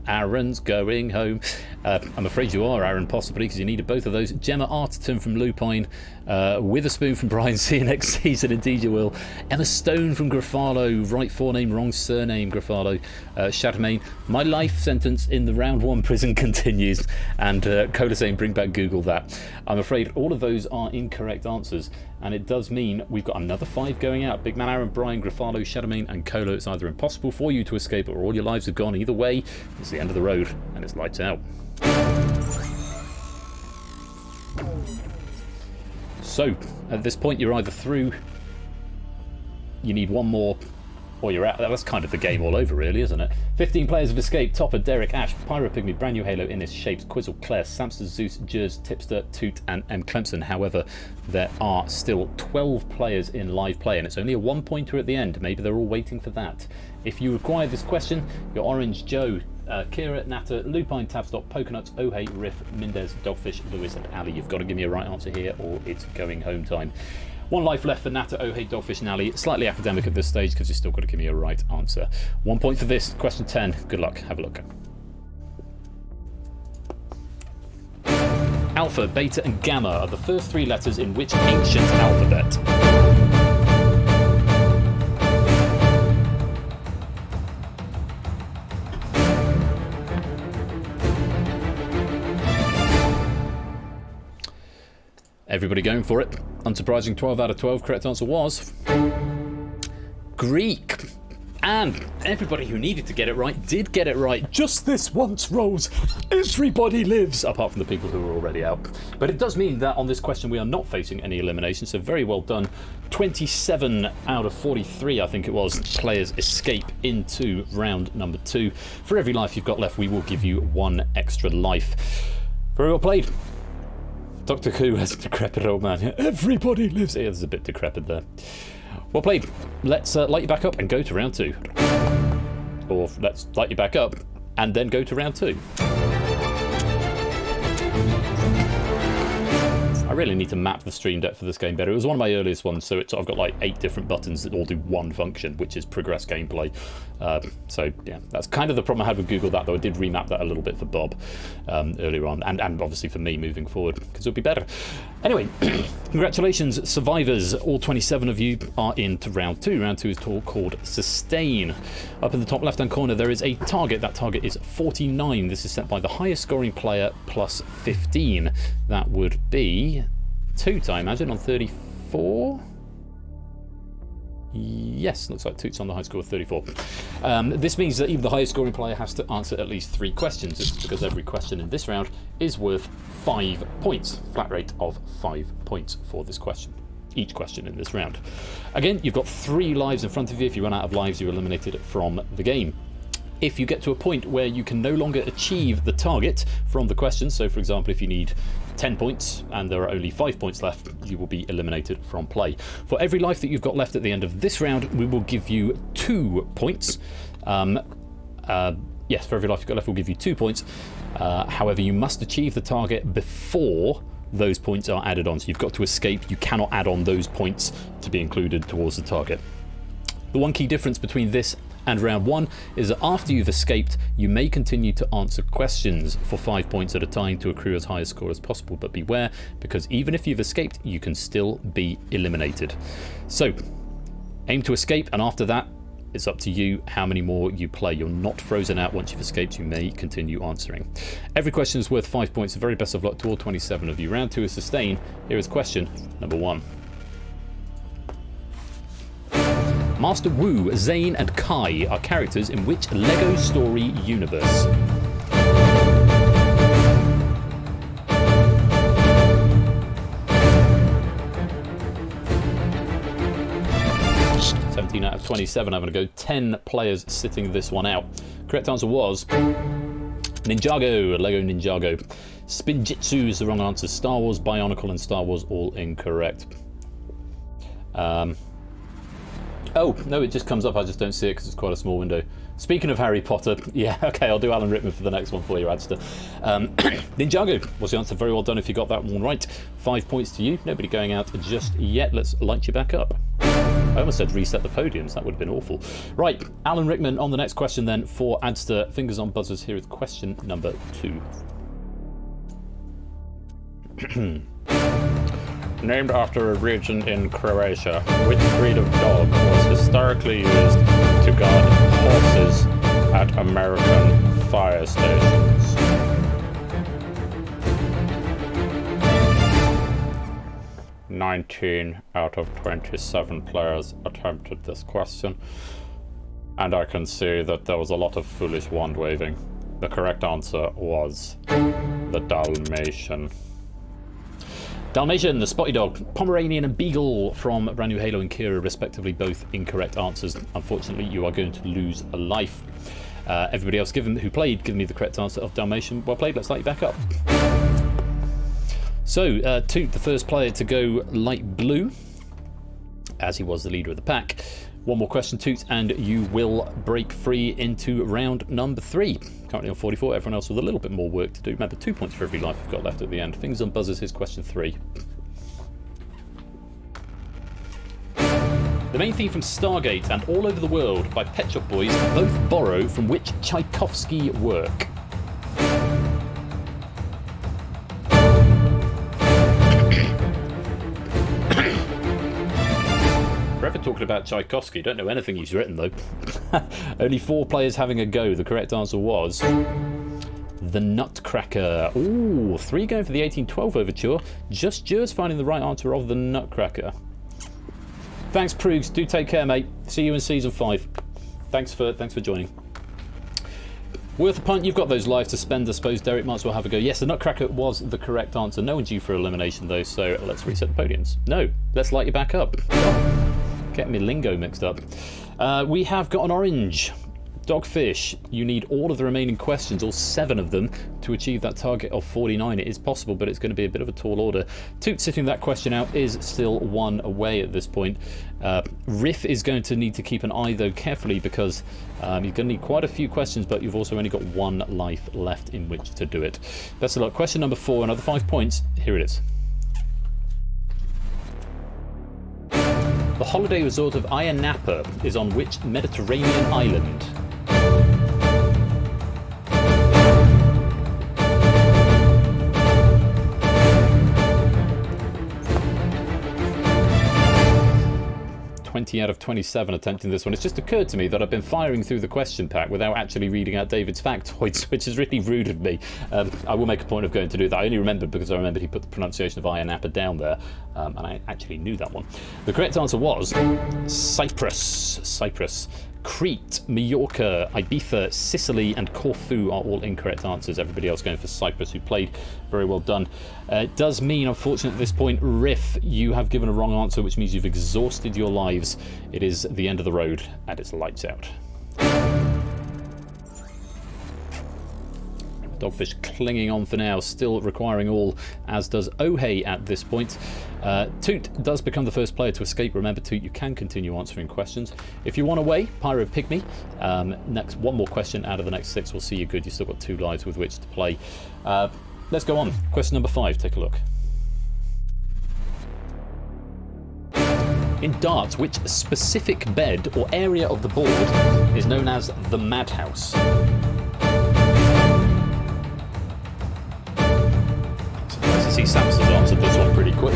B: Aaron's going home. I'm afraid you are, Aaron, possibly, because you needed both of those. Gemma Arterton from Lupine, Witherspoon from Brian, see you next season, indeed you will. Emma Stone from Gruffalo, right forename, wrong surname, Gruffalo. Shadowmane, my life sentence in the round 1 prison continues. And Coda saying, bring back Google that. I'm afraid all of those are incorrect answers. And it does mean we've got another 5 going out. Big Man Aaron, Brian, Gruffalo, Shadowmane and Cola. It's either impossible for you to escape or all your lives have gone. Either way, it's the end of the road and it's lights out. So, at this point you're either through, you need 1 more, or you're out. That's kind of the game all over, really, isn't it? 15 players have escaped. Topper, Derek, Ash, Pyropygmy, Brand New Halo, Innis, Shapes, Quizzle, Claire, Samster, Zeus, Jers, Tipster, Toot and M. Clemson. However, there are still 12 players in live play and it's only a 1-pointer at the end. Maybe they're all waiting for that. If you require this question, you're Orange, Joe, Kira, Natter, Lupine, Tabstop, Pokenuts, Ohe, Riff, Mendez, Dogfish, Lewis and Ali. You've got to give me a right answer here or it's going home time. 1 life left for Natter, Ohe, Dogfish and Ali. Slightly academic at this stage because you've still got to give me a right answer. 1 point for this. Question 10. Good luck. Have a look. Alpha, Beta and Gamma are the first 3 letters in which ancient alphabet? Everybody going for it. Unsurprising, 12 out of 12. Correct answer was... Greek. And everybody who needed to get it right did get it right. Just this once, Rose. Everybody lives. Apart from the people who are already out. But it does mean that on this question we are not facing any elimination. So very well done. 27 out of 43, I think it was, players escape into round number 2. For every life you've got left, we will give you 1 extra life. Very well played. Doctor Who has a decrepit old man. Everybody lives here. There's a bit decrepit there. Well played. Let's light you back up and go to round 2. Or let's light you back up and then go to round 2. I really need to map the stream deck for this game better. It was one of my earliest ones, so I've got like 8 different buttons that all do one function, which is progress gameplay. So yeah, that's kind of the problem I had with Google that, though I did remap that a little bit for Bob earlier on, and obviously for me moving forward, because it would be better. Anyway, congratulations, survivors. All 27 of you are into round 2. Round 2 is called Sustain. Up in the top left-hand corner, there is a target. That target is 49. This is set by the highest scoring player plus 15. That would be Toot, I imagine, on 34. Yes, looks like Toot's on the high score of 34. This means that even the highest scoring player has to answer at least 3 questions. It's because every question in this round is worth 5 points. Flat rate of 5 points for this question. Each question in this round. Again, you've got 3 lives in front of you. If you run out of lives, you're eliminated from the game. If you get to a point where you can no longer achieve the target from the question, so for example if you need 10 points and there are only 5 points left, you will be eliminated from play. For every life that you've got left at the end of this round, we will give you 2 points. Yes, for every life you've got left, we'll give you 2 points. However, you must achieve the target before those points are added on. So you've got to escape. You cannot add on those points to be included towards the target. The one key difference between this and round 1 is that after you've escaped, you may continue to answer questions for 5 points at a time to accrue as high a score as possible. But beware, because even if you've escaped, you can still be eliminated. So aim to escape, and after that, it's up to you how many more you play. You're not frozen out once you've escaped. You may continue answering. Every question is worth 5 points. The very best of luck to all 27 of you. Round 2 is sustain. Here is question number 1. Master Wu, Zane and Kai are characters in which LEGO Story universe? Out of 27. I'm going to go 10 players sitting this one out. Correct answer was Ninjago, Lego Ninjago. Spinjitzu is the wrong answer. Star Wars, Bionicle and Star Wars all incorrect. Oh, no, it just comes up. I just don't see it because it's quite a small window. Speaking of Harry Potter, yeah, okay, I'll do Alan Rickman for the next one for you, Adster. Ninjago was the answer. Very well done if you got that one right. 5 points to you. Nobody going out just yet. Let's light you back up. I almost said reset the podiums. That would have been awful. Right, Alan Rickman on the next question then for Adster. Fingers on buzzers. Here is question number 2. Named after a region in Croatia, which breed of dog was historically used to guard horses at American fire stations? "19 out of 27 players attempted this question, and I can see that there was a lot of foolish wand waving. The correct answer was the Dalmatian. Dalmatian, the spotty dog. Pomeranian and Beagle from Brand New Halo and Kira, respectively, both incorrect answers. Unfortunately, you are going to lose a life. Everybody else who played, give me the correct answer of Dalmatian. Well played, let's light you back up. So, Toot, the first player to go light blue, as he was the leader of the pack. One more question, Toot, and you will break free into round number 3. Currently on 44, everyone else with a little bit more work to do. Remember, 2 points for every life you've got left at the end. Fingers on buzzers, here's question 3. The main theme from Stargate and All Over the World by Pet Shop Boys both borrow from which Tchaikovsky work? Forever talking about Tchaikovsky, don't know anything he's written though. Only 4 players having a go. The correct answer was The Nutcracker. Ooh, 3 going for the 1812 overture. Just finding the right answer of The Nutcracker. Thanks, Proogs. Do take care, mate. See you in season 5. Thanks for joining. Worth a punt. You've got those lives to spend, I suppose. Derek might as well have a go. Yes, the Nutcracker was the correct answer. No one's due for elimination though, so let's reset the podiums. No, let's light you back up. Get me lingo mixed up. We have got an orange. Dogfish, you need all of the remaining questions, all 7 of them, to achieve that target of 49. It is possible, but it's going to be a bit of a tall order. Toot sitting that question out is still 1 away at this point. Riff is going to need to keep an eye, though, carefully, because you're going to need quite a few questions, but you've also only got 1 life left in which to do it. Best of luck. Question number 4, another 5 points. Here it is. The holiday resort of Ayia Napa is on which Mediterranean island? Out of 27 attempting this one. It's just occurred to me that I've been firing through the question pack without actually reading out David's factoids, which is really rude of me. I will make a point of going to do that. I only remembered because I remembered he put the pronunciation of Ayia Napa down there, and I actually knew that one. The correct answer was Cyprus. Crete, Majorca, Ibiza, Sicily and Corfu are all incorrect answers. Everybody else going for Cyprus who played. Very well done. It does mean, unfortunately, at this point, Riff, you have given a wrong answer, which means you've exhausted your lives. It is the end of the road and it's lights out. Dogfish clinging on for now, still requiring all, as does Ohei at this point. Toot does become the first player to escape. Remember, Toot, you can continue answering questions. If you want away, Pyro Pygmy, next one more question out of the next 6 will see you good. You've still got 2 lives with which to play. Let's go on. Question number 5, take a look. In darts, which specific bed or area of the board is known as the madhouse? Surprised to see Samson's answered this one pretty quick.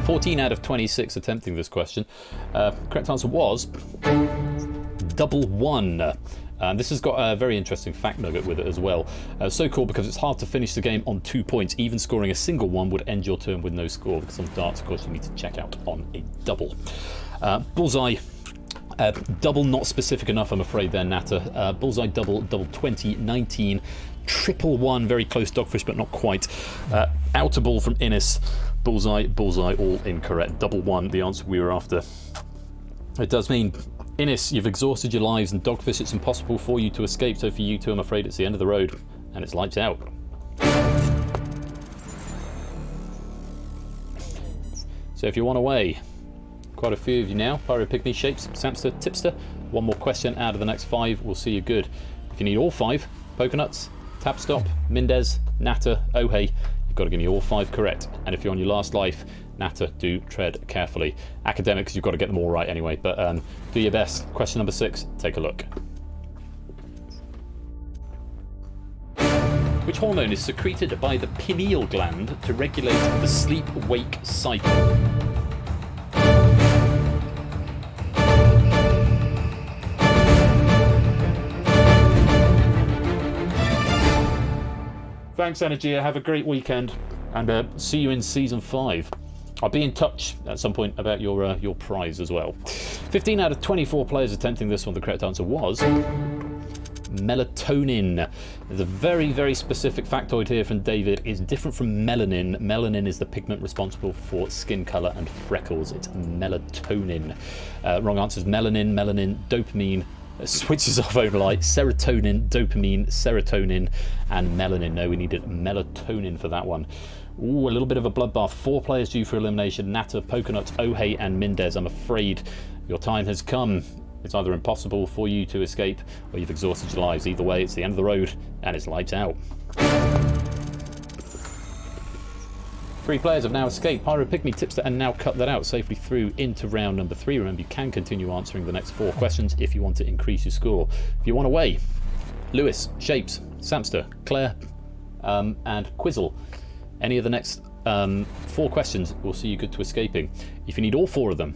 B: 14 out of 26 attempting this question. Correct answer was double one. This has got a very interesting fact nugget with it as well. So cool because it's hard to finish the game on 2 points. Even scoring a single one would end your turn with no score, because on darts, of course, you need to check out on a double. Bullseye. Double not specific enough, I'm afraid there, Natter. Bullseye double 20, 19, triple one, very close Dogfish, but not quite. Outer ball from Innes. Bullseye, all incorrect. Double one, the answer we were after. It does mean, Innes, you've exhausted your lives, and Dogfish, it's impossible for you to escape, so for you two, I'm afraid it's the end of the road, and it's lights out. So if you want away, quite a few of you now. Pyro Pygmy, Shapes, Samster, Tipster. One more question out of the next 5 will see you good. If you need all 5, Pokenuts, Tapstop, Mindez, Natter, Ohei, you've got to give me all 5 correct. And if you're on your last life, Natter, do tread carefully. Academics, you've got to get them all right anyway, but do your best. Question number 6, take a look. Which hormone is secreted by the pineal gland to regulate the sleep-wake cycle? Thanks, Energia. Have a great weekend, and see you in Season 5. I'll be in touch at some point about your prize as well. 15 out of 24 players attempting this one. The correct answer was melatonin. There's a very, very specific factoid here from David. It's different from melanin. Melanin is the pigment responsible for skin colour and freckles. It's melatonin. Wrong answer is melanin, dopamine, switches off overnight, serotonin, dopamine, serotonin, and melanin. No, we needed melatonin for that one. Ooh, a little bit of a bloodbath. 4 players due for elimination. Natter, Pokenuts, Ohei, and Mindez. I'm afraid your time has come. It's either impossible for you to escape, or you've exhausted your lives. Either way, it's the end of the road, and it's lights out. 3 players have now escaped. Pyro Pygmy, Tipster, and now cut that out safely through into round number 3. Remember, you can continue answering the next 4 questions if you want to increase your score. If you want away, Lewis, Shapes, Samster, Claire, and Quizzle. Any of the next 4 questions will see you good to escaping. If you need all 4 of them,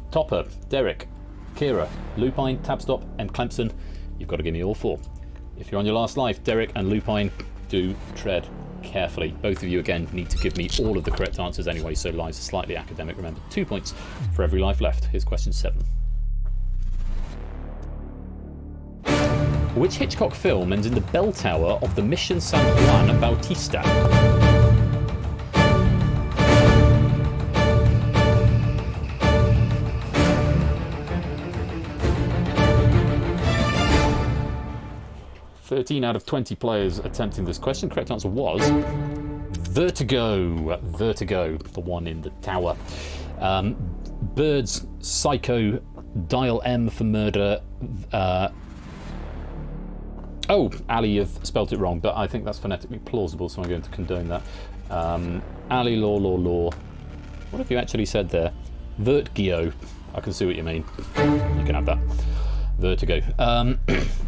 B: Topper, Derek, Kira, Lupine, Tabstop, and Clemson, you've got to give me all 4. If you're on your last life, Derek and Lupine, do tread carefully. Both of you, again, need to give me all of the correct answers anyway, so lives are slightly academic. Remember, 2 points for every life left. Here's question 7. Which Hitchcock film ends in the bell tower of the Mission San Juan Bautista? (13 out of 20 players attempting this question. Correct answer was Vertigo. Vertigo, the one in the tower. Birds, Psycho, Dial M for murder. Oh, Ali, you've spelt it wrong, but I think that's phonetically plausible, so I'm going to condone that. Ali, law. What have you actually said there? Vertigo. I can see what you mean. You can have that. Vertigo.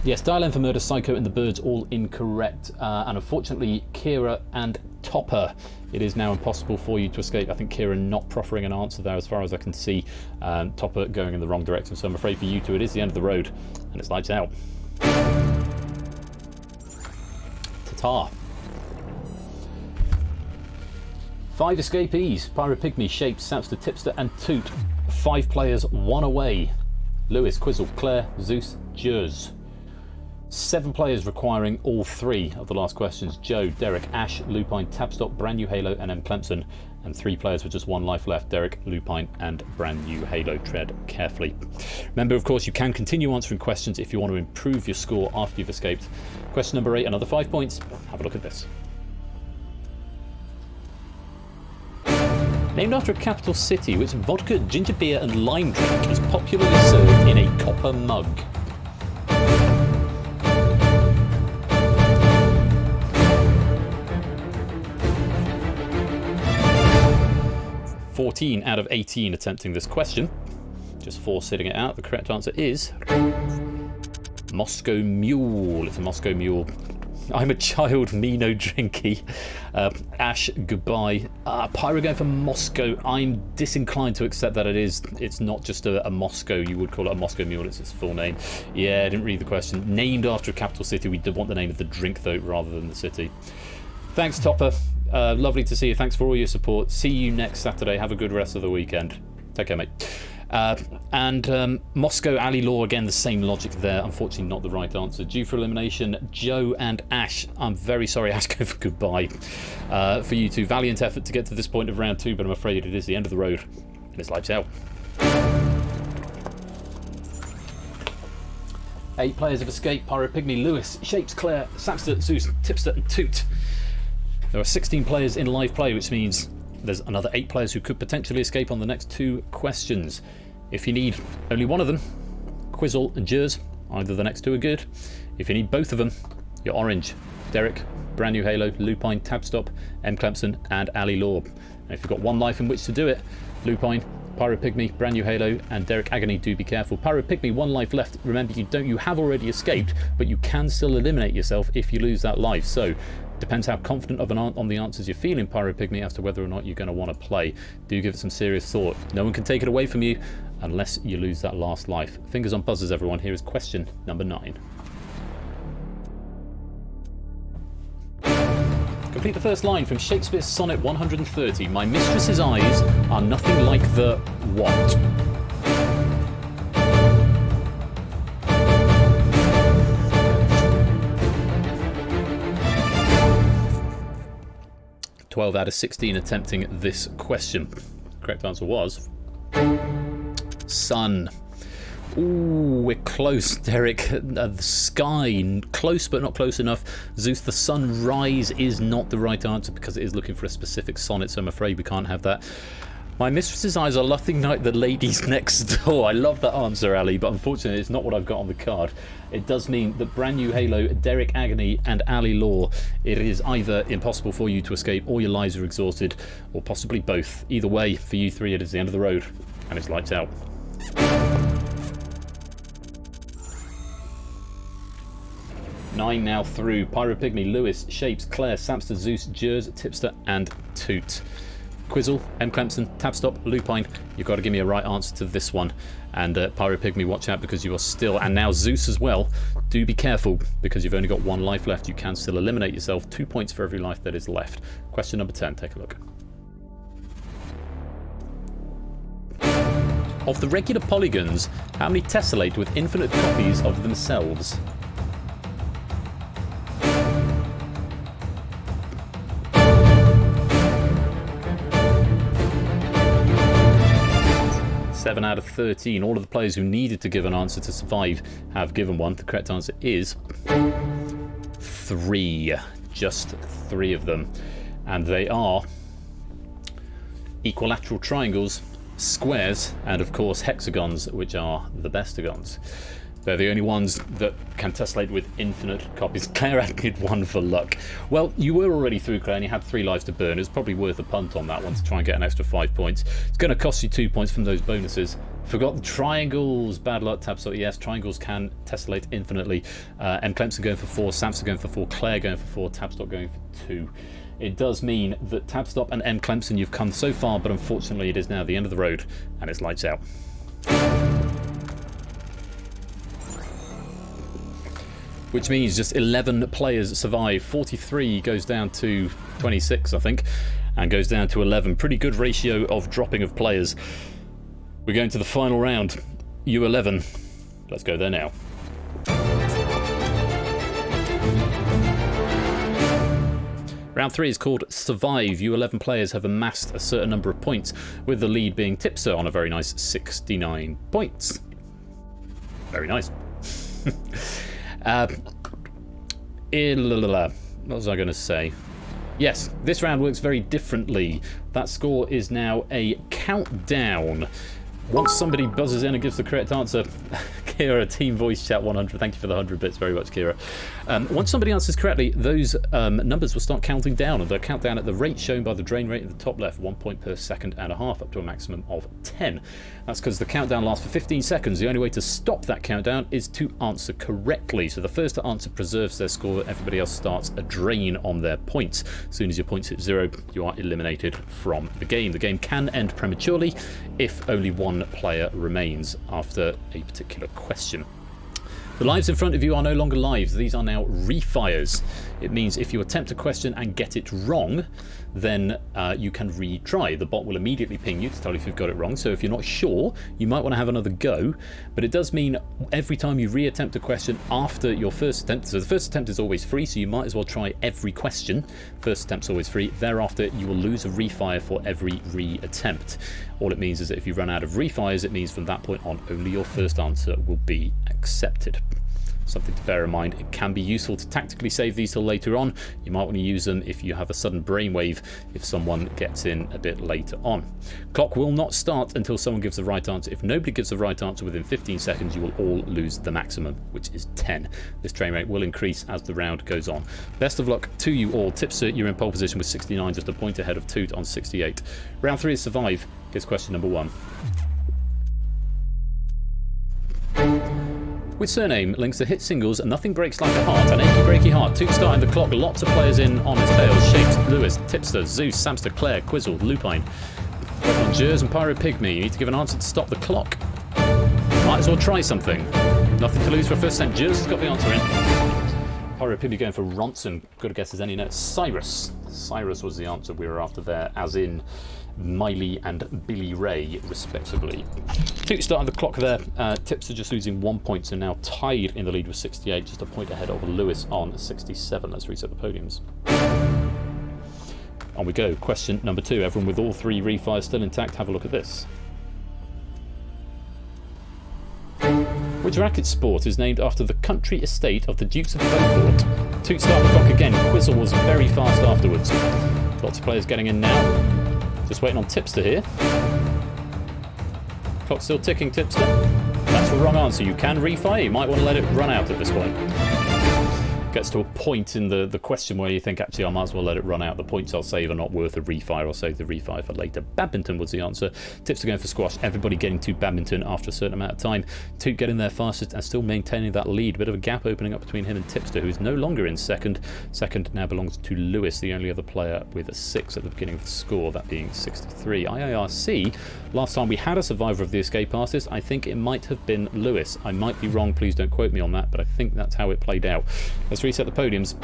B: Yes, Dial M for murder, Psycho, and the Birds, all incorrect. And unfortunately, Kira and Topper, it is now impossible for you to escape. I think Kira not proffering an answer there as far as I can see. Topper going in the wrong direction, so I'm afraid for you two, it is the end of the road, and it's lights out. Ta-ta. 5 escapees. Pyro Pygmy, Shape, Samster, Tipster, and Toot. 5 players, 1 away. Lewis, Quizzle, Claire, Zeus, Jers. 7 players requiring all 3 of the last questions. Joe, Derek, Ash, Lupine, Tabstop, Brand New Halo, and M. Clemson. And 3 players with just 1 life left, Derek, Lupine, and brand new Halo. Tread carefully. Remember, of course, you can continue answering questions if you want to improve your score after you've escaped. Question number 8, another 5 points. Have a look at this. Named after a capital city, which vodka, ginger beer, and lime drink is popularly served in a copper mug. "14 out of 18 attempting this question. Just 4 sitting it out. The correct answer is Moscow Mule. It's a Moscow Mule. I'm a child, me no drinky. Ash, goodbye. Pyro going for Moscow. I'm disinclined to accept that it's not just a Moscow. You would call it a Moscow Mule. It's its full name. Yeah, I didn't read the question. Named after a capital city. We did want the name of the drink, though, rather than the city. Thanks, Topper. Lovely to see you. Thanks for all your support. See you next Saturday. Have a good rest of the weekend. Take care, mate. Moscow Ali Law, again, the same logic there. Unfortunately, not the right answer. Due for elimination, Joe and Ash. I'm very sorry, Ash, go for goodbye. For you two, valiant effort to get to this point of round 2, but I'm afraid it is the end of the road, and it's lights out. 8 players have escaped: Pyro Pygmy, Lewis, Shapes, Claire, Samster, Zeus, Tipster, and Toot. There are 16 players in live play, which means there's another 8 players who could potentially escape on the next 2 questions. If you need only one of them, Quizzle and Jers, either the next 2 are good. If you need both of them, you're orange. Derek, brand new Halo, Lupine, Tabstop, M. Clemson, and Ali Law. And if you've got 1 life in which to do it, Lupine, Pyro Pygmy, brand new Halo, and Derek Agony, do be careful. Pyro Pygmy, 1 life left. Remember, you have already escaped, but you can still eliminate yourself if you lose that life. So depends how confident on the answers you're feeling, Pyro Pygmy, as to whether or not you're going to want to play. Do give it some serious thought. No one can take it away from you unless you lose that last life. Fingers on buzzers, everyone. Here is question number 9. Complete the first line from Shakespeare's Sonnet 130. My mistress's eyes are nothing like the what? "12 out of 16 attempting this question." Correct answer was sun. Ooh, we're close, Derek. The sky, close but not close enough. Zeus, the sunrise is not the right answer because it is looking for a specific sonnet, so I'm afraid we can't have that. My mistress's eyes are nothing like the ladies next door. I love that answer, Ali, but unfortunately it's not what I've got on the card. It does mean that brand new Halo, Derek Agony, and Ali Law, it is either impossible for you to escape or your lives are exhausted, or possibly both. Either way, for you 3, it is the end of the road, and it's lights out. 9 now through. Pyro Pygmy, Lewis, Shapes, Claire, Samster, Zeus, Jers, Tipster, and Toot. Quizzle, M. Clemson, Tabstop, Lupine, you've got to give me a right answer to this one. And Pyro Pygmy, watch out because you are still, and now Zeus as well, do be careful because you've only got 1 life left. You can still eliminate yourself. 2 points for every life that is left. Question number 10, take a look. Of the regular polygons, how many tessellate with infinite copies of themselves? Seven out of 13. All of the players who needed to give an answer to survive have given one. The correct answer is 3. Just 3 of them. And they are equilateral triangles, squares, and of course hexagons, which are the bestagons. They're the only ones that can tessellate with infinite copies. Claire added 1 for luck. Well, you were already through, Claire, and you had 3 lives to burn. It's probably worth a punt on that one to try and get an extra 5 points. It's going to cost you 2 points from those bonuses. Forgot the triangles. Bad luck, Tabsot. Yes, triangles can tessellate infinitely. M. Clemson going for 4, Samson going for 4, Claire going for 4, Tabstop going for 2. It does mean that Tabstop and M. Clemson, you've come so far, but unfortunately it is now the end of the road, and it's lights out. Which means just 11 players survive. 43 goes down to 26, I think, and goes down to 11. Pretty good ratio of dropping of players. We're going to the final round. U11. Let's go there now. Round 3 is called Survive. You 11 players have amassed a certain number of points, with the lead being Tipster on a very nice 69 points. Very nice. What was I going to say? Yes, this round works very differently. That score is now a countdown. Once somebody buzzes in and gives the correct answer, Kira, Team Voice Chat 100, thank you for the 100 bits very much, Kira. Once somebody answers correctly, those numbers will start counting down, and they'll count down at the rate shown by the drain rate in the top left, 1 point per second and a half, up to a maximum of 10. That's because the countdown lasts for 15 seconds. The only way to stop that countdown is to answer correctly. So the first to answer preserves their score. Everybody else starts a drain on their points. As soon as your points hit 0, you are eliminated from the game. The game can end prematurely if only one player remains after a particular question. The lives in front of you are no longer lives. These are now refires. It means if you attempt a question and get it wrong, then you can retry. The bot will immediately ping you to tell you if you've got it wrong. So if you're not sure, you might want to have another go. But it does mean every time you re-attempt a question after your first attempt, so the first attempt is always free, so you might as well try every question. First attempt's always free. Thereafter, you will lose a refire for every re-attempt. All it means is that if you run out of refires, it means from that point on, only your first answer will be accepted. Something to bear in mind. It can be useful to tactically save these till later on. You might want to use them if you have a sudden brainwave if someone gets in a bit later on. Clock will not start until someone gives the right answer. If nobody gives the right answer within 15 seconds, you will all lose the maximum, which is 10. This train rate will increase as the round goes on. Best of luck to you all. Tipster, you're in pole position with 69, just a point ahead of Toot on 68. Round 3 is Survive. Here's question number 1. With surname links the hit singles Nothing Breaks Like a Heart and Achy Breaky Heart. Toot starting the clock, lots of players in on his tail. Shapes, Lewis, Tipster, Zeus, Samster, Claire, Quizzle, Lupine. Wait on Jers and Pyro Pygmy. You need to give an answer to stop the clock. Might as well try something. Nothing to lose for a first attempt. Jers has got the answer in. Pyro Pygmy going for Ronson. Good a guess as any. No, Cyrus. Cyrus was the answer we were after there, as in Miley and Billy Ray, respectively. Toot starting the clock there. Tipster just losing 1 point, so now tied in the lead with 68, just a point ahead of Lewis on 67. Let's reset the podiums. On we go. Question number 2. Everyone with all 3 refires still intact, have a look at this. Which racket sport is named after the country estate of the Dukes of Beaufort? Toot starting the clock again. Quizzle was very fast afterwards. Lots of players getting in now. Just waiting on Tipster here. Clock's still ticking, Tipster. That's the wrong answer. You can refire. You might want to let it run out at this point. Gets to a point in the question where you think, actually, I might as well let it run out. The points I'll save are not worth a refire. I'll save the refire for later. Badminton was the answer. Tipster going for squash. Everybody getting to badminton after a certain amount of time. Toot getting there fastest and still maintaining that lead. Bit of a gap opening up between him and Tipster, who's no longer in second. Second now belongs to Lewis, the only other player with a 6 at the beginning of the score, that being 63. IIRC, last time we had a survivor of the escape artist, I think it might have been Lewis. I might be wrong, please don't quote me on that, but I think that's how it played out. Let's reset the podiums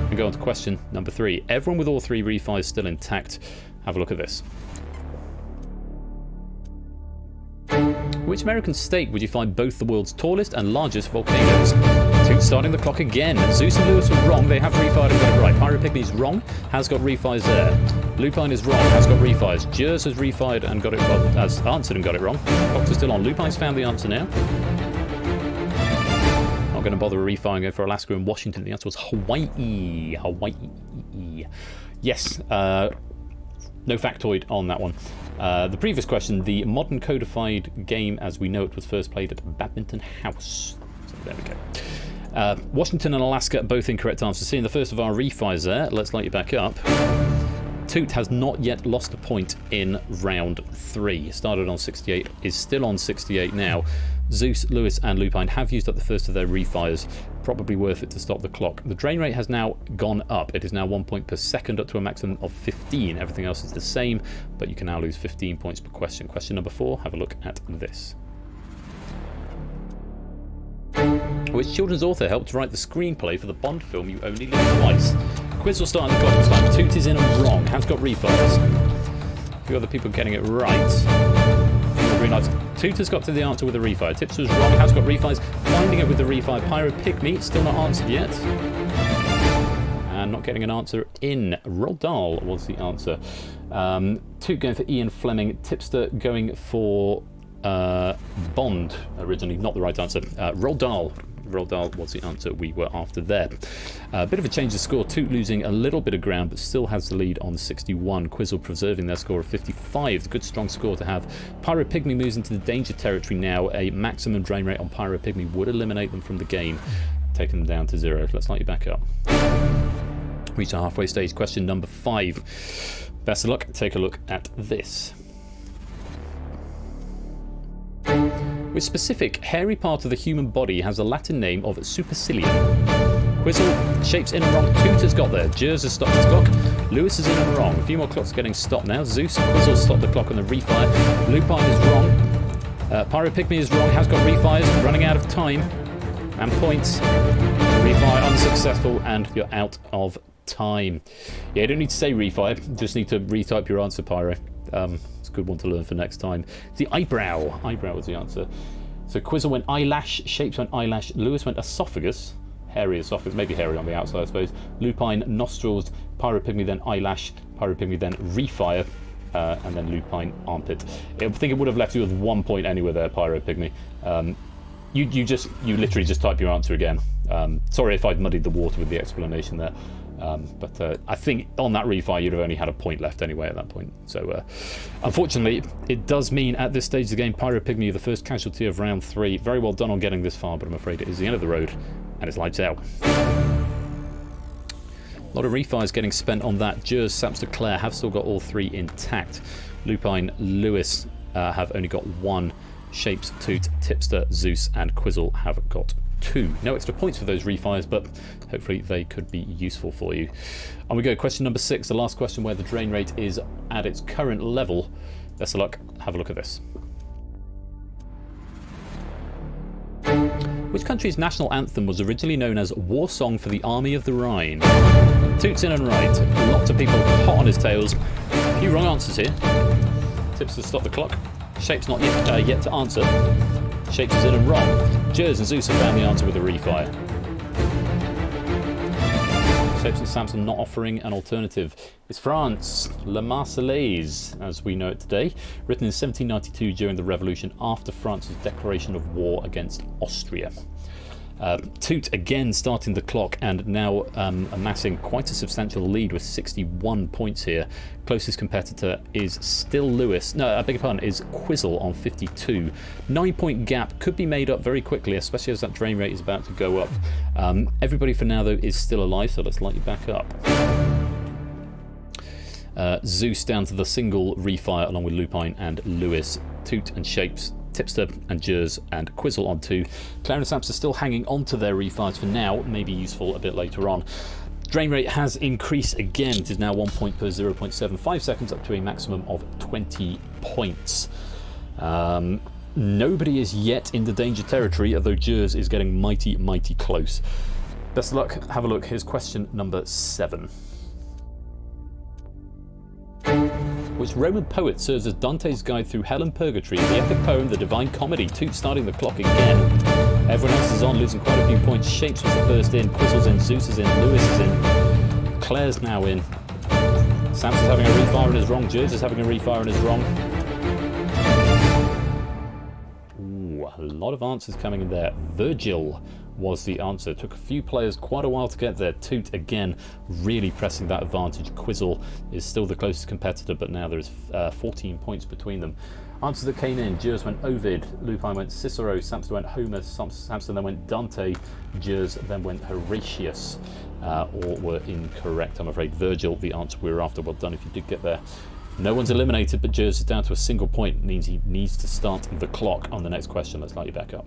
B: and go on to question number 3. Everyone with all 3 refis still intact, have a look at this. Which American state would you find both the world's tallest and largest volcanoes? Toot starting the clock again. Zeus and Lewis were wrong, they have refired and got it right. Pyro Pygmy's wrong, has got refis there. Lupine is wrong, has got refis. Jers has refired and got it wrong, has answered and got it wrong. Clocks are still on. Lupine's found the answer now. Not going to bother refiring, go for Alaska and Washington. The answer was Hawaii. Hawaii. Yes, no factoid on that one. The previous question, the modern codified game as we know it was first played at Badminton House. So there we go. Washington and Alaska, both incorrect answers. Seeing the first of our refis there, let's light you back up. Toot has not yet lost a point in round 3. Started on 68, is still on 68 now. Zeus, Lewis and Lupine have used up the first of their refires. Probably worth it to stop the clock. The drain rate has now gone up. It is now 1 point per second up to a maximum of 15. Everything else is the same, but you can now lose 15 points per question. Question number 4, have a look at this. Which children's author helped write the screenplay for the Bond film You Only Live Twice? Quiz will start on the clock this time. Toot is in and wrong. Has got refires. A few other people getting it right. Green lights. Toot has got to the answer with a refire. Tips was wrong. Has got refires. Finding it with the refire. Pyro Pygmy still not answered yet. and not getting an answer in. Rodal was the answer. Toot going for Ian Fleming. Tipster going for Bond, originally. Not the right answer. Rodal. Rodal was the answer we were after there. A bit of a change of score. Toot losing a little bit of ground, but still has the lead on 61. Quizzle preserving their score of 55. A good strong score to have. Pyro Pygmy moves into the danger territory now. A maximum drain rate on Pyro Pygmy would eliminate them from the game, taking them down to 0. Let's light you back up. Reach our halfway stage. Question number 5. Best of luck. Take a look at this. Which specific hairy part of the human body has the Latin name of supercilium? Quizzle, shapes in and wrong. Toot has got there. Jers has stopped his clock. Lewis is in and wrong. A few more clocks getting stopped now. Zeus, Quizzle stopped the clock on the refire. Lupine is wrong. Pyro Pygmy is wrong. Has got refires. Running out of time. And points. Refire unsuccessful, and you're out of time. Yeah, you don't need to say refire. You just need to retype your answer, Pyro. It's a good one to learn for next time. The eyebrow. Eyebrow was the answer. So Quizzle went eyelash, Shapes went eyelash, Lewis went esophagus, hairy esophagus, maybe hairy on the outside I suppose. Lupine nostrils, Pyro Pygmy then eyelash, Pyro Pygmy then refire, and then Lupine armpit. I think it would have left you with 1 point anywhere there, Pyro Pygmy. You literally just type your answer again. Sorry if I've muddied the water with the explanation there. But I think on that refire you'd have only had a point left anyway at that point. So unfortunately it does mean at this stage of the game Pyro Pygmy the first casualty of round 3. Very well done on getting this far, but I'm afraid it is the end of the road and it's lights out. A lot of refires getting spent on that. Jers, Sapster, Claire have still got all 3 intact. Lupine, Lewis have only got 1. Shapes, Toot, Tipster, Zeus and Quizzle have got 2. No extra points for those refires, but hopefully they could be useful for you. On we go. Question number 6, the last question where the drain rate is at its current level. Best of luck. Have a look at this. Which country's national anthem was originally known as War Song for the Army of the Rhine? Toot's in and right. Lots of people hot on his tails. A few wrong answers here. Tipster stop the clock. Shapes not yet to answer. Shapes is in and wrong. Jers and Zeus have found the answer with a refire. Shapes and Samson not offering an alternative. It's France, La Marseillaise, as we know it today, written in 1792 during the revolution after France's declaration of war against Austria. Toot again starting the clock and now amassing quite a substantial lead with 61 points here. Closest competitor is still Lewis. No, I beg your pardon, is Quizzle on 52. 9-point gap could be made up very quickly, especially as that drain rate is about to go up. Everybody for now though is still alive, so let's light you back up. Zeus down to the single refire along with Lupine and Lewis. Toot and Shapes, Tipster and Jers and Quizzle on 2. Claire and Samps are still hanging on to their refires for now, may be useful a bit later on. Drain rate has increased again. It is now 1 point per 0.75 seconds, up to a maximum of 20 points. Nobody is yet in the danger territory, although Jers is getting mighty close. Best of luck. Have a look. Here's question number 7. Which Roman poet serves as Dante's guide through hell and purgatory in the epic poem The Divine Comedy? Toot starting the clock again. Everyone else is on, losing quite a few points. Shapes was the first in, Quizzle's in, Zeus is in, Lewis is in, Claire's now in. Sam's is having a refire and is wrong. Jers is having a refire and is wrong. Ooh, a lot of answers coming in there. Virgil was the answer. Took a few players quite a while to get there. Toot again really pressing that advantage. Quizzle is still the closest competitor, but now there's 14 points between them. Answers that came in: Jers went Ovid, Lupine went Cicero, Samson went Homer, Samson then went Dante, Jers then went Horatius. All were incorrect, I'm afraid. Virgil, the answer we were after. Well done if you did get there. No one's eliminated, but Jers is down to a single point. It means he needs to start the clock on the next question. Let's light you back up.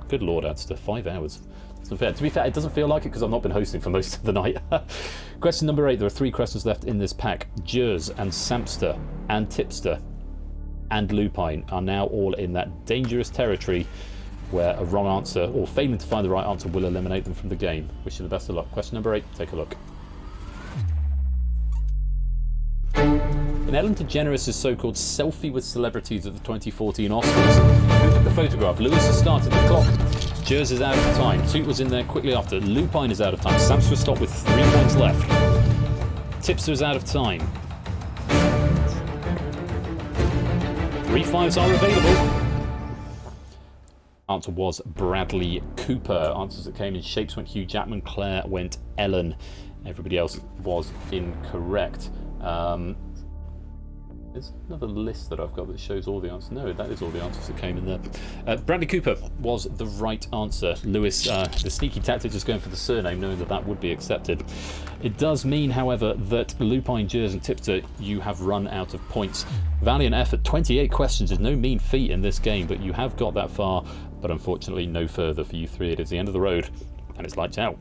B: Good lord, Adster, 5 hours. It's unfair. To be fair, it doesn't feel like it because I've not been hosting for most of the night. Question number 8. There are 3 questions left in this pack. Jers and Sampster and Tipster and Lupine are now all in that dangerous territory where a wrong answer, or failing to find the right answer, will eliminate them from the game. Wish you the best of luck. Question number 8. Take a look. In Ellen DeGeneres' so-called selfie with celebrities at the 2014 Oscars, who took the photograph? Lewis has started the clock. Jers is out of time. Toot was in there quickly after. Lupine is out of time. Samster stopped with 3 points left. Tipster is out of time. Refires are available. Answer was Bradley Cooper. Answers that came in shapes went Hugh Jackman. Claire went Ellen. Everybody else was incorrect. There's another list that I've got that shows all the answers. No, that is all the answers that came in there. Bradley Cooper was the right answer. Lewis, the sneaky tactic, just going for the surname, knowing that that would be accepted. It does mean, however, that Lupine, Jers and Tipster, you have run out of points. Valiant effort. 28 questions is no mean feat in this game, but you have got that far, but unfortunately no further for you three. It is the end of the road, and it's lights out.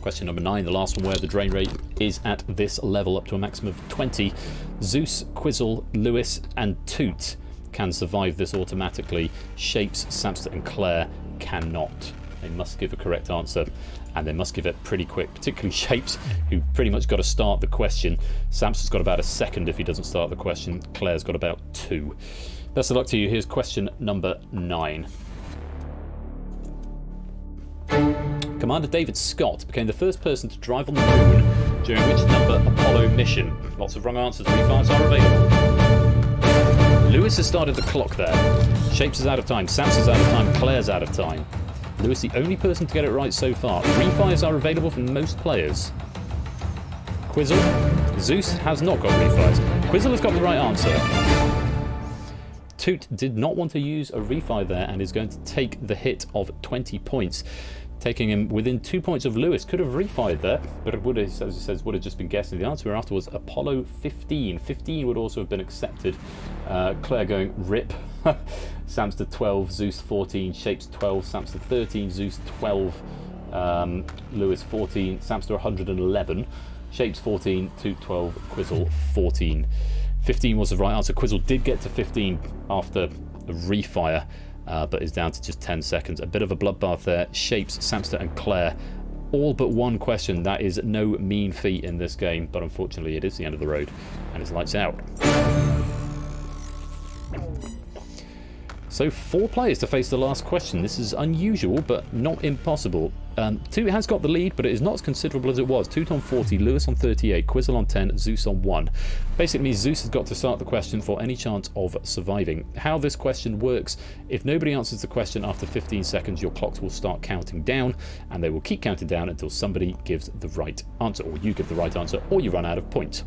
B: Question number 9, the last one where the drain rate is at this level up to a maximum of 20. Zeus, Quizzle, Lewis and Toot can survive this automatically. Shapes, Samster and Claire cannot. They must give a correct answer, and they must give it pretty quick, particularly Shapes, who pretty much got to start the question. Samster's got about a second if he doesn't start the question. Claire's got about 2. Best of luck to you. Here's question number 9. Commander David Scott became the first person to drive on the moon during which number Apollo mission? Lots of wrong answers. Refires are available. Lewis has started the clock there. Shapes is out of time. Sam's is out of time. Claire's out of time. Lewis, the only person to get it right so far. Refires are available from most players. Quizzle. Zeus has not got refires. Quizzle has got the right answer. Toot did not want to use a refire there and is going to take the hit of 20 points. Taking him within 2 points of Lewis. Could have refired there, but it would have, as it says, would have just been guessing. The answer after was Apollo 15. 15 would also have been accepted. Claire going rip. Samster 12, Zeus 14, Shapes 12, Samster 13, Zeus 12, Lewis 14, Samster 111, Shapes 14, Toot 12, Quizzle 14. 15 was the right answer. Quizzle did get to 15 after a refire. But is down to just 10 seconds. A bit of a bloodbath there. Shapes, Samster and Claire, all but one question. That is no mean feat in this game, but unfortunately it is the end of the road, and it's lights out. So 4 players to face the last question. This is unusual, but not impossible. Toot has got the lead, but it is not as considerable as it was. Toot on 40, Lewis on 38, Quizzle on 10, Zeus on 1. Basically, Zeus has got to start the question for any chance of surviving. How this question works, if nobody answers the question after 15 seconds, your clocks will start counting down, and they will keep counting down until somebody gives the right answer, or you give the right answer, or you run out of points.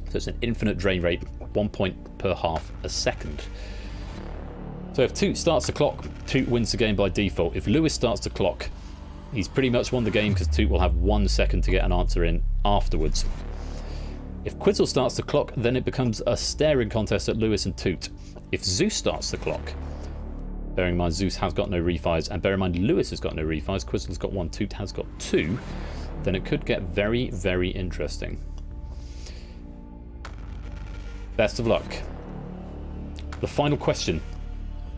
B: So it's an infinite drain rate, 1 point per half a second. So if Toot starts the clock, Toot wins the game by default. If Lewis starts the clock, he's pretty much won the game because Toot will have 1 second to get an answer in afterwards. If Quizzle starts the clock, then it becomes a staring contest at Lewis and Toot. If Zeus starts the clock, bearing in mind Zeus has got no refires, and bear in mind Lewis has got no refires, Quizzle's got 1, Toot has got 2, then it could get very, very interesting. Best of luck. The final question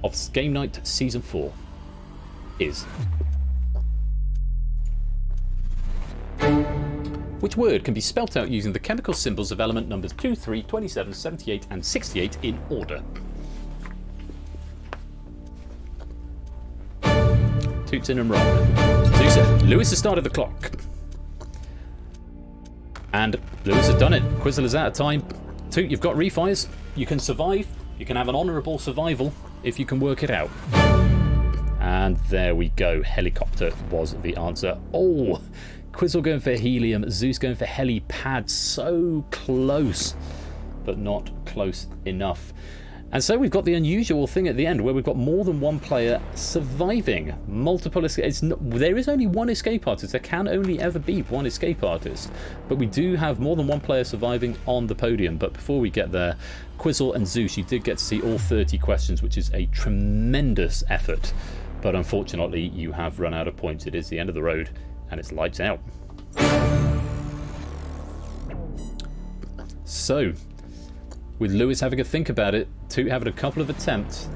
B: of Game Night Season 4 is: which word can be spelt out using the chemical symbols of element numbers 2, 3, 27, 78 and 68 in order? Toot's in and wrong. Lewis has started the clock. And Lewis has done it. Quizzle is out of time. Toot, you've got refires. You can survive. You can have an honourable survival if you can work it out. And there we go. Helicopter was the answer. Oh, Quizzle going for helium. Zeus going for helipad. So close, but not close enough. And so we've got the unusual thing at the end where we've got more than one player surviving. Multiple escape. There is only one escape artist. There can only ever be one escape artist. But we do have more than one player surviving on the podium. But before we get there, Quizzle and Zeus, you did get to see all 30 questions, which is a tremendous effort. But unfortunately, you have run out of points. It is the end of the road, and it's lights out. So, with Lewis having a think about it, Toot having a couple of attempts,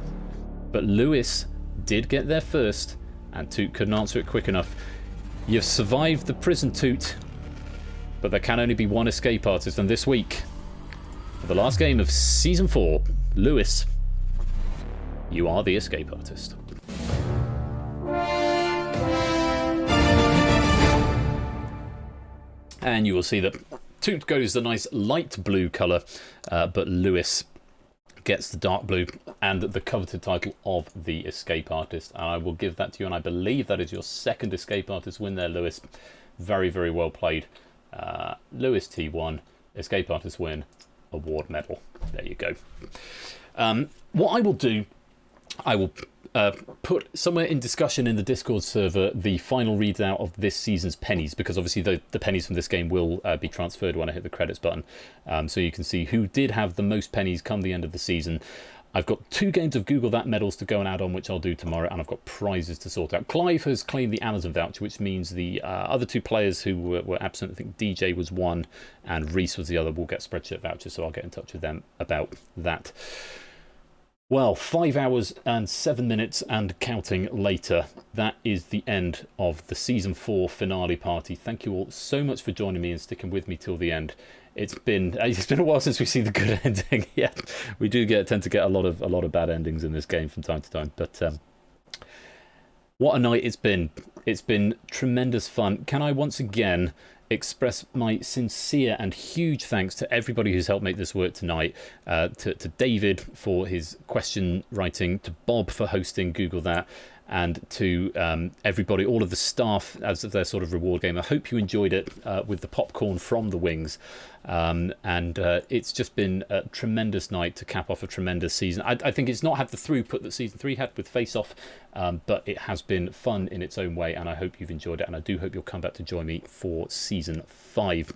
B: but Lewis did get there first, and Toot couldn't answer it quick enough. You've survived the prison, Toot, but there can only be one escape artist, and this week, for the last game of Season 4, Lewis, you are the escape artist. And you will see that Toot goes the nice light blue colour, but Lewis gets the dark blue and the coveted title of the escape artist. And I will give that to you, and I believe that is your second escape artist win there, Lewis. Very, very well played. Lewis T1, escape artist win, award medal. There you go. What I will do, I will put somewhere in discussion in the Discord server the final readout of this season's pennies, because obviously the pennies from this game will be transferred when I hit the credits button. So you can see who did have the most pennies come the end of the season. I've got 2 games of Google That medals to go and add on, which I'll do tomorrow, and I've got prizes to sort out. Clive has claimed the Amazon voucher, which means the other 2 players who were absent, I think DJ was one and Reese was the other, will get spreadshirt vouchers, so I'll get in touch with them about that. Well, 5 hours and 7 minutes and counting later, that is the end of the Season 4 finale party. Thank you all so much for joining me and sticking with me till the end. It's been a while since we've seen the good ending. Yeah, we do tend to get a lot of bad endings in this game from time to time. But what a night it's been. It's been tremendous fun. Can I once again express my sincere and huge thanks to everybody who's helped make this work tonight, to David for his question writing, to Bob for hosting Google That, and to everybody, all of the staff as their sort of reward game. I hope you enjoyed it with the popcorn from the wings. And it's just been a tremendous night to cap off a tremendous season. I think it's not had the throughput that Season 3 had with Face Off, but it has been fun in its own way, and I hope you've enjoyed it, and I do hope you'll come back to join me for Season 5.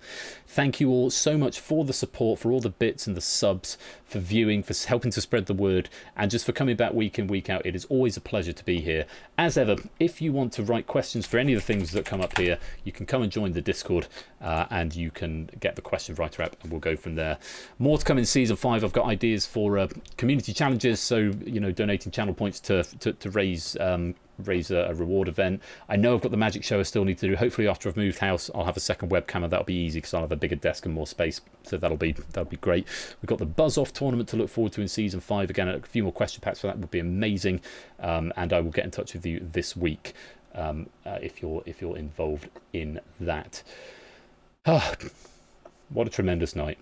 B: Thank you all so much for the support, for all the bits and the subs, for viewing, for helping to spread the word, and just for coming back week in, week out. It is always a pleasure to be here. As ever, if you want to write questions for any of the things that come up here, you can come and join the Discord, and you can get the question writer app, and we'll go from there. More to come in Season 5. I've got ideas for community challenges, so donating channel points to raise a reward event. I know I've got the magic show I still need to do. Hopefully after I've moved house I'll have a second webcam, and that'll be easy because I'll have a bigger desk and more space, so that'll be great. We've got the Buzz Off tournament to look forward to in Season 5. Again, a few more question packs for that would be amazing, and I will get in touch with you this week if you're involved in that. What a tremendous night.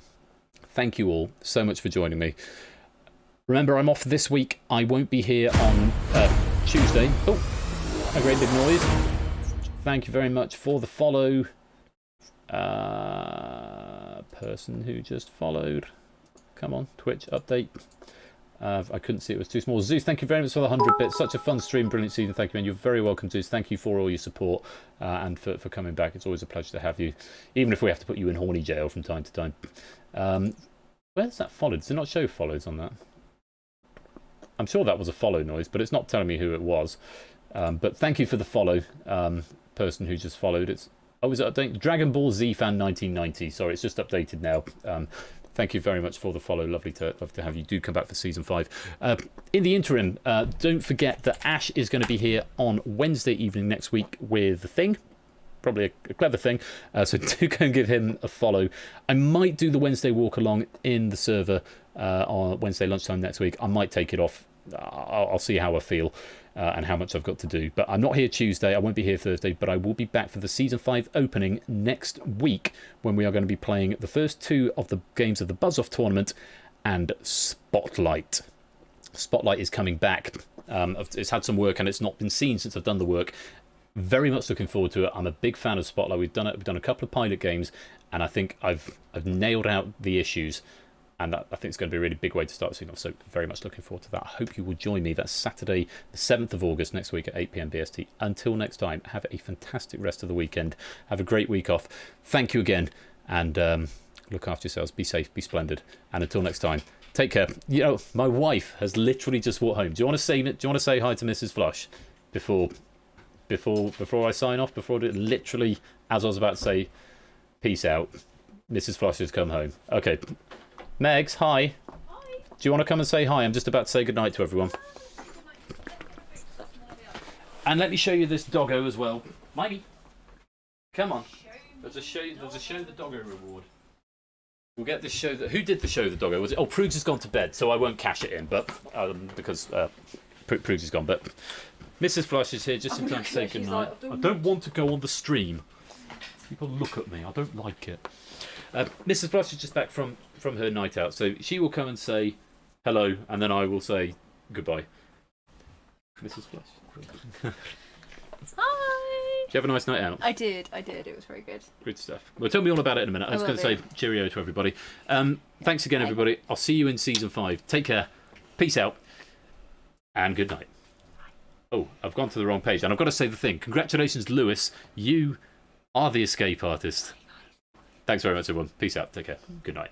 B: Thank you all so much for joining me. Remember, I'm off this week. I won't be here on Tuesday. Oh, a great big noise. Thank you very much for the follow. Person who just followed. Come on, Twitch update. I couldn't see, it was too small. Zeus, thank you very much for the 100 bits. Such a fun stream, brilliant season. Thank you, man. You're very welcome, Zeus. Thank you for all your support and for coming back. It's always a pleasure to have you, even if we have to put you in horny jail from time to time. Where's that followed? Does it not show follows on that? I'm sure that was a follow noise, but it's not telling me who it was. But thank you for the follow, person who just followed. Is it updated? Dragon Ball Z Fan 1990. Sorry, it's just updated now. Thank you very much for the follow. Lovely to have you. Do come back for Season 5. In the interim, don't forget that Ash is going to be here on Wednesday evening next week with The Thing. Probably a clever thing. So do go and give him a follow. I might do the Wednesday walk along in the server on Wednesday lunchtime next week. I might take it off. I'll see how I feel and how much I've got to do. But I'm not here Tuesday. I won't be here Thursday. But I will be back for the Season 5 opening next week, when we are going to be playing the first 2 of the games of the Buzz Off tournament and Spotlight. Spotlight is coming back. It's had some work and it's not been seen since I've done the work. Very much looking forward to it. I'm a big fan of Spotlight. We've done a couple of pilot games, and I think I've nailed out the issues. And I think it's going to be a really big way to start the season off. So very much looking forward to that. I hope you will join me. That's Saturday, the 7th of August, next week at 8 PM BST. Until next time, have a fantastic rest of the weekend. Have a great week off. Thank you again. And look after yourselves. Be safe. Be splendid. And until next time, take care. My wife has literally just walked home. Do you want to say hi to Mrs. Flush before I sign off? Literally, as I was about to say, peace out, Mrs. Flush has come home. Okay. Megs, hi. Hi. Do you want to come and say hi? I'm just about to say goodnight to everyone. And let me show you this doggo as well. Mikey, come on. There's a show the doggo reward. We'll get this show. Who did the show? The doggo was it? Oh, Prugs has gone to bed, so I won't cash it in. But because Prugs is gone, but Mrs. Flush is here just in time to say goodnight. I don't want to go on the stream. People look at me. I don't like it. Mrs. Flush is just back from her night out, so she will come and say hello, and then I will say goodbye. Mrs. Flush.
A: Hi.
B: Did you have a nice night out?
A: I did. It was very good.
B: Good stuff. Well, tell me all about it in a minute. I was going to say cheerio to everybody. Thanks again, everybody. I'll see you in season 5. Take care. Peace out. And good night. Oh, I've gone to the wrong page. And I've got to say the thing. Congratulations, Lewis. You are the escape artist. Thanks very much, everyone. Peace out. Take care. Good night.